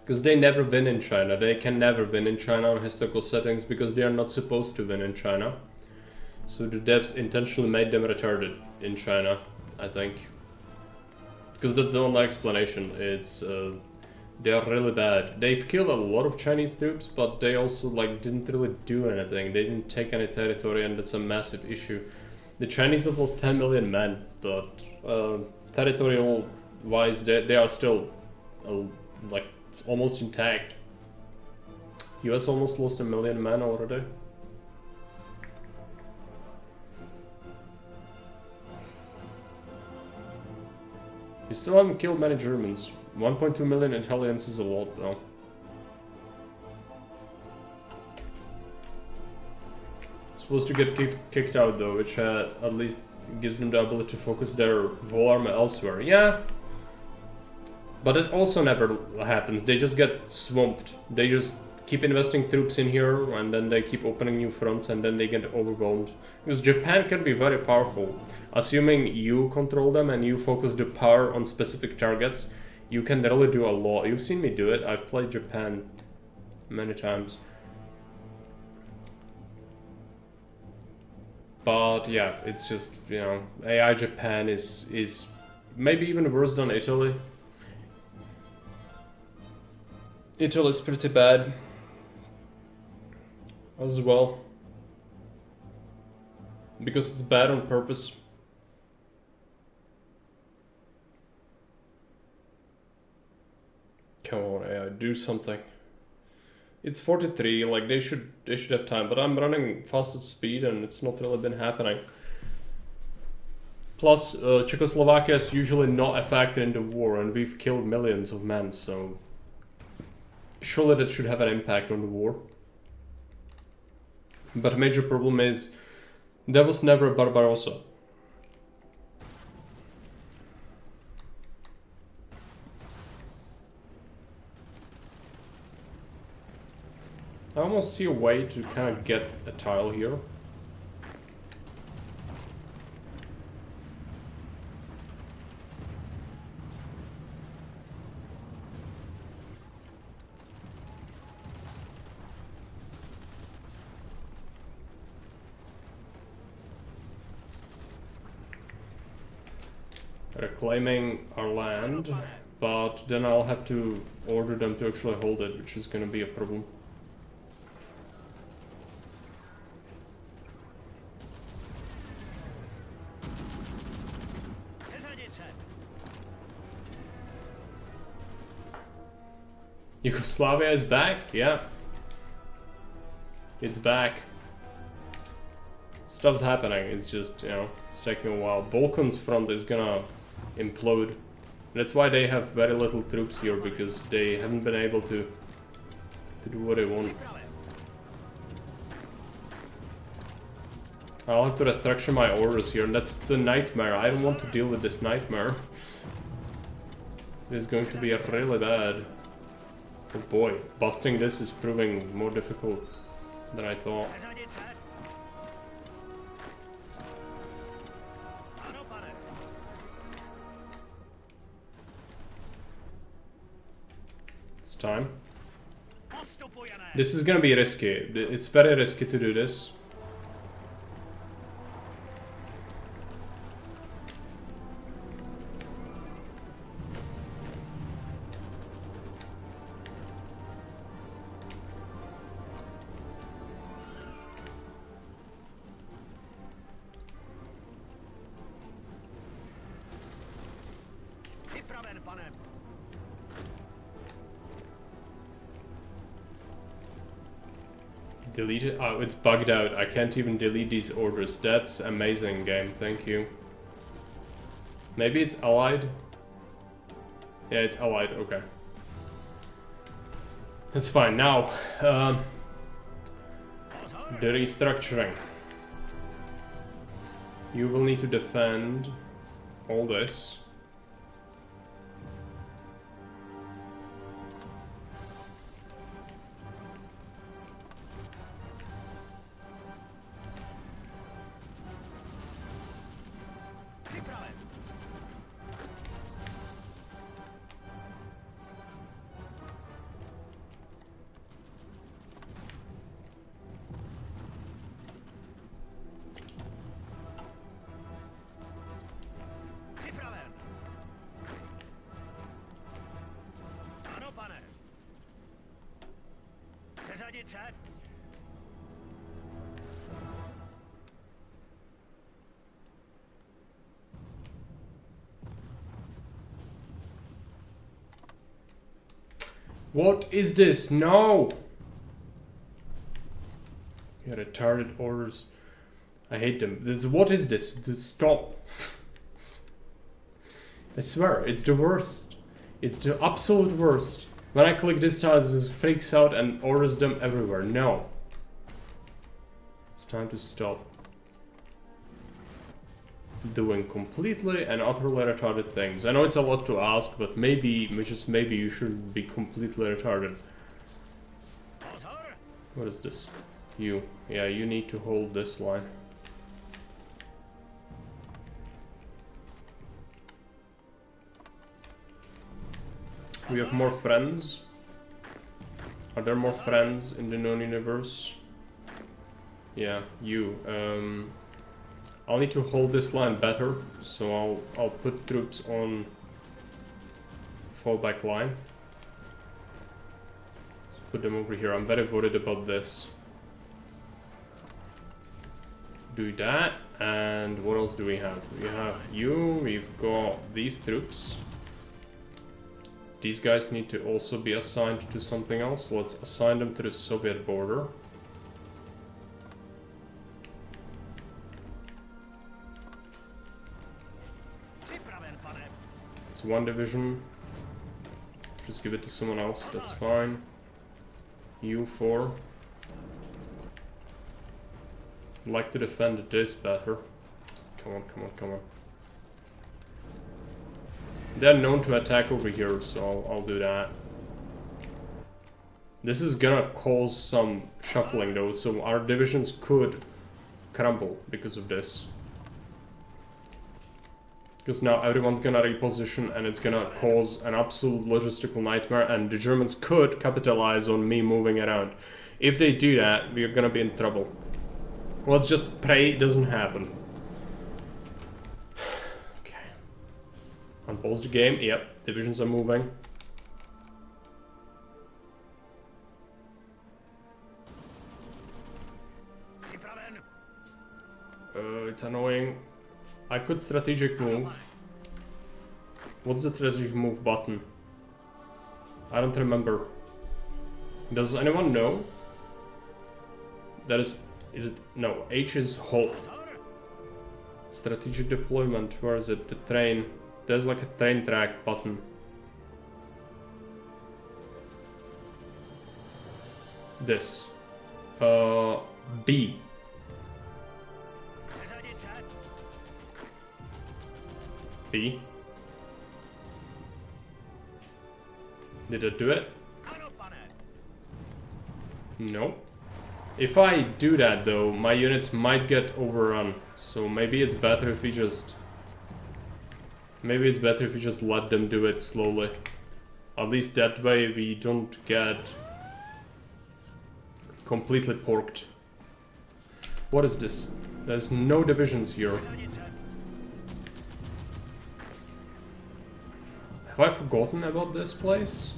Because they never win in China. They can never win in China on historical settings because they are not supposed to win in China. So the devs intentionally made them retarded in China, I think. Because that's the only explanation. It's they are really bad. They've killed a lot of Chinese troops, but they also like didn't really do anything. They didn't take any territory, and that's a massive issue. The Chinese have lost 10 million men, but territorial wise, they are still like almost intact. US almost lost 1 million men already. We still haven't killed many Germans. 1.2 million Italians is a lot though. Supposed to get kicked out though, which at least gives them the ability to focus their whole army elsewhere. Yeah, but it also never happens. They just get swamped. They just keep investing troops in here, and then they keep opening new fronts, and then they get overwhelmed. Because Japan can be very powerful. Assuming you control them and you focus the power on specific targets, you can really do a lot. You've seen me do it. I've played Japan many times. But yeah, it's just, you know, AI Japan is maybe even worse than Italy. Italy's pretty bad as well. Because it's bad on purpose. Come on, AI, do something. It's 43, like they should have time, but I'm running fast at speed and it's not really been happening. Plus, Czechoslovakia is usually not a factor in the war, and we've killed millions of men, so surely that should have an impact on the war. But a major problem is there was never a Barbarossa. I almost see a way to kind of get a tile here. Reclaiming our land, but then I'll have to order them to actually hold it, which is going to be a problem. Yugoslavia is back? Yeah. It's back. Stuff's happening, it's just, you know, it's taking a while. Balkans front is gonna implode. That's why they have very little troops here, because they haven't been able to do what they want. I'll have to restructure my orders here, and that's the nightmare. I don't want to deal with this nightmare. It is going to be really bad. Oh boy, busting this is proving more difficult than I thought. It's time. This is gonna be risky. It's very risky to do this. Delete it? Oh, it's bugged out. I can't even delete these orders. That's amazing, game. Thank you. Maybe it's allied? Yeah, it's allied. Okay. That's fine. Now, the restructuring. You will need to defend all this. What is this? No! Yeah, retarded orders. I hate them. What is this? Stop. I swear, it's the worst. It's the absolute worst. When I click this tile, it just freaks out and orders them everywhere. No. It's time to stop doing completely and utterly retarded things. I know it's a lot to ask, but maybe, just maybe you shouldn't be completely retarded. What is this? You. Yeah, you need to hold this line. We have more friends. Are there more friends in the known universe? Yeah, you. I'll need to hold this line better, so I'll put troops on fallback line. Let's put them over here. I'm very worried about this. Do that, and what else do we have? We have you. We've got these troops. These guys need to also be assigned to something else. Let's assign them to the Soviet border. It's one division. Just give it to someone else, that's fine. HOI4. I'd like to defend this better. Come on, come on, come on. They're known to attack over here, so I'll do that. This is gonna cause some shuffling though, so our divisions could crumble because of this. Because now everyone's gonna reposition and it's gonna cause an absolute logistical nightmare, and the Germans could capitalize on me moving around. If they do that, we're gonna be in trouble. Let's just pray it doesn't happen. Unpause the game. Yep, divisions are moving. It's annoying. I could strategic move. What's the strategic move button? I don't remember. Does anyone know? That is it? No, H is hold. Strategic deployment, where is it? The train. There's like a train track button. This. B. B. Did it do it? No. If I do that though, my units might get overrun. So maybe it's better if we just... Maybe it's better if we just let them do it slowly. At least that way we don't get completely porked. What is this? There's no divisions here. Have I forgotten about this place?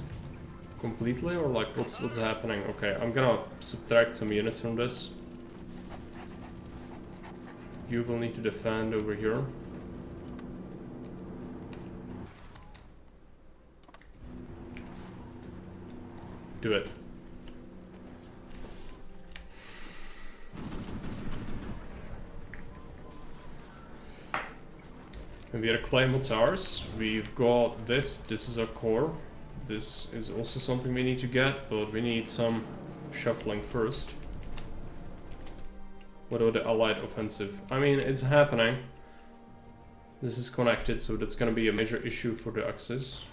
Completely? Or like what's happening? Okay, I'm gonna subtract some units from this. You will need to defend over here. Do it. And we reclaim what's ours. We've got this. This is our core. This is also something we need to get, but we need some shuffling first. What about the Allied offensive? I mean, it's happening. This is connected, so that's gonna be a major issue for the Axis.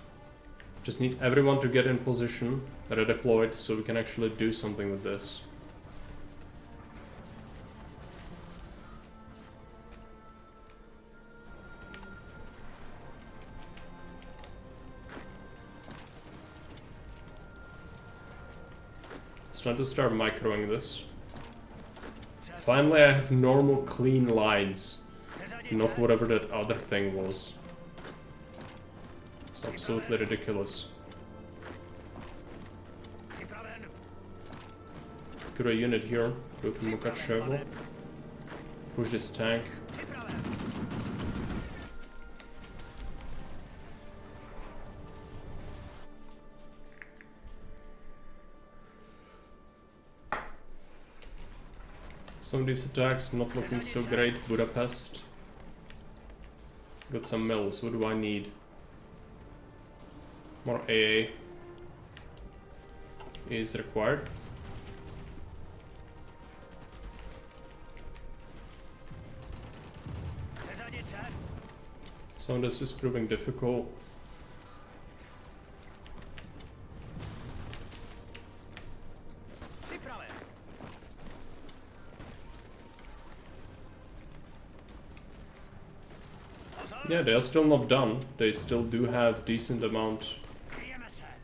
Just need everyone to get in position, redeployed, so we can actually do something with this. Let's try to start microing this. Finally, I have normal, clean lines, not whatever that other thing was. It's absolutely ridiculous. Got a unit here. Go to Mukachevo. Push this tank. Some of these attacks not looking so great. Budapest. Got some mills. What do I need? More AA is required. So this is proving difficult. Yeah, they are still not done. They still do have decent amount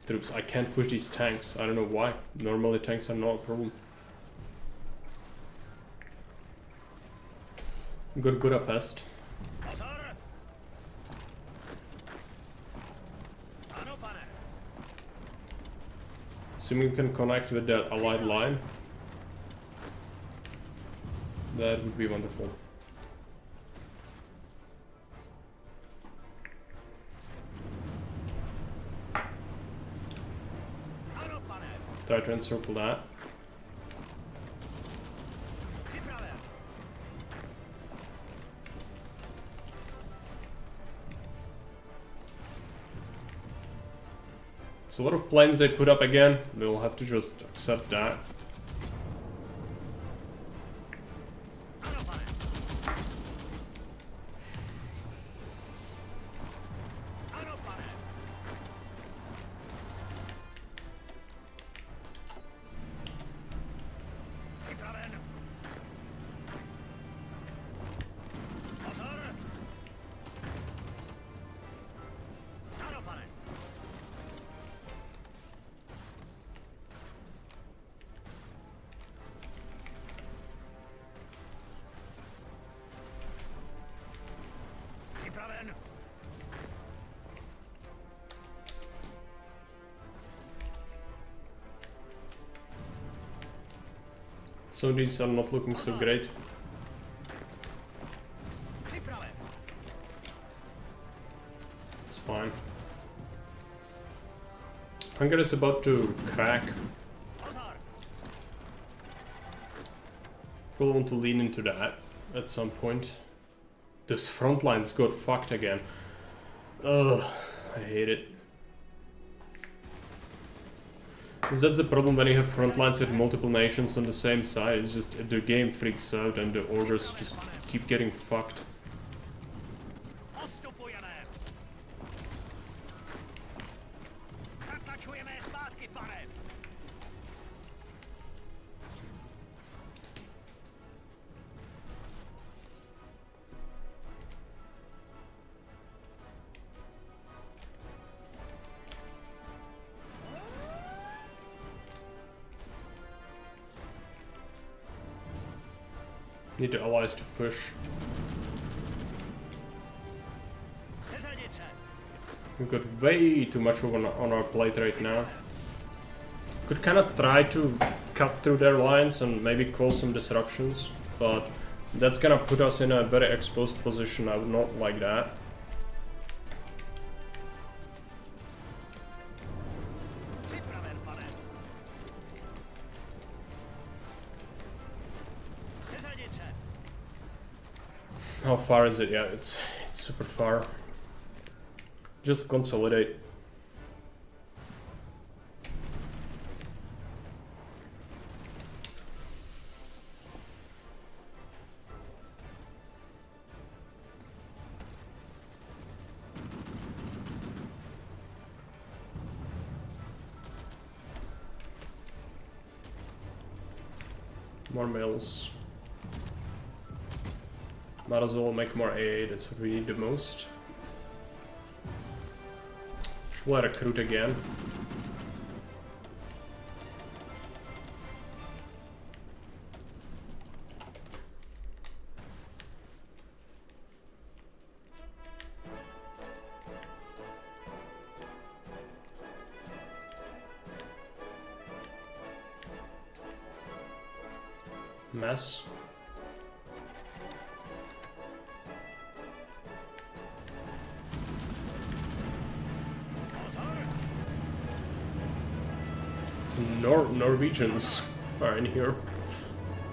troops. I can't push these tanks. I don't know why. Normally tanks are not a problem. Good Budapest. Assuming we can connect with that allied line. That would be wonderful. Try to encircle that. It's a lot of planes they put up again. We'll have to just accept that. So these are not looking so great. It's fine. Hungary is about to crack. We'll want to lean into that at some point. Those front lines got fucked again. Ugh, I hate it. Because that's the problem when you have front lines with multiple nations on the same side. It's just the game freaks out and the orders just keep getting fucked. Need the allies to push. We've got way too much on our plate right now. Could kind of try to cut through their lines and maybe cause some disruptions, but that's gonna put us in a very exposed position. I would not like that. How far is it? Yeah, it's super far. Just consolidate. More mills. Might as well make more AA, that's what we need the most. Should I recruit again? Mess. Norwegians are in here.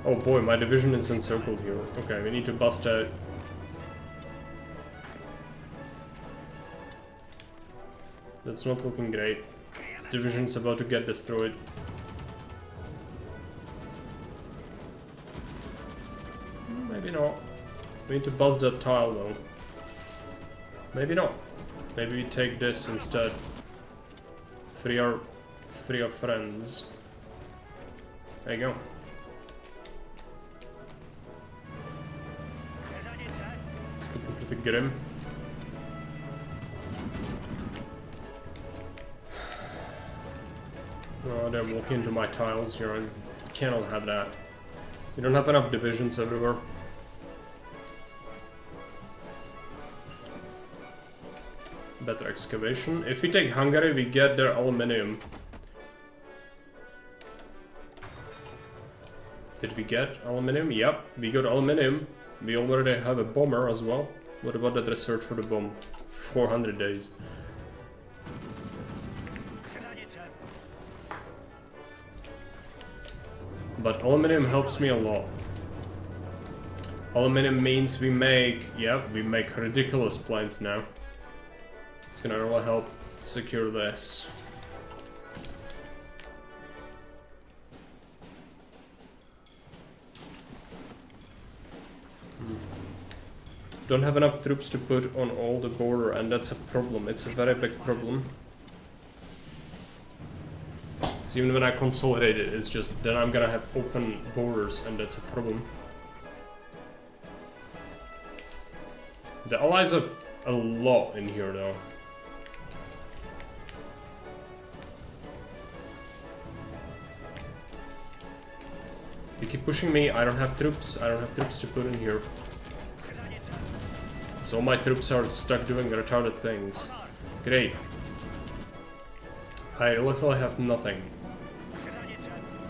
Oh boy, my division is encircled here. Okay, we need to bust out. That's not looking great. This division's about to get destroyed. Maybe not. We need to bust that tile though. Maybe not. Maybe we take this instead. Free our friends. There you go. It's looking pretty grim. Oh, they're walking into my tiles here. I cannot have that. You don't have enough divisions everywhere. Better excavation. If we take Hungary, we get their aluminium. Did we get aluminium? Yep, we got aluminium. We already have a bomber as well. What about that research for the bomb? 400 days. But aluminium helps me a lot. Aluminium means we make, we make ridiculous planes now. It's gonna really help secure this. Don't have enough troops to put on all the border, and that's a problem. It's a very big problem. So even when I consolidate it, it's just then I'm gonna have open borders, and that's a problem. The allies have a lot in here though. You keep pushing me, I don't have troops. I don't have troops to put in here. So all my troops are stuck doing retarded things. Great. I literally have nothing.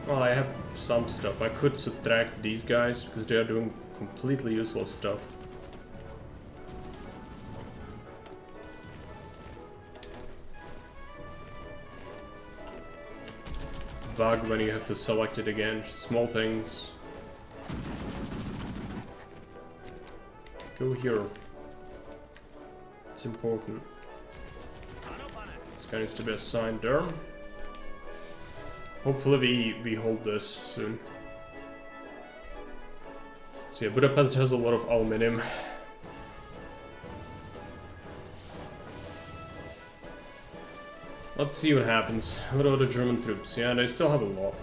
Well, I have some stuff. I could subtract these guys because they are doing completely useless stuff. Bug when you have to select it again. Small things. Go here. It's important. This guy needs to be assigned there. Hopefully we hold this soon. So yeah, Budapest has a lot of aluminium. Let's see what happens. What about the German troops? Yeah, they still have a lot.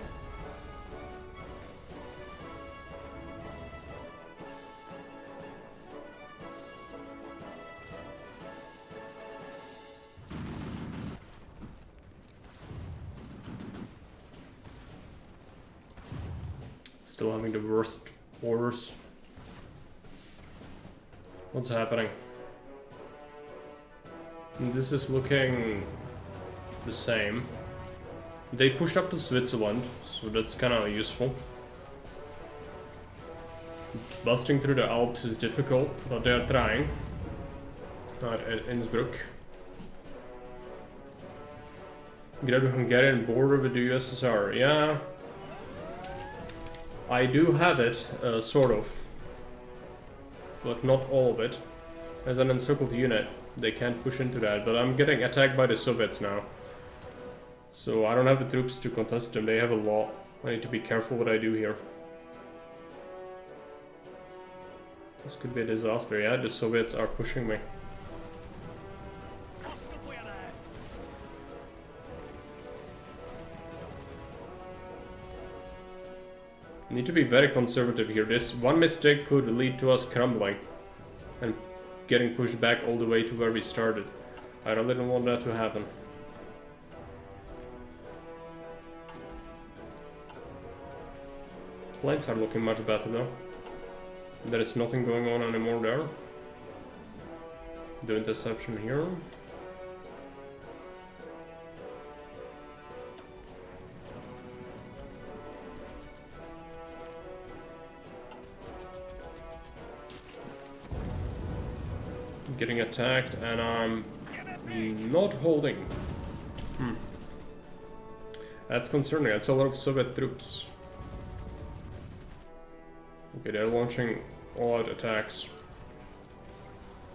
Still having the worst orders. What's happening? This is looking the same. They pushed up to Switzerland, so that's kind of useful. Busting through the Alps is difficult, but they are trying. At Innsbruck. Grab the Hungarian border with the USSR. Yeah. I do have it, sort of. But not all of it. As an encircled unit, they can't push into that, but I'm getting attacked by the Soviets now. So I don't have the troops to contest them, they have a law. I need to be careful what I do here. This could be a disaster. Yeah, the Soviets are pushing me. Need to be very conservative here. This one mistake could lead to us crumbling and getting pushed back all the way to where we started. I really don't want that to happen. Planes are looking much better though. There is nothing going on anymore there. The interception here. Getting attacked and I'm not holding. That's concerning. That's a lot of Soviet troops. Okay, they're launching all-out attacks.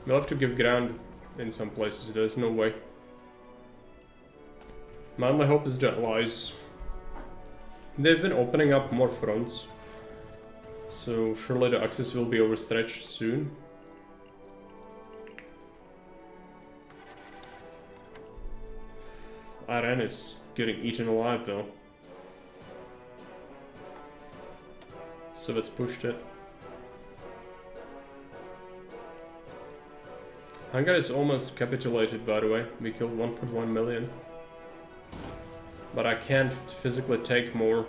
We'll have to give ground in some places. There's no way. My only hope is the Allies. They've been opening up more fronts, so surely the Axis will be overstretched soon. Iran is getting eaten alive though. Soviets pushed it. Hungary is almost capitulated, by the way. We killed 1.1 million. But I can't physically take more.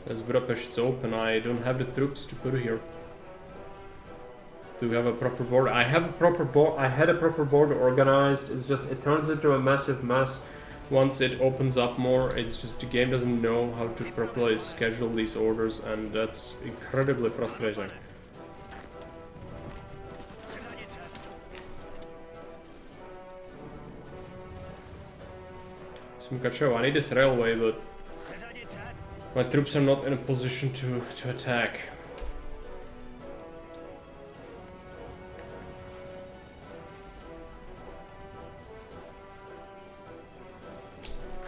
As Budapest is open, I don't have the troops to put here. To have a proper border. I have a proper border. I had a proper border organized. It's just it turns into a massive mess once it opens up more. It's just the game doesn't know how to properly schedule these orders, and that's incredibly frustrating. Mukacho, I need this railway, but my troops are not in a position to attack.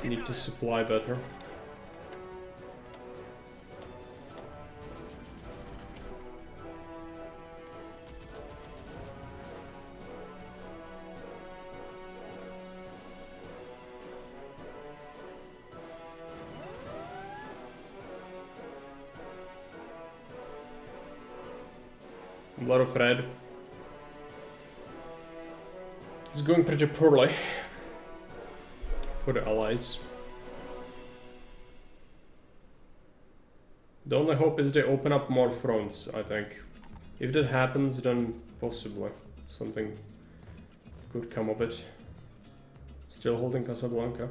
Need to supply better. A lot of red. It's going pretty poorly for the Allies. The only hope is they open up more fronts, I think. If that happens, then possibly something could come of it. Still holding Casablanca.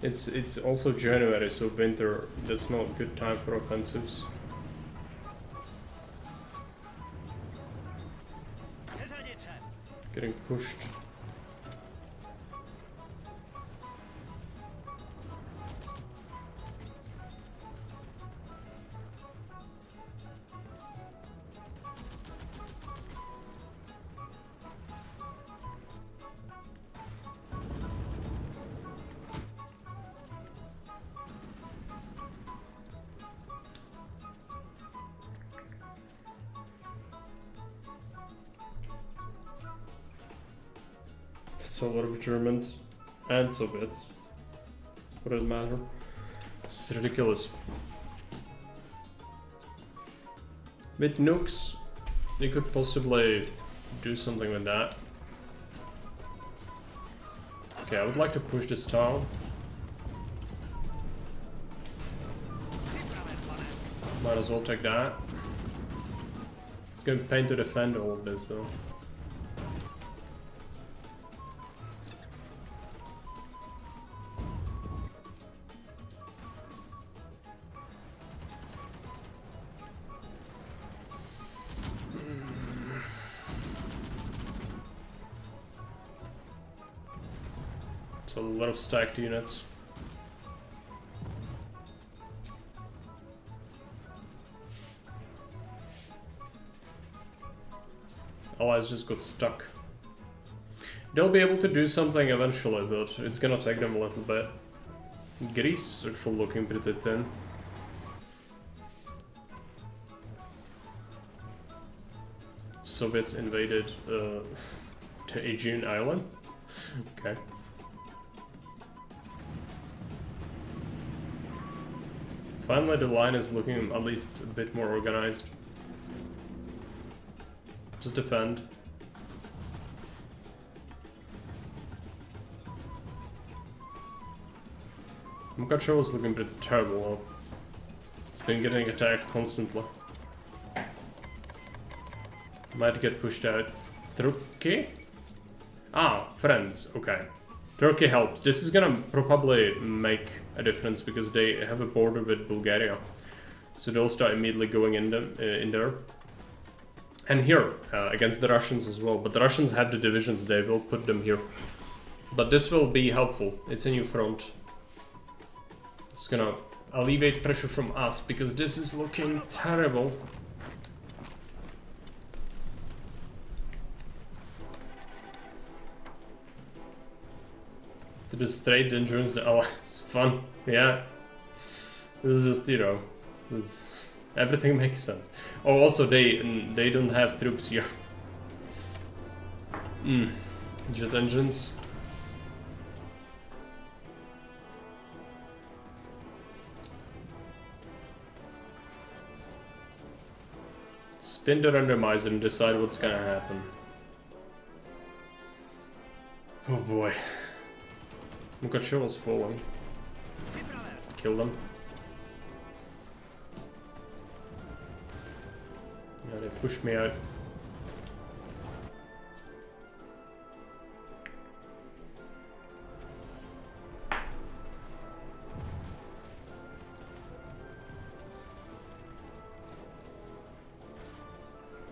It's also January, so winter, that's not a good time for offensives. Getting pushed. A lot of Germans and Soviets, for that matter. This is ridiculous. With nukes, they could possibly do something with that. Okay, I would like to push this town. Might as well take that. It's gonna be pain to defend all of this though. It's a lot of stacked units. Allies just got stuck. They'll be able to do something eventually, but it's gonna take them a little bit. Greece is actually looking pretty thin. Soviets invaded the Aegean island. Okay. Finally, the line is looking at least a bit more organized. Just defend. Mukachev was looking pretty terrible though. It's been getting attacked constantly. Might get pushed out. Turkey? Ah, friends, okay. Turkey helps. This is gonna probably make a difference because they have a border with Bulgaria. So they'll start immediately going in there. And here, against the Russians as well. But the Russians have the divisions, they will put them here. But this will be helpful. It's a new front. It's gonna alleviate pressure from us because this is looking terrible. To destroy the endurance, the allies. Fun, yeah. This is just, you know, everything makes sense. Oh, also they don't have troops here. Jet engines. Spin the randomizer and decide what's gonna happen. Oh boy. Mukachev was falling. Kill them. Yeah, they pushed me out.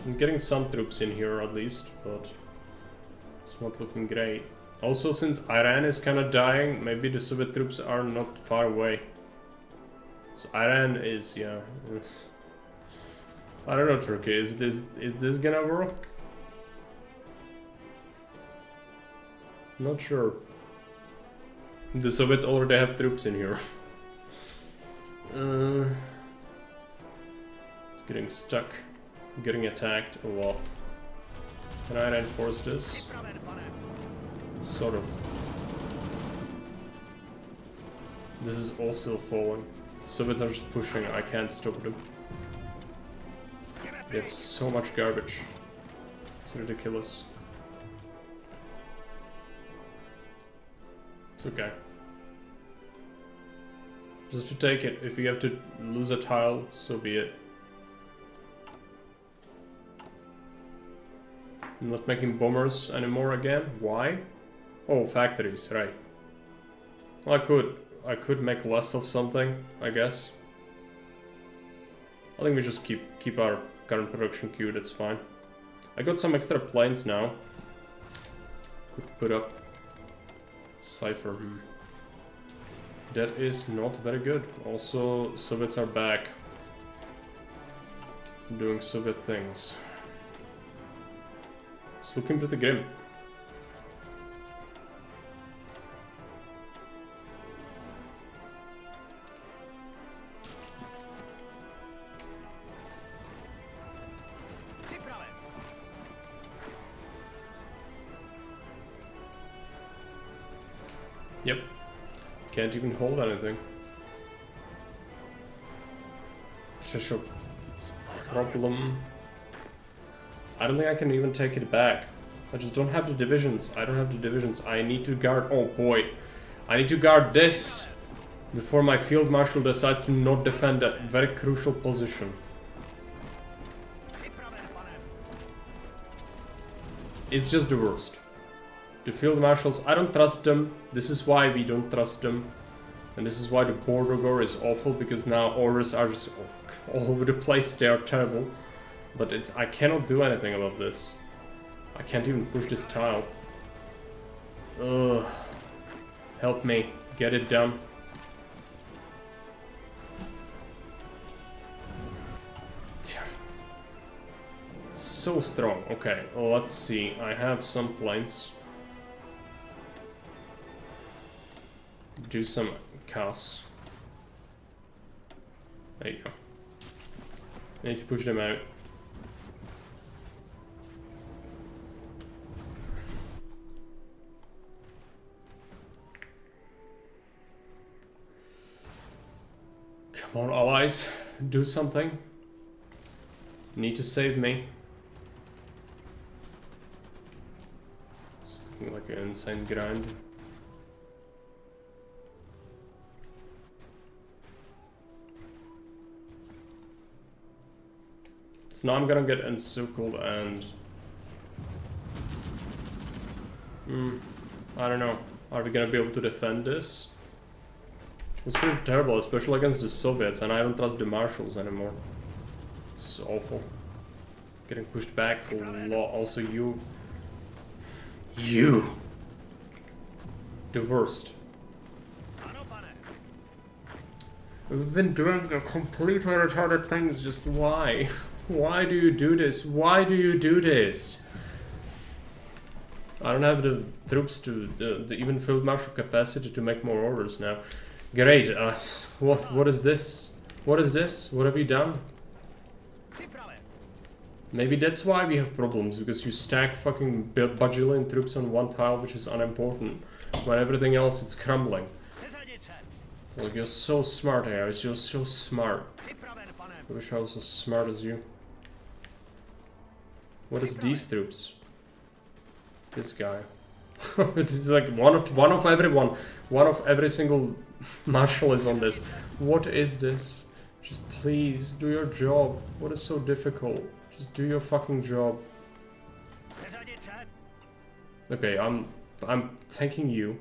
I'm getting some troops in here at least, but it's not looking great. Also, since Iran is kind of dying, maybe the Soviet troops are not far away. So Iran is, yeah. I don't know, Turkey. Is this gonna work? Not sure. The Soviets already have troops in here. Getting stuck. Getting attacked a lot. Can I reinforce this? Sort of. This is also falling. Soviets are just pushing, I can't stop them. They have so much garbage. It's ridiculous. It's okay. Just to take it. If you have to lose a tile, so be it. I'm not making bombers anymore again. Why? Oh, factories, right. Well, I could make less of something, I guess. I think we just keep our current production queue, that's fine. I got some extra planes now. Could put up Cypher. That is not very good. Also, Soviets are back. Doing Soviet things. It's looking pretty grim. Yep. Can't even hold anything. Shishov. It's a problem. I don't think I can even take it back. I just don't have the divisions. I don't have the divisions. I need to guard. Oh boy. I need to guard this. before my field marshal decides to not defend that very crucial position. It's just the worst. The field marshals, I don't trust them. This is why we don't trust them. And this is why the border war is awful, because now orders are just all over the place. They are terrible. But I cannot do anything about this. I can't even push this tile. Ugh. Help me. Get it done. So strong. Okay, let's see. I have some planes. Do some casts. There you go. I need to push them out. Come on, allies. Do something. Need to save me. It's looking like an insane grind. So now I'm gonna get encircled and... I don't know. Are we gonna be able to defend this? It's pretty terrible, especially against the Soviets, and I don't trust the marshals anymore. It's awful. Getting pushed back a lot. Also you. You! The worst. We've been doing a completely retarded things, just why? Why do you do this? Why do you do this? I don't have the troops to the even field marshal capacity to make more orders now. Great. What is this? What is this? What have you done? Maybe that's why we have problems, because you stack fucking bajillion troops on one tile, which is unimportant, when everything else is crumbling. Like, you're so smart, Harris. You're so smart. I wish I was as smart as you. What is these troops? This guy. It's like one of everyone. One of every single marshal is on this. What is this? Just please do your job. What is so difficult? Just do your fucking job. Okay, I'm thanking you.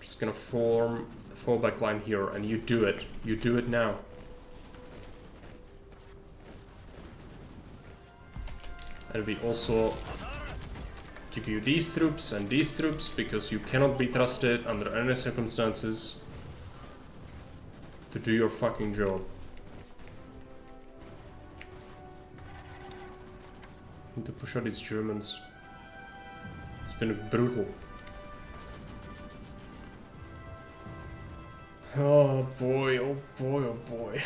Just gonna form a fallback line here, and you do it. You do it now. And we also give you these troops and these troops, because you cannot be trusted under any circumstances to do your fucking job. Need to push out these Germans. It's been brutal. Oh boy, oh boy, oh boy.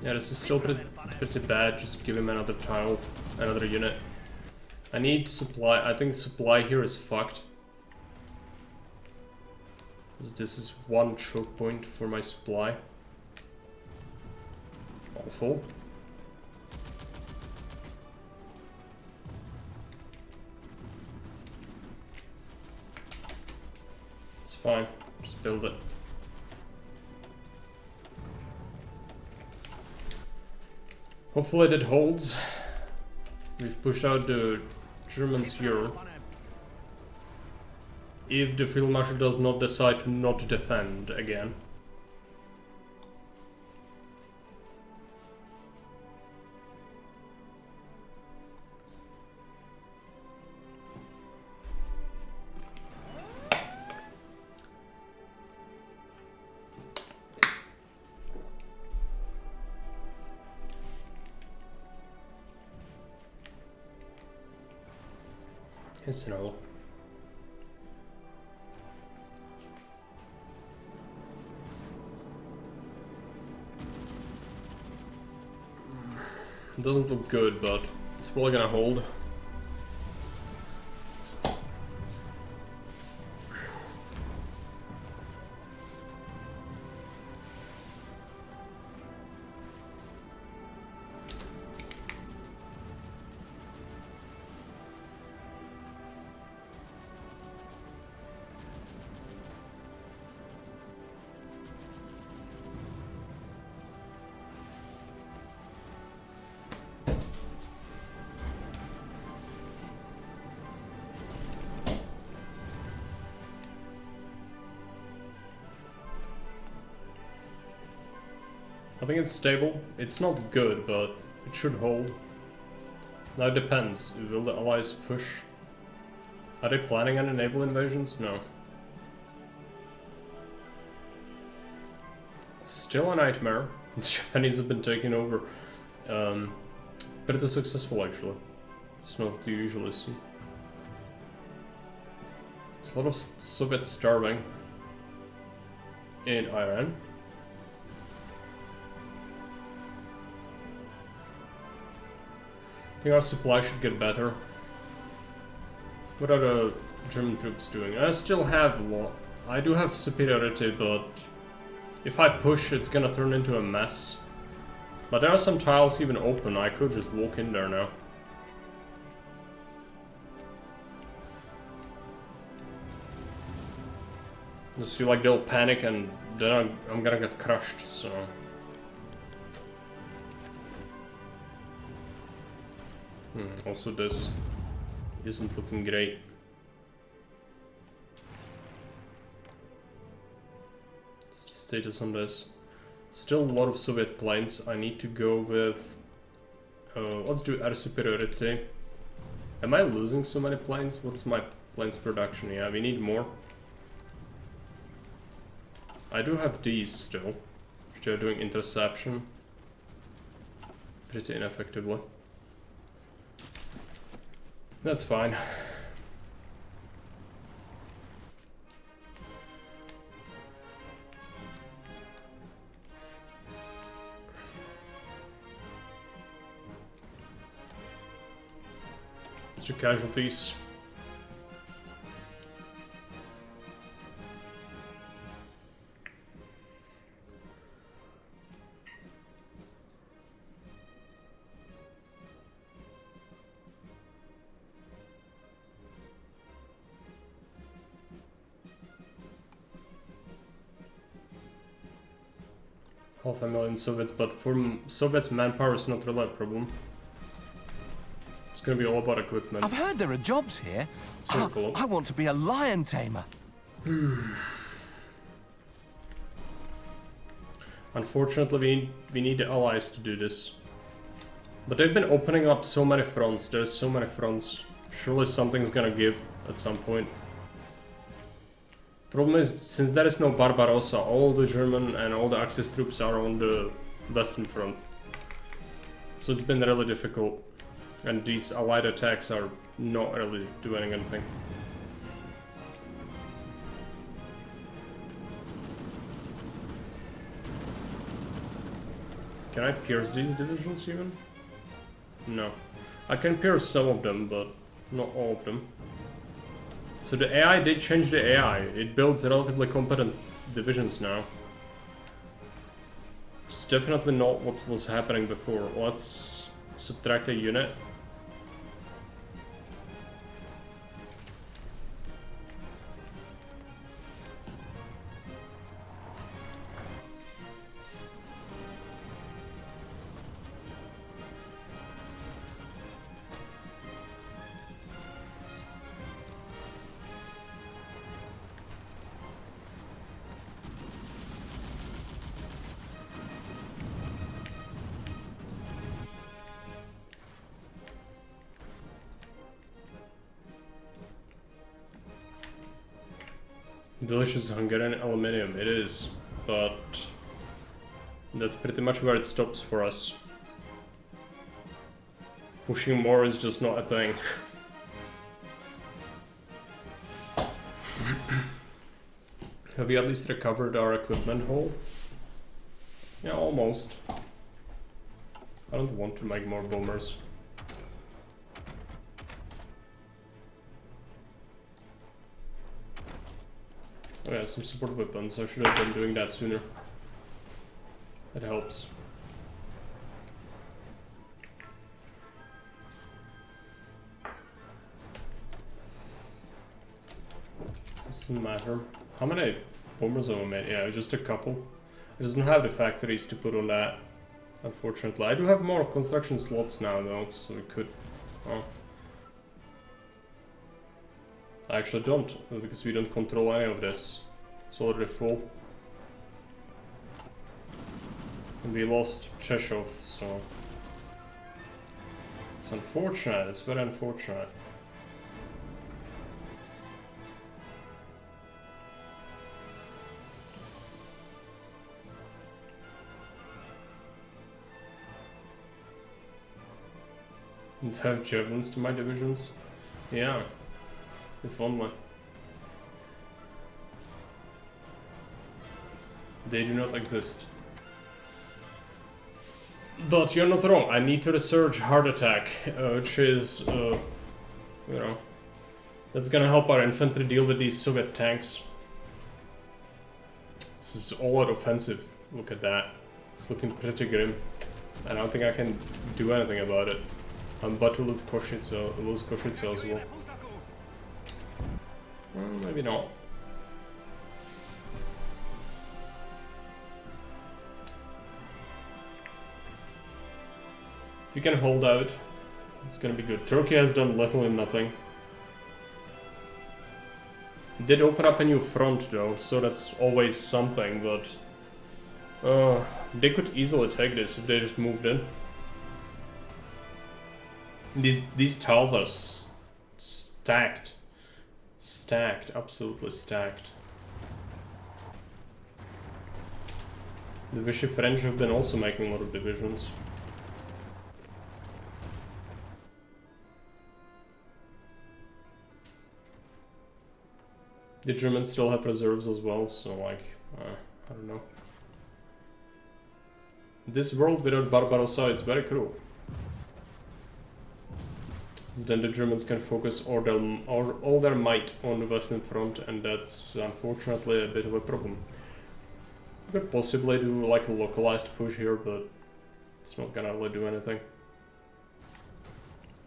Yeah, this is still pretty bad. Just give him another tile, another unit. I need supply. I think supply here is fucked. This is one choke point for my supply. Awful. It's fine. Just build it. Hopefully that holds. We've pushed out the Germans here. If the field marshal does not decide to not defend again. Yes, no. It doesn't look good, but it's probably gonna hold. I think it's stable. It's not good, but it should hold. Now it depends. Will the allies push? Are they planning any naval invasions? No. Still a nightmare. The Japanese have been taking over. But it is successful actually. It's not what you usually see. It's a lot of Soviets starving in Iran. I think our supply should get better. What are the German troops doing? I still have I do have superiority, but if I push, it's gonna turn into a mess. But there are some tiles even open. I could just walk in there now. Just feel like they'll panic and then I'm gonna get crushed, so... Also this isn't looking great. Status on this. Still a lot of Soviet planes. I need to go with... let's do air superiority. Am I losing so many planes? What is my planes production? Yeah, we need more. I do have these still, which are doing interception pretty ineffectively. That's fine. Let's do casualties. Half a million Soviets, but for Soviets manpower is not really a problem. It's gonna be all about equipment. I've heard there are jobs here. I want to be a lion tamer. Unfortunately, we need the allies to do this. But they've been opening up so many fronts. There's so many fronts. Surely something's gonna give at some point. Problem is, since there is no Barbarossa, all the German and all the Axis troops are on the Western Front. So it's been really difficult. And these allied attacks are not really doing anything. Can I pierce these divisions even? No. I can pierce some of them, but not all of them. So the AI did change the AI. It builds relatively competent divisions now. It's definitely not what was happening before. Let's subtract a unit. Delicious Hungarian aluminium, it is, but that's pretty much where it stops for us. Pushing more is just not a thing. Have we at least recovered our equipment hole? Yeah, almost. I don't want to make more bombers. Oh yeah, some support weapons. I should have been doing that sooner. It helps. Doesn't matter. How many bombers have I made? Yeah, just a couple. I just don't have the factories to put on that, unfortunately. I do have more construction slots now though, so we could... Oh. I actually don't, because we don't control any of this. It's already full. And we lost Czechov, so it's unfortunate. It's very unfortunate. And have Germans to my divisions? Yeah, if only. They do not exist. But you're not wrong, I need to research heart attack, which is, you know, that's gonna help our infantry deal with these Soviet tanks. This is all out offensive, look at that. It's looking pretty grim. I don't think I can do anything about it. I'm about to lose Košice as well. Well, maybe not. If you can hold out, it's gonna be good. Turkey has done literally nothing. Did open up a new front though, so that's always something, but they could easily take this if they just moved in. These tiles are stacked. Stacked, absolutely stacked. The Vichy French have been also making a lot of divisions. The Germans still have reserves as well, so like, I don't know. This world without Barbarossa, it's very cruel. Then the Germans can focus all their might on the Western Front, and that's unfortunately a bit of a problem. We could possibly do like a localized push here, but it's not gonna really do anything.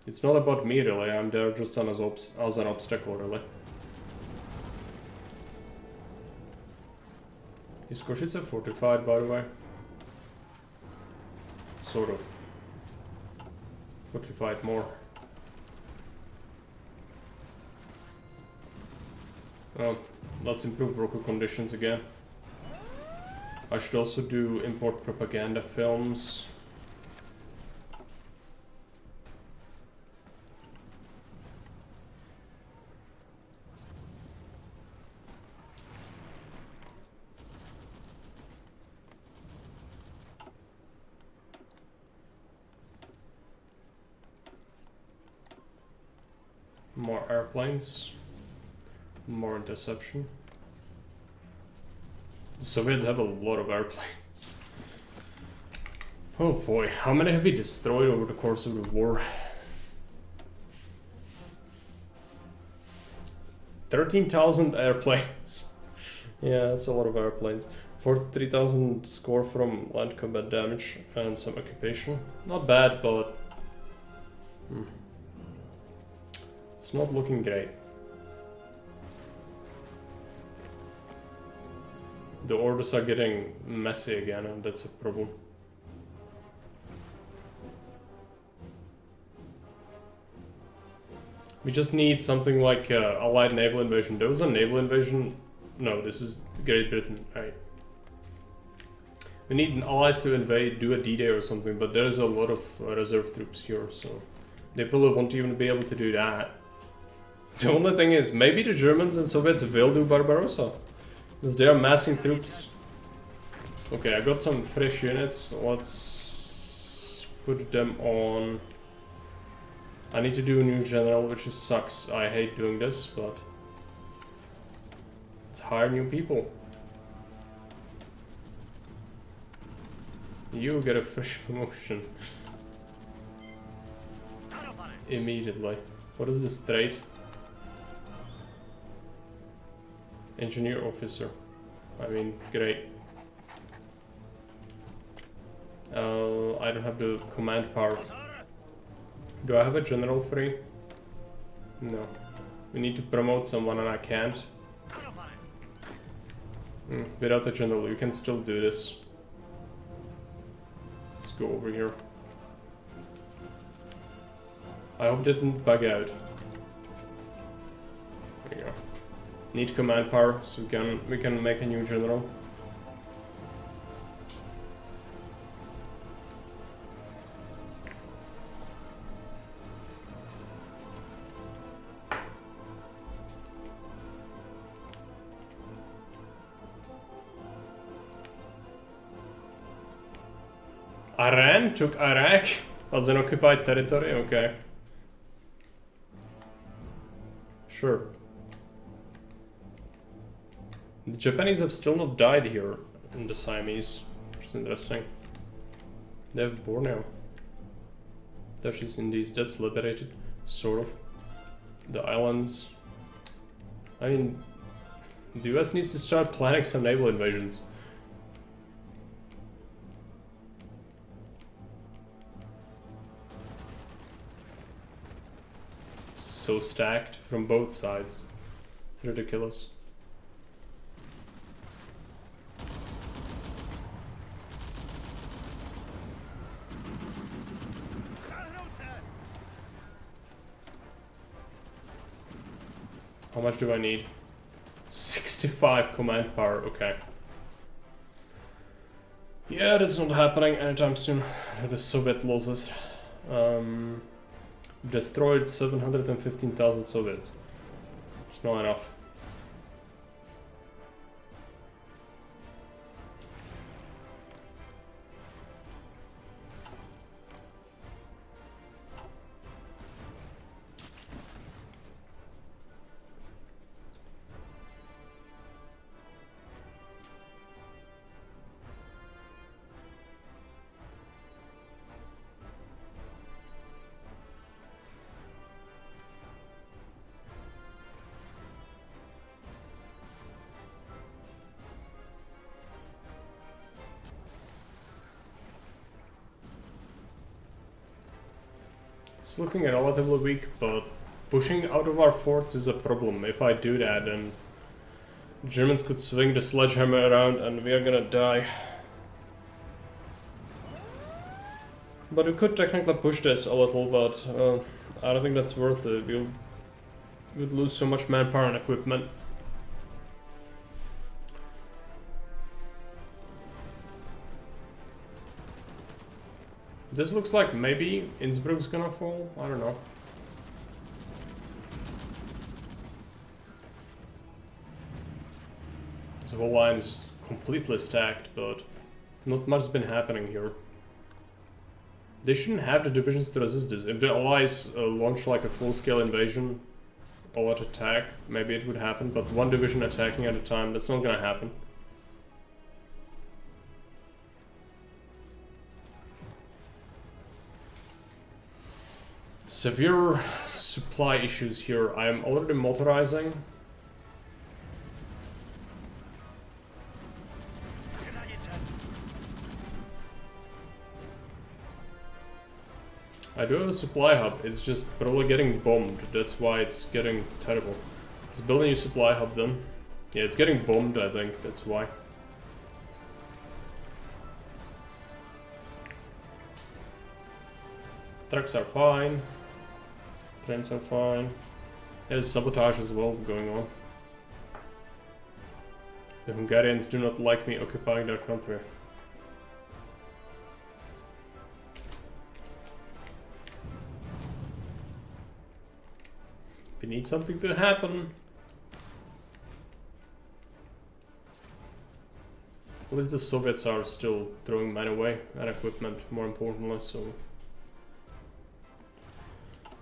It's not about me really, I'm there just as an obstacle really. Is Košice fortified, by the way? Sort of. Fortified more. Well, let's improve local conditions again. I should also do import propaganda films. More airplanes. More interception. The Soviets have a lot of airplanes. Oh boy, how many have we destroyed over the course of the war? 13,000 airplanes. Yeah, that's a lot of airplanes. 43,000 score from land combat damage and some occupation. Not bad, but it's not looking great. The orders are getting messy again, and that's a problem. We just need something like Allied naval invasion. There was a naval invasion. No, this is Great Britain. Right. We need allies to invade, do a D-Day or something, but there's a lot of reserve troops here, so they probably won't even be able to do that. The only thing is, maybe the Germans and Soviets will do Barbarossa. Because they are massing troops. Okay, I got some fresh units. Let's put them on. I need to do a new general, which just sucks. I hate doing this, but let's hire new people. You get a fresh promotion. Immediately. What is this trait? Engineer officer. I mean, great. I don't have the command power. Do I have a general free? No. We need to promote someone and I can't. Without a general, you can still do this. Let's go over here. I hope it didn't bug out. There you go. Need command power, so we can make a new general. Iran took Iraq as an occupied territory? Okay. Sure. The Japanese have still not died here in the Siamese, which is interesting. They have Borneo. Dutch Indies, that's liberated, sort of. The islands. I mean, the US needs to start planning some naval invasions. So stacked from both sides. It's ridiculous. How much do I need? 65 command power, okay. Yeah, that's not happening anytime soon. The Soviet losses. Destroyed 715,000 Soviets. It's not enough. It's looking relatively weak, but pushing out of our forts is a problem. If I do that, then Germans could swing the sledgehammer around and we are gonna die. But we could technically push this a little, but I don't think that's worth it. We would lose so much manpower and equipment. This looks like maybe Innsbruck's gonna fall. I don't know. This whole line is completely stacked, but not much has been happening here. They shouldn't have the divisions to resist this. If the Allies launch like a full-scale invasion, all-out attack, maybe it would happen, but one division attacking at a time, that's not gonna happen. Severe supply issues here. I am already motorizing. I do have a supply hub, it's just probably getting bombed. That's why it's getting terrible. Let's build a new supply hub then. Yeah, it's getting bombed, I think, that's why. Trucks are fine. Trains are fine. There's sabotage as well going on. The Hungarians do not like me occupying their country. We need something to happen. At least the Soviets are still throwing men away and equipment, more importantly, so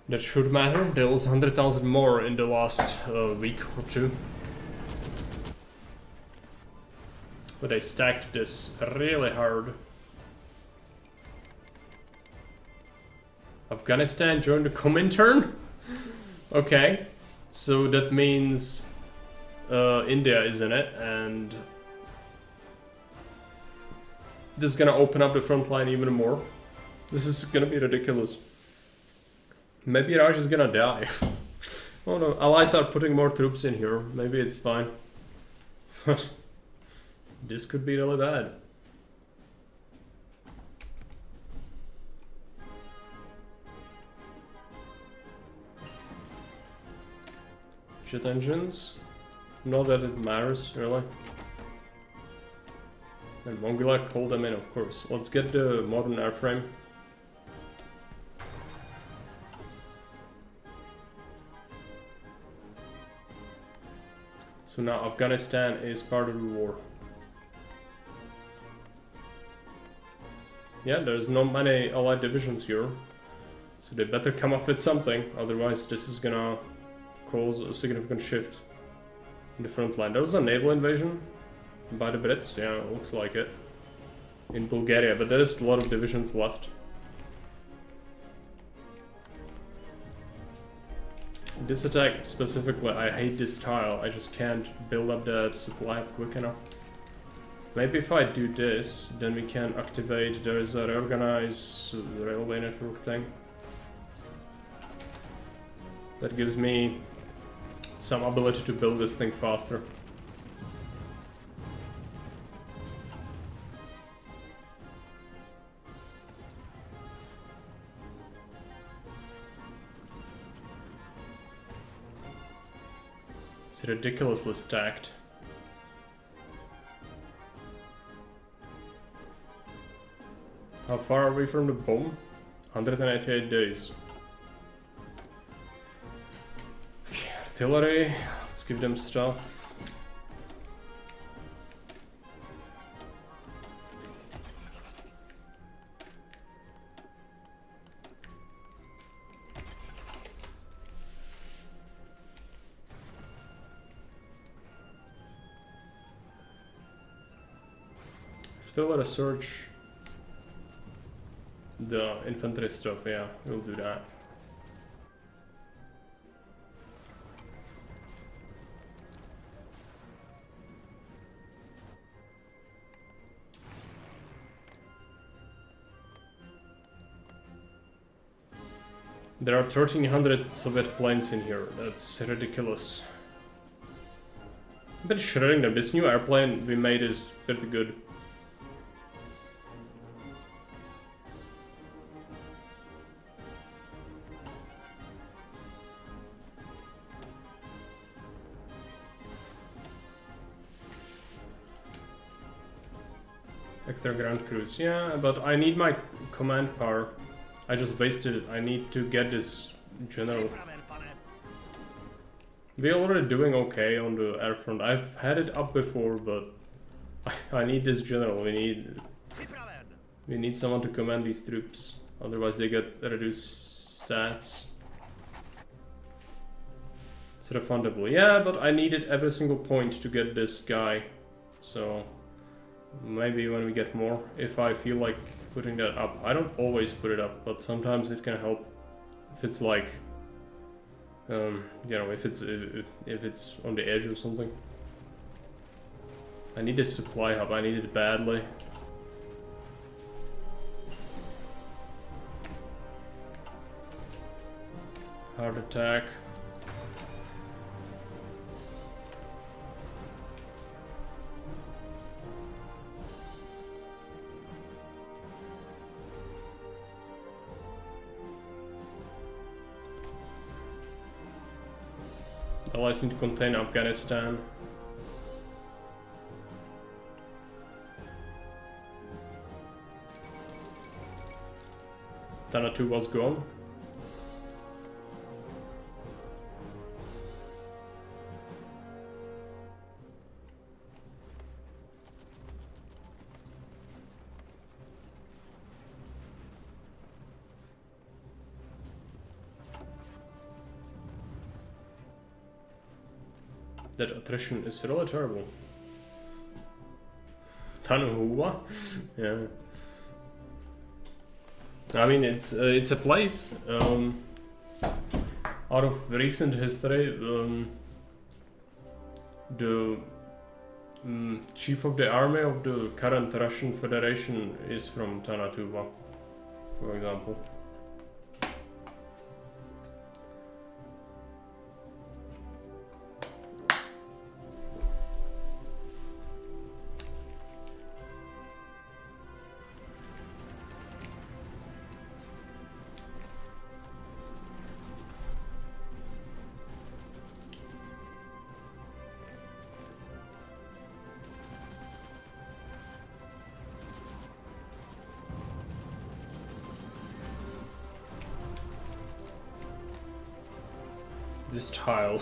that should matter. There was 100,000 more in the last week or two. But they stacked this really hard. Afghanistan joined the Comintern? Okay, so that means India is in it, and this is gonna open up the front line even more. This is gonna be ridiculous. Maybe Raj is gonna die. Oh no, allies are putting more troops in here. Maybe it's fine. This could be really bad. Jet engines. Not that it matters, really. And Mongolia called them in, of course. Let's get the modern airframe. So now Afghanistan is part of the war. Yeah, there's not many allied divisions here. So they better come up with something, otherwise this is gonna cause a significant shift in the front line. There was a naval invasion by the Brits, yeah, it looks like it. In Bulgaria, but there's a lot of divisions left. This attack specifically, I hate this tile. I just can't build up the supply quick enough. Maybe if I do this, then we can activate, there is a reorganize railway network thing. That gives me some ability to build this thing faster. It's ridiculously stacked. How far are we from the bomb? 188 days. Okay, artillery. Let's give them stuff. Still let us search the infantry stuff, yeah, we'll do that. There are 1300 Soviet planes in here, that's ridiculous. But shredding them, this new airplane we made is pretty good. Extra ground cruise, yeah, but I need my command power. I just wasted it. I need to get this general. We're already doing okay on the air front. I've had it up before, but I need this general. We need someone to command these troops. Otherwise they get reduced stats. It's refundable. Yeah, but I needed every single point to get this guy. So maybe when we get more, if I feel like putting that up. I don't always put it up, but sometimes it can help. If it's like, you know, if it's on the edge or something. I need this supply hub. I need it badly. Hard attack. Allies need to contain Afghanistan. Tana 2 was gone. That attrition is really terrible. Tanuhua? Yeah. I mean, it's a place. Out of recent history, the chief of the army of the current Russian Federation is from Tanatuva, for example. This tile.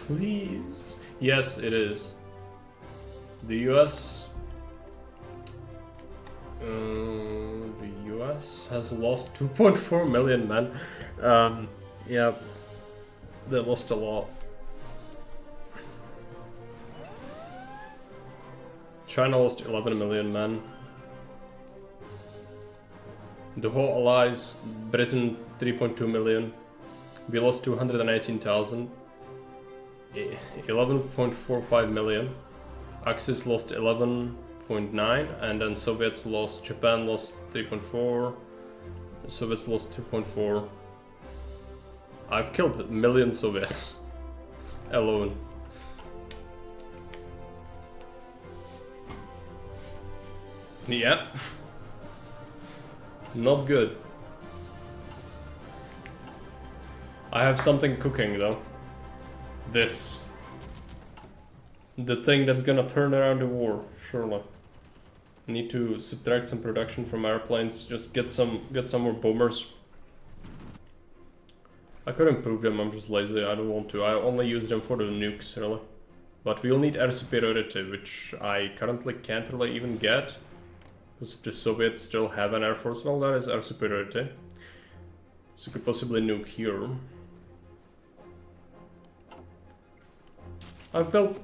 Please. Yes, it is. The US The US has lost 2.4 million men. Yeah, they lost a lot. China lost 11 million men. The whole allies, Britain 3.2 million. We lost 218,000. 11.45 million. Axis lost 11.9, and then Soviets lost. Japan lost 3.4. Soviets lost 2.4. I've killed a million Soviets alone. Yeah. Not good. I have something cooking though. This. The thing that's gonna turn around the war, surely. Need to subtract some production from airplanes, just get some more bombers. I could improve them, I'm just lazy, I don't want to. I only use them for the nukes, really. But we'll need air superiority, which I currently can't really even get. Because the Soviets still have an air force. Well, that is air superiority. So we could possibly nuke here. I've built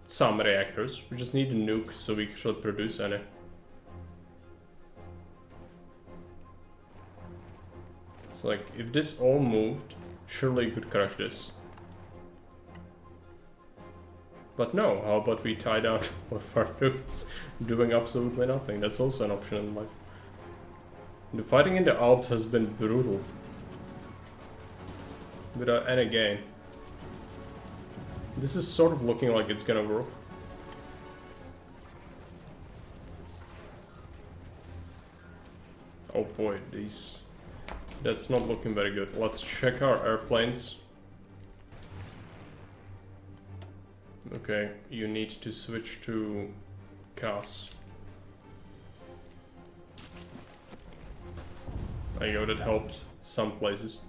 some reactors. We just need a nuke so we should produce any. It's like, if this all moved, surely you could crush this. But no, how about we tie down one of our troops doing absolutely nothing? That's also an option in life. The fighting in the Alps has been brutal. Without any gain. This is sort of looking like it's gonna work. Oh boy, that's not looking very good. Let's check our airplanes. Okay, you need to switch to CAS. There you go, that helped some places.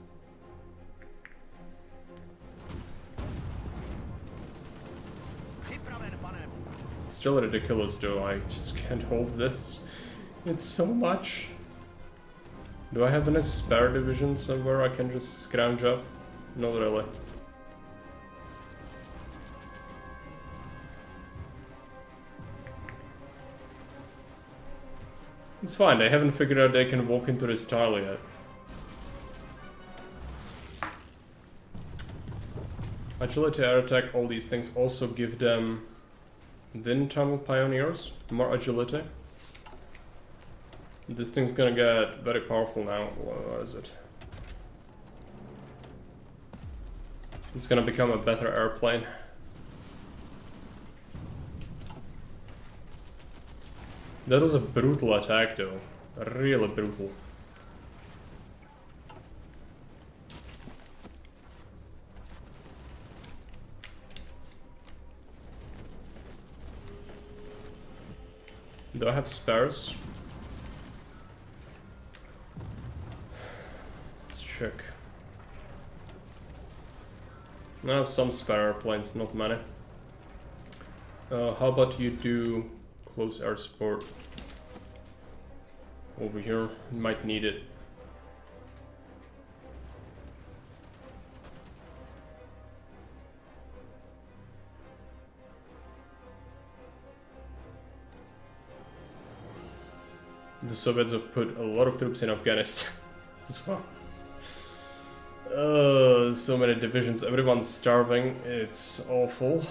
It's still ridiculous though, I just can't hold this. It's so much. Do I have any spare divisions somewhere I can just scrounge up? Not really. It's fine, they haven't figured out they can walk into this tile yet. Agility, air attack, all these things also give them wind tunnel pioneers, more agility. This thing's gonna get very powerful now. What is it? It's gonna become a better airplane. That was a brutal attack though. Really brutal. Do I have spares? Let's check. I have some spare airplanes, not many. How about you do close air support over here? You might need it. The Soviets have put a lot of troops in Afghanistan as well. So many divisions, everyone's starving, it's awful.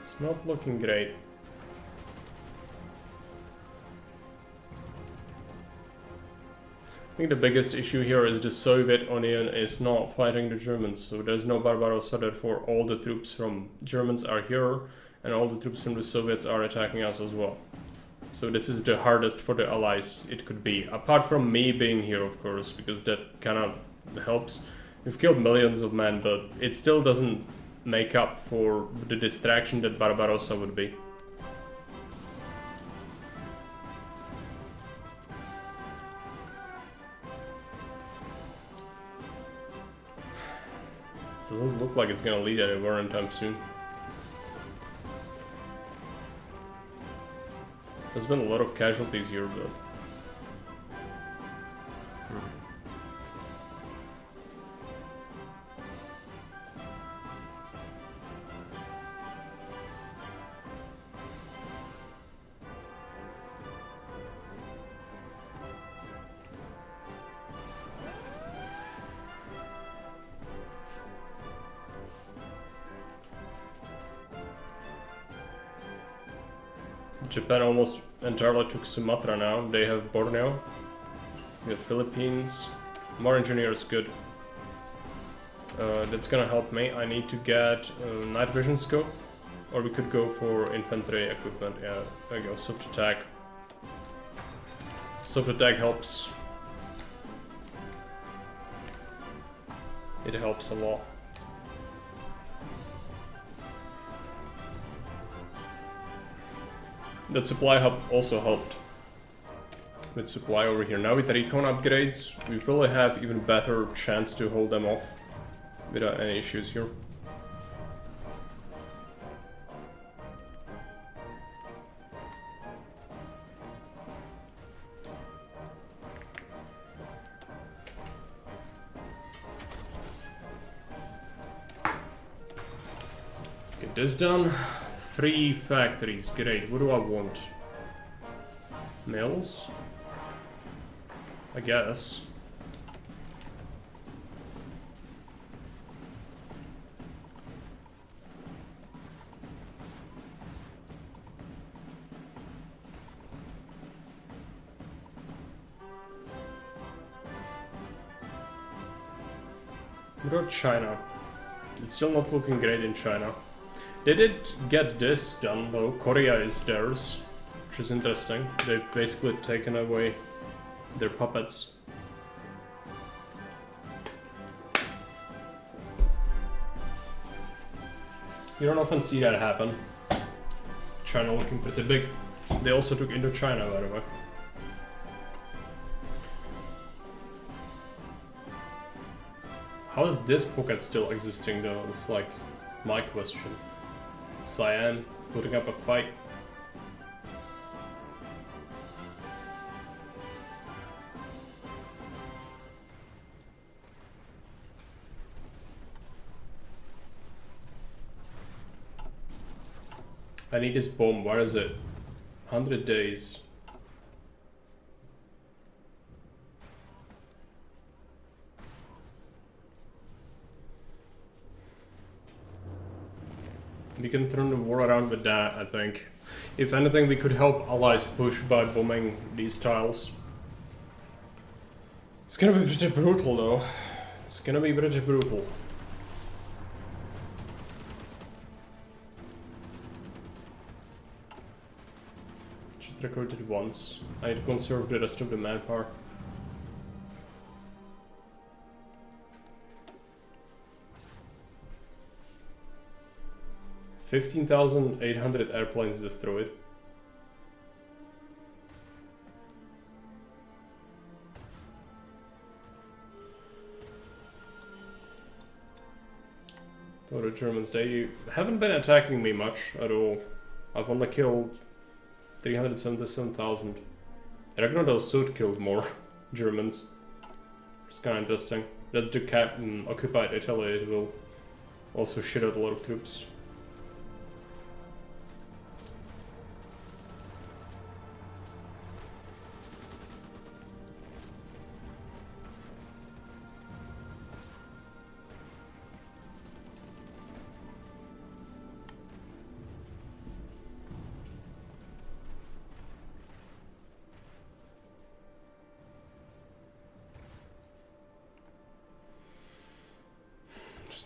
It's not looking great. I think the biggest issue here is the Soviet Union is not fighting the Germans, so there's no Barbarossa, therefore all the troops from Germans are here, and all the troops from the Soviets are attacking us as well. So this is the hardest for the Allies it could be, apart from me being here of course, because that kind of helps. We've killed millions of men, but it still doesn't make up for the distraction that Barbarossa would be. Doesn't look like it's gonna lead anywhere anytime soon. There's been a lot of casualties here, but... Japan almost entirely took Sumatra now. They have Borneo. We have Philippines. More engineers, good. That's gonna help me. I need to get a night vision scope. Or we could go for infantry equipment. Yeah, there we go. Soft attack. Soft attack helps. It helps a lot. That supply hub also helped with supply over here. Now with the recon upgrades, we probably have even better chance to hold them off without any issues here. Get this done. 3 factories, great. What do I want? Mills? I guess. What about China? It's still not looking great in China. They did get this done though. Korea is theirs, which is interesting. They've basically taken away their puppets. You don't often see that happen. China looking pretty big. They also took Indochina, by the way. How is this pocket still existing though? It's like my question. Siam putting up a fight. I need this bomb. Where is it? 100 days. We can turn the war around with that, I think. If anything, we could help allies push by bombing these tiles. It's gonna be pretty brutal, though. It's gonna be pretty brutal. Just recruited once. I need to conserve the rest of the manpower. 15,800 airplanes destroyed. So the Germans, they haven't been attacking me much at all. I've only killed 377,000. Ragnar Sud killed more Germans. It's kind of interesting. That's the captain occupied Italy. It will also shit out a lot of troops.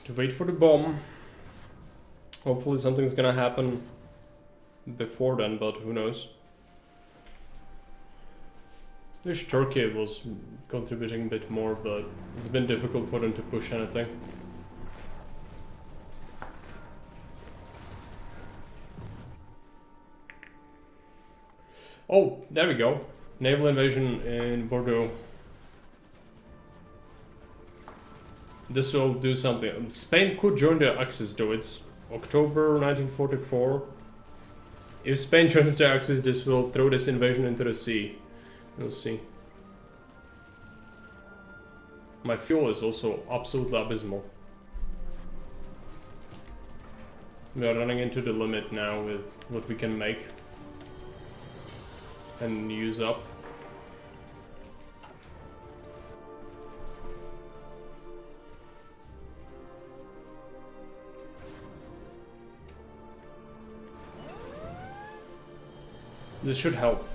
To wait for the bomb. Hopefully something's gonna happen before then, but who knows. Wish Turkey was contributing a bit more, but it's been difficult for them to push anything. Oh, there we go. Naval invasion in Bordeaux. This will do something. Spain could join the Axis though. It's October 1944. If Spain joins the Axis, this will throw this invasion into the sea. We'll see. My fuel is also absolutely abysmal. We are running into the limit now with what we can make and use up. This should help.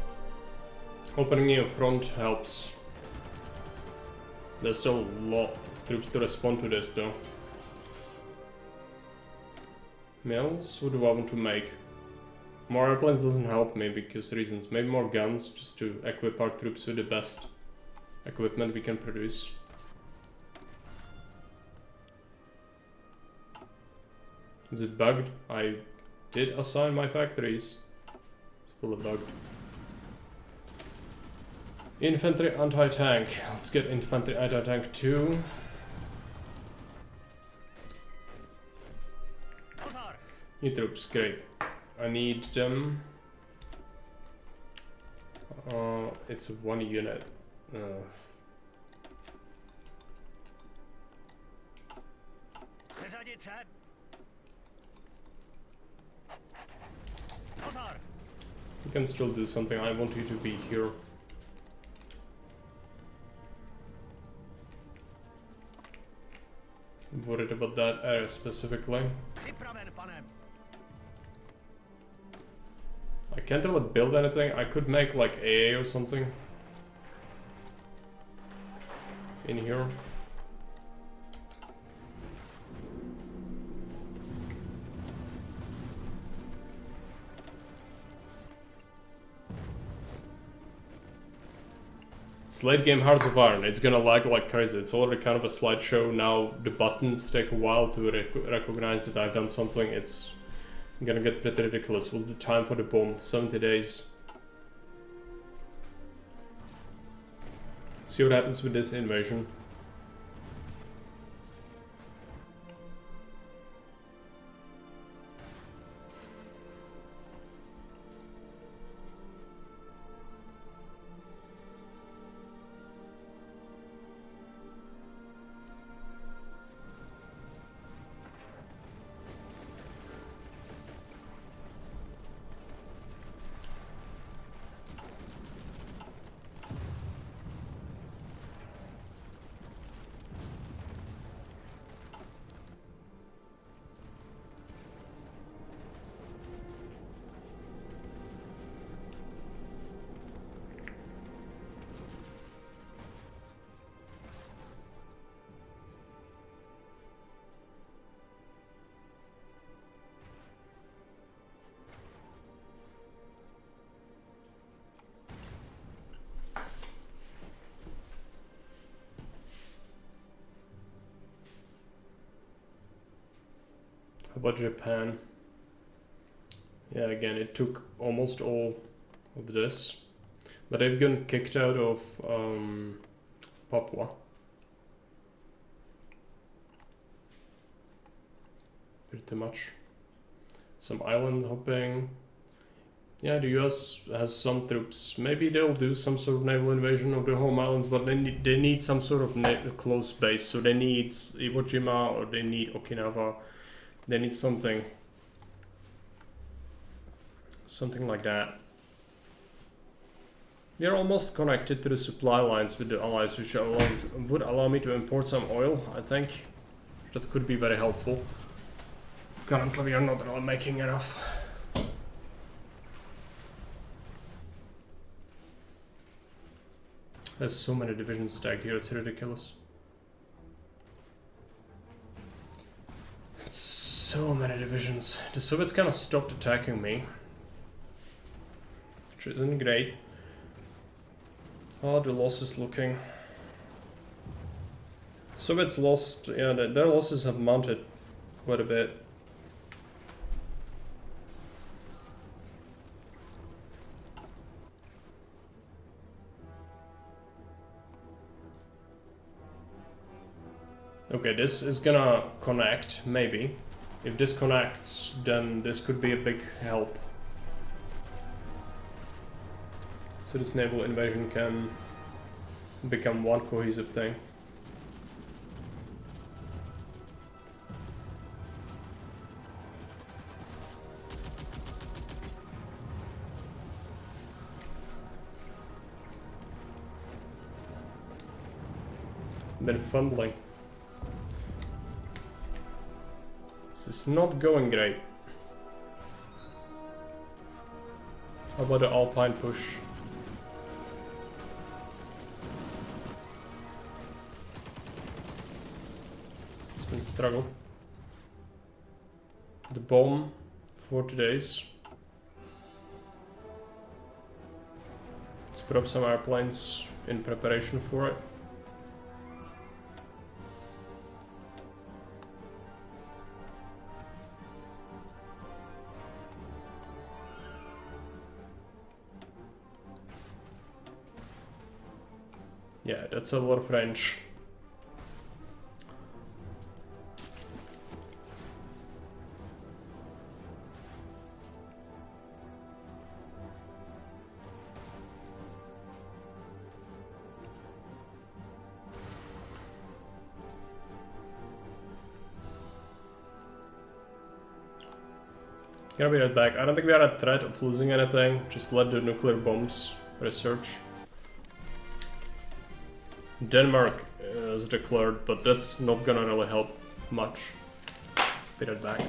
Opening a front helps. There's still a lot of troops to respond to this though. Mills? What do I want to make? More airplanes doesn't help me because reasons. Maybe more guns just to equip our troops with the best equipment we can produce. Is it bugged? I did assign my factories. It's fully bugged. Infantry anti-tank. Let's get infantry anti-tank 2. New troops, great. I need them. It's one unit. You can still do something. I want you to be here. I'm worried about that area specifically. I can't really build anything. I could make like AA or something in here. It's late game Hearts of Iron. It's gonna lag like crazy. It's already kind of a slideshow now. The buttons take a while to recognize that I've done something. It's gonna get pretty ridiculous. What's the time for the bomb? 70 days. See what happens with this invasion. How about Japan? Yeah, again, it took almost all of this, but they've gotten kicked out of Papua. Pretty much. Some island hopping. Yeah, the US has some troops. Maybe they'll do some sort of naval invasion of the home islands, but they need some sort of close base. So they need Iwo Jima or they need Okinawa. They need something like that. We are almost connected to the supply lines with the allies, which would allow me to import some oil, I think. That could be very helpful. Currently we are not really making enough. There's so many divisions stacked here, it's ridiculous. So many divisions. The Soviets kind of stopped attacking me, which isn't great. How the losses looking? Soviets lost, yeah, their losses have mounted quite a bit. Okay, this is gonna connect, maybe. If this connects, then this could be a big help. So this naval invasion can become one cohesive thing. Been fumbling. This is not going great. How about the Alpine push? It's been a struggle. The bomb, 40 days. Let's put up some airplanes in preparation for it. Yeah, that's a lot of range. Gonna be right back. I don't think we are at threat of losing anything. Just let the nuclear bombs research. Denmark is declared, but that's not gonna really help much. Be right back.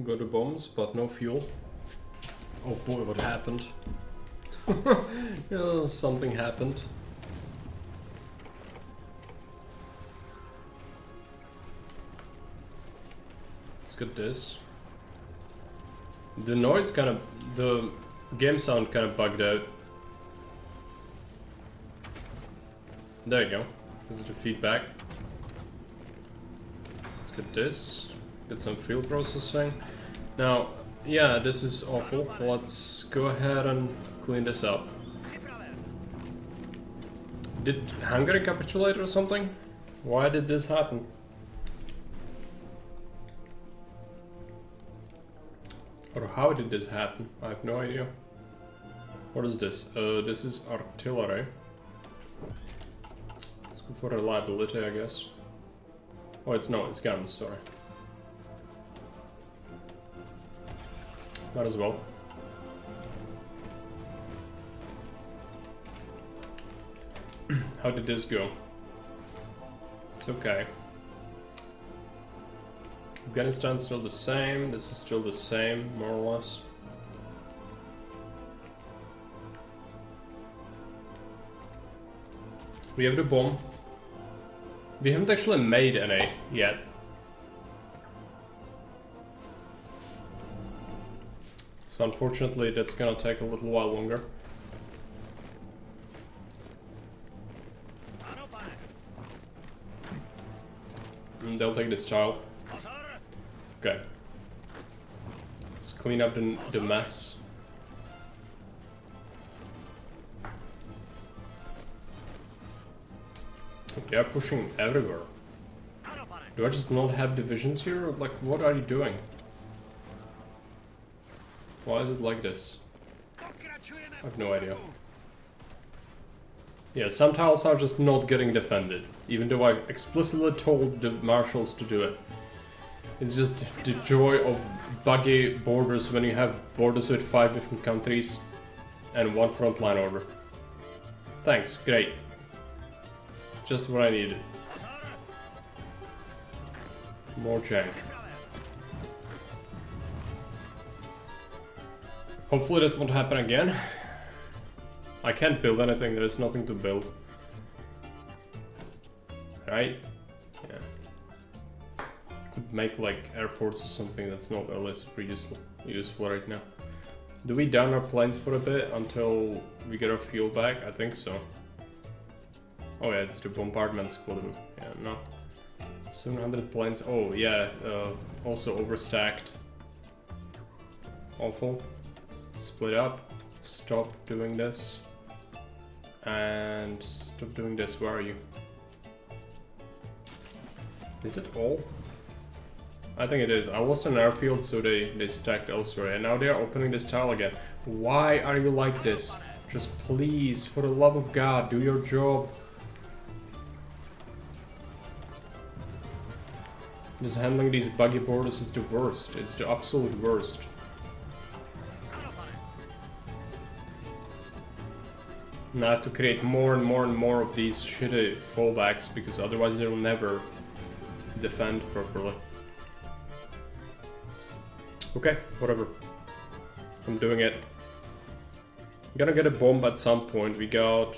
Go to bombs, but no fuel. Oh boy, what happened? Yeah, something happened. Let's get this. The noise kind of... the game sound kind of bugged out. There you go. This is the feedback. Let's get this. Get some field processing. Now, yeah, this is awful. Let's go ahead and clean this up. Did Hungary capitulate or something? Why did this happen? Or how did this happen? I have no idea. What is this? This is artillery. Let's go for reliability, I guess. Oh, it's guns, sorry. Might as well. How did this go? It's okay. Afghanistan's still the same, this is still the same, more or less. We have the bomb. We haven't actually made any yet. So unfortunately that's gonna take a little while longer. They'll take this tile. Okay. Let's clean up the mess. They are pushing everywhere. Do I just not have divisions here? Like, what are you doing? Why is it like this? I have no idea. Yeah, some tiles are just not getting defended, even though I explicitly told the marshals to do it. It's just the joy of buggy borders when you have borders with 5 different countries and 1 frontline order. Thanks, great. Just what I needed. More jank. Hopefully that won't happen again. I can't build anything, there is nothing to build. Right? Yeah. Could make like airports or something that's not really super useful right now. Do we down our planes for a bit until we get our fuel back? I think so. Oh yeah, it's the bombardment squadron. Yeah, no. 700 planes. Oh yeah, also overstacked. Awful. Split up. Stop doing this. And stop doing this. Where are you? Is it all? I think it is. I lost an airfield, so they stacked elsewhere. And now they are opening this tile again. Why are you like this? Just please, for the love of God, do your job. Just handling these buggy borders is the worst. It's the absolute worst. And I have to create more and more and more of these shitty fallbacks because otherwise they'll never defend properly. Okay, whatever. I'm doing it. I'm gonna get a bomb at some point. We got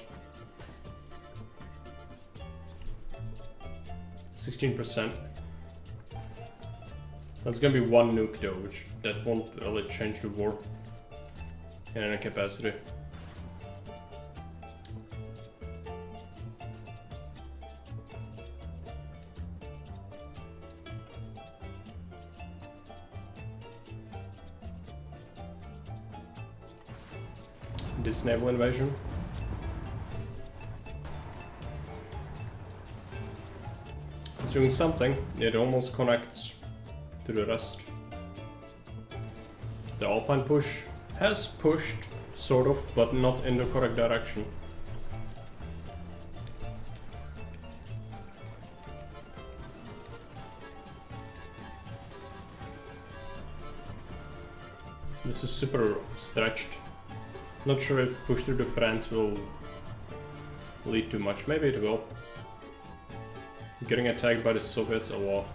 16%. That's gonna be 1 nuke though, which that won't really change the war in any capacity. This naval invasion. It's doing something. It almost connects to the rest. The Alpine push has pushed, sort of, but not in the correct direction. This is super stretched. Not sure if push through the France will lead to much. Maybe it will. Getting attacked by the Soviets a lot.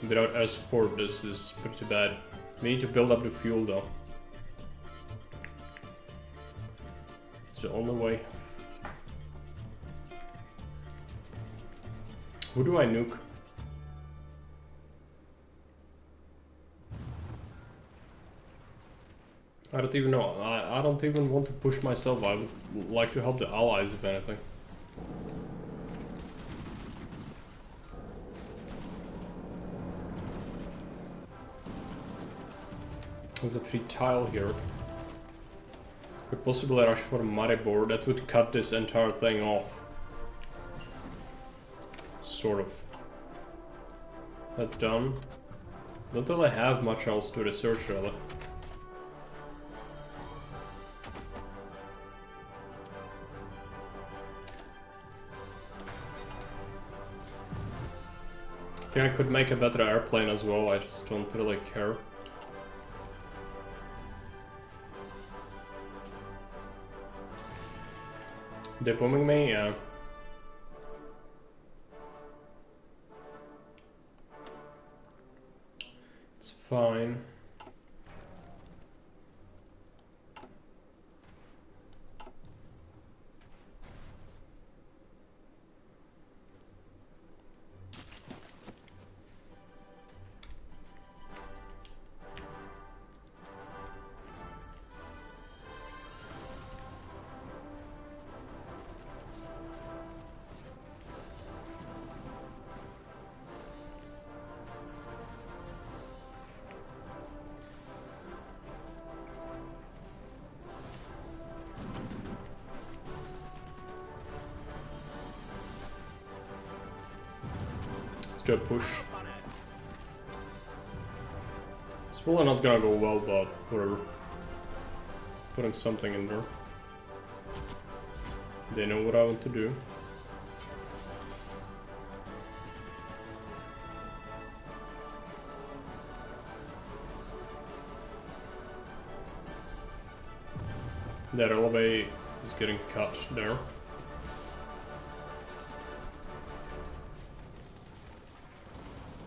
Without air support, this is pretty bad. We need to build up the fuel though. It's the only way. Who do I nuke? I don't even know. I don't even want to push myself. I would like to help the allies, if anything. There's a free tile here. Could possibly rush for Maribor. That would cut this entire thing off. Sort of. That's done. Don't really have much else to research, really. I think I could make a better airplane as well, I just don't really care. They're bombing me? Yeah. It's fine. To a push. It's probably not gonna go well, but whatever. Putting something in there. They know what I want to do. That elevator is getting cut there.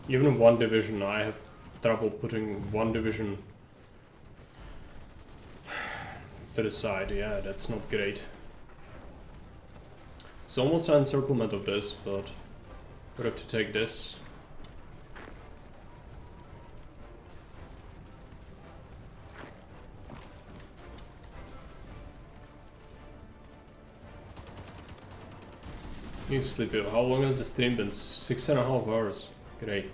Even one division, I have trouble putting one division to the side. Yeah, that's not great. It's almost an encirclement of this, but we have to take this. You sleep. How long has the stream been? 6.5 hours. Great.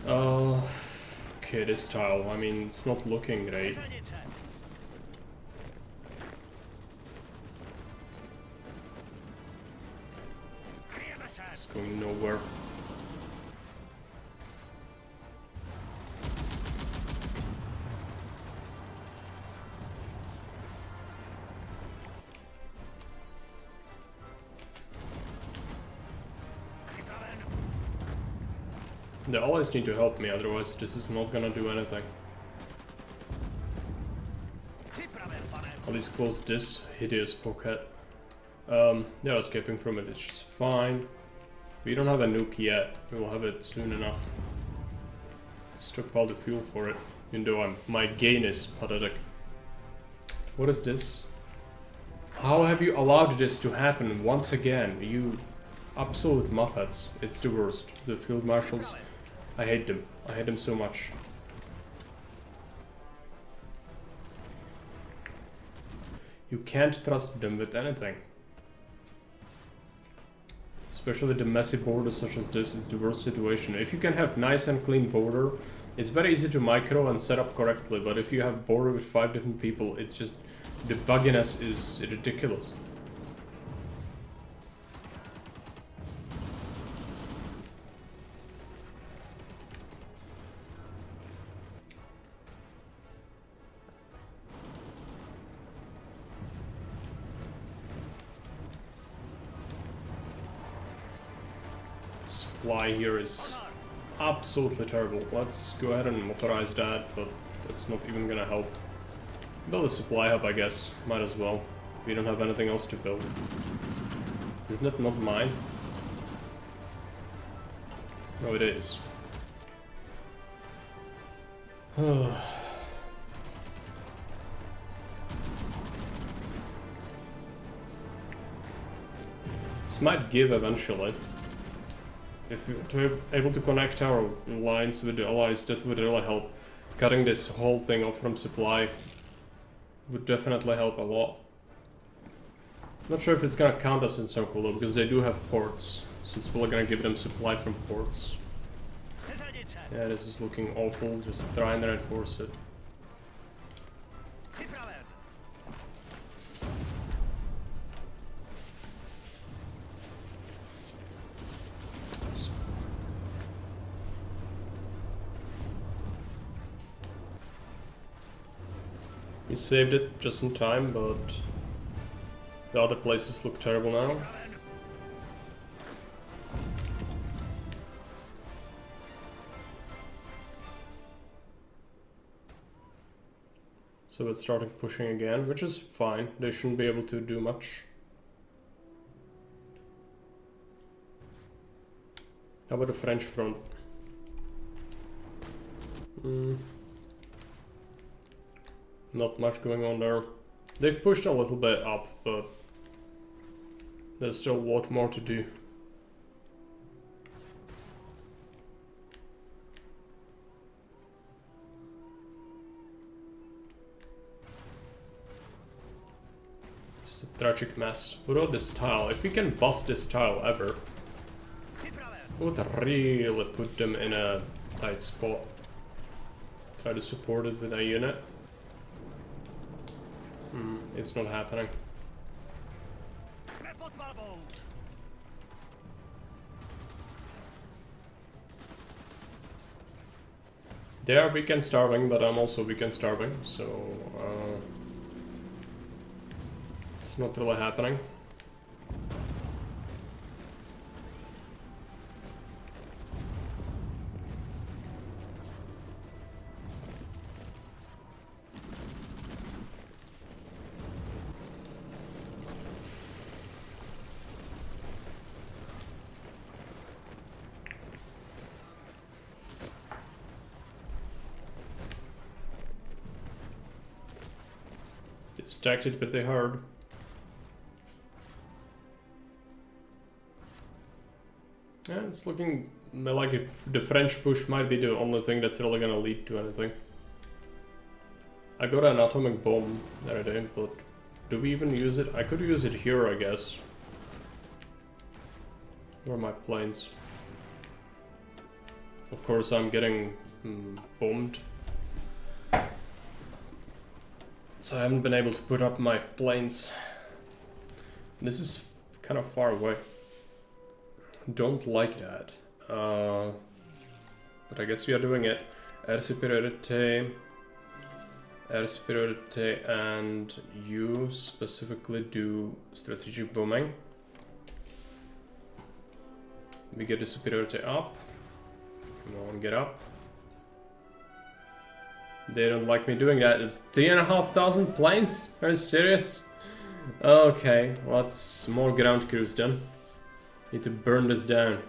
Okay, this tile, I mean, it's not looking great. It's going nowhere. The allies need to help me, otherwise this is not gonna do anything. At least close this hideous pocket. They're escaping from it, it's just fine. We don't have a nuke yet, we will have it soon enough. Stockpile the fuel for it, even though my gain is pathetic. What is this? How have you allowed this to happen once again? You absolute muppets. It's the worst. The field marshals. I hate them. I hate them so much. You can't trust them with anything. Especially the messy borders such as this, it's the worst situation. If you can have nice and clean border, it's very easy to micro and set up correctly, but if you have border with 5 different people, it's just, the bugginess is ridiculous. Supply here is absolutely terrible. Let's go ahead and motorize that, but that's not even gonna help. Build a supply hub, I guess. Might as well. We don't have anything else to build. Isn't that not mine? No, it is. This might give eventually. If we're able to connect our lines with the allies, that would really help. Cutting this whole thing off from supply would definitely help a lot. Not sure if it's gonna count us in Circle though, because they do have ports. So it's probably gonna give them supply from ports. Yeah, this is looking awful, just try and reinforce it. We saved it just in time, but the other places look terrible now. So it's starting pushing again, which is fine. They shouldn't be able to do much. How about the French front? Not much going on there. They've pushed a little bit up, but there's still a lot more to do. It's a tragic mess. What about this tile? If we can bust this tile ever, it would really put them in a tight spot. Try to support it with a unit. It's not happening. They are weekend starving, but I'm also weekend starving, so it's not really happening. Stacked it pretty hard. Yeah, it's looking like if the French push might be the only thing that's really gonna lead to anything. I got an atomic bomb that I did, but do we even use it? I could use it here, I guess. Where are my planes? Of course, I'm getting bombed. So I haven't been able to put up my planes. This is kind of far away. Don't like that. But I guess we are doing it. Air superiority, and you specifically do strategic bombing. We get the superiority up. Come on, get up. They don't like me doing that. It's 3,500 planes? Are you serious? Okay, lots more ground crews then. Need to burn this down.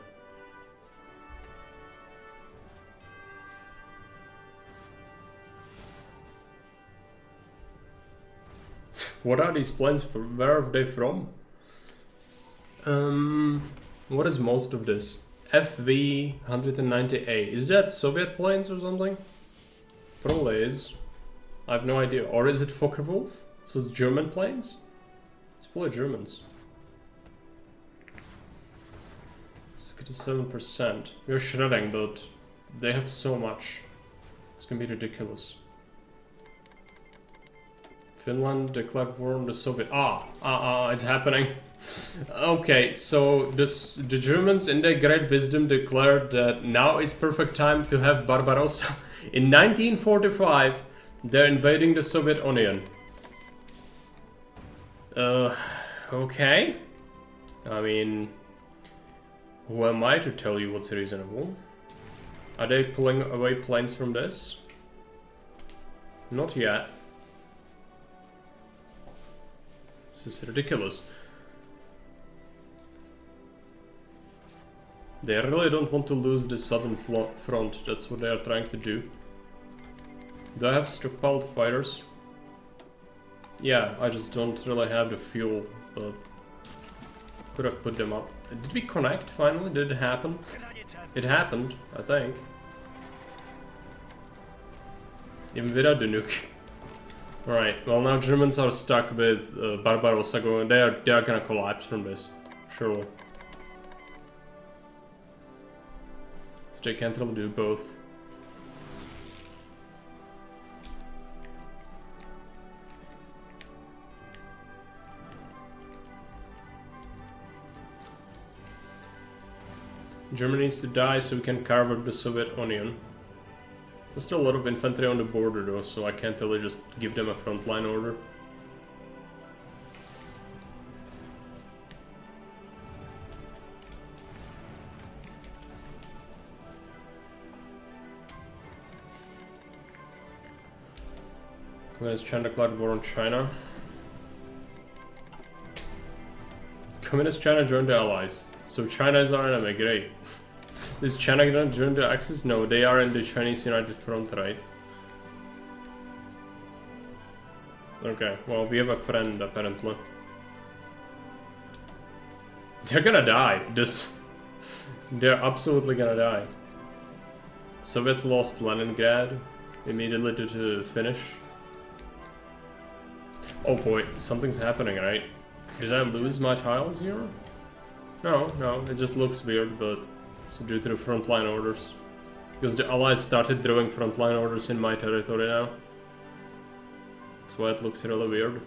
What are these planes from? Where are they from? What is most of this? FV-190A. Is that Soviet planes or something? Probably is. I have no idea. Or is it Focke-Wulf? So it's German planes? It's probably Germans. 67%. We're shredding, but they have so much. It's gonna be ridiculous. Finland declared war on the Soviet... it's happening. Okay, so the Germans in their great wisdom declared that now is perfect time to have Barbarossa. In 1945, they're invading the Soviet Union. Okay. I mean, who am I to tell you what's reasonable? Are they pulling away planes from this? Not yet. This This is ridiculous. They really don't want to lose the southern front. That's what they are trying to do. Do I have stockpiled fighters? Yeah, I just don't really have the fuel, but could have put them up. Did we connect finally? Did it happen? It happened, I think. Even without the nuke. Alright, well now Germans are stuck with Barbarossa going. They are gonna collapse from this, surely. So they can't really do both. Germany needs to die so we can carve up the Soviet onion. There's still a lot of infantry on the border though, so I can't really just give them a frontline order. Communist China declared war on China. Communist China joined the Allies. So China is our enemy, great. Is China gonna join the Axis? No, they are in the Chinese United Front, right? Okay, well we have a friend apparently. They're gonna die. They're absolutely gonna die. Soviets lost Leningrad immediately to finish. Oh boy, something's happening, right? Did I lose my tiles here? No, it just looks weird, but it's due to the frontline orders. Because the Allies started drawing frontline orders in my territory now. That's why it looks really weird.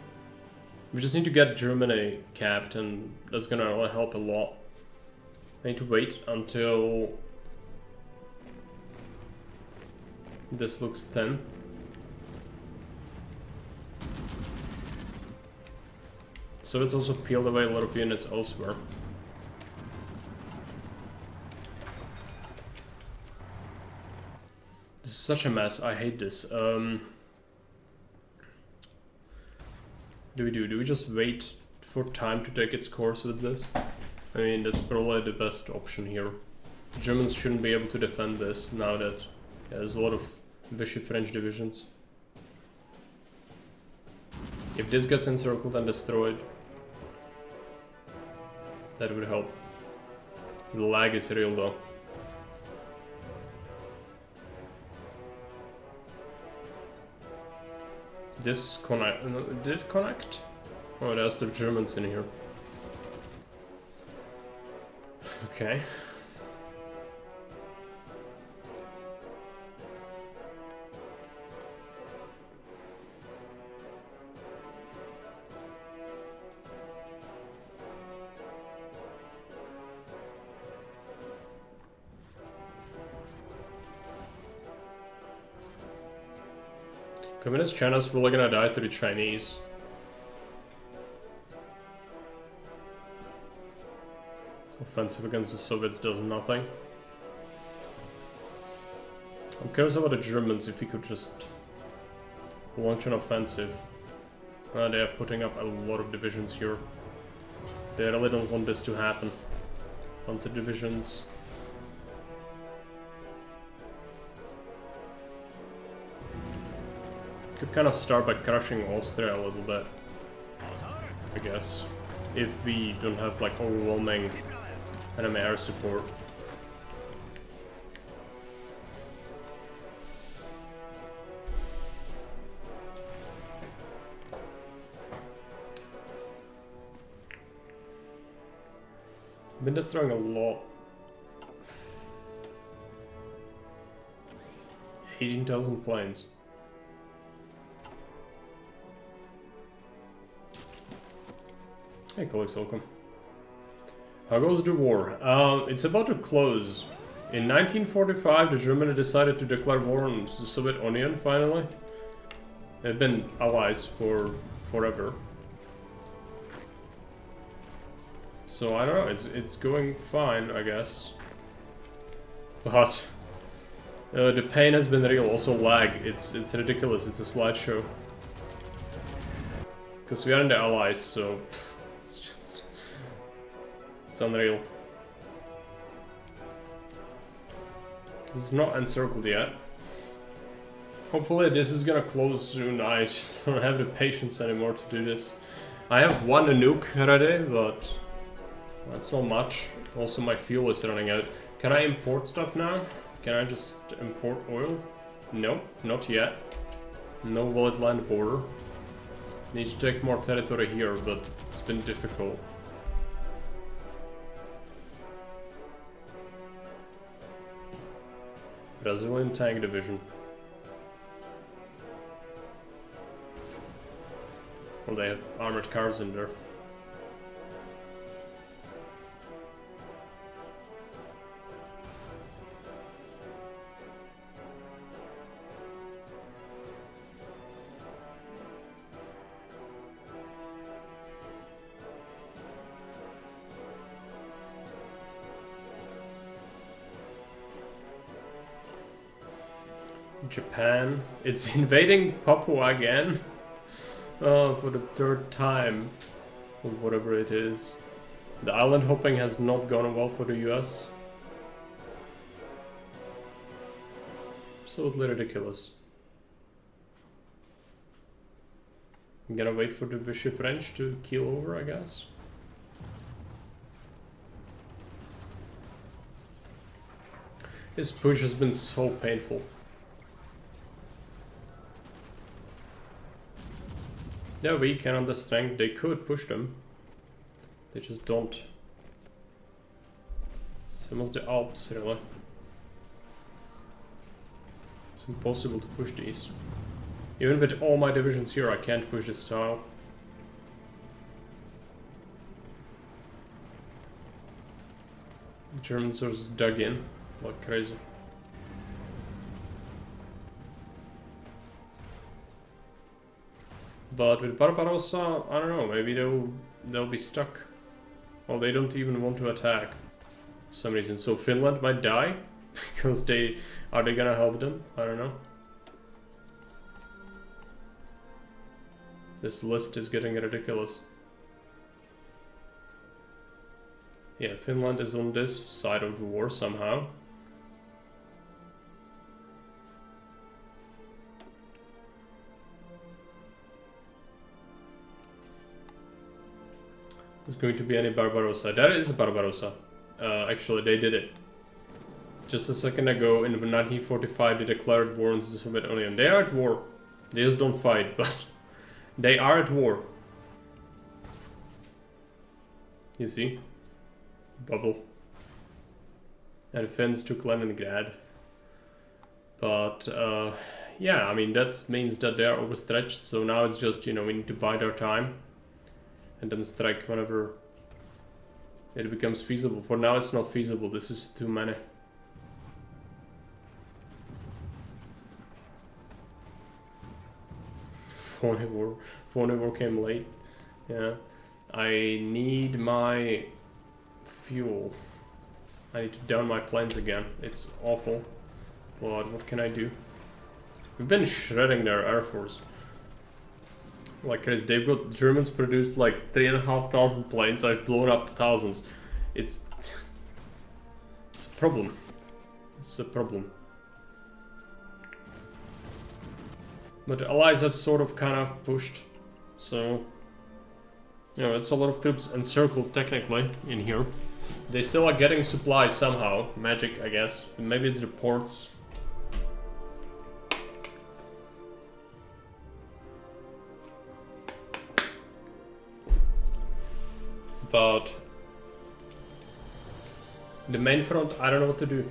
We just need to get Germany capped, and that's gonna really help a lot. I need to wait until this looks thin. So it's also peeled away a lot of units elsewhere. This is such a mess, I hate this. Do we just wait for time to take its course with this? I mean, that's probably the best option here. The Germans shouldn't be able to defend this now that there's a lot of Vichy French divisions. If this gets encircled and destroyed, that would help. The lag is real though. This connect... Did it connect? Oh, there's the Germans in here. Okay. Communist China's probably gonna die to the Chinese. Offensive against the Soviets does nothing. I'm curious about the Germans, if we could just launch an offensive. They are putting up a lot of divisions here. They really don't want this to happen. Panzer divisions. Could kind of start by crushing Austria a little bit, I guess, if we don't have like overwhelming enemy air support. I've been destroying a lot. 18,000 planes. Hey colleagues, welcome. How goes the war? It's about to close. In 1945, the Germany decided to declare war on the Soviet Union, finally. They've been allies for forever. So, I don't know, it's going fine, I guess. But the pain has been real, also lag. It's ridiculous, it's a slideshow. Because we are in the Allies, so it's just... It's unreal. It's not encircled yet. Hopefully this is gonna close soon. I just don't have the patience anymore to do this. I have one nuke ready, but that's not much. Also my fuel is running out. Can I import stuff now? Can I just import oil? No, not yet. No valid land border. Need to take more territory here, but it's been difficult. Brazilian tank division. Well, they have armored cars in there. Japan. It's invading Papua again. For the third time. Or whatever it is. The island hopping has not gone well for the US. Absolutely ridiculous. I'm gonna wait for the Vichy French to keel over, I guess. This push has been so painful. They're weak and under strength. They could push them. They just don't. Same as the Alps, really. It's impossible to push these. Even with all my divisions here, I can't push this tile. The Germans are just dug in like crazy. But with Barbarossa, I don't know, maybe they'll be stuck. Well, they don't even want to attack for some reason. So Finland might die because are they gonna help them? I don't know. This list is getting ridiculous. Yeah, Finland is on this side of the war somehow. There's going to be any Barbarossa. That is a Barbarossa. Actually, they did it. Just a second ago, in 1945, they declared war on the Soviet Union. They are at war. They just don't fight, but they are at war. You see? Bubble. And Finns took Leningrad. But, yeah, I mean, that means that they are overstretched. So now it's just, you know, we need to bide our time. And then strike whenever it becomes feasible. For now it's not feasible, this is too many. Phony war came late. Yeah. I need my fuel. I need to down my planes again. It's awful. But what can I do? We've been shredding their air force. Like crazy. They've got Germans produced like 3,500 planes. I've blown up thousands. It's a problem. It's a problem. But the Allies have sort of kind of pushed. So, you know, it's a lot of troops encircled technically in here. They still are getting supplies somehow. Magic, I guess. Maybe it's the ports. But the main front, I don't know what to do.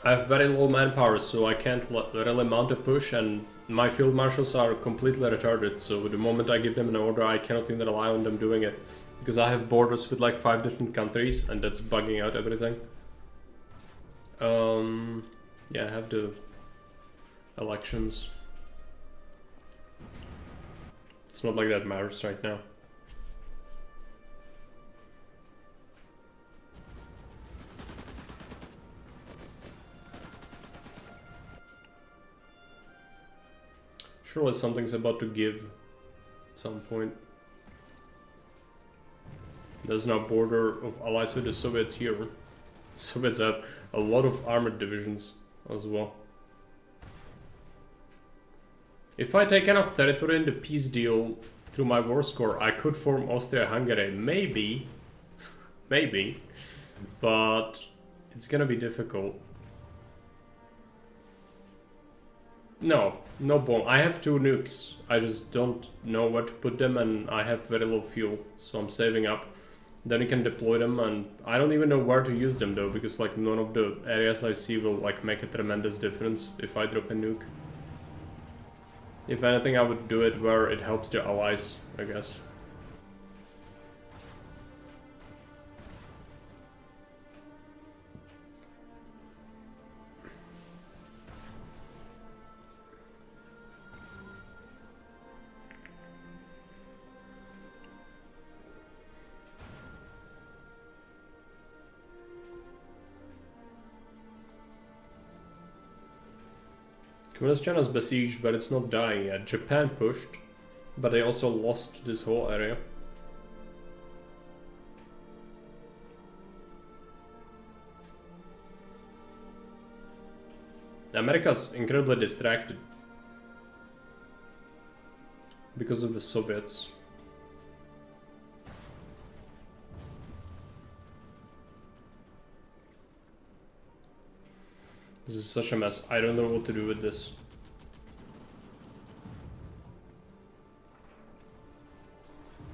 I have very low manpower, so I can't really mount a push, and my field marshals are completely retarded, so the moment I give them an order, I cannot even rely on them doing it. Because I have borders with like 5 different countries, and that's bugging out everything. Yeah, I have the elections. It's not like that matters right now. Surely something's about to give. some point. There's no border of allies with the Soviets here. Soviets have a lot of armored divisions as well. If I take enough territory in the peace deal through my war score, I could form Austria-Hungary. Maybe. Maybe. But it's gonna be difficult. No bomb. I have 2 nukes. I just don't know where to put them, and I have very low fuel, so I'm saving up. Then you can deploy them, and I don't even know where to use them though, because like none of the areas I see will like make a tremendous difference if I drop a nuke. If anything, I would do it where it helps the allies, I guess. Communist China's besieged, but it's not dying yet. Japan pushed, but they also lost this whole area. America's incredibly distracted because of the Soviets. This is such a mess. I don't know what to do with this.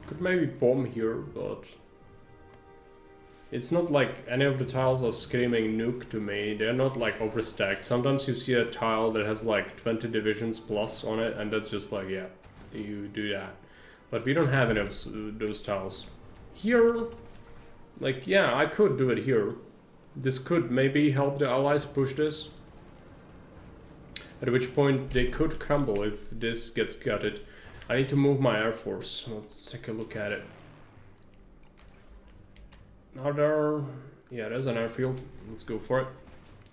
Could maybe bomb here, but it's not like any of the tiles are screaming nuke to me. They're not like overstacked. Sometimes you see a tile that has like 20 divisions plus on it, and that's just like, yeah, you do that. But we don't have any of those tiles. Here, like, yeah, I could do it here. This could maybe help the allies push this. At which point they could crumble if this gets gutted. I need to move my air force. Let's take a look at it. Are there... yeah, there's an airfield. Let's go for it.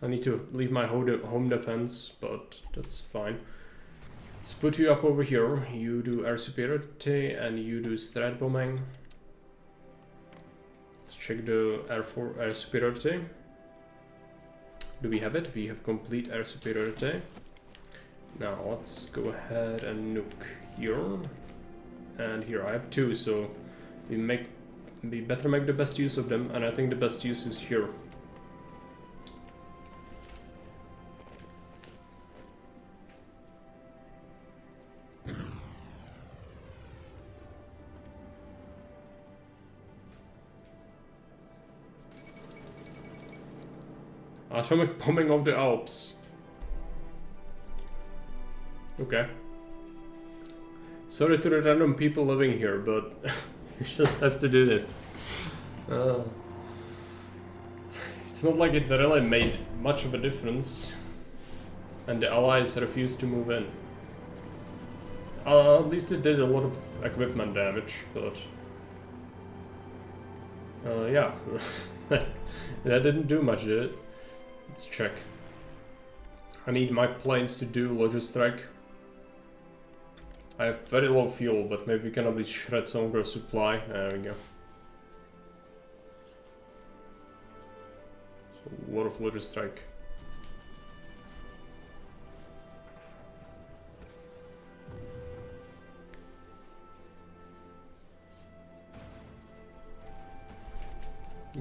I need to leave my home defense, but that's fine. Let's put you up over here. You do air superiority and you do strat bombing. Check the air superiority. Do we have it? We have complete air superiority. Now let's go ahead and nuke here and here. I have 2, so we better make the best use of them, and I think the best use is here. Atomic bombing of the Alps. Okay. Sorry to the random people living here, but you just have to do this. It's not like it really made much of a difference, and the allies refused to move in. At least it did a lot of equipment damage, but yeah, that didn't do much, did it? Let's check. I need my planes to do Logistrike. I have very low fuel, but maybe we can at least shred some of their supply. There we go. So a lot of Logistrike.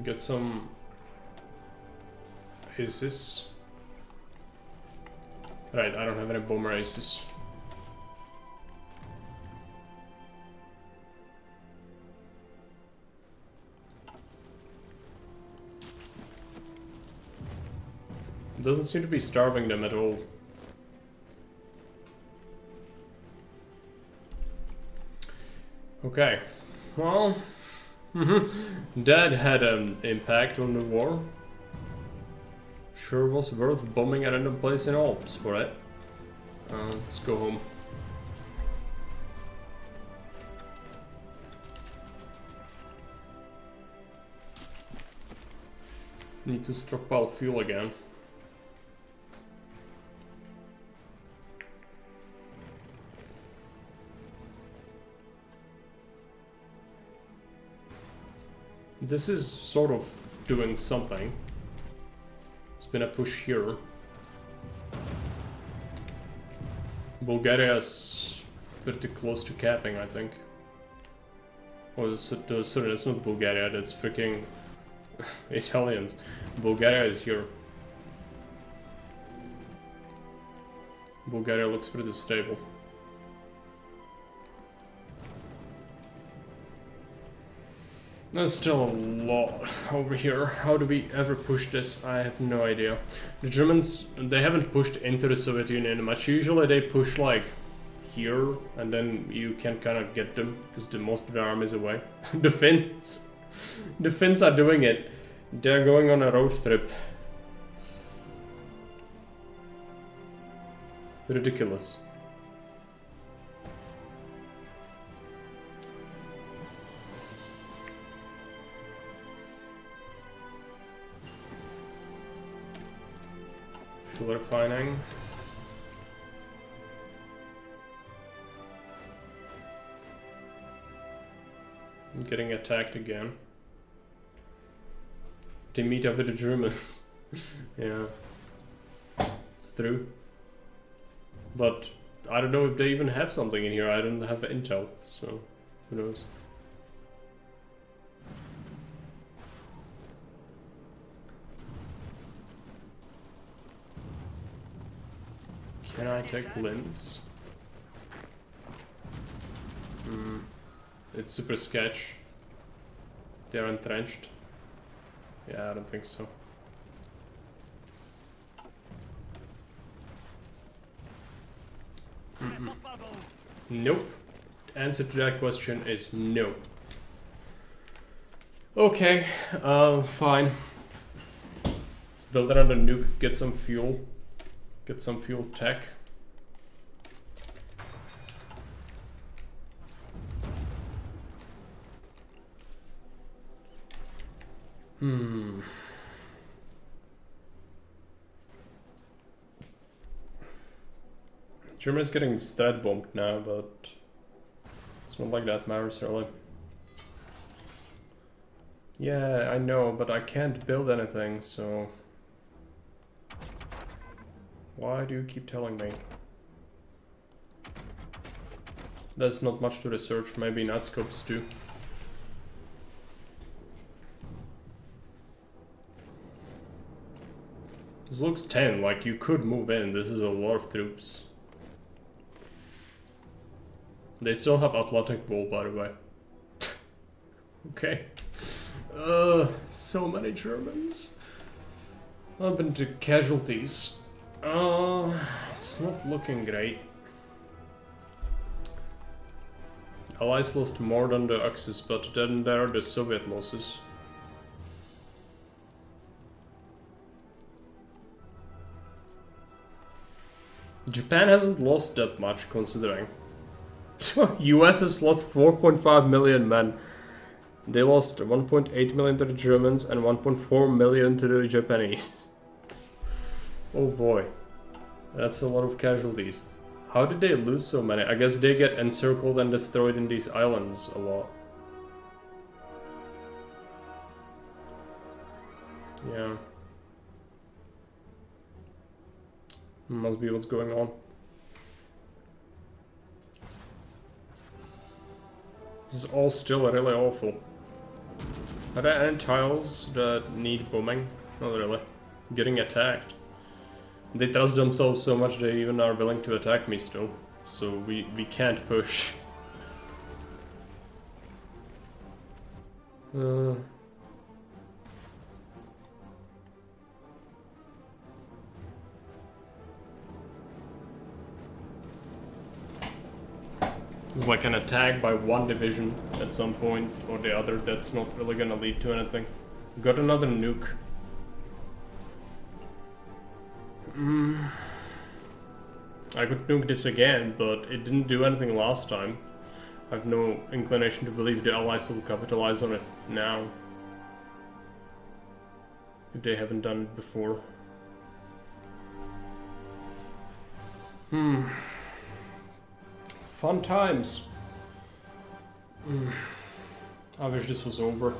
Get some aces. Right, I don't have any bomber aces. Doesn't seem to be starving them at all. Okay, well, that had an impact on the war. Sure was worth bombing a random place in Alps for it. Let's go home. Need to stockpile fuel again. This is sort of doing something. It's been a push here. Bulgaria is pretty close to capping, I think. Oh, sorry, that's not Bulgaria, that's freaking Italians. Bulgaria is here. Bulgaria looks pretty stable. There's still a lot over here. How do we ever push this? I have no idea. The Germans, they haven't pushed into the Soviet Union much. Usually they push like here, and then you can kind of get them because the most of the army is away. The Finns are doing it. They're going on a road trip. Ridiculous. Fuel refining. I'm getting attacked again. They meet up with the Germans. Yeah. It's true. But I don't know if they even have something in here. I don't have intel, so who knows. Can I take Linz? It's super sketch. They're entrenched. Yeah, I don't think so. Nope. The answer to that question is no. Okay, fine. Let's build another nuke, get some fuel. Get some fuel tech. Germany's getting strat bombed now, but it's not like that matters really. Yeah, I know, but I can't build anything, so why do you keep telling me? There's not much to research, maybe Natscopes too. This looks 10, like you could move in, this is a lot of troops. They still have Atlantic Wall, by the way. Okay. So many Germans. What happened to casualties? It's not looking great. Allies lost more than the Axis, but then there are the Soviet losses. Japan hasn't lost that much, considering. US has lost 4.5 million men. They lost 1.8 million to the Germans and 1.4 million to the Japanese. Oh boy. That's a lot of casualties. How did they lose so many? I guess they get encircled and destroyed in these islands a lot. Yeah. Must be what's going on. This is all still really awful. Are there any tiles that need bombing? Not really. Getting attacked. They trust themselves so much they even are willing to attack me still. So we can't push. It's like an attack by one division at some point or the other that's not really gonna lead to anything. Got another nuke. I could nuke this again, but it didn't do anything last time. I have no inclination to believe the Allies will capitalize on it now. If they haven't done it before. Fun times. I wish this was over.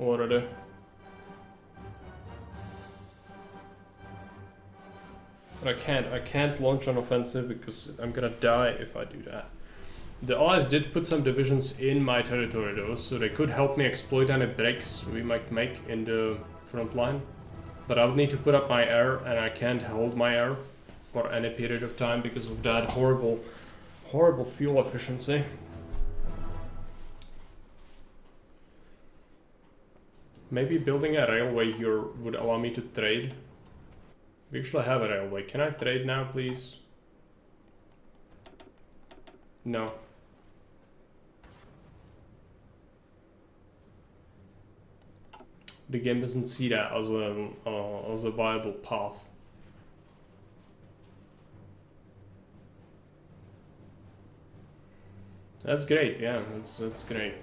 already. But I can't launch an offensive because I'm gonna die if I do that. The Allies did put some divisions in my territory though, so they could help me exploit any breaks we might make in the front line. But I would need to put up my air, and I can't hold my air for any period of time because of that horrible fuel efficiency. Maybe building a railway here would allow me to trade. We actually have a railway. Can I trade now, please? No. The game doesn't see that as a viable path. That's great, yeah, that's great.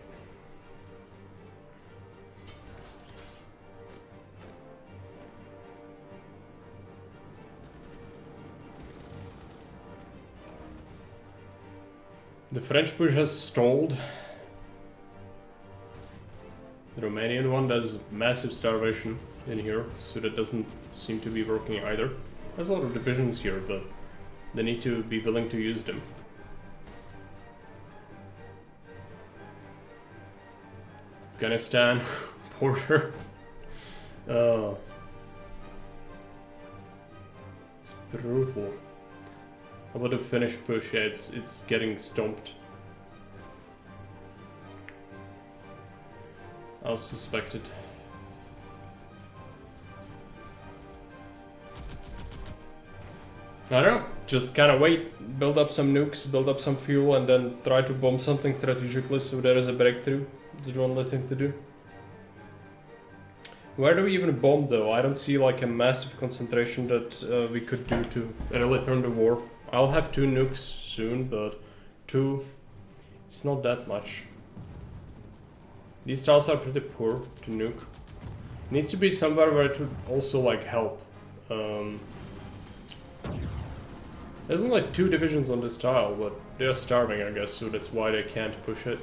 The French push has stalled. The Romanian one does massive starvation in here, so that doesn't seem to be working either. There's a lot of divisions here, but they need to be willing to use them. Afghanistan, border. It's brutal. How about the Finnish push? Yeah, it's getting stomped. As suspected. I don't know, just kind of wait, build up some nukes, build up some fuel, and then try to bomb something strategically so there is a breakthrough. It's the only thing to do. Where do we even bomb though? I don't see like a massive concentration that we could do to really turn the war. I'll have 2 nukes soon, but 2, it's not that much. These tiles are pretty poor to nuke. Needs to be somewhere where it would also like help. There's only like 2 divisions on this tile, but they're starving I guess, so that's why they can't push it.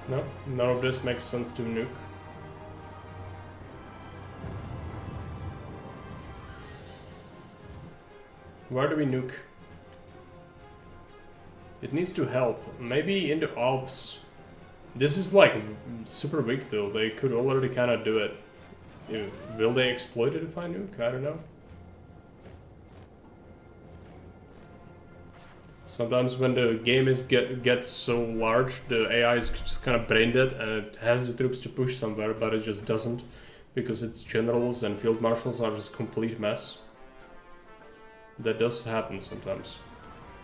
No, none of this makes sense to nuke. Where do we nuke? It needs to help. Maybe in the Alps. This is like super weak though. They could already kind of do it. Will they exploit it if I nuke? I don't know. Sometimes when the game gets so large, the AI is just kind of brain dead and it has the troops to push somewhere, but it just doesn't because its generals and field marshals are just complete mess. That does happen sometimes.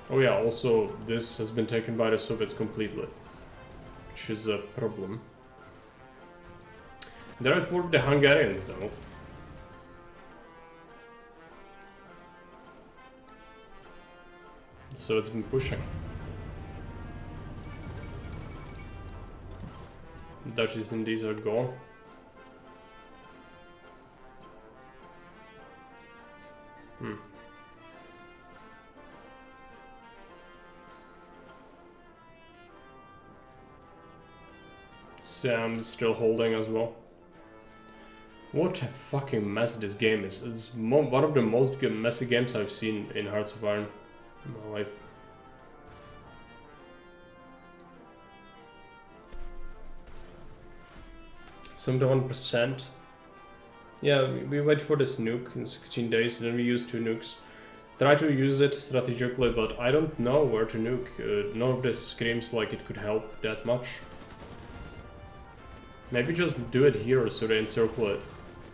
Oh yeah, also this has been taken by the Soviets completely, which is a problem. They're at war with the Hungarians though. So it's been pushing. Dutch East Indies are gone. Sam is still holding as well. What a fucking mess this game is. It's one of the most messy games I've seen in Hearts of Iron in my life. Some to 1%. Yeah, we wait for this nuke in 16 days, then we use 2 nukes. Try to use it strategically, but I don't know where to nuke. None of this screams like it could help that much. Maybe just do it here so they encircle it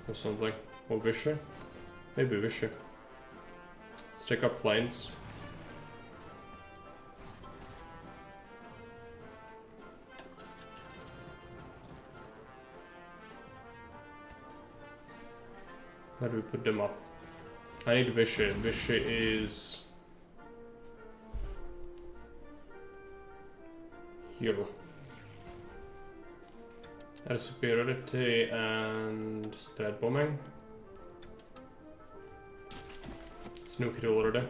or something. Or Vichy? Maybe Vichy. Let's take up planes. Where do we put them up? I need Vichy. Vichy is here. Air superiority and strat bombing. Snook it already.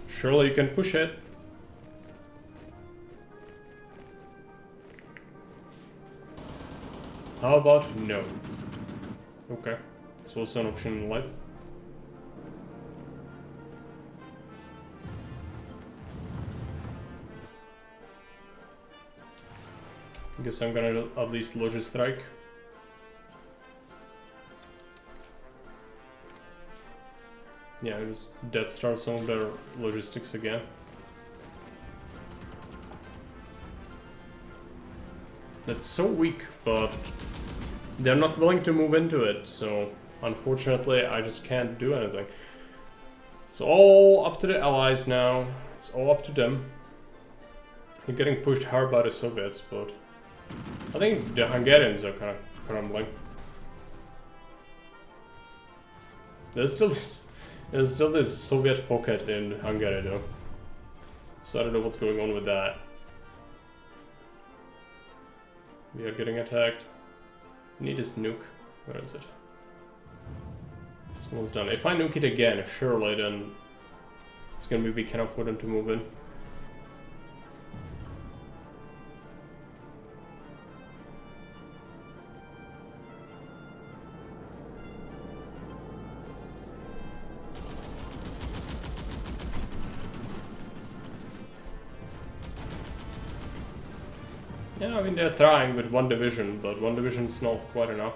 Surely you can push it. How about no? Okay, it's also an option in life. I guess I'm gonna at least lodge a strike. Yeah, just Death Star some of their logistics again. That's so weak, but they're not willing to move into it, so unfortunately I just can't do anything. It's all up to the Allies now. It's all up to them. They're getting pushed hard by the Soviets, but I think the Hungarians are kind of crumbling. There's still this Soviet pocket in Hungary though. So I don't know what's going on with that. We are getting attacked. Need this nuke. Where is it? It's almost done. If I nuke it again, surely then it's gonna be weak enough for them to move in. Yeah, I mean they're trying with one division, but one division's not quite enough.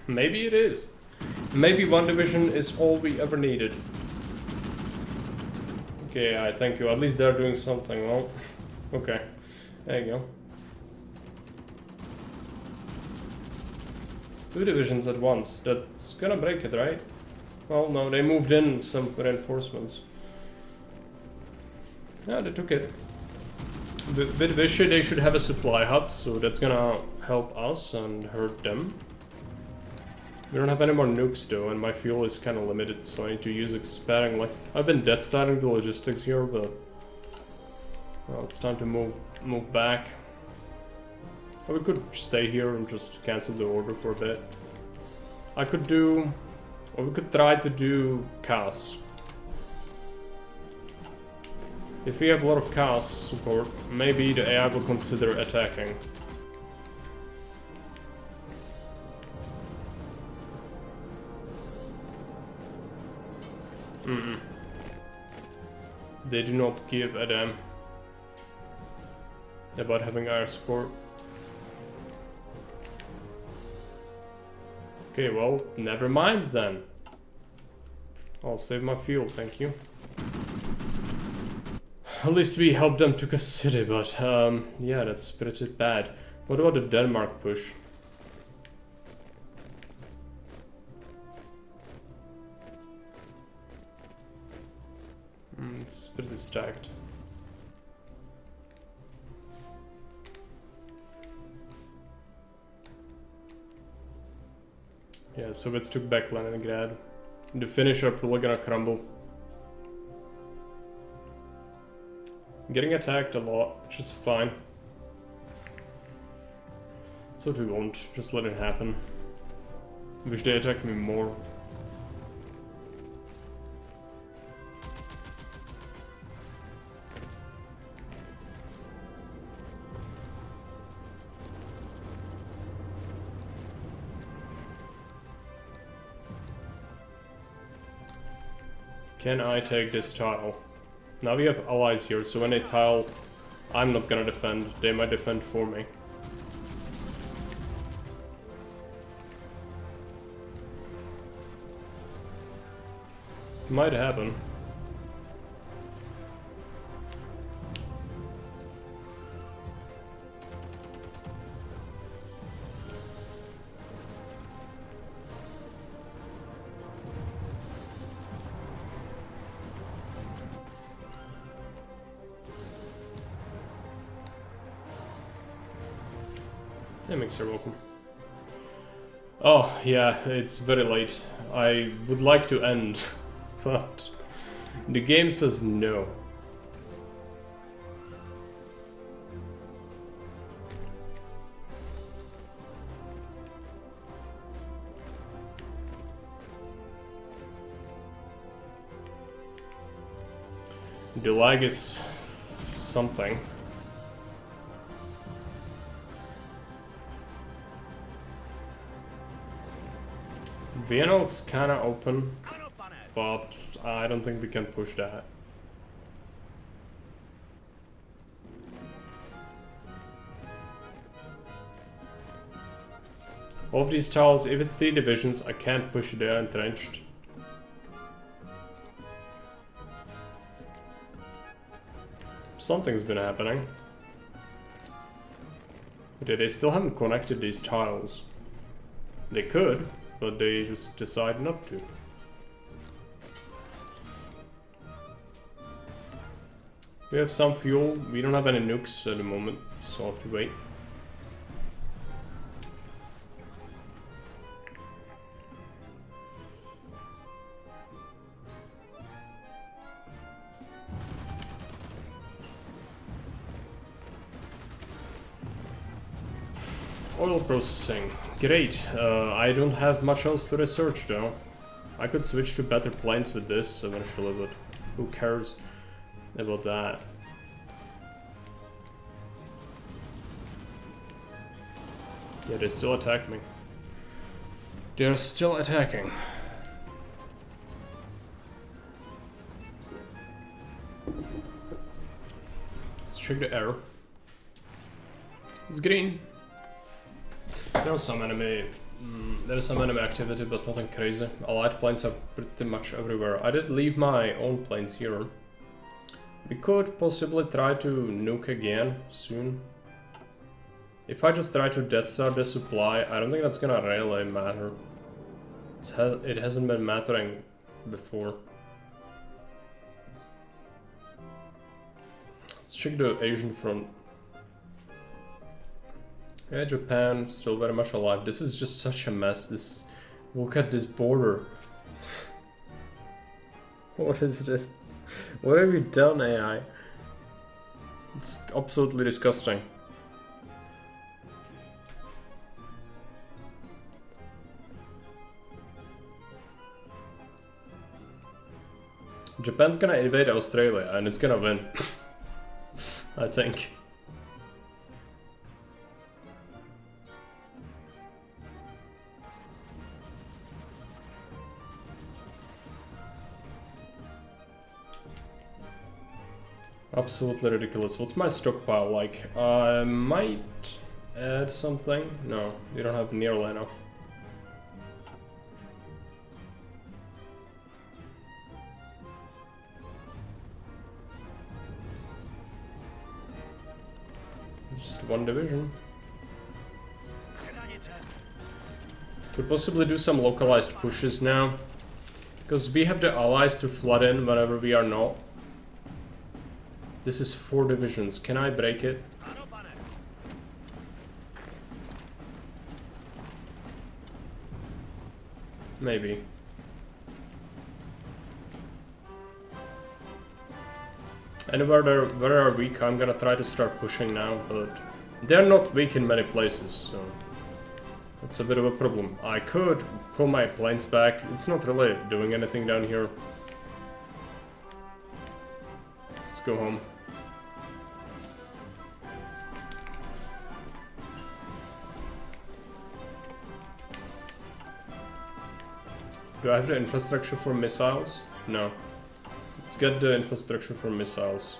Maybe it is. Maybe one division is all we ever needed. Okay, I thank you. At least they're doing something. Well, okay. There you go. 2 divisions at once. That's gonna break it, right? Well, no, they moved in some reinforcements. Yeah, they took it. With Vichy, they should have a supply hub, so that's gonna help us and hurt them. We don't have any more nukes though, and my fuel is kind of limited, so I need to use it sparingly. I've been dead starting the logistics here, but well, it's time to move back. Or we could stay here and just cancel the order for a bit. I could do, or we could try to do CAS. If we have a lot of CAS support, maybe the AI will consider attacking. They do not give a damn about having air support. Okay, well, never mind then. I'll save my fuel, thank you. At least we helped them to a city, but yeah, that's pretty bad. What about the Denmark push? It's pretty stacked. Yeah, Soviets took back Leningrad. The Finnish are probably gonna crumble. Getting attacked a lot, which is fine. That's what we want, just let it happen. Wish they attacked me more. Can I take this tile? Now we have allies here, so when they tile, I'm not gonna defend. They might defend for me. Might happen. Hey, Mixer, welcome. Oh, yeah, it's very late. I would like to end, but the game says no. The lag is something. Vienna looks kinda open, but I don't think we can push that. All of these tiles, if it's 3 divisions, I can't push it, they're entrenched. Something's been happening. Okay, they still haven't connected these tiles. They could, but they just decide not to. We have some fuel. We don't have any nukes at the moment, so I'll have to wait. Oil processing. Great. I don't have much else to research though. I could switch to better planes with this eventually, but who cares about that? Yeah, they still attack me. They're still attacking. Let's check the error. It's green. There's some enemy activity, but nothing crazy. Allied planes are pretty much everywhere. I did leave my own planes here. We could possibly try to nuke again soon. If I just try to Death Star the supply, I don't think that's gonna really matter. It hasn't been mattering before. Let's check the Asian front. Yeah, Japan, still very much alive. This is just such a mess. Look at this border. What is this? What have you done, AI? It's absolutely disgusting. Japan's gonna invade Australia and it's gonna win. I think. Absolutely ridiculous. What's my stockpile like? I might add something. No, you don't have nearly enough. Just one division. Could possibly do some localized pushes now. Because we have the allies to flood in whenever we are not. This is 4 divisions. Can I break it? Maybe. And where are weak, I'm gonna try to start pushing now, but they're not weak in many places, so that's a bit of a problem. I could pull my planes back. It's not really doing anything down here. Let's go home. Do I have the infrastructure for missiles? No. Let's get the infrastructure for missiles.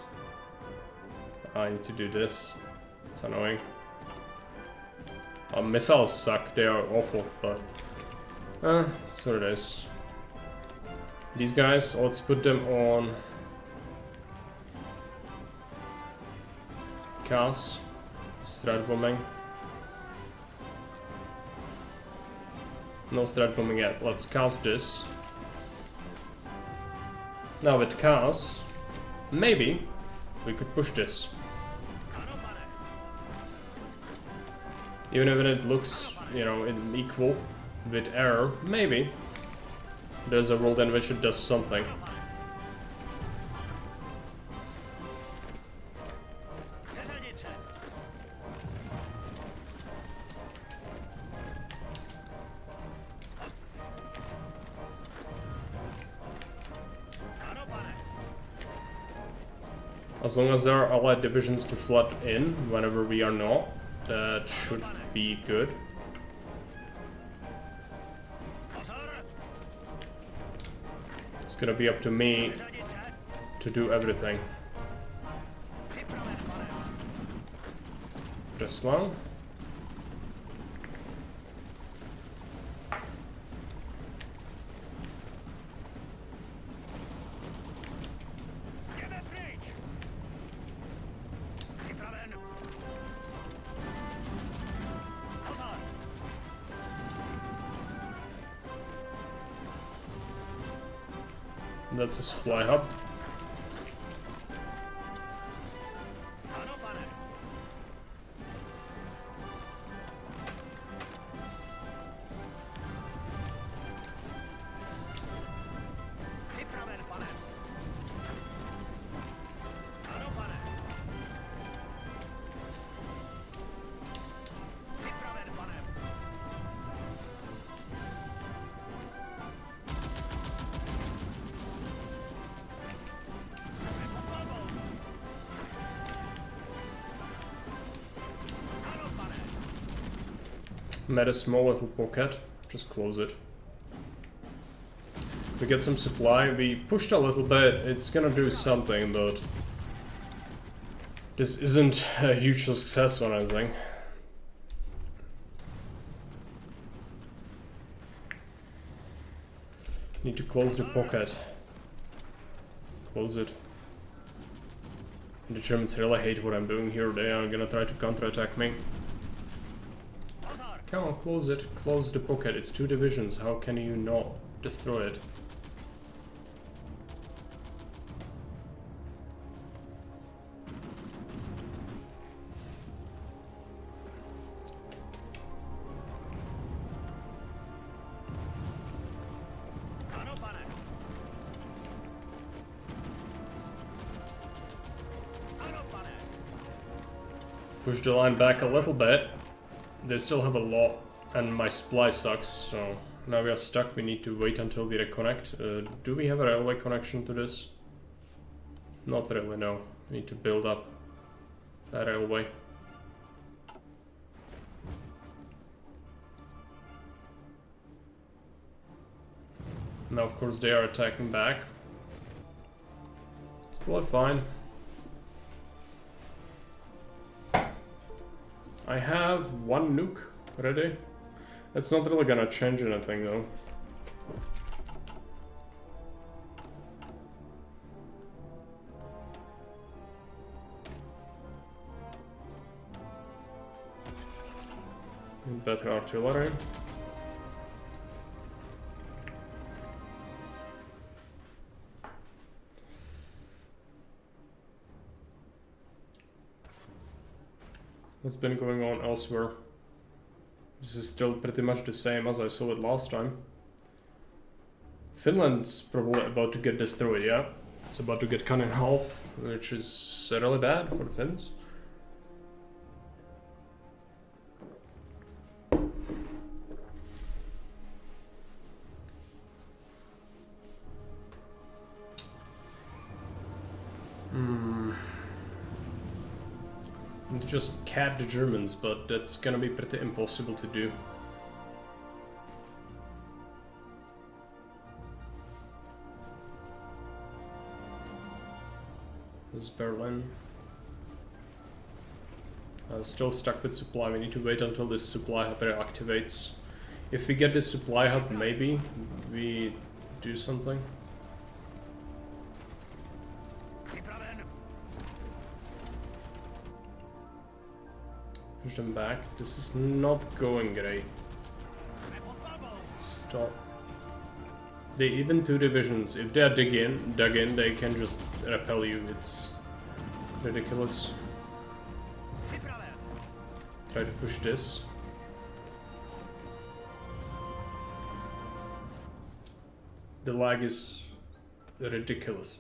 I need to do this. It's annoying. Missiles suck, they are awful, but... that's what it is. These guys, let's put them on... CAS. Strat bombing. No strat bombing yet. Let's cast this. Now with CAS, maybe we could push this. Even if it looks, you know, equal with error, maybe there's a world in which it does something. As long as there are allied divisions to flood in whenever we are not, that should be good. It's gonna be up to me to do everything. Breslau. That's a supply hub. Made a small little pocket, just close it. We get some supply, we pushed a little bit, it's gonna do something, but this isn't a huge success or anything. Need to close the pocket. Close it. The Germans really hate what I'm doing here, they are gonna try to counterattack me. Come on, close it. Close the pocket. It's 2 divisions. How can you not destroy it? Push the line back a little bit. They still have a lot, and my supply sucks, so now we are stuck. We need to wait until we reconnect. Do we have a railway connection to this? Not really, no. We need to build up that railway. Now, of course, they are attacking back. It's probably fine. I have 1 nuke ready. It's not really gonna change anything though. Better artillery. What's been going on elsewhere? This is still pretty much the same as I saw it last time. Finland's probably about to get destroyed, yeah? It's about to get cut in half, which is really bad for the Finns. Just cap the Germans, but that's gonna be pretty impossible to do. This is Berlin. Still stuck with supply. We need to wait until this supply hub reactivates. If we get this supply hub, maybe we do something. Push them back. This is not going great. Stop. They even 2 divisions. If they are dug in, they can just repel you. It's ridiculous. Try to push this. The lag is ridiculous.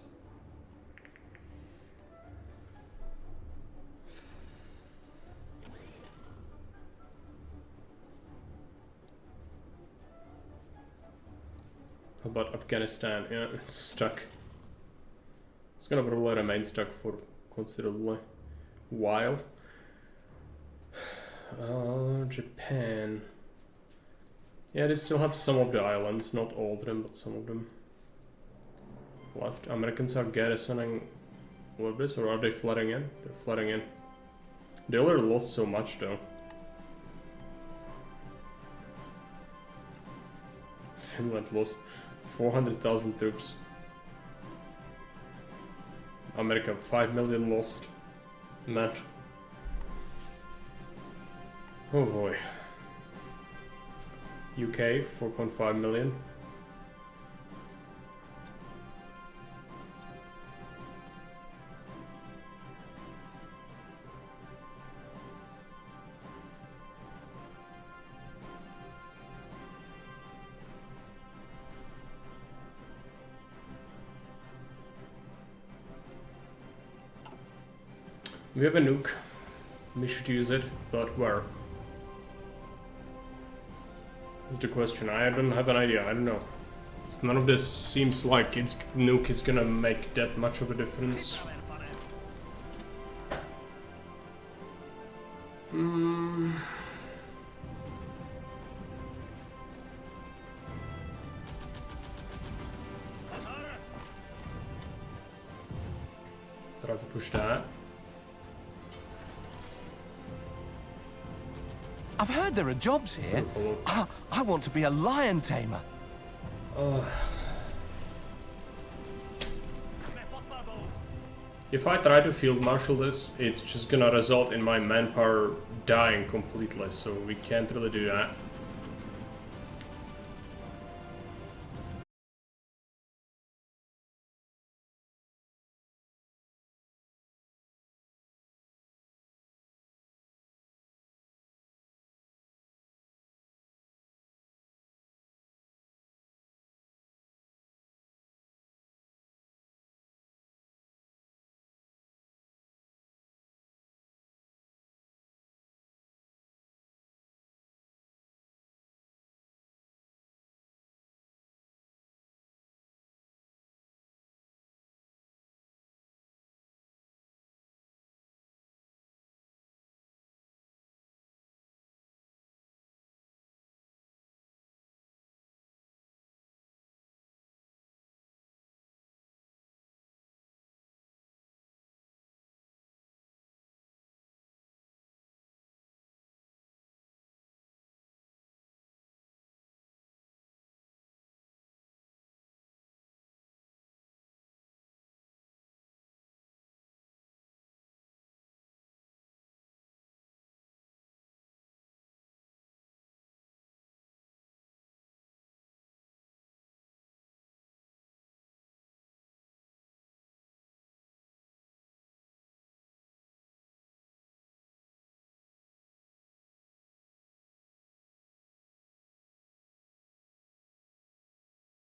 How about Afghanistan? Yeah, it's stuck. It's gonna probably remain stuck for considerably while. Japan. Yeah, they still have some of the islands, not all of them, but some of them left. Americans are garrisoning Libris, or are they flooding in? They're flooding in. They already lost so much though. Finland lost 400,000 troops. America 5 million lost. Man. Oh boy. UK 4.5 million. We have a nuke. We should use it, but where? That's the question. I don't have an idea. I don't know. None of this seems like its nuke is gonna make that much of a difference. Try to push that. I've heard there are jobs here. I want to be a lion tamer. If I try to field marshal this, it's just gonna result in my manpower dying completely, so we can't really do that.